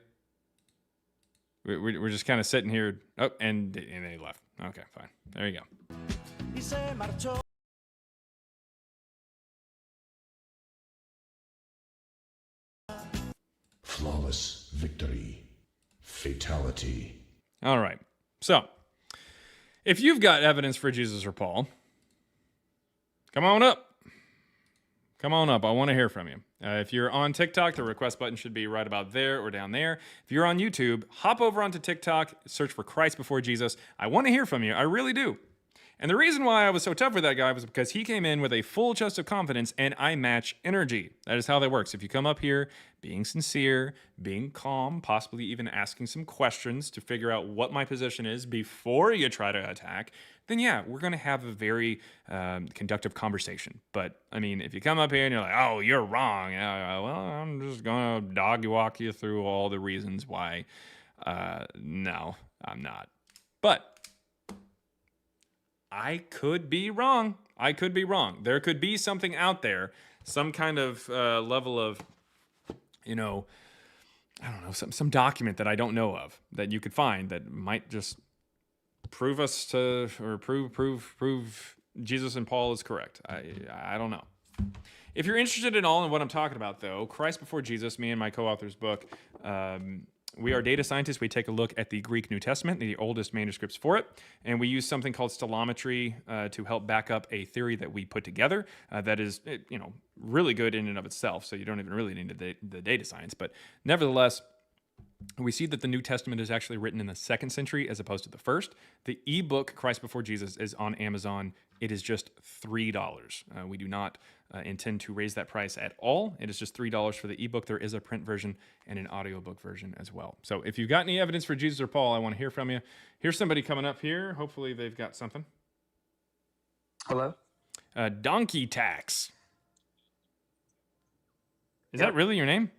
We're just kind of sitting here. Oh, and they left. Okay, fine. There you go. Flawless victory. Fatality. All right. So, if you've got evidence for Jesus or Paul, come on up. Come on up. I want to hear from you. If you're on TikTok, the request button should be right about there or down there. If you're on YouTube, hop over onto TikTok, search for Christ Before Jesus. I want to hear from you. I really do. And the reason why I was so tough with that guy was because he came in with a full chest of confidence, and I match energy. That is how that works. If you come up here being sincere, being calm, possibly even asking some questions to figure out what my position is before you try to attack, then yeah, we're going to have a very conductive conversation. But, I mean, if you come up here and you're like, oh, you're wrong, well, I'm just going to dog walk you through all the reasons why. No, I'm not. But I could be wrong. I could be wrong. There could be something out there, some kind of level of, I don't know, some document that I don't know of that you could find that might just prove us to, or prove Jesus and Paul is correct. I don't know. If you're interested at all in what I'm talking about, though, Christ Before Jesus, me and my co-author's book, we are data scientists. We take a look at the Greek New Testament, the oldest manuscripts for it, and we use something called stellometry to help back up a theory that we put together that is, really good in and of itself, so you don't even really need the data science. But nevertheless, we see that the New Testament is actually written in the 2nd century as opposed to the 1st. The ebook, Christ Before Jesus, is on Amazon. It is just $3. We do not intend to raise that price at all. It is just $3 for the ebook. There is a print version and an audiobook version as well. So if you've got any evidence for Jesus or Paul, I want to hear from you. Here's somebody coming up here. Hopefully they've got something. Hello? Donkey Tax. Is that really your name?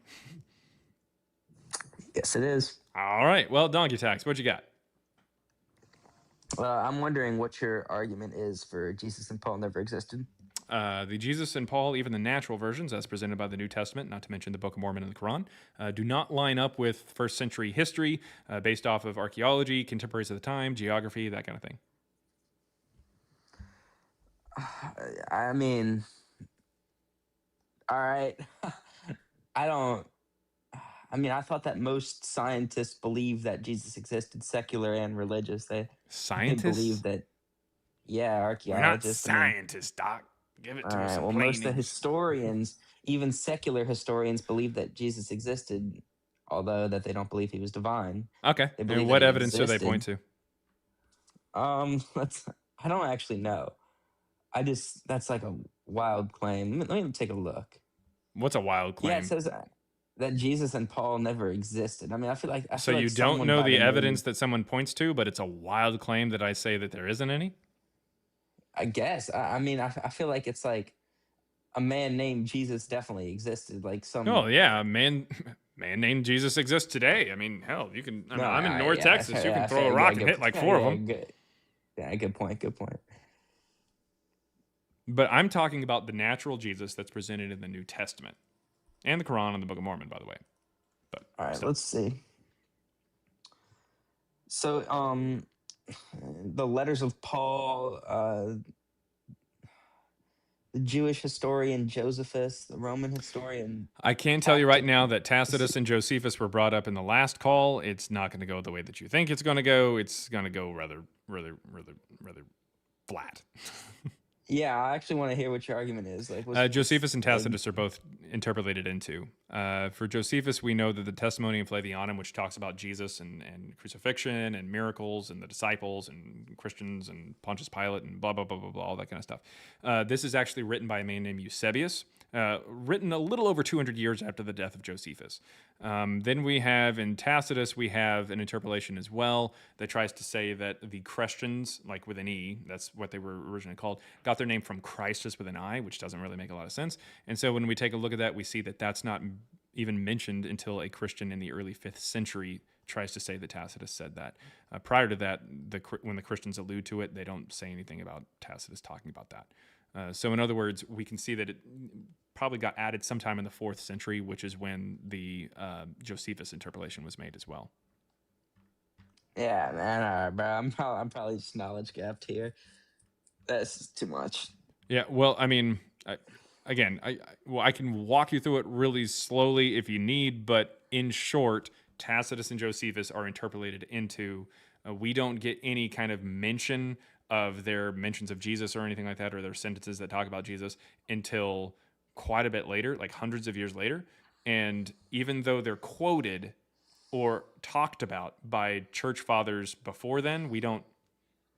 Yes, it is. All right. Well, Donkey Tax, what you got? I'm wondering what your argument is for Jesus and Paul never existed. The Jesus and Paul, even the natural versions as presented by the New Testament, not to mention the Book of Mormon and the Quran, do not line up with first century history based off of archaeology, contemporaries of the time, geography, that kind of thing. I mean, all right. I thought that most scientists believe that Jesus existed, secular and religious. They Scientists? believe that, yeah, We're not archaeologists. scientists, Doc. Give it All to us right. in Well, plain most of the English. historians, even secular historians, believe that Jesus existed, although that they don't believe he was divine. Okay. They believe And that what he evidence do they point existed. to? I don't actually know. That's like a wild claim. Let me take a look. What's a wild Yeah, claim? it says that Jesus and Paul never existed. I mean, I feel like So you don't someone know by the name- evidence that someone points to, but it's a wild claim that I say that there isn't any? I guess. I mean, I feel like it's like a man named Jesus definitely existed. Like some. Oh yeah, a man named Jesus exists today. I mean, hell, you can. I mean, I'm in North Texas. You can throw a rock and hit like 4 of them. Good point. Good point. But I'm talking about the natural Jesus that's presented in the New Testament and the Quran and the Book of Mormon, by the way. But All right, still. let's see. So, the letters of Paul, the Jewish historian Josephus, the Roman historian. I can tell you right now that Tacitus and Josephus were brought up in the last call. It's not going to go the way that you think it's going to go. It's going to go rather flat. Yeah, I actually want to hear what your argument is. Like, Josephus and Tacitus are both interpolated into. For Josephus, we know that the Testimony of Flavianum, which talks about Jesus and crucifixion and miracles and the disciples and Christians and Pontius Pilate and blah, blah, blah, blah, blah, all that kind of stuff. This is actually written by a man named Eusebius, written a little over 200 years after the death of Josephus. Then we have in Tacitus, we have an interpolation as well that tries to say that the Christians, like with an E, that's what they were originally called, got their name from Christus with an I, which doesn't really make a lot of sense. And so when we take a look at that, we see that that's not even mentioned until a Christian in the early 5th century tries to say that Tacitus said that. Prior to that, when the Christians allude to it, they don't say anything about Tacitus talking about that. So in other words, we can see that it probably got added sometime in the 4th century, which is when the Josephus interpolation was made as well. Yeah, man, all right, bro. I'm probably just knowledge gapped here. That's too much. Yeah, well, I mean, I can walk you through it really slowly if you need, but in short, Tacitus and Josephus are interpolated into. We don't get any kind of mention of their mentions of Jesus or anything like that, or their sentences that talk about Jesus until quite a bit later, like hundreds of years later. And even though they're quoted or talked about by church fathers before then,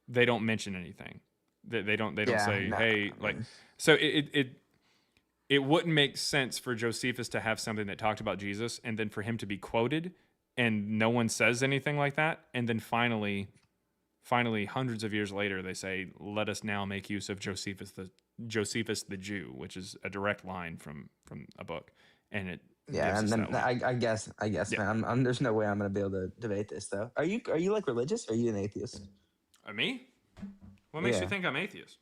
they don't mention anything. They don't say, hey, like, so it wouldn't make sense for Josephus to have something that talked about Jesus and then for him to be quoted and no one says anything like that. And then finally, hundreds of years later, they say, let us now make use of Josephus the Jew, which is a direct line from a book. And it, yeah, and then I guess, Yeah. man, there's no way I'm gonna be able to debate this though. Are you like religious? Or are you an atheist? Me? What makes you Yeah. think I'm atheist?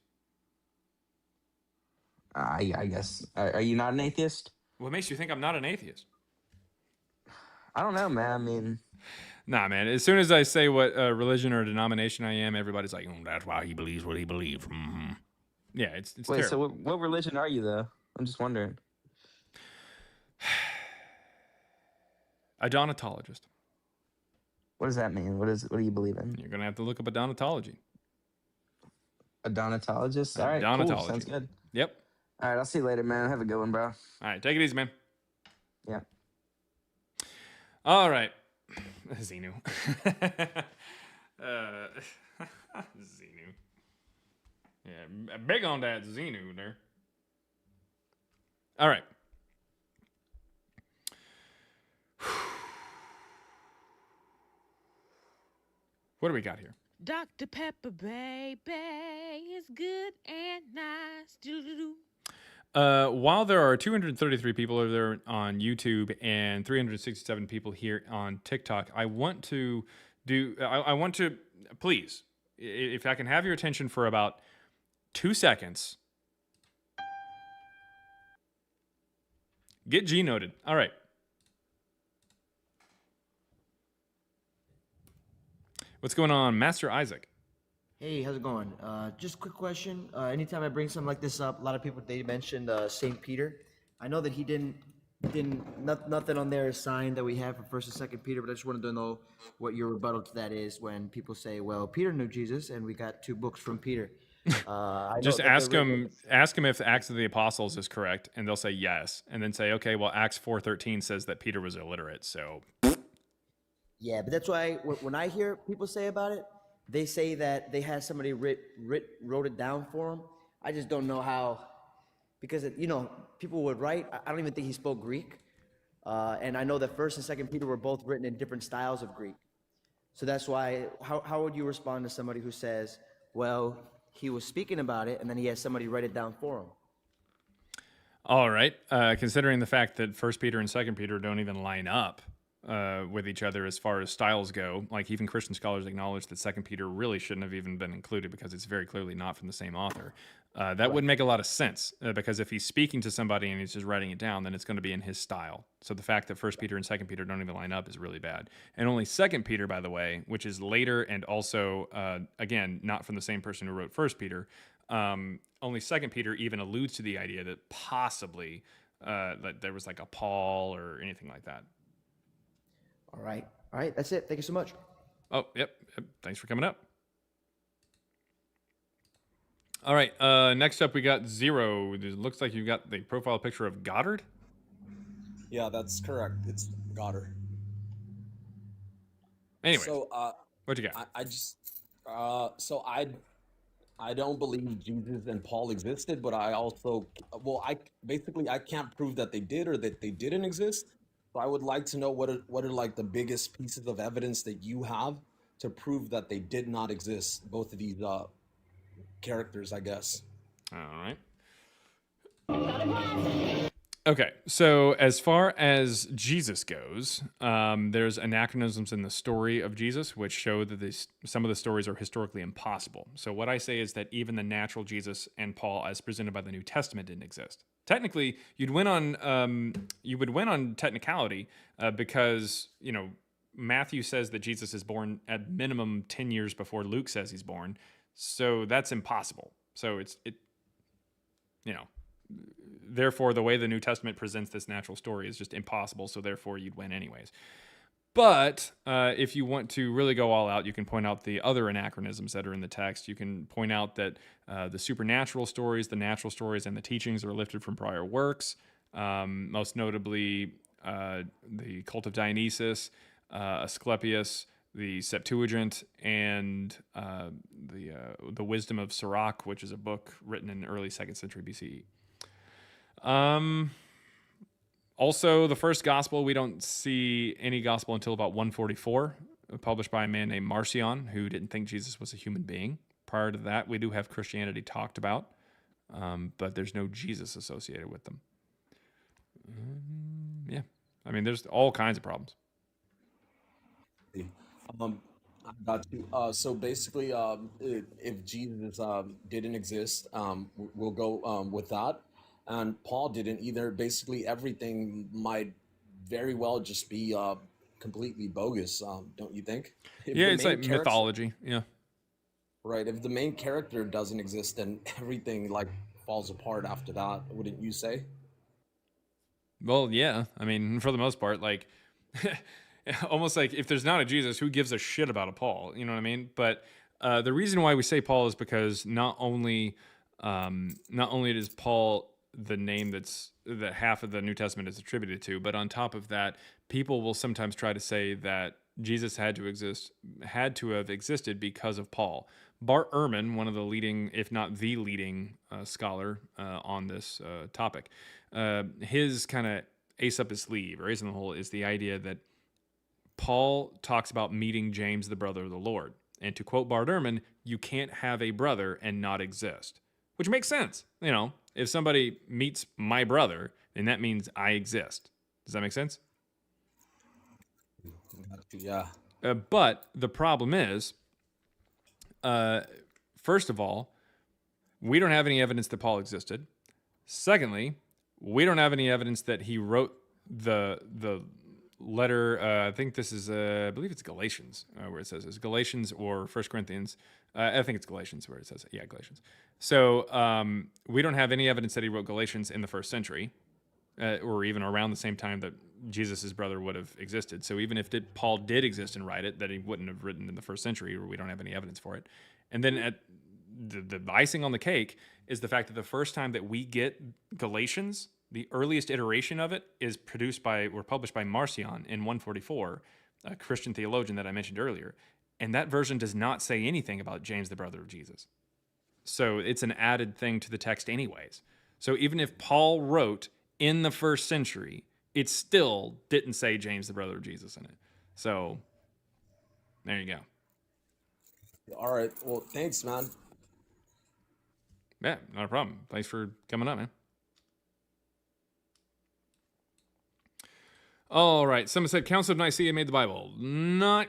I guess. Are you not an atheist? What makes you think I'm not an atheist? I don't know, man. I mean, nah, man. As soon as I say what religion or denomination I am, everybody's like, "Oh, that's why he believes what he believes." Mm-hmm. Yeah, it's wait. terrible. So what religion are you though? I'm just wondering. A donatologist. What does that mean? What do you believe in? You're gonna have to look up a donatology. A donatologist. A All right, donatology. cool. Sounds good. Yep. All right, I'll see you later, man. Have a good one, bro. All right, take it easy, man. Yeah. All right, Xenu. Xenu. Yeah, big on that Xenu there. All right. What do we got here? Dr. Pepper, baby, is good and nice. Doo-doo-doo. While there are 233 people over there on YouTube and 367 people here on TikTok, I want to please, if I can have your attention for about 2 seconds. Get G noted. All right. What's going on, Master Isaac? Hey, how's it going? Just a quick question. Anytime I bring something like this up, a lot of people, they mentioned St. Peter. I know that he nothing on there is signed that we have for 1st and 2nd Peter, but I just wanted to know what your rebuttal to that is when people say, well, Peter knew Jesus and we got 2 books from Peter. I know Just that they're ask written- them if Acts of the Apostles is correct, and they'll say yes, and then say, okay, well, Acts 4:13 says that Peter was illiterate, so Yeah, but that's why when I hear people say about it, they say that they had somebody wrote it down for them. I just don't know how, because people would write. I don't even think he spoke Greek, and I know that First and Second Peter were both written in different styles of Greek. So that's why. How would you respond to somebody who says, "Well, he was speaking about it, and then he had somebody write it down for him"? all right. Considering the fact that First Peter and Second Peter don't even line up with each other as far as styles go, like even Christian scholars acknowledge that Second Peter really shouldn't have even been included because it's very clearly not from the same author. That wouldn't make a lot of sense because if he's speaking to somebody and he's just writing it down, then it's going to be in his style. So the fact that First Peter and Second Peter don't even line up is really bad. And only Second Peter, by the way, which is later and also again not from the same person who wrote First Peter. Only Second Peter even alludes to the idea that possibly that there was like a Paul or anything like that. All right. That's it. Thank you so much. Oh, yep. Thanks for coming up. All right. Next up, we got Zero. It looks like you've got the profile picture of Goddard. Yeah, that's correct. It's Goddard. Anyway, so what you got? I just so I don't believe Jesus and Paul existed, but I also I can't prove that they did or that they didn't exist. So I would like to know what are like the biggest pieces of evidence that you have to prove that they did not exist, both of these characters, I guess. All right. Okay, so as far as Jesus goes, there's anachronisms in the story of Jesus, which show that some of the stories are historically impossible. So what I say is that even the natural Jesus and Paul, as presented by the New Testament, didn't exist. Technically, you would win on technicality because Matthew says that Jesus is born at minimum 10 years before Luke says he's born, so that's impossible. So therefore, the way the New Testament presents this natural story is just impossible, so therefore you'd win anyways. But if you want to really go all out, you can point out the other anachronisms that are in the text. You can point out that the supernatural stories, the natural stories, and the teachings are lifted from prior works, most notably the Cult of Dionysus, Asclepius, the Septuagint, and the Wisdom of Sirach, which is a book written in early 2nd century BCE. Also, the first gospel, we don't see any gospel until about 144, published by a man named Marcion, who didn't think Jesus was a human being. Prior to that, we do have Christianity talked about, but there's no Jesus associated with them. Yeah, I mean, there's all kinds of problems. I got you. So basically, if Jesus didn't exist, we'll go with that. And Paul didn't either. Basically, everything might very well just be completely bogus, don't you think? If Yeah, the it's main like character- mythology. Yeah. Right. If the main character doesn't exist, then everything like falls apart after that. Wouldn't you say? Well, yeah. I mean, for the most part, like, almost like if there's not a Jesus, who gives a shit about a Paul? You know what I mean? But the reason why we say Paul is because not only is Paul the name that half of the New Testament is attributed to, but on top of that, people will sometimes try to say that Jesus had to have existed because of Paul. Bart Ehrman, one of the leading, if not the leading scholar on this topic, his kind of ace up his sleeve, or ace in the hole, is the idea that Paul talks about meeting James, the brother of the Lord. And to quote Bart Ehrman, you can't have a brother and not exist, which makes sense. If somebody meets my brother, then that means I exist. Does that make sense? Yeah. But the problem is, first of all, we don't have any evidence that Paul existed. Secondly, we don't have any evidence that he wrote the letter. I think this is, I believe it's Galatians, where it says it's Galatians or 1 Corinthians. I think it's Galatians where it says, yeah, Galatians. So we don't have any evidence that he wrote Galatians in the first century, or even around the same time that Jesus' brother would have existed. So even if Paul did exist and write it, that he wouldn't have written in the first century, or we don't have any evidence for it. And then the icing on the cake is the fact that the first time that we get Galatians, the earliest iteration of it is published by Marcion in 144, a Christian theologian that I mentioned earlier. And that version does not say anything about James, the brother of Jesus. So it's an added thing to the text anyways. So even if Paul wrote in the first century, it still didn't say James, the brother of Jesus in it. So there you go. All right. Well, thanks, man. Yeah, not a problem. Thanks for coming up, man. All right. Someone said Council of Nicaea made the Bible. No,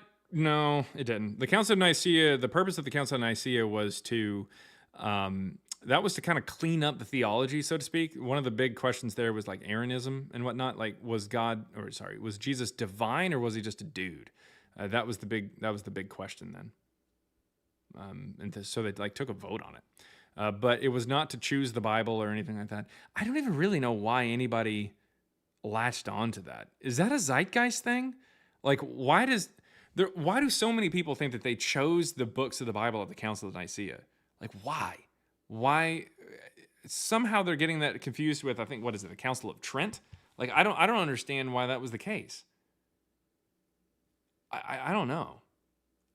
it didn't. The Council of Nicaea, the purpose of the Council of Nicaea was to, that was to kind of clean up the theology, so to speak. One of the big questions there was like Arianism and whatnot. Like, was Jesus divine or was he just a dude? That was the big question then. So they like took a vote on it. But it was not to choose the Bible or anything like that. I don't even really know why anybody latched on to that. Is that a zeitgeist thing? Like, why do so many people think that they chose the books of the Bible at the Council of Nicaea? Like, why? Why? Somehow they're getting that confused with, I think, what is it, the Council of Trent? Like, I don't understand why that was the case. I don't know.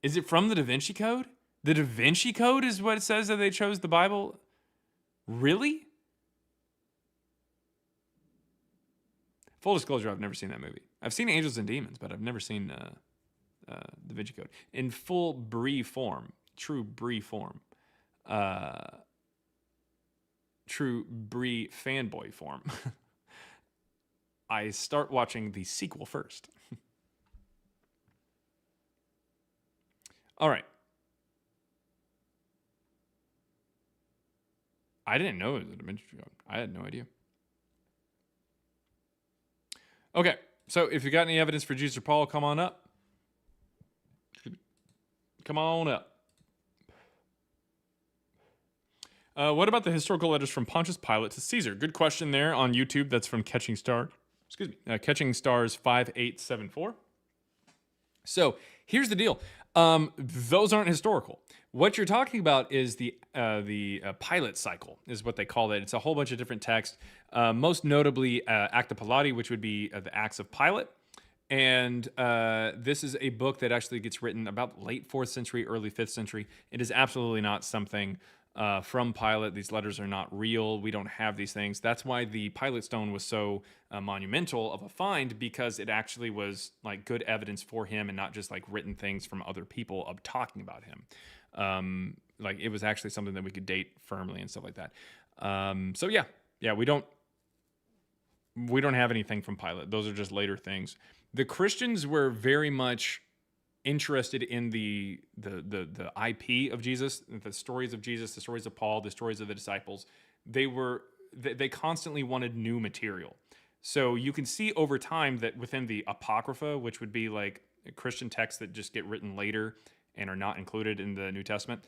Is it from the Da Vinci Code? The Da Vinci Code is what it says that they chose the Bible? Really? Full disclosure, I've never seen that movie. I've seen Angels and Demons, but I've never seen Da Vinci Code. In full Brie form, true Brie form. True Brie fanboy form. I start watching the sequel first. All right. I didn't know it was a Da Vinci Code. I had no idea. Okay, so if you got any evidence for Jesus or Paul, come on up. Come on up. What about the historical letters from Pontius Pilate to Caesar? Good question there on YouTube. That's from Catching Stars. Catching Stars 5874. So here's the deal. Those aren't historical. What you're talking about is the Pilate cycle, is what they call it. It's a whole bunch of different texts, most notably Acta Pilati, which would be the Acts of Pilate. And this is a book that actually gets written about late 4th century, early 5th century. It is absolutely not something from Pilate. These letters are not real. We don't have these things. That's why the Pilate stone was so monumental of a find, because it actually was like good evidence for him and not just like written things from other people of talking about him. Like it was actually something that we could date firmly and stuff like that. So yeah, we don't have anything from Pilate. Those are just later things. The Christians were very much interested in the IP of Jesus, the stories of Jesus, the stories of Paul, the stories of the disciples. They constantly wanted new material. So you can see over time that within the Apocrypha, which would be like Christian texts that just get written later and are not included in the New Testament,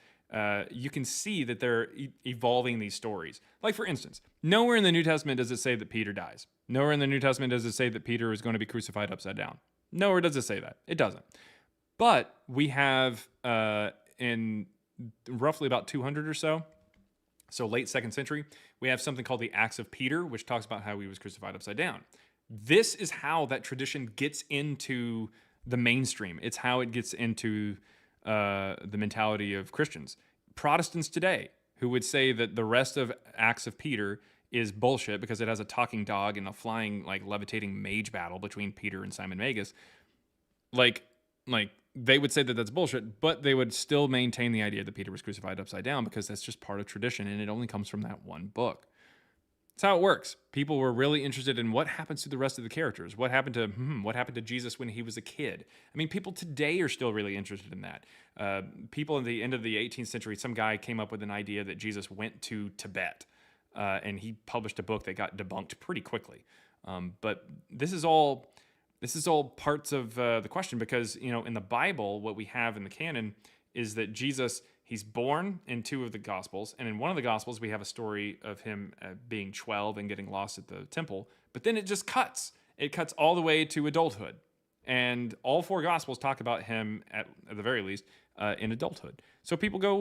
you can see that they're evolving these stories. Like, for instance, nowhere in the New Testament does it say that Peter dies. Nowhere in the New Testament does it say that Peter is going to be crucified upside down. Nowhere does it say that. It doesn't. But we have, in roughly about 200 or so late 2nd century, we have something called the Acts of Peter, which talks about how he was crucified upside down. This is how that tradition gets into the mainstream. It's how it gets into the mentality of Christians. Protestants today, who would say that the rest of Acts of Peter is bullshit because it has a talking dog and a flying, like, levitating mage battle between Peter and Simon Magus, like they would say that that's bullshit, but they would still maintain the idea that Peter was crucified upside down because that's just part of tradition and it only comes from that one book. That's how it works. People were really interested in what happens to the rest of the characters. What happened to Jesus when he was a kid? I mean, people today are still really interested in that. People in the end of the 18th century, some guy came up with an idea that Jesus went to Tibet, and he published a book that got debunked pretty quickly. But this is all parts of the question, because, you know, in the Bible, what we have in the canon is that Jesus, he's born in 2 of the Gospels, and in one of the Gospels, we have a story of him being 12 and getting lost at the temple, but then it just cuts. It cuts all the way to adulthood, And all 4 Gospels talk about him at the very least in adulthood. So people go,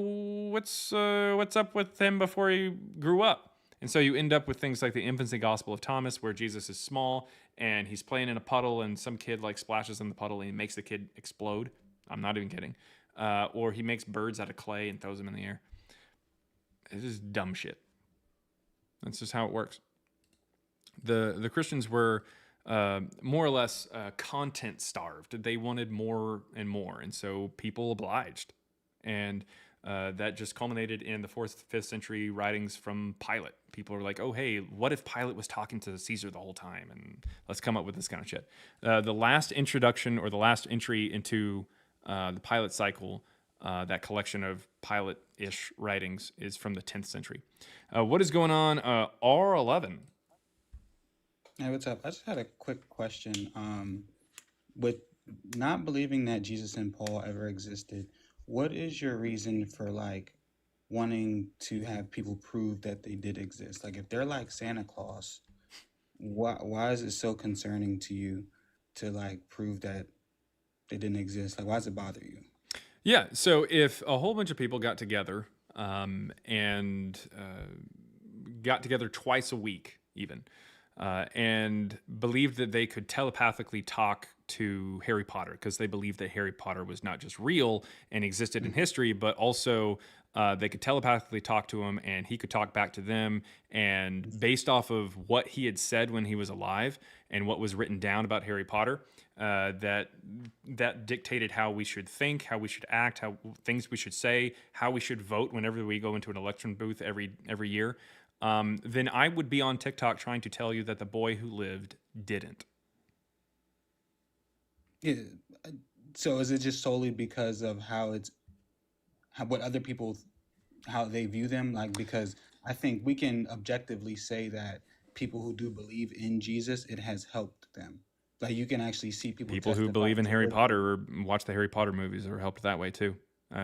what's up with him before he grew up? And so you end up with things like the infancy Gospel of Thomas, where Jesus is small and he's playing in a puddle, and some kid like splashes in the puddle and he makes the kid explode. I'm not even kidding. Or he makes birds out of clay and throws them in the air. It's just dumb shit. That's just how it works. The Christians were more or less content starved. They wanted more and more, and so people obliged. And that just culminated in the 4th, 5th century writings from Pilate. People are like, oh, hey, what if Pilate was talking to Caesar the whole time? And let's come up with this kind of shit. The last introduction, or the last entry into the Pilate cycle, that collection of Pilate-ish writings, is from the 10th century. What is going on? R11. Hey, what's up? I just had a quick question. With not believing that Jesus and Paul ever existed, what is your reason for like wanting to have people prove that they did exist? Like, if they're like Santa Claus, why is it so concerning to you to like prove that they didn't exist? Like, why does it bother you? Yeah, so if a whole bunch of people got together and got together twice a week even, and believed that they could telepathically talk to Harry Potter, because they believed that Harry Potter was not just real and existed in history, but also they could telepathically talk to him and he could talk back to them. And based off of what he had said when he was alive and what was written down about Harry Potter, that dictated how we should think, how we should act, how things we should say, how we should vote whenever we go into an election booth every year. Then I would be on TikTok trying to tell you that the boy who lived didn't. Yeah. So is it just solely because of what other people, how they view them? Like, because I think we can objectively say that people who do believe in Jesus, it has helped them. Like, you can actually see people who testify believe in to Harry what- Potter or watch the Harry Potter movies are helped that way too.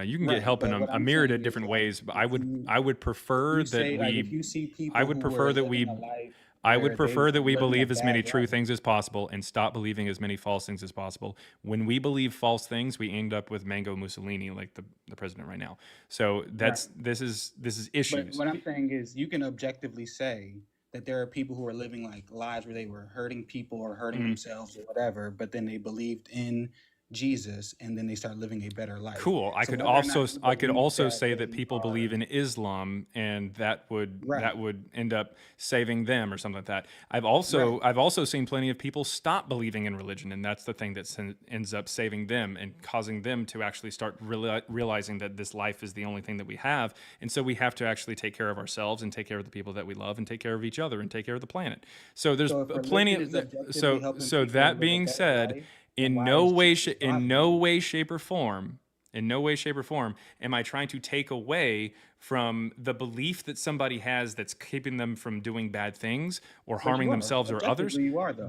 You can Right, get help in but what a I'm myriad saying of is, different like, ways, but I would prefer you that say, like, we if you see people I would who prefer are that we living a life I where would they prefer that we living a believe as many bad true life. things as possible and stop believing as many false things as possible. When we believe false things, we end up with Mango Mussolini, like the president right now. So this is But issues. what I'm saying is, you can objectively say that there are people who are living like lives where they were hurting people or hurting Mhm. themselves or whatever, but then they believed in Jesus and then they start living a better life. Cool. I So could whether or also not you I could believe also that say that they people believe in Islam, and that would end up saving them or something like that. I've also seen plenty of people stop believing in religion, and that's the thing that ends up saving them and causing them to actually start realizing that this life is the only thing that we have, and so we have to actually take care of ourselves and take care of the people that we love and take care of each other and take care of the planet. So there's So if plenty religion of is objectively so helping so people that live a being better said, life, in why no is way Jesus in bothering no you? way shape or form am I trying to take away from the belief that somebody has that's keeping them from doing bad things or But harming you are. themselves or others. Objectively, you are, though.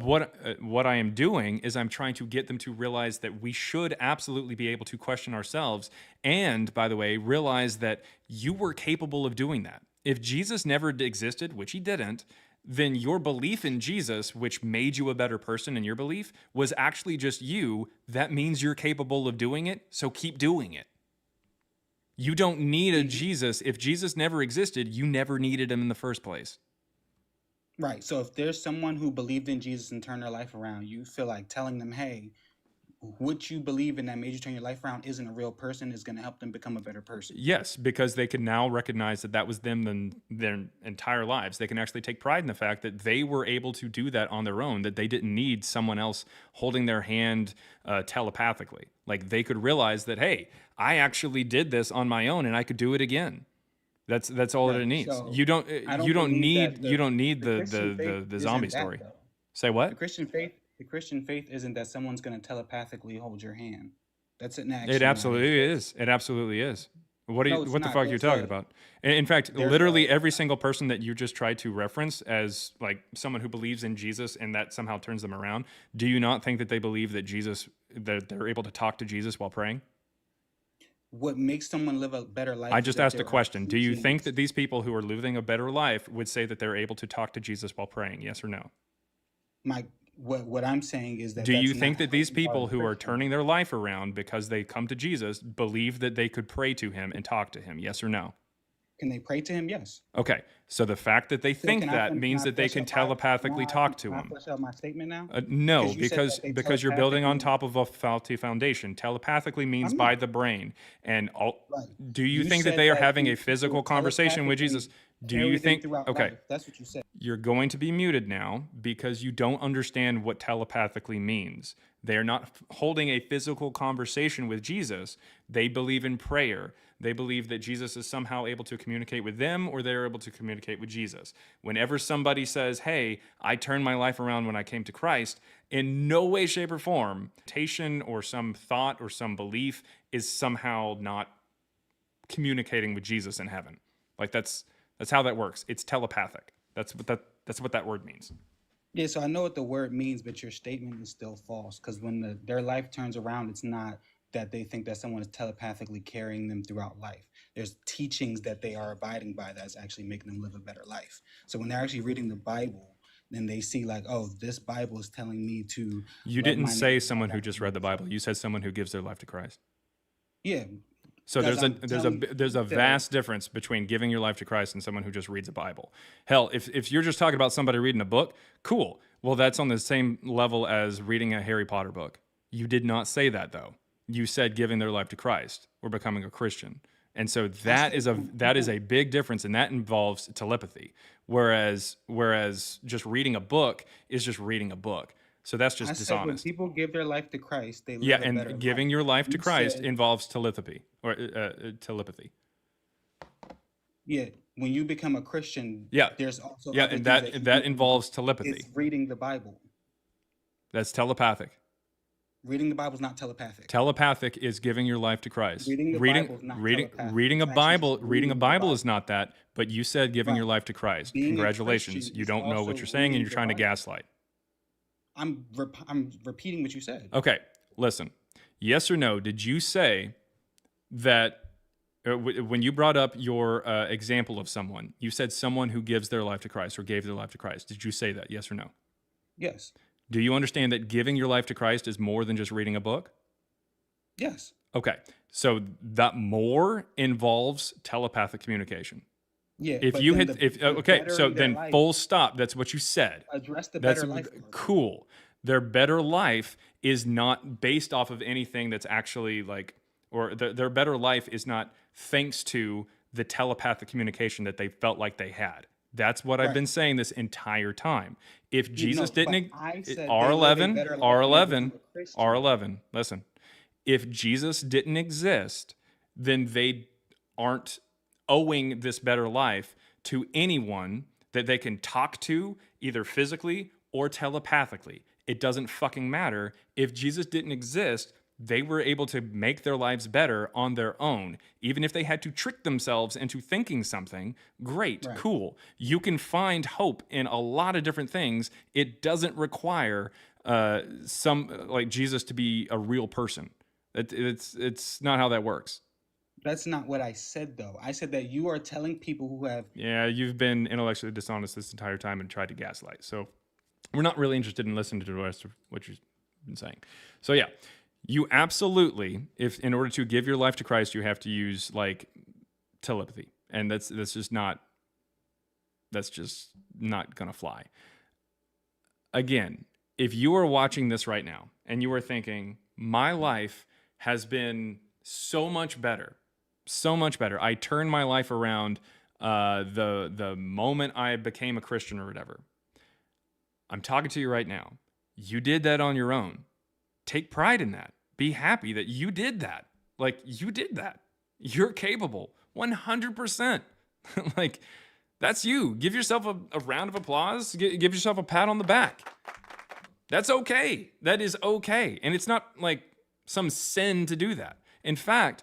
What I am doing is I'm trying to get them to realize that we should absolutely be able to question ourselves, and by the way, realize that you were capable of doing that. If Jesus never existed, which he didn't, then your belief in Jesus, which made you a better person in your belief, was actually just you. That means you're capable of doing it, so keep doing it. You don't need a Jesus. If Jesus never existed, you never needed him in the first place. Right. So if there's someone who believed in Jesus and turned their life around, you feel like telling them, hey, what you believe in that made you turn your life around isn't a real person, is going to help them become a better person. Yes, because they can now recognize that that was them their entire lives. They can actually take pride in the fact that they were able to do that on their own, that they didn't need someone else holding their hand telepathically. Like, they could realize that, hey, I actually did this on my own and I could do it again. That's all that it needs. So You don't need the Christian faith the zombie isn't that, story. though. Say what? The Christian faith isn't that someone's going to telepathically hold your hand. That's an action. It absolutely is. It absolutely is. What No, it's what the not. fuck are you It's talking a- about? In fact, there's literally every single person that you just tried to reference as like someone who believes in Jesus and that somehow turns them around, do you not think that they believe that that they're able to talk to Jesus while praying? What makes someone live a better life? I is just that asked a there are question. Do you teachings. think that these people who are living a better life would say that they're able to talk to Jesus while praying? Yes or no? what I'm saying is that Do you that's think not that these how you are people a who are Christian. turning their life around because they come to Jesus believe that they could pray to him and talk to him? Yes or no? Can they pray to him? Yes. Okay. So the fact that they So think can I that can means I that they flesh can out my telepathically talk to can I him. flesh out my statement now? No, Because you said that because they you're building on telepathically. top of a faulty foundation. Telepathically means I'm by not. the brain. And Right. do you You think that said they are that having a he physical would conversation with Jesus? telepathically Do you carry them think? throughout Okay, life. That's what you said. you're going to be muted now because you don't understand what telepathically means. They are not holding a physical conversation with Jesus. They believe in prayer. They believe that Jesus is somehow able to communicate with them or they're able to communicate with Jesus. Whenever somebody says, hey, I turned my life around when I came to Christ, in no way, shape, or form, meditation or some thought or some belief is somehow not communicating with Jesus in heaven. Like that's how that works. It's telepathic. That's what that word means. Yeah, so I know what the word means, but your statement is still false because when their life turns around, it's not that they think that someone is telepathically carrying them throughout life. There's teachings that they are abiding by that's actually making them live a better life. So when they're actually reading the Bible, then they see like, oh, this Bible is telling me to You love didn't my say neighbor. someone who just read the Bible. You said someone who gives their life to Christ. Yeah, So because I'm there's telling a that vast difference between giving your life to Christ and someone who just reads a Bible. Hell, if you're just talking about somebody reading a book, cool. Well, that's on the same level as reading a Harry Potter book. You did not say that though. You said giving their life to Christ or becoming a Christian. And so that is a big difference, and that involves telepathy. Whereas just reading a book is just reading a book. So that's just I said when dishonest. people give their life to Christ, they live Yeah, a better and giving your life to You Christ said- involves telepathy or telepathy. Yeah, when you become a Christian, Yeah, there's also yeah, other and things that you that do. involves telepathy. It's reading the Bible. That's telepathic. Reading the Bible is not telepathic. Telepathic is giving your life to Christ. Reading the Bible is not telepathic. Reading a It's actually Bible, just reading a reading the Bible Bible. is not that. But you said giving your Right. life to Christ. Being a Congratulations. Christian You is don't know also what you're saying, and reading you're the trying to Bible. gaslight. I'm repeating what you said. Okay, listen. Yes or no? Did you say that when you brought up your example of someone, you said someone who gives their life to Christ or gave their life to Christ? Did you say that? Yes or no? Yes. Do you understand that giving your life to Christ is more than just reading a book? Yes. Okay, so that more involves telepathic communication. Yeah. If but you then hit, the- if the okay, better so in their then life- full stop. That's what you said. Address the That's better life part. cool. Their better life is not based off of anything that's actually like, or their better life is not thanks to the telepathic communication that they felt like they had. That's what I've Right. been saying this entire time. If You Jesus know, didn't, but I said they live a R11, better life when they R11, become a Christian. R11, listen. If Jesus didn't exist, then they aren't owing this better life to anyone that they can talk to, either physically or telepathically. It doesn't fucking matter. If Jesus didn't exist, they were able to make their lives better on their own. Even if they had to trick themselves into thinking something, great, Right. cool. You can find hope in a lot of different things. It doesn't require some like Jesus to be a real person. It's not how that works. That's not what I said, though. I said that you are telling people who have. Yeah, you've been intellectually dishonest this entire time and tried to gaslight. So we're not really interested in listening to the rest of what you've been saying. So yeah, you absolutely, if in order to give your life to Christ, you have to use like telepathy, and that's just not gonna fly. Again, if you are watching this right now and you are thinking, my life has been so much better. I turned my life around the moment I became a Christian or whatever. I'm talking to you right now. You did that on your own. Take pride in that. Be happy that you did that. Like, you did that. You're capable. 100%. Like, that's you. Give yourself a round of applause. Give yourself a pat on the back. That's okay. That is okay. And it's not like some sin to do that. In fact,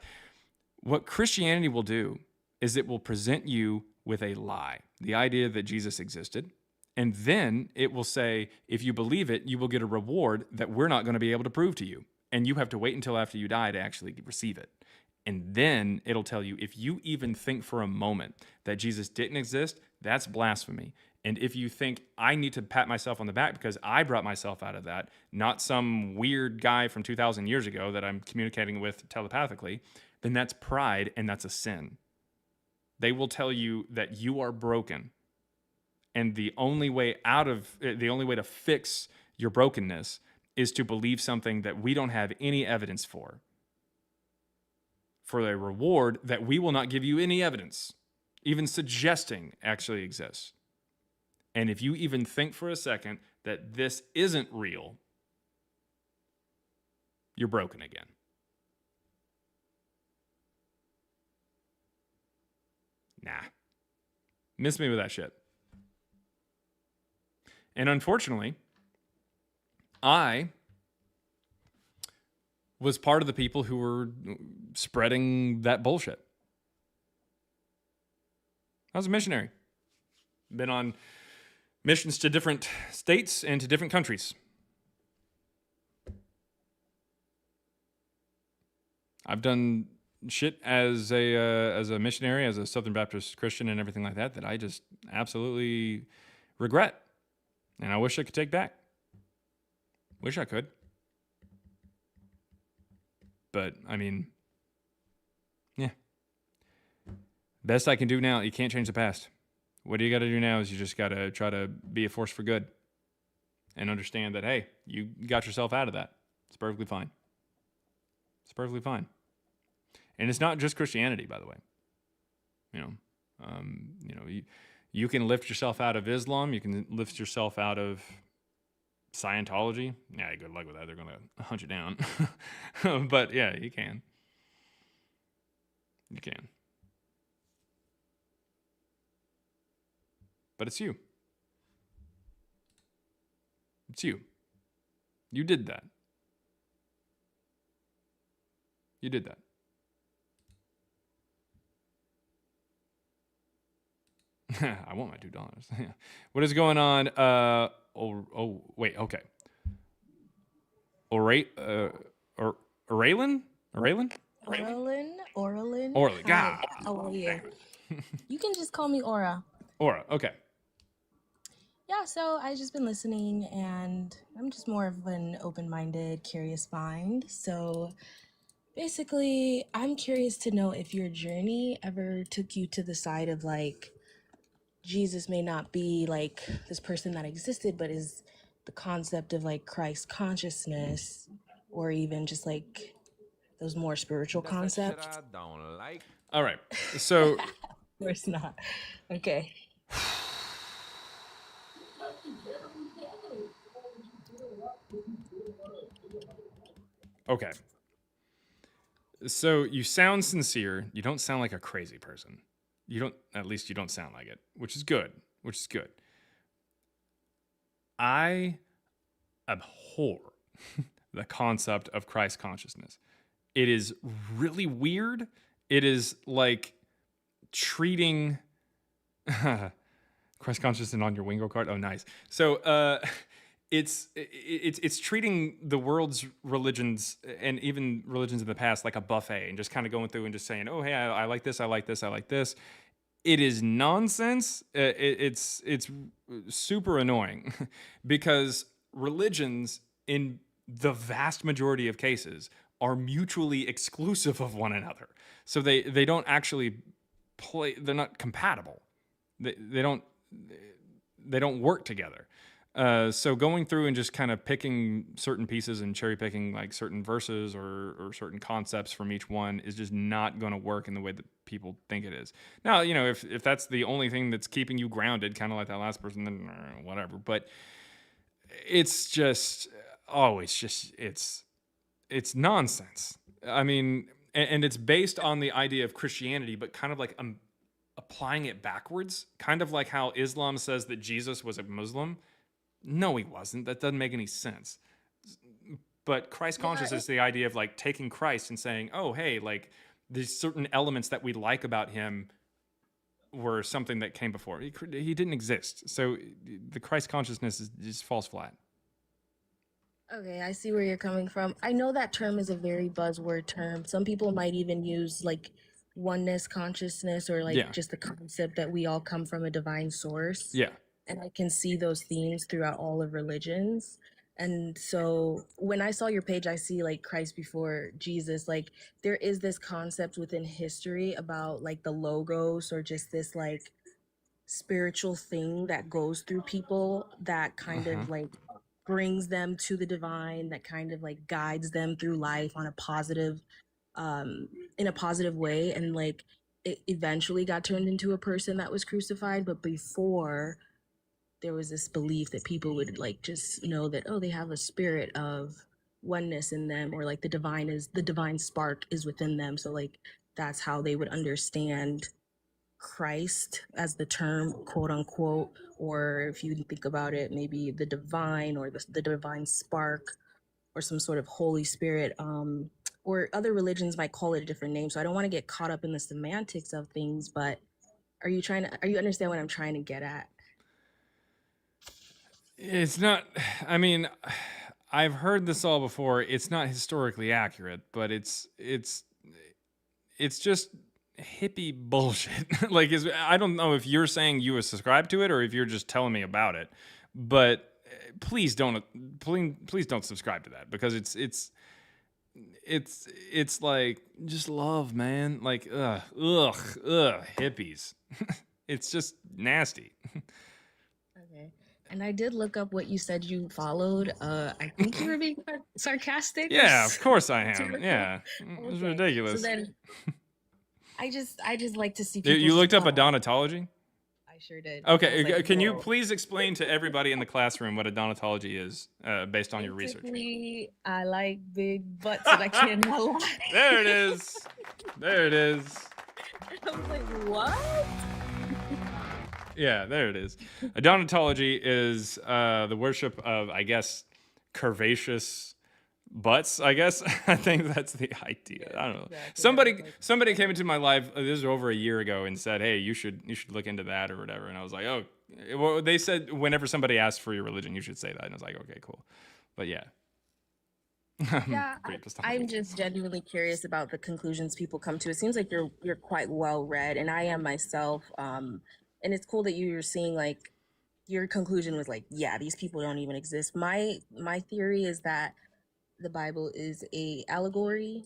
what Christianity will do is it will present you with a lie, the idea that Jesus existed. And then it will say, if you believe it, you will get a reward that we're not going to be able to prove to you. And you have to wait until after you die to actually receive it. And then it'll tell you, if you even think for a moment that Jesus didn't exist, that's blasphemy. And if you think I need to pat myself on the back because I brought myself out of that, not some weird guy from 2,000 years ago that I'm communicating with telepathically, then that's pride and that's a sin. They will tell you that you are broken. And the only way to fix your brokenness is to believe something that we don't have any evidence for a reward that we will not give you any evidence, even suggesting actually exists. And if you even think for a second that this isn't real, you're broken again. Nah. Miss me with that shit. And unfortunately, I was part of the people who were spreading that bullshit. I was a missionary. Been on missions to different states and to different countries. I've done shit as a missionary, as a Southern Baptist Christian and everything like that I just absolutely regret. And I wish I could take back. Wish I could. But, I mean, yeah. Best I can do now, you can't change the past. What you got to do now is you just got to try to be a force for good. And understand that, hey, you got yourself out of that. It's perfectly fine. It's perfectly fine. And it's not just Christianity, by the way. You can lift yourself out of Islam. You can lift yourself out of Scientology. Yeah, good luck with that. They're going to hunt you down. But yeah, you can. You can. But it's you. It's you. You did that. You did that. I want my $2. What is going on? Wait, okay. Oralin? Oralin. God. Hi, how are you? You can just call me Aura. Aura, okay. Yeah, so I just been listening, and I'm just more of an open-minded, curious mind. So basically, I'm curious to know if your journey ever took you to the side of like Jesus may not be like this person that existed, but is the concept of like Christ consciousness, or even just like those more spiritual concepts. All right. So Of course not. Okay. Okay. So you sound sincere. You don't sound like a crazy person. At least you don't sound like it, which is good. I abhor the concept of Christ consciousness. It is really weird. It is like treating Christ consciousness on your Wingo card. Oh, nice. So it's treating the world's religions and even religions in the past like a buffet and just kind of going through and just saying, oh, hey, I like this, I like this, I like this. It is nonsense. It's super annoying because religions in the vast majority of cases are mutually exclusive of one another. So they don't actually play, they're not compatible. They don't work together. So going through and just kind of picking certain pieces and cherry picking like certain verses or certain concepts from each one is just not going to work in the way that people think it is. Now, if that's the only thing that's keeping you grounded, kind of like that last person, then whatever. But it's just, it's nonsense. I mean, and it's based on the idea of Christianity, but kind of like applying it backwards, kind of like how Islam says that Jesus was a Muslim. No, he wasn't. That doesn't make any sense. But Christ consciousness is the idea of like taking Christ and saying, oh, hey, like these certain elements that we like about him were something that came before. He didn't exist. So the Christ consciousness just falls flat. Okay, I see where you're coming from. I know that term is a very buzzword term. Some people might even use like oneness consciousness or like Yeah. just the concept that we all come from a divine source. Yeah. and I can see those themes throughout all of religions. And so when I saw your page, I see like Christ before Jesus. Like there is this concept within history about like the logos, or just this like spiritual thing that goes through people that kind Uh-huh. of like brings them to the divine, that kind of like guides them through life on a positive in a positive way. And like it eventually got turned into a person that was crucified, but before, there was this belief that people would like just know that, oh, they have a spirit of oneness in them, or like the divine spark is within them. So like that's how they would understand Christ as the term, quote unquote. Or if you think about it, maybe the divine, or the divine spark, or some sort of Holy Spirit. Or other religions might call it a different name. So I don't want to get caught up in the semantics of things, but are you understand what I'm trying to get at? It's not, I mean, I've heard this all before. It's not historically accurate, but it's just hippie bullshit. Like, I don't know if you're saying you subscribe to it or if you're just telling me about it, but please don't subscribe to that, because it's like, just love, man. Like, hippies. It's just nasty. Okay. And I did look up what you said you followed. I think you were being sarcastic. or Yeah, of course I am. something. Yeah, it's Okay. ridiculous. So then, I just like to see people. You looked up Adonatology? I sure did. I Okay, was like, can you whoa. please explain to everybody in the classroom what Adonatology is, based on your research? Basically, I like big butts and I cannot lie. There it is. There it is. I was like, what? Yeah, there it is. Adonatology is the worship of, I guess, curvaceous butts. I guess I think that's the idea. I don't know. Somebody came into my life. This was over a year ago, and said, "Hey, you should look into that or whatever." And I was like, "Oh." Well, they said whenever somebody asks for your religion, you should say that. And I was like, "Okay, cool." But yeah. Yeah, I'm just genuinely curious about the conclusions people come to. It seems like you're quite well read, and I am myself. And it's cool that you're seeing like your conclusion was like, yeah, these people don't even exist. My theory is that the Bible is a allegory,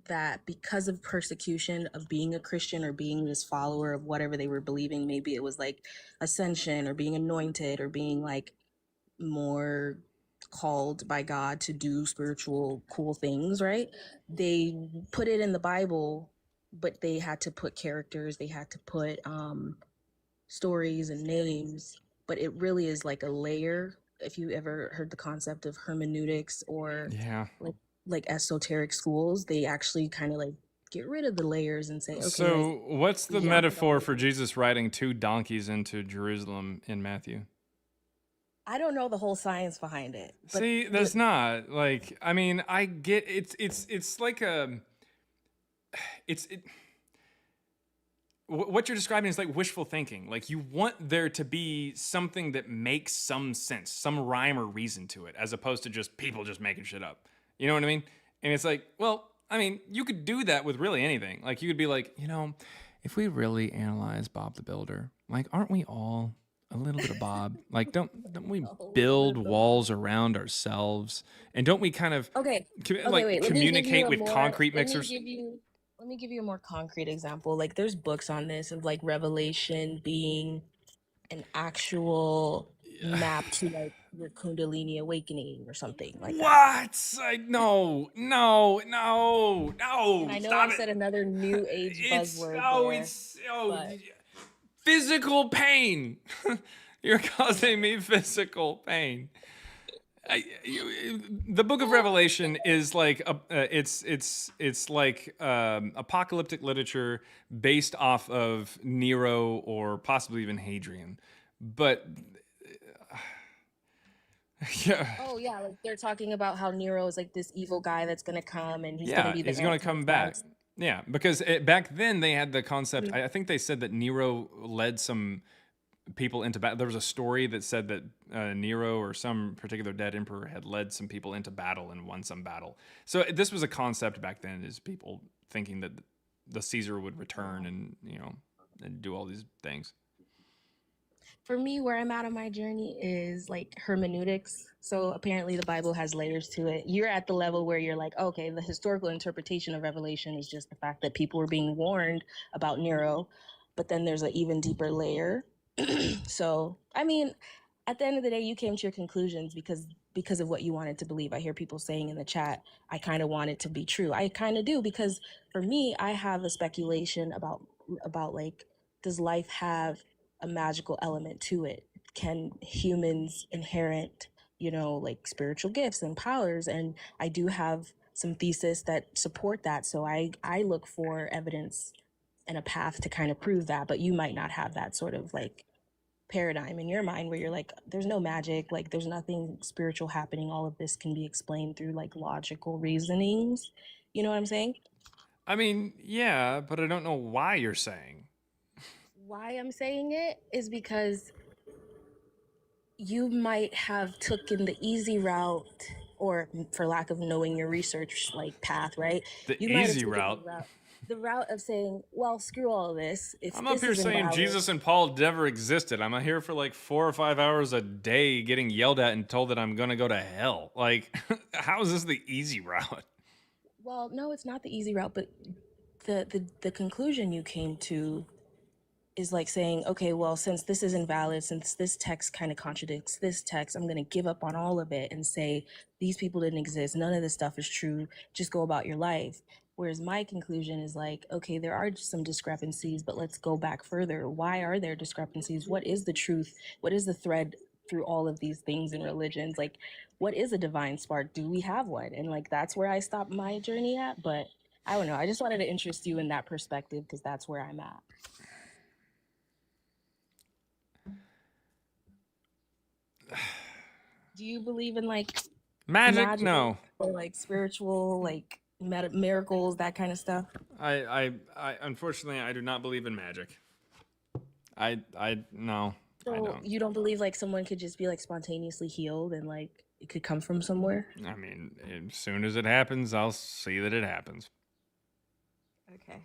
that because of persecution of being a Christian or being this follower of whatever they were believing, maybe it was like ascension or being anointed or being like more called by God to do spiritual cool things, right? They put it in the Bible, but they had to put characters, they had to put stories and names, but it really is like a layer. If you ever heard the concept of hermeneutics or Yeah. like esoteric schools, they actually kind of like get rid of the layers and say, okay, So, like, what's the yeah, metaphor for Jesus riding 2 donkeys into Jerusalem in Matthew? I don't know the whole science behind it. But See, that's not like, I mean, I get it's like what you're describing is like wishful thinking. Like, you want there to be something that makes some sense, some rhyme or reason to it, as opposed to just people just making shit up. You know what I mean? And it's like, well, I mean, you could do that with really anything. Like, you could be like, if we really analyze Bob the Builder, like, aren't we all a little bit of Bob? Like, don't we build walls around ourselves? And don't we kind of okay, wait, let me give you communicate a with more- concrete let me mixers? Let me give you a more concrete example. Like, there's books on this of like Revelation being an actual map to like your Kundalini awakening or something like that. What? Like, no. And I know Stop I it. said another new age buzzword there, but Physical pain. You're causing me physical pain. The Book of Revelation is like it's like apocalyptic literature based off of Nero or possibly even Hadrian, but yeah. Oh yeah, like they're talking about how Nero is like this evil guy that's gonna come and he's gonna be the he's going to come back. Antichrist. Yeah, because back then they had the concept. I think they said that Nero led some people into battle. There was a story that said that Nero or some particular dead emperor had led some people into battle and won some battle. So this was a concept back then, is people thinking that the Caesar would return and and do all these things. For me, where I'm at on my journey is like hermeneutics. So apparently the Bible has layers to it. You're at the level where you're like, okay, the historical interpretation of Revelation is just the fact that people were being warned about Nero, but then there's an even deeper layer. So, I mean, at the end of the day, you came to your conclusions because of what you wanted to believe. I hear people saying in the chat, I kind of want it to be true. I kind of do, because for me, I have a speculation about like, does life have a magical element to it? Can humans inherit, like spiritual gifts and powers? And I do have some thesis that support that. So I look for evidence and a path to kind of prove that, but you might not have that sort of like paradigm in your mind where you're like, there's no magic, like there's nothing spiritual happening. All of this can be explained through like logical reasonings. You know what I'm saying? I mean, yeah, but I don't know why you're saying. Why I'm saying it is because you might have taken the easy route, or for lack of knowing your research like path, right? The You might have easy taken route. the route of saying, well, screw all of this. If I'm up this here is saying invalid, Jesus and Paul never existed. I'm here for like 4 or 5 hours a day getting yelled at and told that I'm going to go to hell. Like, how is this the easy route? well, no, it's not the easy route, but the conclusion you came to is like saying, okay, well, since this is invalid, since this text kind of contradicts this text, I'm going to give up on all of it and say, these people didn't exist. None of this stuff is true. Just go about your life. Whereas my conclusion is like, okay, there are some discrepancies, but let's go back further. Why are there discrepancies? What is the truth? What is the thread through all of these things in religions? Like, what is a divine spark? Do we have one? And like, that's where I stopped my journey at. But I don't know. I just wanted to interest you in that perspective because that's where I'm at. Do you believe in like Magic? No. or like spiritual, like miracles, that kind of stuff? I unfortunately, I do not believe in magic. No, So I don't. you don't believe like someone could just be like spontaneously healed and like it could come from somewhere? I mean, as soon as it happens, I'll see that it happens. Okay.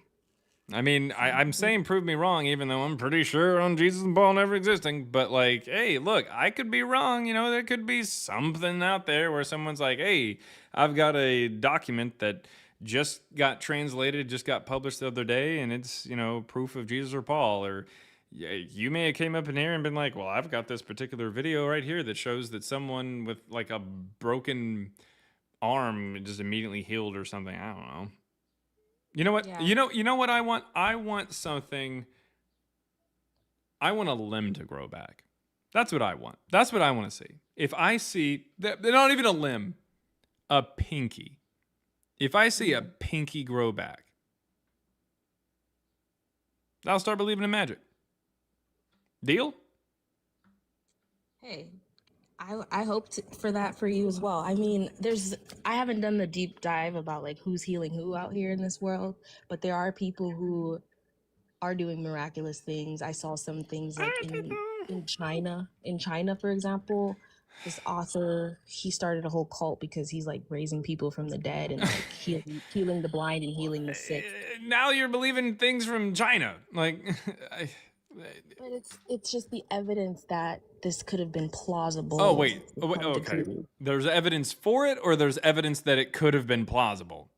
I mean, I'm saying prove me wrong, even though I'm pretty sure on Jesus and Paul never existing. But like, hey, look, I could be wrong. There could be something out there where someone's like, hey, I've got a document that just got translated, just got published the other day, and it's, proof of Jesus or Paul. Or you may have came up in here and been like, well, I've got this particular video right here that shows that someone with like a broken arm just immediately healed or something. I don't know. You know what? Yeah. You know what I want? I want something. I want a limb to grow back. That's what I want. That's what I want to see. If I see that, not even a limb, a pinky. If I see a pinky grow back, I'll start believing in magic. Deal? Hey, I hope for that for you as well. I mean, I haven't done the deep dive about like who's healing who out here in this world, but there are people who are doing miraculous things. I saw some things like in China. In China, for example, this author, he started a whole cult because he's like raising people from the dead and like healing the blind and healing the sick. Now you're believing things from China. Like, But it's just the evidence that this could have been plausible. oh, wait. to some Okay. degree. There's evidence for it, or there's evidence that it could have been plausible?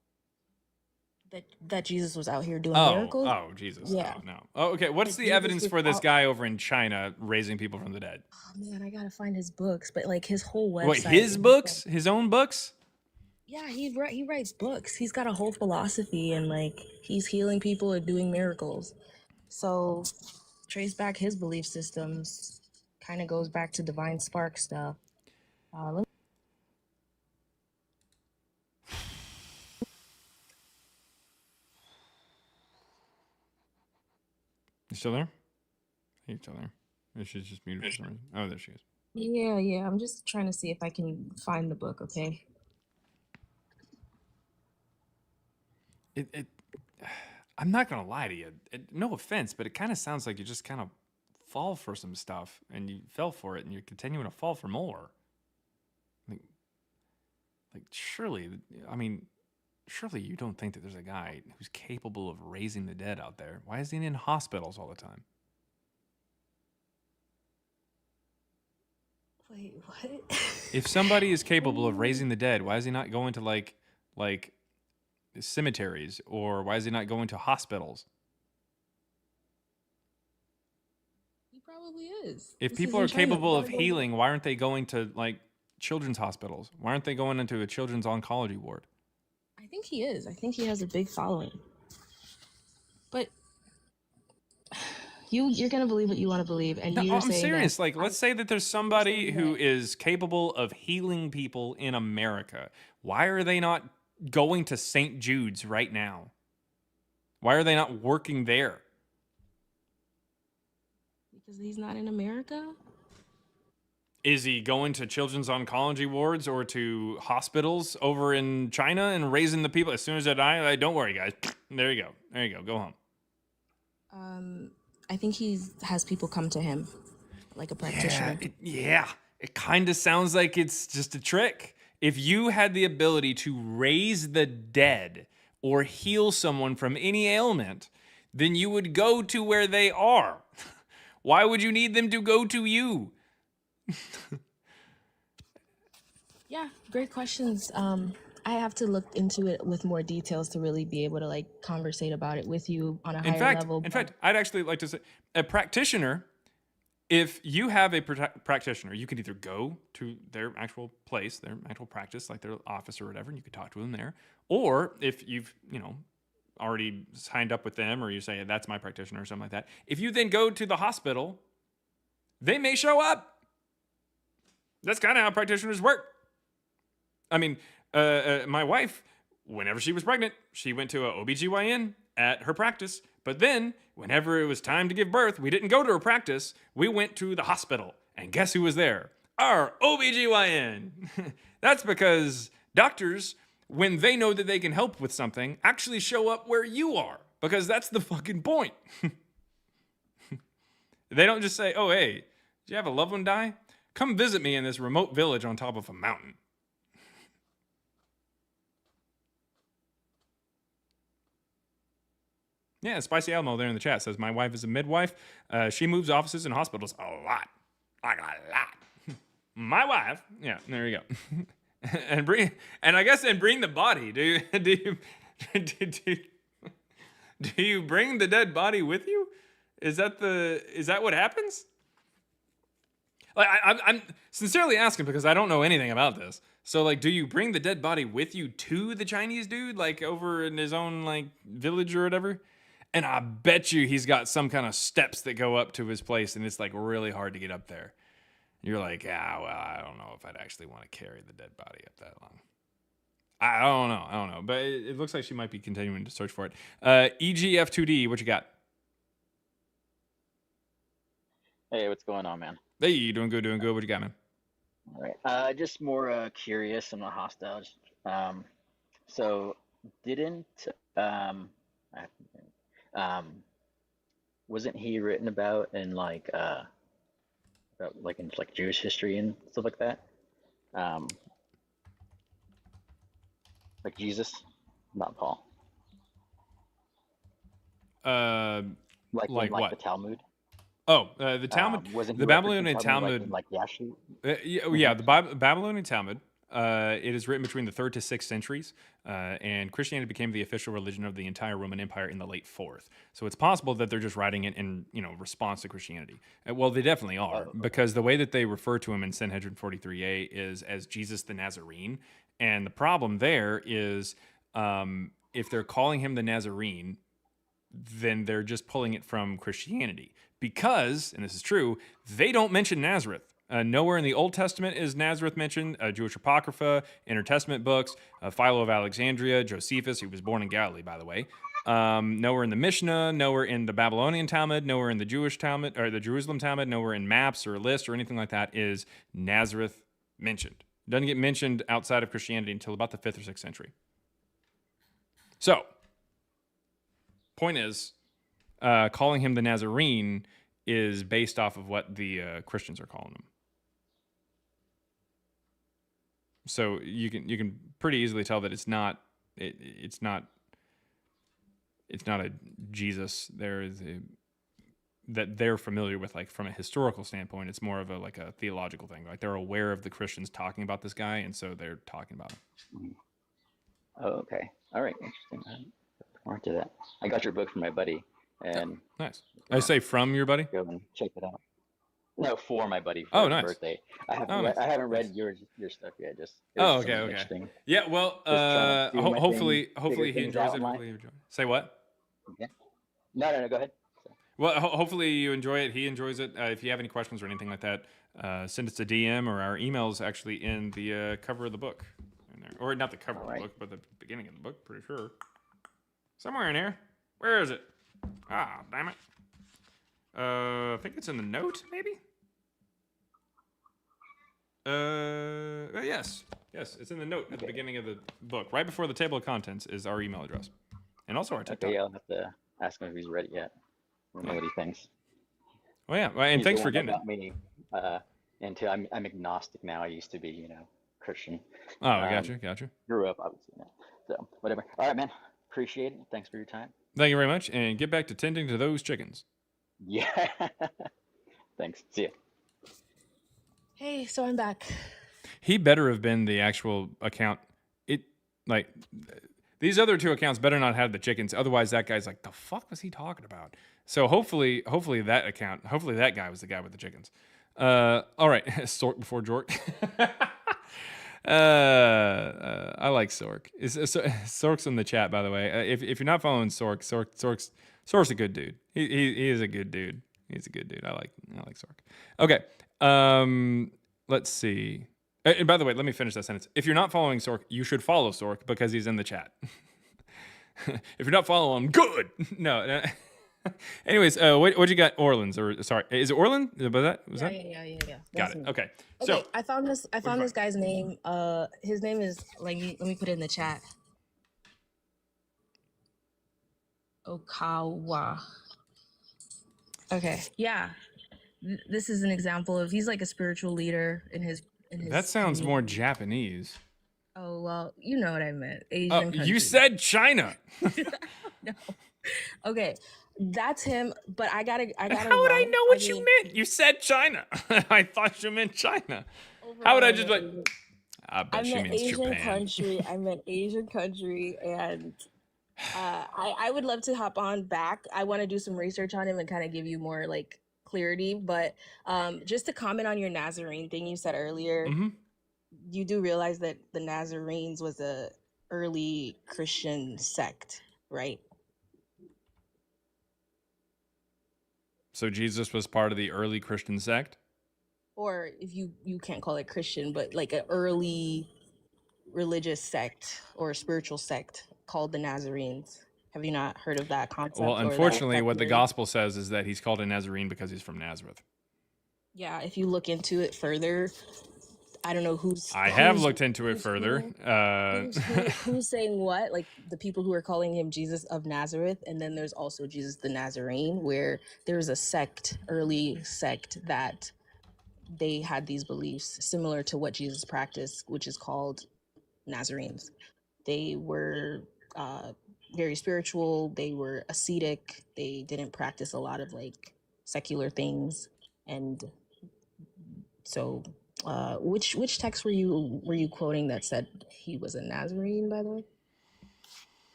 That Jesus was out here doing Oh, miracles. oh, Jesus. Yeah. No. Oh, okay. What's Like, the Jesus evidence was for this out- guy over in China raising people from the dead? Oh man, I gotta find his books, but like his whole website. Wait, his books? His own books? Yeah, he writes books. He's got a whole philosophy, and like he's healing people and doing miracles. So trace back his belief systems. Kind of goes back to divine spark stuff. Let You still there? You're still there. Or she's just muted for some reason. Oh, there she is. Yeah. I'm just trying to see if I can find the book. Okay. I'm not gonna lie to you. No offense, but it kind of sounds like you just kind of fall for some stuff, and you fell for it, and you're continuing to fall for more. Like surely, surely you don't think that there's a guy who's capable of raising the dead out there. Why is he in hospitals all the time? Wait, what? If somebody is capable of raising the dead, why is he not going to like cemeteries, or why is he not going to hospitals? He probably is. If This people is are in China. We capable of gotta go- healing, why aren't they going to like children's hospitals? Why aren't they going into a children's oncology ward? I think he is. I think he has a big following. But you're gonna believe what you want to believe, and No, you're I'm saying serious. that Like, let's say that there's somebody who is capable of healing people in America. Why are they not going to St. Jude's right now? Why are they not working there? because he's not in America. Is he going to children's oncology wards or to hospitals over in China and raising the people as soon as they die? Like, don't worry, guys. There you go. There you go. Go home. I think he has people come to him, like a practitioner. It kind of sounds like it's just a trick. If you had the ability to raise the dead or heal someone from any ailment, then you would go to where they are. Why would you need them to go to you? Yeah, great questions. I have to look into it with more details to really be able to like conversate about it with you on a higher level. In fact, I'd actually like to say a practitioner, if you have a practitioner, you can either go to their actual place, their actual practice, like their office or whatever, and you could talk to them there. Or if you've, already signed up with them, or you say, that's my practitioner or something like that. If you then go to the hospital, they may show up. That's kind of how practitioners work. I mean, my wife, whenever she was pregnant, she went to a OBGYN at her practice. But then, whenever it was time to give birth, we didn't go to her practice. We went to the hospital. And guess who was there? Our OBGYN. That's because doctors, when they know that they can help with something, actually show up where you are. Because that's the fucking point. They don't just say, oh, hey, did you have a loved one die? Come visit me in this remote village on top of a mountain. Yeah, Spicy Alamo there in the chat says, my wife is a midwife. She moves offices and hospitals a lot. Like a lot. My wife. Yeah, there you go. and I guess then bring the body. Do you bring the dead body with you? Is that what happens? Like I'm sincerely asking because I don't know anything about this. So like, do you bring the dead body with you to the Chinese dude, like over in his own like village or whatever? And I bet you he's got some kind of steps that go up to his place, and it's like really hard to get up there. You're like, well, I don't know if I'd actually want to carry the dead body up that long. I don't know. But it looks like she might be continuing to search for it. EGF2D, what you got? Hey, what's going on, man? Hey, you doing good. What you got, man? All right. Just more curious and not hostile. So didn't wasn't he written about in like in like Jewish history and stuff like that? Like Jesus, not Paul. Like what? The Talmud. Oh, the Talmud. Wasn't the Babylonian Talmud. like Yashu? Yeah, the Babylonian Talmud. It is written between the 3rd to 6th centuries, and Christianity became the official religion of the entire Roman Empire in the late 4th. So it's possible that they're just writing it in response to Christianity. Well, they definitely are, because the way that they refer to him in Sanhedrin 43a is as Jesus the Nazarene. And the problem there is if they're calling him the Nazarene, then they're just pulling it from Christianity. Because, and this is true, they don't mention Nazareth. Nowhere in the Old Testament is Nazareth mentioned. Jewish Apocrypha, Intertestament books, Philo of Alexandria, Josephus, who was born in Galilee, by the way. Nowhere in the Mishnah, nowhere in the Babylonian Talmud, nowhere in the Jewish Talmud, or the Jerusalem Talmud, nowhere in maps or lists or anything like that is Nazareth mentioned. Doesn't get mentioned outside of Christianity until about the 5th or 6th century. So, point is, calling him the Nazarene is based off of what the Christians are calling him. So you can pretty easily tell that it's not a Jesus. There is that they're familiar with, like from a historical standpoint. It's more of a like a theological thing. Like they're aware of the Christians talking about this guy, and so they're talking about him. Oh, okay. All right. Interesting. I'll look more into that. I got your book from my buddy, and Nice. I say from your buddy. go and check it out. No, for my buddy for Oh, his nice. birthday. I haven't Oh, read, nice. I haven't read your stuff yet. Just it Oh, was okay, something okay. interesting. Yeah, well, Just trying to do my hopefully, thing, hopefully figure he things enjoys out it. in life. Hopefully you enjoy it. Say what? Yeah. No, go ahead. Well, hopefully you enjoy it. He enjoys it. If you have any questions or anything like that, send us a DM, or our email is actually in the cover of the book. In there. Or not the cover of the book, but the beginning of the book, pretty sure. Somewhere in here. Where is it? Ah, damn it. I think it's in the note, maybe? Yes. Yes, it's in the note at the beginning of the book. Right before the table of contents is our email address. And also our TikTok. Okay, I'll have to ask him if he's read it yet. I don't know what he thinks. Oh, yeah. Well, and He's thanks the for one that getting it. got me into. I'm agnostic now. I used to be, Christian. Oh, gotcha. Grew up, obviously. So whatever. All right, man. Appreciate it. Thanks for your time. Thank you very much. And get back to tending to those chickens. Yeah. Thanks. See ya. Hey, so I'm back. He better have been the actual account. These other two accounts better not have the chickens. Otherwise, that guy's like, the fuck was he talking about? So hopefully that guy was the guy with the chickens. All right, Sork before Jork. I like Sork. Sork's in the chat, by the way. If you're not following Sork's a good dude. He is a good dude. He's a good dude. I like Sork. Okay. Let's see. And by the way, let me finish that sentence. If you're not following Sork, you should follow Sork because he's in the chat. If you're not following him, good. No. Anyways, what you got, Orleans? Or sorry, is it Orland? Was that? Yeah. Got That's it. me. Okay. Okay, So I found this guy's name. His name is let me put it in the chat. Okawa. Okay, yeah. This is an example of he's like a spiritual leader in his. That sounds more Japanese. Oh well, you know what I meant. Asian. Oh, country. you said China. No. Okay, that's him. But I gotta. How would I know what you meant? You said China. I thought you meant China. How would I just like? I bet I she meant means Asian Japan. country. I meant Asian country, and I would love to hop on back. I want to do some research on him and kind of give you more like clarity. But just to comment on your Nazarene thing you said earlier, you do realize that the Nazarenes was a early Christian sect, right? So Jesus was part of the early Christian sect? Or if you can't call it Christian, but like an early religious sect or spiritual sect called the Nazarenes. Have you not heard of that concept? Well, or that unfortunately, what the theory? gospel says is that he's called a Nazarene because he's from Nazareth. Yeah, if you look into it further, I don't know I have looked into it further. who's saying what, like the people who are calling him Jesus of Nazareth, and then there's also Jesus the Nazarene, where there's a sect, early sect, that they had these beliefs similar to what Jesus practiced, which is called Nazarenes. They were very spiritual, they were ascetic, they didn't practice a lot of like secular things. And so which text were you quoting that said he was a Nazarene, by the way?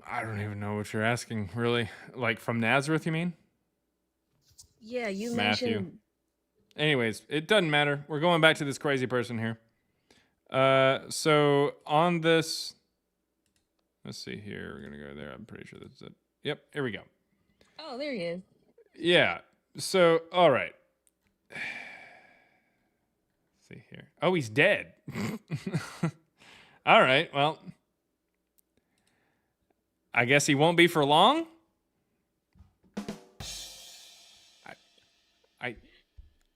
I don't even know what you're asking, really. Like from Nazareth, you mean? Yeah, you Matthew. mentioned. Anyways, it doesn't matter. We're going back to this crazy person here. So on this, let's see here. We're gonna go there. I'm pretty sure that's it. Yep, here we go. Oh, there he is. Yeah. So all right. Let's see here. Oh, he's dead. All right. Well, I guess he won't be for long.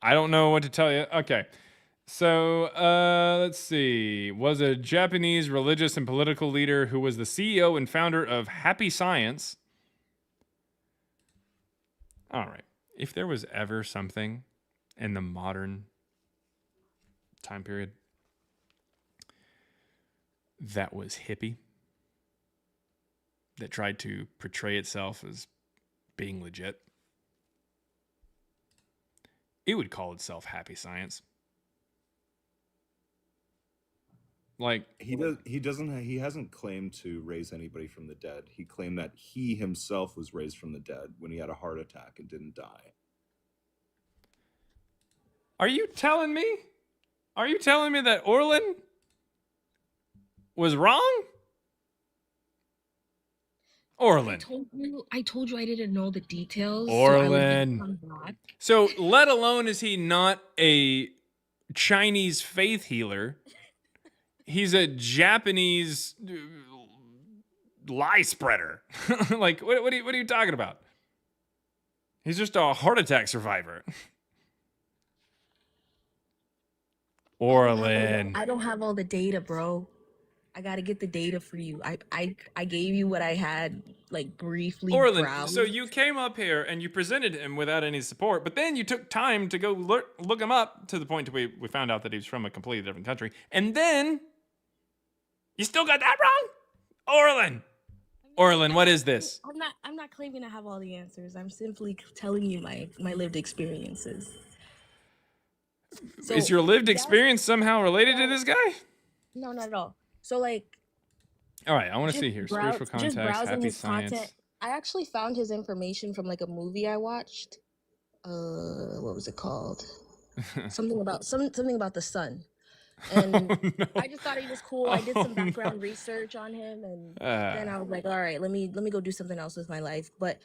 I don't know what to tell you. Okay. So, let's see. Was a Japanese religious and political leader who was the CEO and founder of Happy Science. All right. If there was ever something in the modern time period that was hippie, that tried to portray itself as being legit, it would call itself happy science. Like he hasn't claimed to raise anybody from the dead. He claimed that he himself was raised from the dead when he had a heart attack and didn't die. Are you telling me that Orlin was wrong? Orlin. I told you I didn't know the details. so I would just Orlin. come back. So, let alone is he not a Chinese faith healer, he's a Japanese lie spreader. Like, what are you talking about? He's just a heart attack survivor. Orlin. I don't have all the data, bro. I gotta get the data for you. I gave you what I had, like, briefly Orlin, browsed. so you came up here and you presented him without any support, but then you took time to go look him up to the point to we found out that he was from a completely different country. And then you still got that wrong? Orlin, what is this? I'm not claiming to have all the answers. I'm simply telling you my lived experiences. So, Is your lived yes, experience somehow related to this guy? no, not at all. So, like, All right, I want to just see here. browse, Spiritual just context, browsing happy his science. content. I actually found his information from, like, a movie I watched. What was it called? Something about the sun. And I just thought he was cool. I did some background research on him, and then I was like, all right, let me go do something else with my life. But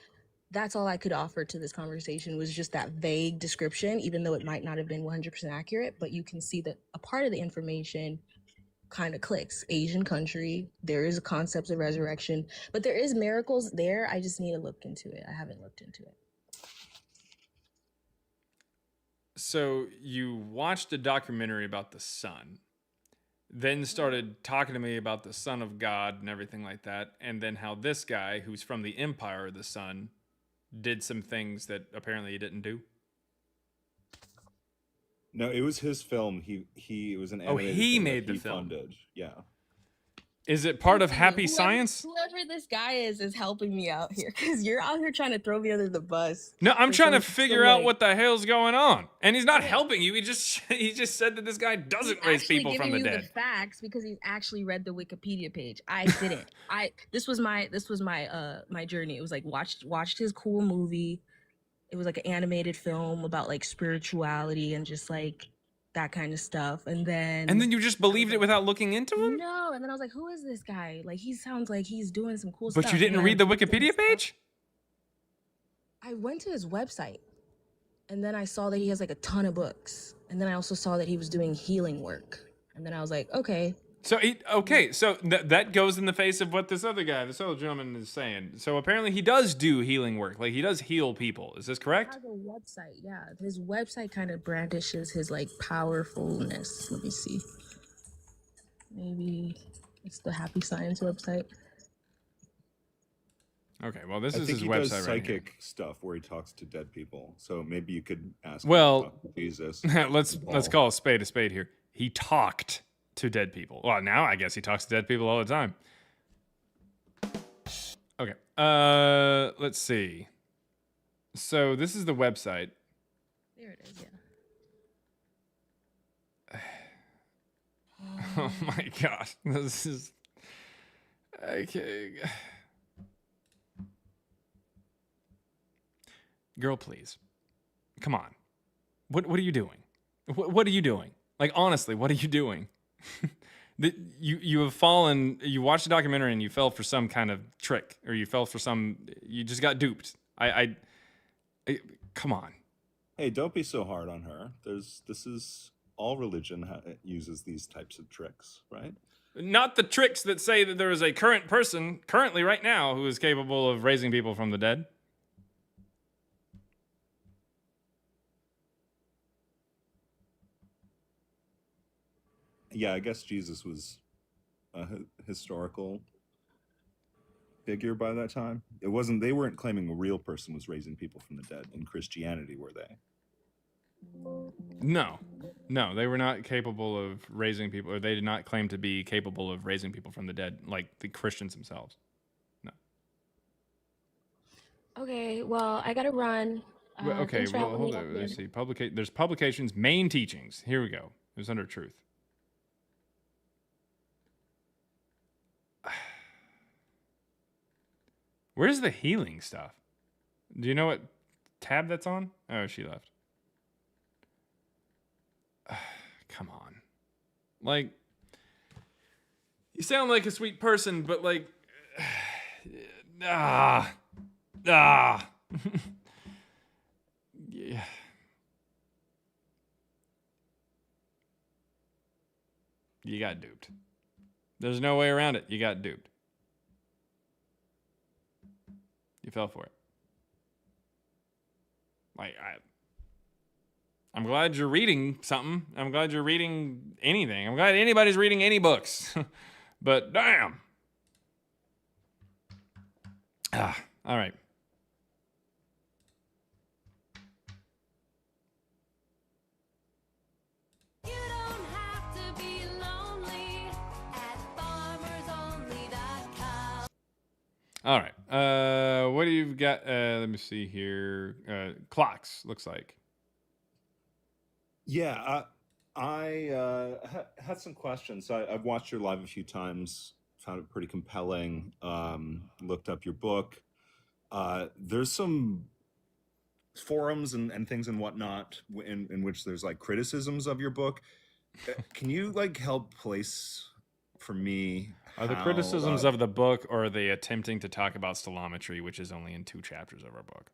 that's all I could offer to this conversation was just that vague description, even though it might not have been 100% accurate. But you can see that a part of the information kind of clicks. Asian country, there is a concept of resurrection, but there is miracles there. I just need to look into it. I haven't looked into it. So you watched a documentary about the sun, then started talking to me about the Son of God and everything like that, and then how this guy, who's from the Empire of the Sun, did some things that apparently he didn't do. No, it was his film. He was an Oh, animated he film that made the he film. funded. Yeah. Is it part of Happy Science? Whoever this guy is helping me out here, because you're out here trying to throw me under the bus. No, I'm for trying to some figure out way. what the hell's going on. And he's not helping you. He just said that this guy doesn't raise Actually people from giving the you dead. the facts because he's actually read the Wikipedia page. I didn't. This was my my journey. It was like watched his cool movie. It was like an animated film about like spirituality and just like that kind of stuff. And then you just believed it without looking into him? No, and then I was like, who is this guy? Like, he sounds like he's doing some cool But stuff. you didn't And read the I looked at his Wikipedia page? I went to his website, and then I saw that he has like a ton of books. And then I also saw that he was doing healing work. And then I was like, okay. So that goes in the face of what this other gentleman is saying. So apparently he does do healing work. Like he does heal people. Is this He correct? has a website, yeah. His website kind of brandishes his like powerfulness. Let me see. Maybe it's the Happy Science website. Okay, well this I is think his he website does right here. psychic stuff where he talks to dead people. So maybe you could ask him Well, to talk to Jesus. let's Paul. call a spade here. He talked to dead people. Well, now I guess he talks to dead people all the time. Okay. Let's see. So this is the website. There it is, yeah. Oh my god. This is okay. Girl, please. Come on. What are you doing? What are you doing? Like honestly, what are you doing? You have fallen. You watched the documentary and you fell for some kind of trick, or you just got duped. Come on. Hey, don't be so hard on her. All religion uses these types of tricks, right? Not the tricks that say that there is a current person currently right now who is capable of raising people from the dead. Yeah, I guess Jesus was a historical figure by that time. They weren't claiming a real person was raising people from the dead in Christianity, were they? No, they were not capable of raising people, or they did not claim to be capable of raising people from the dead, like the Christians themselves. No. Okay, well, I gotta run. Okay, thanks for well, helping me hold out on. Let's there. see. There's publications, main teachings. Here we go. It was under truth. Where's the healing stuff? Do you know what tab that's on? Oh, she left. Come on. Like, you sound like a sweet person, but like, yeah. You got duped. There's no way around it. You got duped. You fell for it. Like, I'm glad you're reading something. I'm glad you're reading anything. I'm glad anybody's reading any books. But damn. All right. All right. What do you got? Let me see here. Clocks, looks like. Yeah, I had some questions. I've watched your live a few times, found it pretty compelling. Looked up your book. There's some forums and things and whatnot in which there's like criticisms of your book. Can you like help place for me? Are the criticisms of the book, or are they attempting to talk about stilometry, which is only in 2 chapters of our book?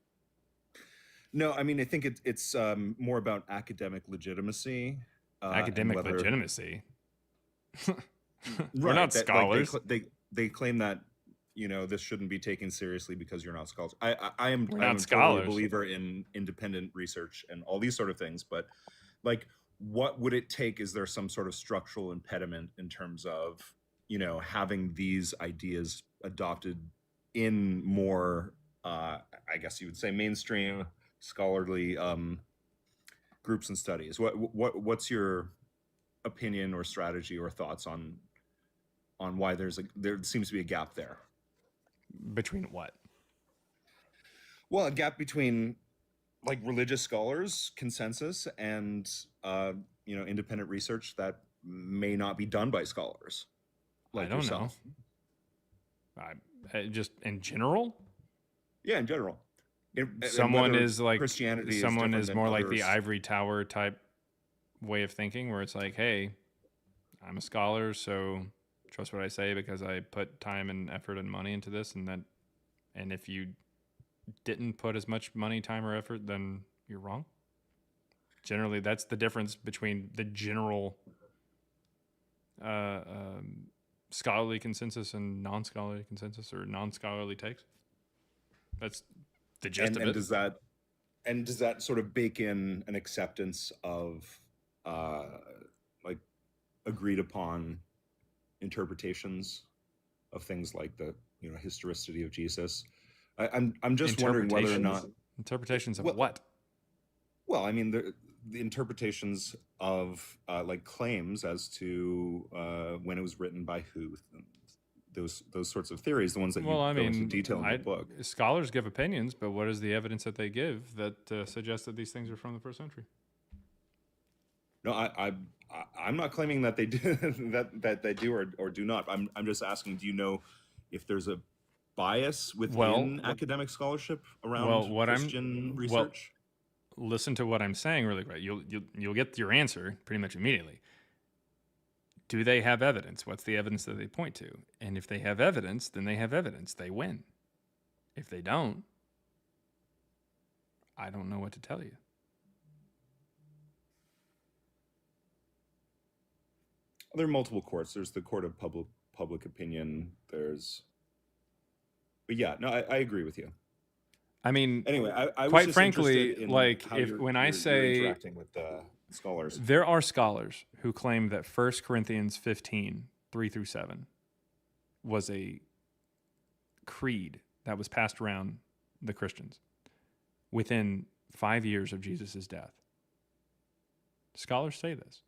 No, I mean, I think it's more about academic legitimacy. Academic legitimacy? We're Right, not that, like, scholars. they claim that, you know, this shouldn't be taken seriously because you're not scholars. I am We're I'm not totally a scholars. believer in independent research and all these sort of things, but like, what would it take? Is there some sort of structural impediment in terms of, you know, having these ideas adopted in more, I guess you would say, mainstream scholarly groups and studies? What's your opinion or strategy or thoughts on why there seems to be a gap there? Between what? Well, a gap between like religious scholars consensus and you know, independent research that may not be done by scholars like I don't yourself. know. Just in general? Yeah, in general. And Someone whether is like, Christianity someone different is than more like the others. ivory tower type way of thinking, where it's like, hey, I'm a scholar, so trust what I say because I put time and effort and money into this, and if you didn't put as much money, time, or effort, then you're wrong. Generally, that's the difference between the general scholarly consensus and non-scholarly consensus, or non-scholarly takes. That's the gist of it. Does that sort of bake in an acceptance of like agreed upon interpretations of things like the, you know, historicity of Jesus? I'm just wondering whether or not interpretations of well, what? Well, I mean the interpretations of like claims as to when it was written by who, those sorts of theories, the ones that you go into detail in the book. Scholars give opinions, but what is the evidence that they give that suggests that these things are from the first century? No, I'm not claiming that they do that they do or do not. I'm just asking, do you know if there's a bias within academic scholarship around Christian research? Listen to what I'm saying really quick. You'll get your answer pretty much immediately. Do they have evidence? What's the evidence that they point to? And if they have evidence, then they have evidence. They win. If they don't, I don't know what to tell you. There are multiple courts. There's the court of public opinion. But yeah, no, I agree with you. I mean, anyway, I was quite just frankly, interested in like how when I you're say interacting with scholars, there are scholars who claim that 1 Corinthians 15, 3-7 was a creed that was passed around the Christians within 5 years of Jesus' death. Scholars say this.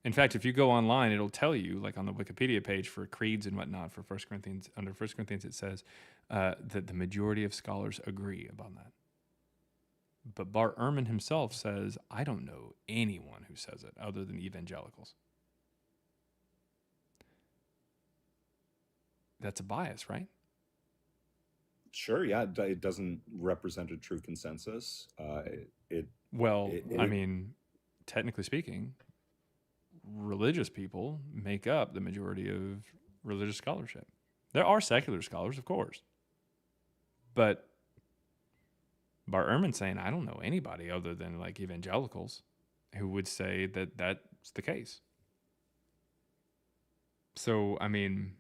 In fact, if you go online, it'll tell you, like on the Wikipedia page for creeds and whatnot for 1 Corinthians, under 1 Corinthians, it says that the majority of scholars agree upon that. But Bart Ehrman himself says, I don't know anyone who says it other than evangelicals. That's a bias, right? Sure, yeah, it doesn't represent a true consensus. I mean, technically speaking, religious people make up the majority of religious scholarship. There are secular scholars, of course. But Bart Ehrman's saying, I don't know anybody other than like evangelicals who would say that that's the case. So, I mean,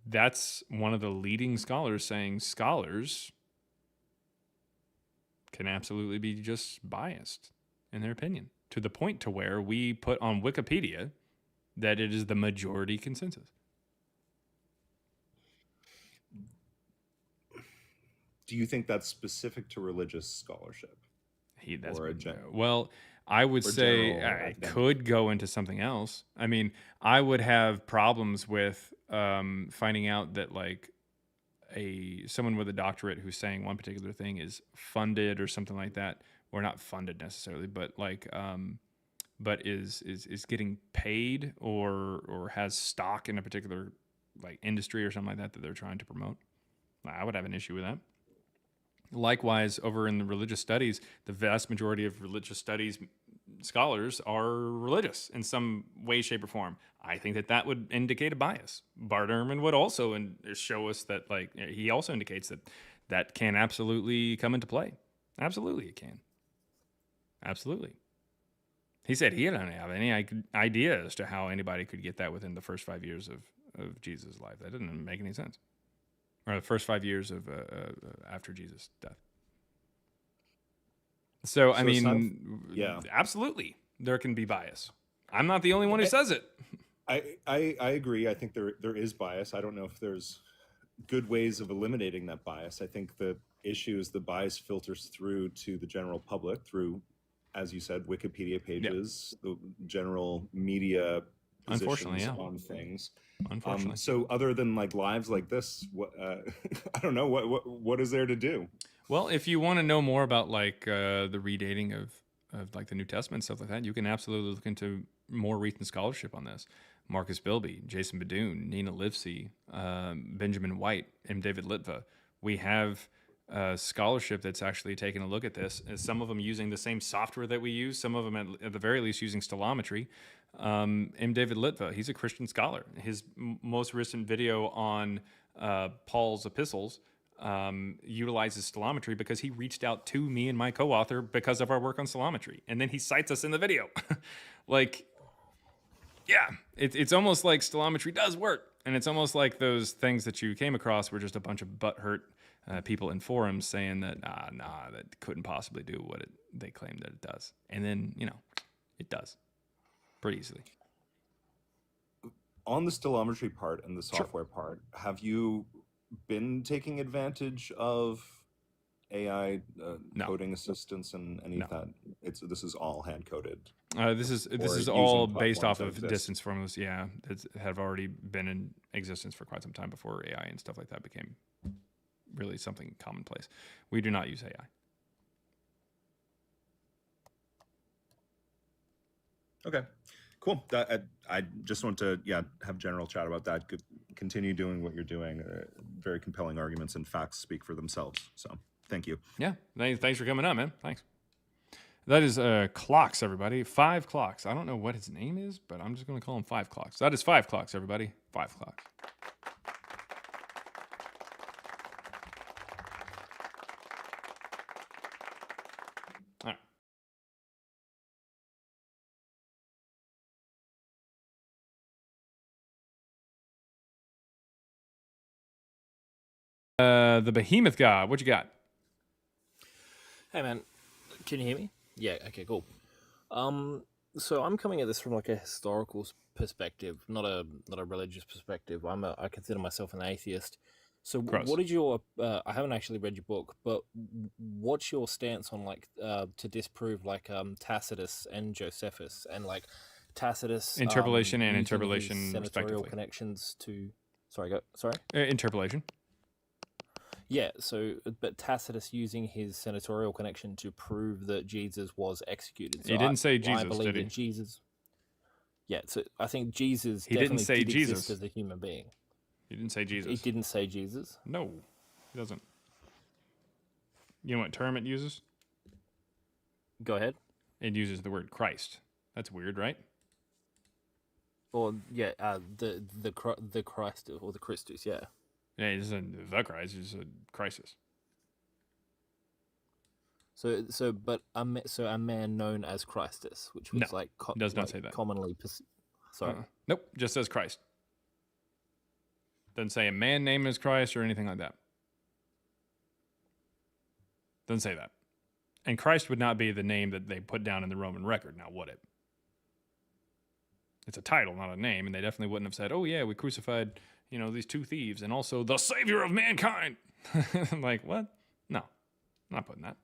that's one of the leading scholars saying scholars can absolutely be just biased in their opinion, to the point to where we put on Wikipedia that it is the majority consensus. Do you think that's specific to religious scholarship? Well, I would say general it academic? could go into something else. I mean, I would have problems with finding out that like someone with a doctorate who's saying one particular thing is funded or something like that, or not funded necessarily, but like but is getting paid or has stock in a particular like industry or something like that they're trying to promote. I would have an issue with that. Likewise, over in the religious studies, the vast majority of religious studies scholars are religious in some way, shape, or form. I think that would indicate a bias. Bart Ehrman would also show us that, like, he also indicates that can absolutely come into play. Absolutely, it can. Absolutely. He said he didn't have any idea as to how anybody could get that within the first 5 years of Jesus' life. That didn't make any sense. Or the first 5 years of after Jesus' death. So I mean, absolutely, there can be bias. I'm not the only one who says it. I agree. I think there is bias. I don't know if there's good ways of eliminating that bias. I think the issue is the bias filters through to the general public through, as you said, Wikipedia pages, the general media Unfortunately, positions yeah. on things. Unfortunately. So other than like lives like this, what I don't know what is there to do? Well, if you want to know more about like the redating of like the New Testament and stuff like that, you can absolutely look into more recent scholarship on this. Marcus Bilby, Jason Badoon, Nina Livesey, Benjamin White, and David Litva. We have scholarship that's actually taking a look at this. Some of them using the same software that we use. Some of them, at the very least, using stellometry. M. David Litva, he's a Christian scholar. His most recent video on Paul's epistles utilizes stellometry because he reached out to me and my co-author because of our work on stellometry. And then he cites us in the video. Like, yeah, it's almost like stellometry does work. And it's almost like those things that you came across were just a bunch of butthurt people in forums saying that, that couldn't possibly do what they claim that it does. And then, it does pretty easily. On the stellometry part and the software part, have you been taking advantage of AI coding assistance and any of that? This is all hand coded. This is all based off of distance formulas, that have already been in existence for quite some time before AI and stuff like that became really something commonplace. We do not use AI. Okay, cool. I just want to have general chat about that. Continue doing what you're doing. Very compelling arguments and facts speak for themselves. So thank you. Yeah, thanks for coming on, man. Thanks. That is Clocks, everybody. 5 Clocks. I don't know what his name is, but I'm just going to call him 5 Clocks. That is 5 Clocks, everybody. 5 Clocks. All right. The Behemoth God. What you got? Hey man, can you hear me? Yeah. Okay. Cool. So I'm coming at this from like a historical perspective, not a religious perspective. I consider myself an atheist. So Gross. what is your? I haven't actually read your book, but what's your stance on like to disprove like Tacitus and Josephus and like Tacitus Interpolation and using interpolation, his senatorial respectively. connections to. Sorry. Sorry. Interpolation. Yeah, so but Tacitus using his senatorial connection to prove that Jesus was executed. So He didn't say I Jesus, believe did he? that Jesus. Yeah, so I think Jesus He didn't definitely say did exist Jesus. as a human being. He didn't say He Jesus. didn't say Jesus. No, he doesn't. You know what term it uses? Go ahead. It uses the word Christ. That's weird, right? Or yeah, the Christ or the Christus. Yeah. Yeah, he said the Christ. He said crisis. But a man known as Christus, which was No, like does not say that. commonly. Sorry. Nope, just says Christ. Doesn't say a man named as Christ or anything like that. Doesn't say that. And Christ would not be the name that they put down in the Roman record, now would it? It's a title, not a name, and they definitely wouldn't have said, oh yeah, we crucified, these two thieves and also the savior of mankind. Like, what? No, not putting that.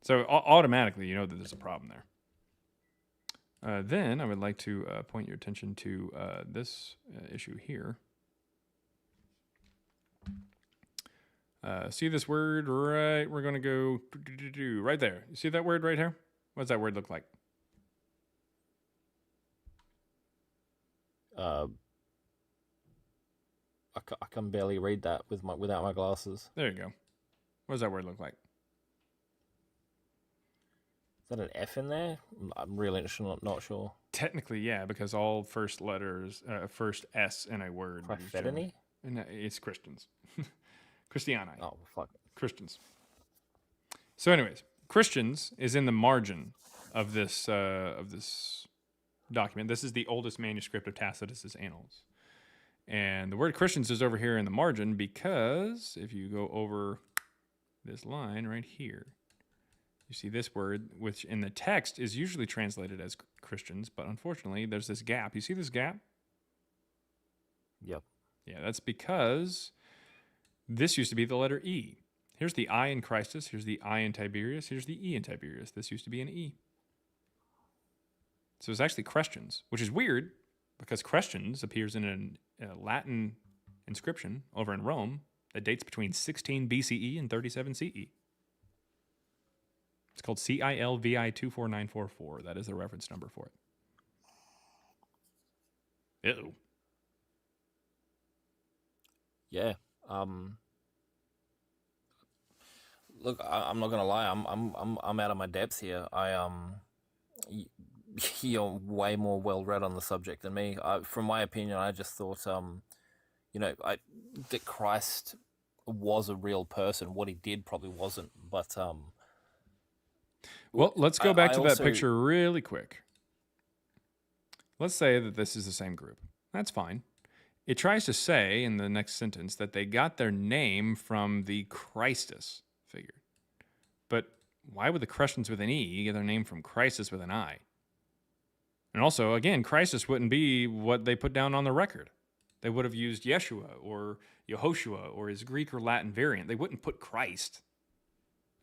So automatically, you know that there's a problem there. Then I would like to point your attention to this issue here. See this word right? We're going to go right there. You see that word right here? What does that word look like? I can barely read that without my glasses. There you go. What does that word look like? Is that an F in there? I'm really not sure. Technically, yeah, because all first letters, first S in a word. Prophetany? It's Christians. Christiani. Oh, fuck. Christians. So anyways, Christians is in the margin of this document. This is the oldest manuscript of Tacitus's Annals. And the word Christians is over here in the margin because if you go over this line right here, you see this word, which in the text is usually translated as Christians, but unfortunately there's this gap. You see this gap? Yep. Yeah, that's because this used to be the letter E. Here's the I in Christus. Here's the I in Tiberius. Here's the E in Tiberius. This used to be an E. So it's actually Christians, which is weird because Christians appears in a Latin inscription over in Rome that dates between 16 BCE and 37 CE. It's called CILVI 24944. That is the reference number for it. Ew. Yeah. Look, I'm not gonna lie. I'm out of my depth here. You're way more well read on the subject than me. From my opinion, I just thought, that Christ was a real person. What he did probably wasn't, but Well, let's go back to that also- picture really quick. Let's say that this is the same group. That's fine. It tries to say in the next sentence that they got their name from the Christus figure. But why would the Christians with an E get their name from Christus with an I? And also, again, Christus wouldn't be what they put down on the record. They would have used Yeshua or Yehoshua or his Greek or Latin variant. They wouldn't put Christ.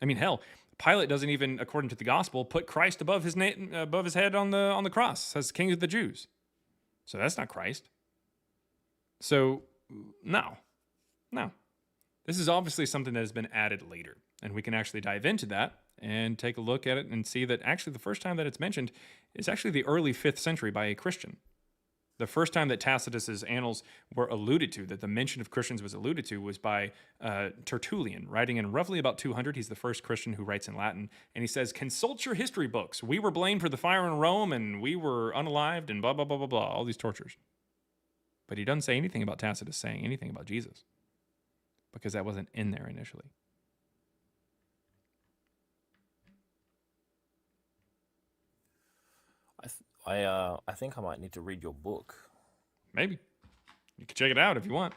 I mean, hell, Pilate doesn't even, according to the gospel, put Christ above his head on the cross. It says King of the Jews. So that's not Christ. So no. This is obviously something that has been added later, and we can actually dive into that and take a look at it and see that actually the first time that it's mentioned is actually the early 5th century by a Christian. The first time that Tacitus's Annals were alluded to, that the mention of Christians was alluded to, was by Tertullian, writing in roughly about 200. He's the first Christian who writes in Latin, and he says, consult your history books. We were blamed for the fire in Rome, and we were unalived, and blah, blah, blah, blah, blah, all these tortures. But he doesn't say anything about Tacitus saying anything about Jesus, because that wasn't in there initially. I think I might need to read your book. Maybe. You can check it out if you want.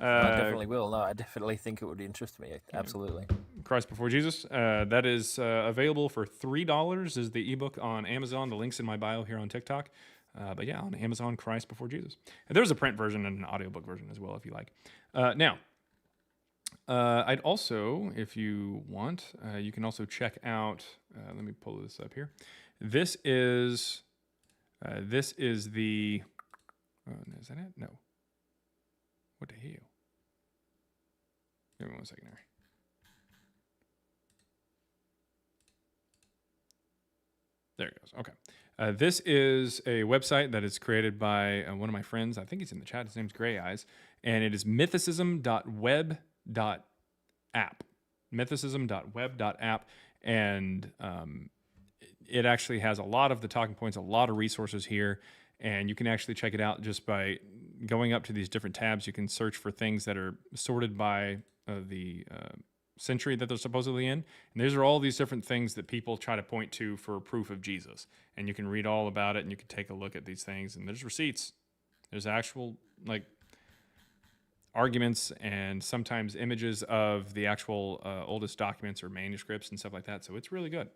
I definitely will. No, I definitely think it would interest me. Absolutely. Christ Before Jesus. That is available for $3 is the ebook on Amazon. The link's in my bio here on TikTok. But yeah, on Amazon, Christ Before Jesus. And there's a print version and an audiobook version as well if you like. Now, I'd also, if you want, you can also check out, let me pull this up here. This is the, is that it? No. What the hell? Give me 1 second here. There it goes. Okay. This is a website that is created by one of my friends. I think he's in the chat. His name's Gray Eyes. And it is mythicism.web.app. Mythicism.web.app. And it actually has a lot of the talking points, a lot of resources here. And you can actually check it out just by going up to these different tabs. You can search for things that are sorted by the century that they're supposedly in. And these are all these different things that people try to point to for proof of Jesus. And you can read all about it and you can take a look at these things. And there's receipts. There's actual like arguments and sometimes images of the actual oldest documents or manuscripts and stuff like that. So it's really good.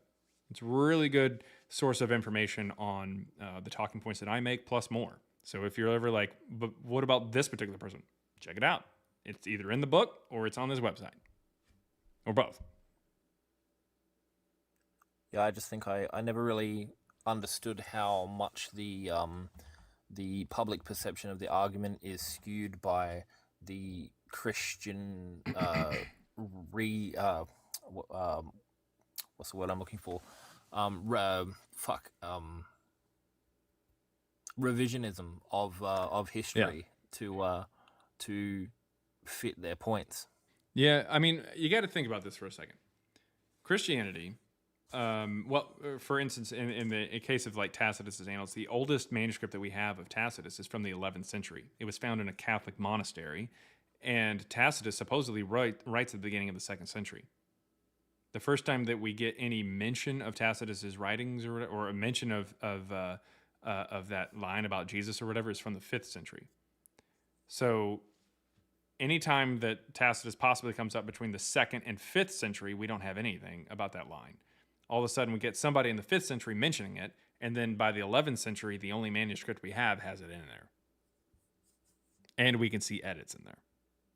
It's a really good source of information on the talking points that I make plus more. So if you're ever like, but what about this particular person? Check it out. It's either in the book or it's on this website. Or both. Yeah, I just think I never really understood how much the public perception of the argument is skewed by the Christian what's the word I'm looking for? Revisionism of history to fit their points. Yeah, I mean, you got to think about this for a second. Christianity, for instance, in the case of like Tacitus's Annals, the oldest manuscript that we have of Tacitus is from the 11th century. It was found in a Catholic monastery, and Tacitus supposedly writes at the beginning of the 2nd century. The first time that we get any mention of Tacitus's writings or a mention of that line about Jesus or whatever is from the 5th century. So anytime that Tacitus possibly comes up between the 2nd and 5th century, we don't have anything about that line. All of a sudden, we get somebody in the 5th century mentioning it, and then by the 11th century, the only manuscript we have has it in there. And we can see edits in there.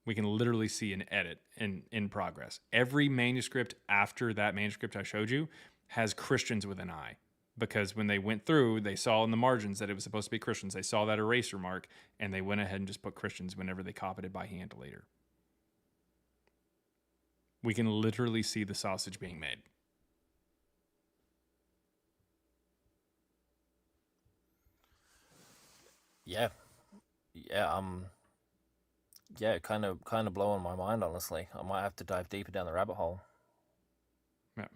We can literally see an edit in progress. Every manuscript after that manuscript I showed you has Christians with an I. Because when they went through, they saw in the margins that it was supposed to be Christians. They saw that eraser mark, and they went ahead and just put Christians whenever they copied it by hand later. We can literally see the sausage being made. Yeah, kind of blowing my mind, honestly. I might have to dive deeper down the rabbit hole. Yeah.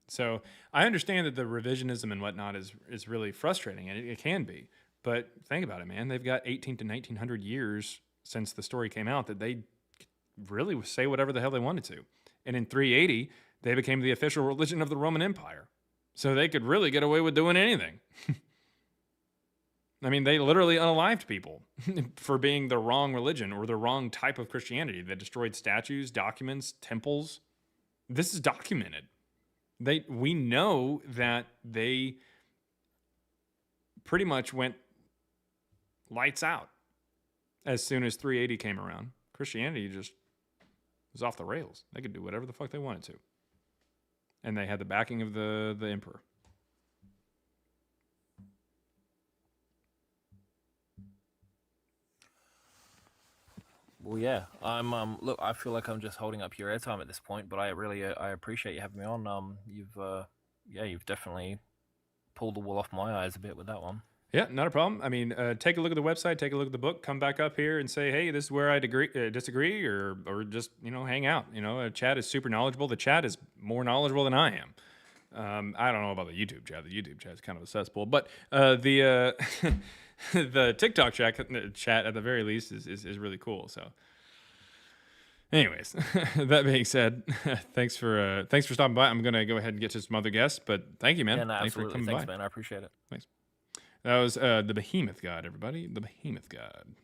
So I understand that the revisionism and whatnot is really frustrating, and it can be. But think about it, man. They've got 18 to 1900 years since the story came out that they really say whatever the hell they wanted to. And in 380, they became the official religion of the Roman Empire. So they could really get away with doing anything. I mean, they literally unalived people for being the wrong religion or the wrong type of Christianity. They destroyed statues, documents, temples. This is documented. We know that they pretty much went lights out as soon as 380 came around. Christianity just was off the rails. They could do whatever the fuck they wanted to. And they had the backing of the emperor. Well, yeah, I'm look, I feel like I'm just holding up your airtime at this point, but I really I appreciate you having me on. You've definitely pulled the wool off my eyes a bit with that one. Yeah, not a problem. I mean, take a look at the website, take a look at the book, come back up here and say, hey, this is where I disagree, or just, hang out. Chad is super knowledgeable. The chat is more knowledgeable than I am. I don't know about the YouTube chat. The YouTube chat is kind of a cesspool, but the TikTok chat at the very least is really cool. So, anyways, that being said, thanks for stopping by. I'm gonna go ahead and get to some other guests, but thank you, man. Yeah, no, Thanks for coming Thanks, by. man. I appreciate it. Thanks. That was the Behemoth God, everybody. The Behemoth God.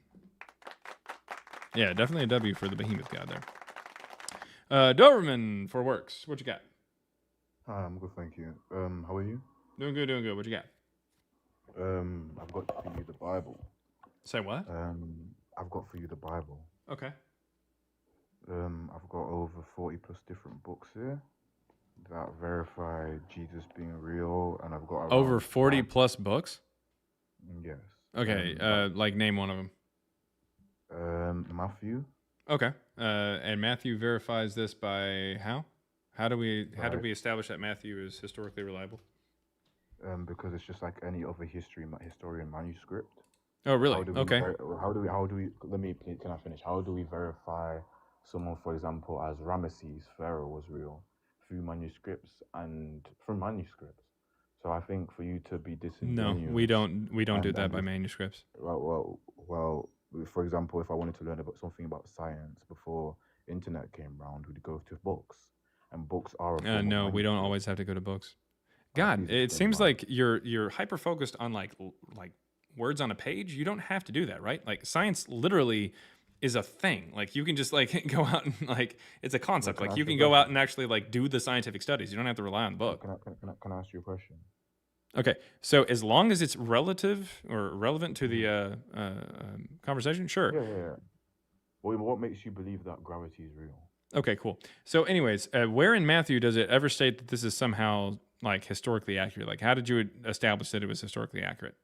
Yeah, definitely a W for the Behemoth God there. Doberman for Works. What you got? Hi, I'm good, thank you. How are you? Doing good. What you got? I've got for you the Bible. Say what? I've got for you the Bible. Okay. I've got over 40 plus different books here that verify Jesus being real, and I've got around Over 40 plus books? Yes. Okay, like name one of them. Matthew. Okay. And Matthew verifies this by how? How did we Right. establish that Matthew is historically reliable? Because it's just like any other historian manuscript. Oh, really? How do we Okay. how do we let me can I finish? How do we verify someone, for example, as Ramesses, Pharaoh was real through manuscripts and from manuscripts? So I think for you to be No, disingenuous, we don't do that and by manuscripts. well, for example, if I wanted to learn about something about science before internet came around, we'd go to books, and books are a form of No, we don't manuscript. always have to go to books. please God, it explain seems why. like you're hyper focused on like words on a page. You don't have to do that, right? Like science literally is a thing. Like you can just like go out and like it's a concept. Can I Like ask you you a can go out question? and actually like do the scientific studies. You don't have to rely on the book. Can I ask you a question? Okay, so as long as it's relative or relevant to the conversation, sure. Yeah. What makes you believe that gravity is real? Okay, cool. So, anyways, where in Matthew does it ever state that this is somehow like historically accurate? Like, how did you establish that it was historically accurate?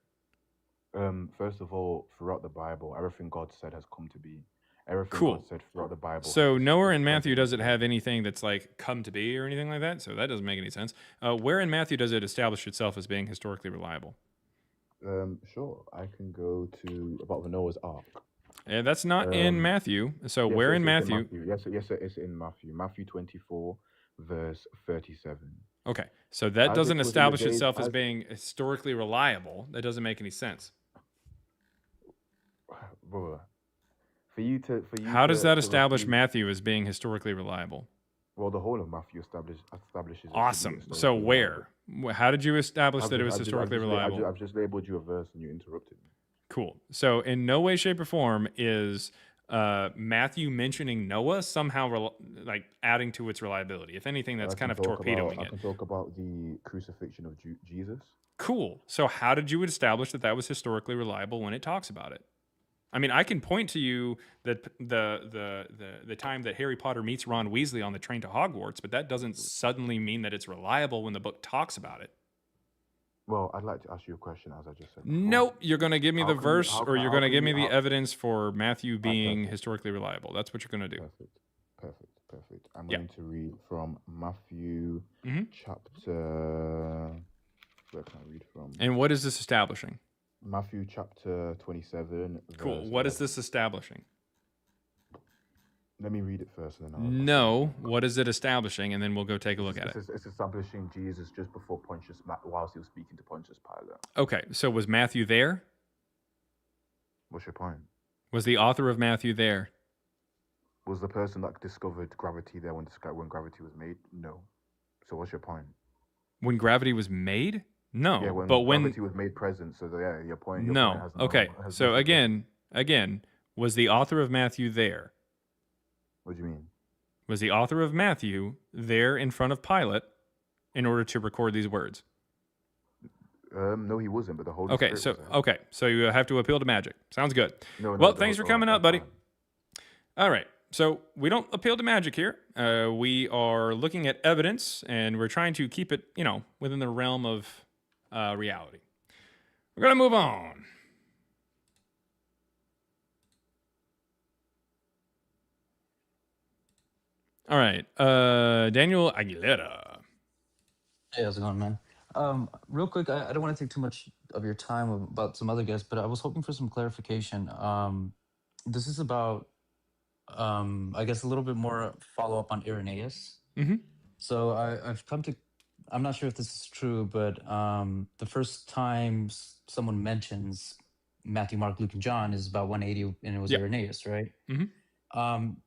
First of all, throughout the Bible, everything God said has come to be. Everything Cool. God said throughout the Bible. So nowhere in is Matthew does present. it have anything that's like come to be or anything like that. So that doesn't make any sense. Where in Matthew does it establish itself as being historically reliable? Sure. I can go to about the Noah's Ark. That's not in Matthew. So Yes, where it's in in Matthew? Yes, it's in Matthew. Matthew 24, verse 37. Okay, so that As doesn't it was in the establish days, itself as as being historically reliable. That doesn't make any sense. brother, for you How does that to establish refute, Matthew as being historically reliable? well, the whole of Matthew establishes it to be Awesome. So historically reliable. where? How did you establish that it was I've historically reliable? I've just labeled you a verse and you interrupted me. Cool. So in no way, shape, or form is Matthew mentioning Noah somehow like adding to its reliability. If anything, that's I kind can of talk torpedoing about I it. can talk about the crucifixion of Jesus. Cool. So how did you establish that that was historically reliable when it talks about it? I mean, I can point to you that the time that Harry Potter meets Ron Weasley on the train to Hogwarts, but that doesn't suddenly mean that it's reliable when the book talks about it. Well, I'd like to ask you a question, as I just said before. Nope, you're going to give me How the can you- verse, how or can- you're how going to can give me you- the how- evidence for Matthew being perfect. historically reliable. That's what you're going to do. Perfect. I'm Yeah. going to read from Matthew Mhm. chapter. Where can I read from? And what is this establishing? Matthew chapter 27. Cool. verse What is 11. this establishing? Let me read it first, and then No. What is it establishing? And then we'll go take a look at it. It's establishing Jesus just before whilst he was speaking to Pontius Pilate. Okay. So was Matthew there? What's your point? Was the author of Matthew there? Was the person that discovered gravity there when gravity was made? No. So what's your point? When gravity was made? No. Yeah, when but when gravity was made present. So yeah, your point. Your no. Point has Okay. has So nothing- again, was the author of Matthew there? What do you mean? Was the author of Matthew there in front of Pilate in order to record these words? No, he wasn't. But the Holy Okay, Spirit so was there. okay, so you have to appeal to magic. Sounds good. No, Well, the thanks for Holy- coming alright, up, buddy. that's All right, so we don't appeal to magic here. We are looking at evidence, and we're trying to keep it, within the realm of reality. We're gonna move on. All right, Daniel Aguilera. Hey, how's it going, man? Real quick, I don't want to take too much of your time about some other guests, but I was hoping for some clarification. This is about, I guess, a little bit more follow up on Irenaeus. Mhm. So I've come to, I'm not sure if this is true, but the first time someone mentions Matthew, Mark, Luke, and John is about 180, and it was Yeah. Irenaeus, right? Mhm.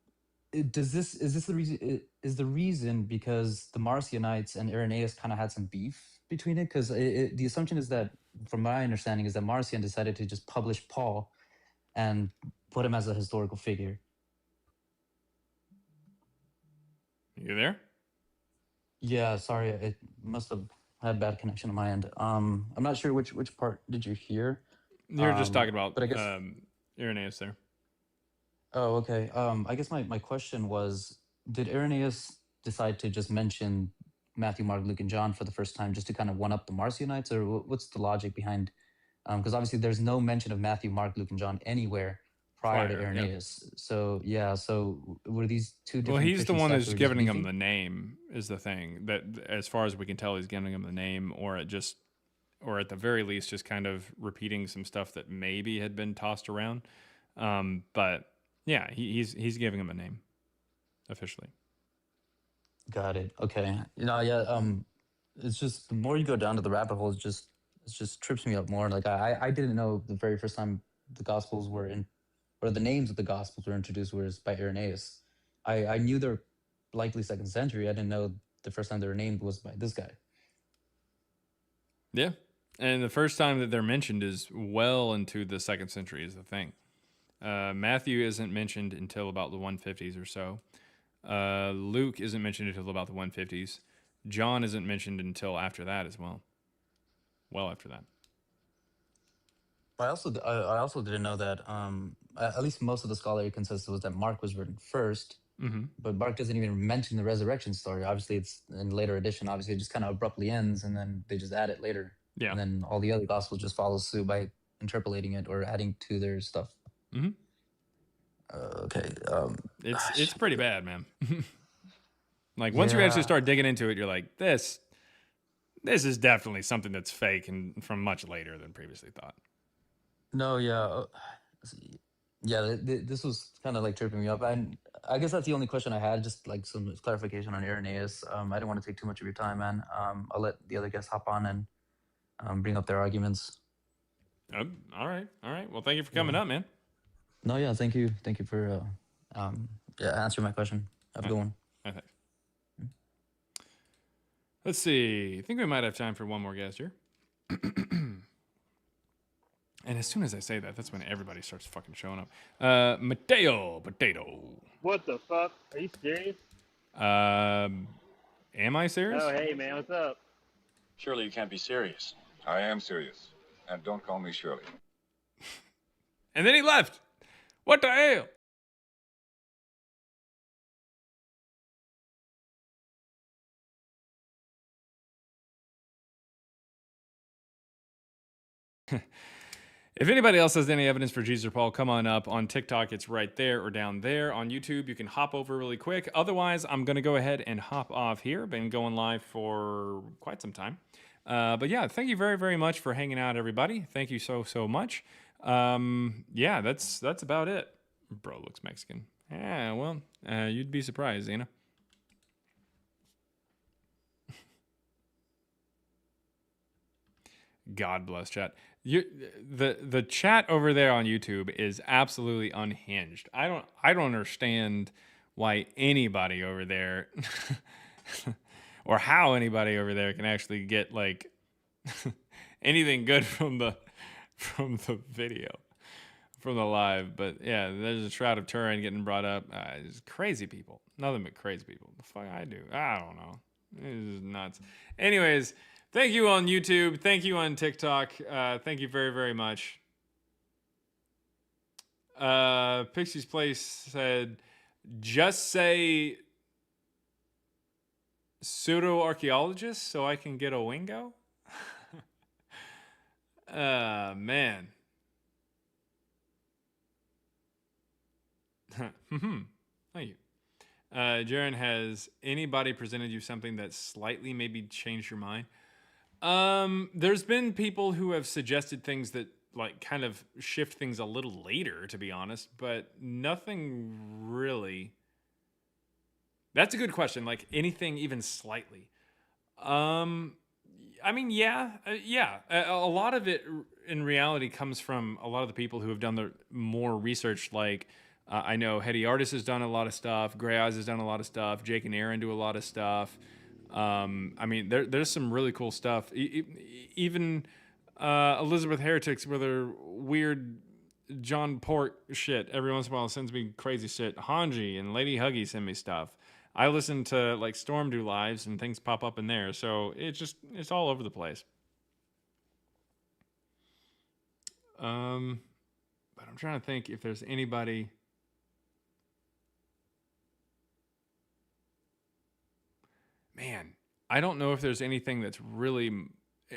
Is this the reason? Is the reason because the Marcionites and Irenaeus kind of had some beef between it? Because the assumption is that, from my understanding, is that Marcion decided to just publish Paul and put him as a historical figure. You there? Yeah, sorry, it must have had bad connection on my end. I'm not sure which part did you hear. You're just talking about but I guess. Irenaeus there. Oh, okay. I guess my question was, did Irenaeus decide to just mention Matthew, Mark, Luke, and John for the first time just to kind of one up the Marcionites, or what's the logic behind? Because obviously there's no mention of Matthew, Mark, Luke, and John anywhere prior to Prior, yeah. Irenaeus. So yeah, so were these two Well, different he's the Christian one sects that's that were just giving him beefing? the name is the thing. That as far as we can tell, he's giving him the name, or at the very least, just kind of repeating some stuff that maybe had been tossed around. But yeah, he's giving him a name officially. Got it. Okay. Yeah. It's just the more you go down to the rabbit hole, it just trips me up more. Like I didn't know the very first time the Gospels were in, or the names of the Gospels were introduced was by Irenaeus. I knew they're likely 2nd century. I didn't know the first time they were named was by this guy. Yeah, and the first time that they're mentioned is well into the 2nd century is the thing. Matthew isn't mentioned until about the 150s or so. Luke isn't mentioned until about the 150s. John isn't mentioned until after that as well. Well after that. I also didn't know that at least most of the scholarly consensus was that Mark was written first, but Mark doesn't even mention the resurrection story. Obviously, it's in later edition. Obviously, it just kind of abruptly ends, and then they just add it later. Yeah. And then all the other gospels just follow suit by interpolating it or adding to their stuff. Mm-hmm. Okay. It's pretty bad, man. Like once you actually start digging into it, you're like, this is definitely something that's fake and from much later than previously thought. No, yeah. This was kind of like tripping me up. And I guess that's the only question I had, just like some clarification on Irenaeus. I didn't want to take too much of your time, man. I'll let the other guests hop on and bring up their arguments. All right. Well, thank you for coming up, man. No, yeah, thank you for answering my question. Have a good one. Okay. Let's see. I think we might have time for one more guest here. And as soon as I say that, that's when everybody starts fucking showing up. Mateo Potato. What the fuck? Are you serious? Am I serious? Oh, hey, man, what's up? Surely you can't be serious. I am serious. And don't call me Shirley. And then he left. What the hell? If anybody else has any evidence for Jesus or Paul, come on up. On TikTok, it's right there or down there. On YouTube, you can hop over really quick. Otherwise, I'm going to go ahead and hop off here. Been going live for quite some time. But yeah, thank you very, very much for hanging out, everybody. Thank you so much. Yeah, that's about it. Bro looks Mexican. Yeah, well, you'd be surprised, Zena. God bless chat. The chat over there on YouTube is absolutely unhinged. I don't understand why anybody over there or how anybody over there can actually get like anything good from the video, from the live. But yeah, there's a Shroud of Turin getting brought up. It's crazy people. Nothing but crazy people. The fuck I do. I don't know. This is nuts. Anyways, thank you on YouTube. Thank you on TikTok. Thank you very, very much. Pixie's Place said, just say pseudo-archaeologist so I can get a wingo? Man. Thank you. Jaren, has anybody presented you something that slightly maybe changed your mind? There's been people who have suggested things that like kind of shift things a little later, to be honest, but nothing really. That's a good question. Like anything even slightly. I mean, yeah. A lot of it in reality comes from a lot of the people who have done the more research. Like I know Hetty Artist has done a lot of stuff. Gray Eyes has done a lot of stuff. Jake and Aaron do a lot of stuff. I mean, there's some really cool stuff. Even Elizabeth Heretics with her weird John Port shit every once in a while sends me crazy shit. Hanji and Lady Huggy send me stuff. I listen to like Storm do lives and things pop up in there. So it's all over the place. But I'm trying to think if there's anybody. Man, I don't know if there's anything that's really.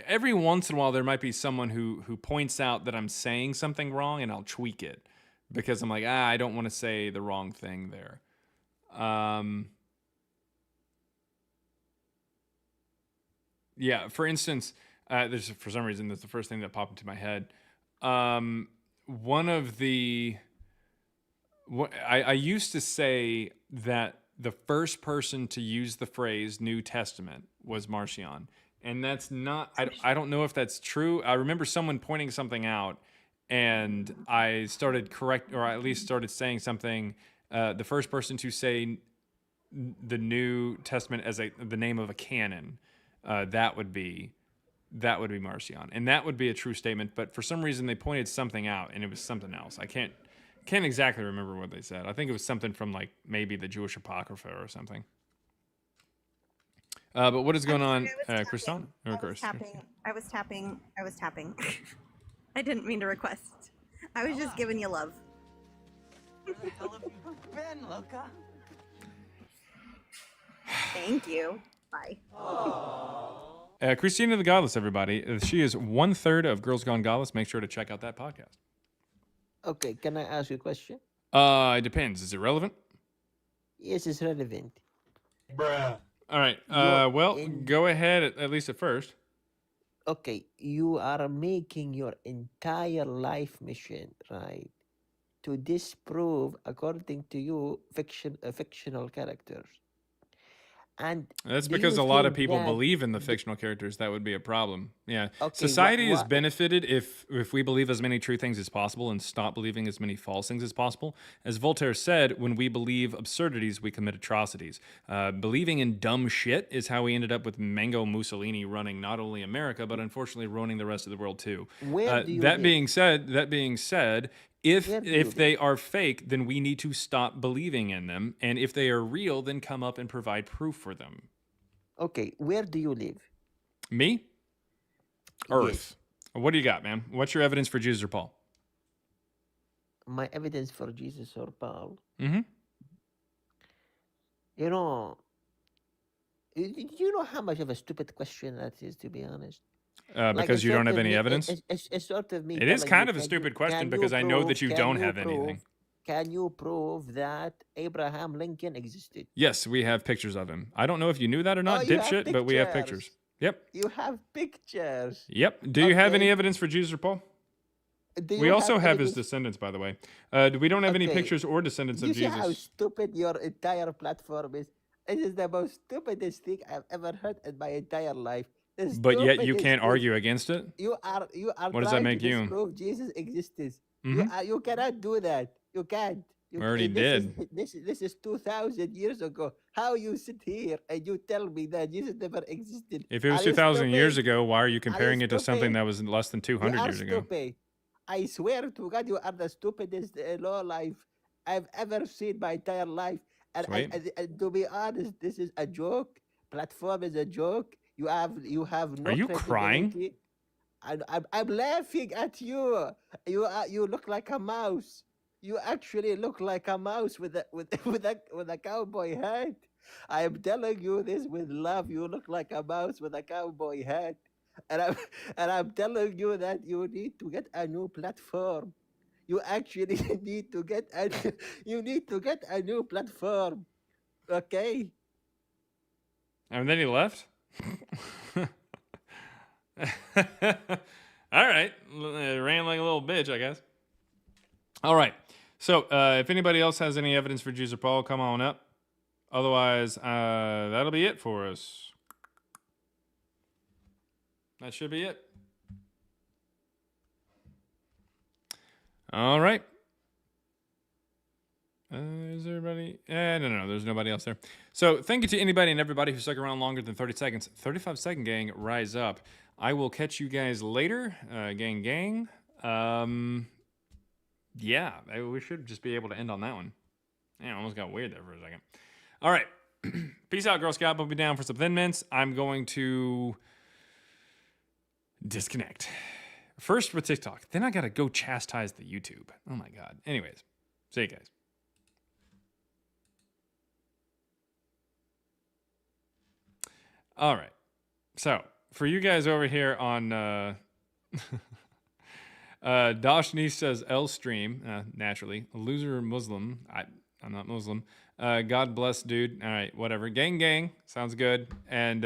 Every once in a while, there might be someone who points out that I'm saying something wrong, and I'll tweak it. because I'm like, I don't want to say the wrong thing there. Yeah, for instance, for some reason, that's the first thing that popped into my head. One of the, I used to say that the first person to use the phrase New Testament was Marcion. And that's not, I don't know if that's true. I remember someone pointing something out, and I started or at least started saying something. The first person to say the New Testament as the name of a canon, that would be Marcion, and that would be a true statement. But for some reason, they pointed something out, and it was something else. I can't exactly remember what they said. I think it was something from like maybe the Jewish Apocrypha or something. But what is going on, Kristan? I was tapping. I didn't mean to request. I was just giving you love. Thank you. Bye. Christina the Godless, everybody. She is 1/3 of Girls Gone Godless. Make sure to check out that podcast. Okay, can I ask you a question? It depends. Is it relevant? Yes, it's relevant. Bruh. All right. Go ahead, at least at first. Okay, you are making your entire life mission, right, to disprove, according to you, fictional characters. And that's do because you a lot of think people that- believe in the fictional characters. That would be a problem. Yeah. Okay, Society is what- benefited if we believe as many true things as possible and stop believing as many false things as possible. As Voltaire said, when we believe absurdities, we commit atrocities. Believing in dumb shit is how we ended up with Mango Mussolini running not only America, but unfortunately ruining the rest of the world too. Where do you that live? being said, if Where do you they are fake, then we need to stop believing in them. And if they are real, then come up and provide proof for them. Okay, where do you live? Me? Earth. What do you got, man? What's your evidence for Jesus or Paul? My evidence for Jesus or Paul. Mm-hmm. You know how much of a stupid question that is, to be honest? Because you don't have any evidence? It's sort of me. It is telling kind you, of a can stupid you- question can you because I know that you prove- don't can you have prove- anything. Can you prove that Abraham Lincoln existed? Yes, we have pictures of him. I don't know if you knew that or not, Oh, you have dipshit, but we have pictures. pictures. Yep. You have pictures. Yep. Do you have Okay. any evidence for Jesus or Paul? Do We you also have his evidence- descendants, by the way. We don't have any Okay. pictures or descendants You of see how Jesus. stupid your entire platform is? It is the most stupidest thing I've ever heard in my entire life. The But yet you stupidest can't thing. argue against it? You are What does that trying make to you? disprove Jesus' existence. Mhm. You cannot do that. You can't. We already this did. This is 2,000 years ago. How you sit here and you tell me that Jesus never existed? If it was Are you 2,000 years stupid? ago, why are you comparing it to something stupid? that was less than You 200 are years ago? stupid. I swear to God, you are the stupidest low life I've ever seen my entire life. And, Sweet. and to be honest, this is a joke. Platform is a joke. You have no Are you crying? credibility. I'm laughing at you. You look like a mouse. You actually look like a mouse with a cowboy hat. I am telling you this with love. You look like a mouse with a cowboy hat. And I'm telling you that you need to get a new platform. You actually need to get a new platform. Okay? And then he left? All right. Ran like a little bitch, I guess. All right. So if anybody else has any evidence for Jesus or Paul, come on up. Otherwise, that'll be it for us. That should be it. All right. Is everybody? No, there's nobody else there. So thank you to anybody and everybody who stuck around longer than 30 seconds. 35-second gang, rise up. I will catch you guys later. Gang. Yeah, we should just be able to end on that one. Man, I almost got weird there for a second. All right. Peace out, Girl Scout. We'll be down for some Thin Mints. I'm going to disconnect. First with TikTok. Then I got to go chastise the YouTube. Oh, my God. Anyways, see you guys. All right. So, for you guys over here on Dashni says L stream, naturally. A loser Muslim. I'm not Muslim. God bless, dude. All right, whatever. Gang, gang. Sounds good. And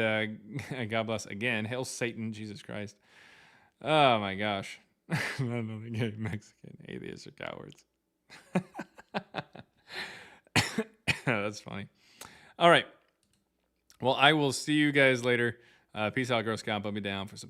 God bless again. Hail Satan, Jesus Christ. Oh my gosh. None of the gay Mexican atheists are cowards. That's funny. All right. Well, I will see you guys later. Peace out, Girl Scout. Put me down for some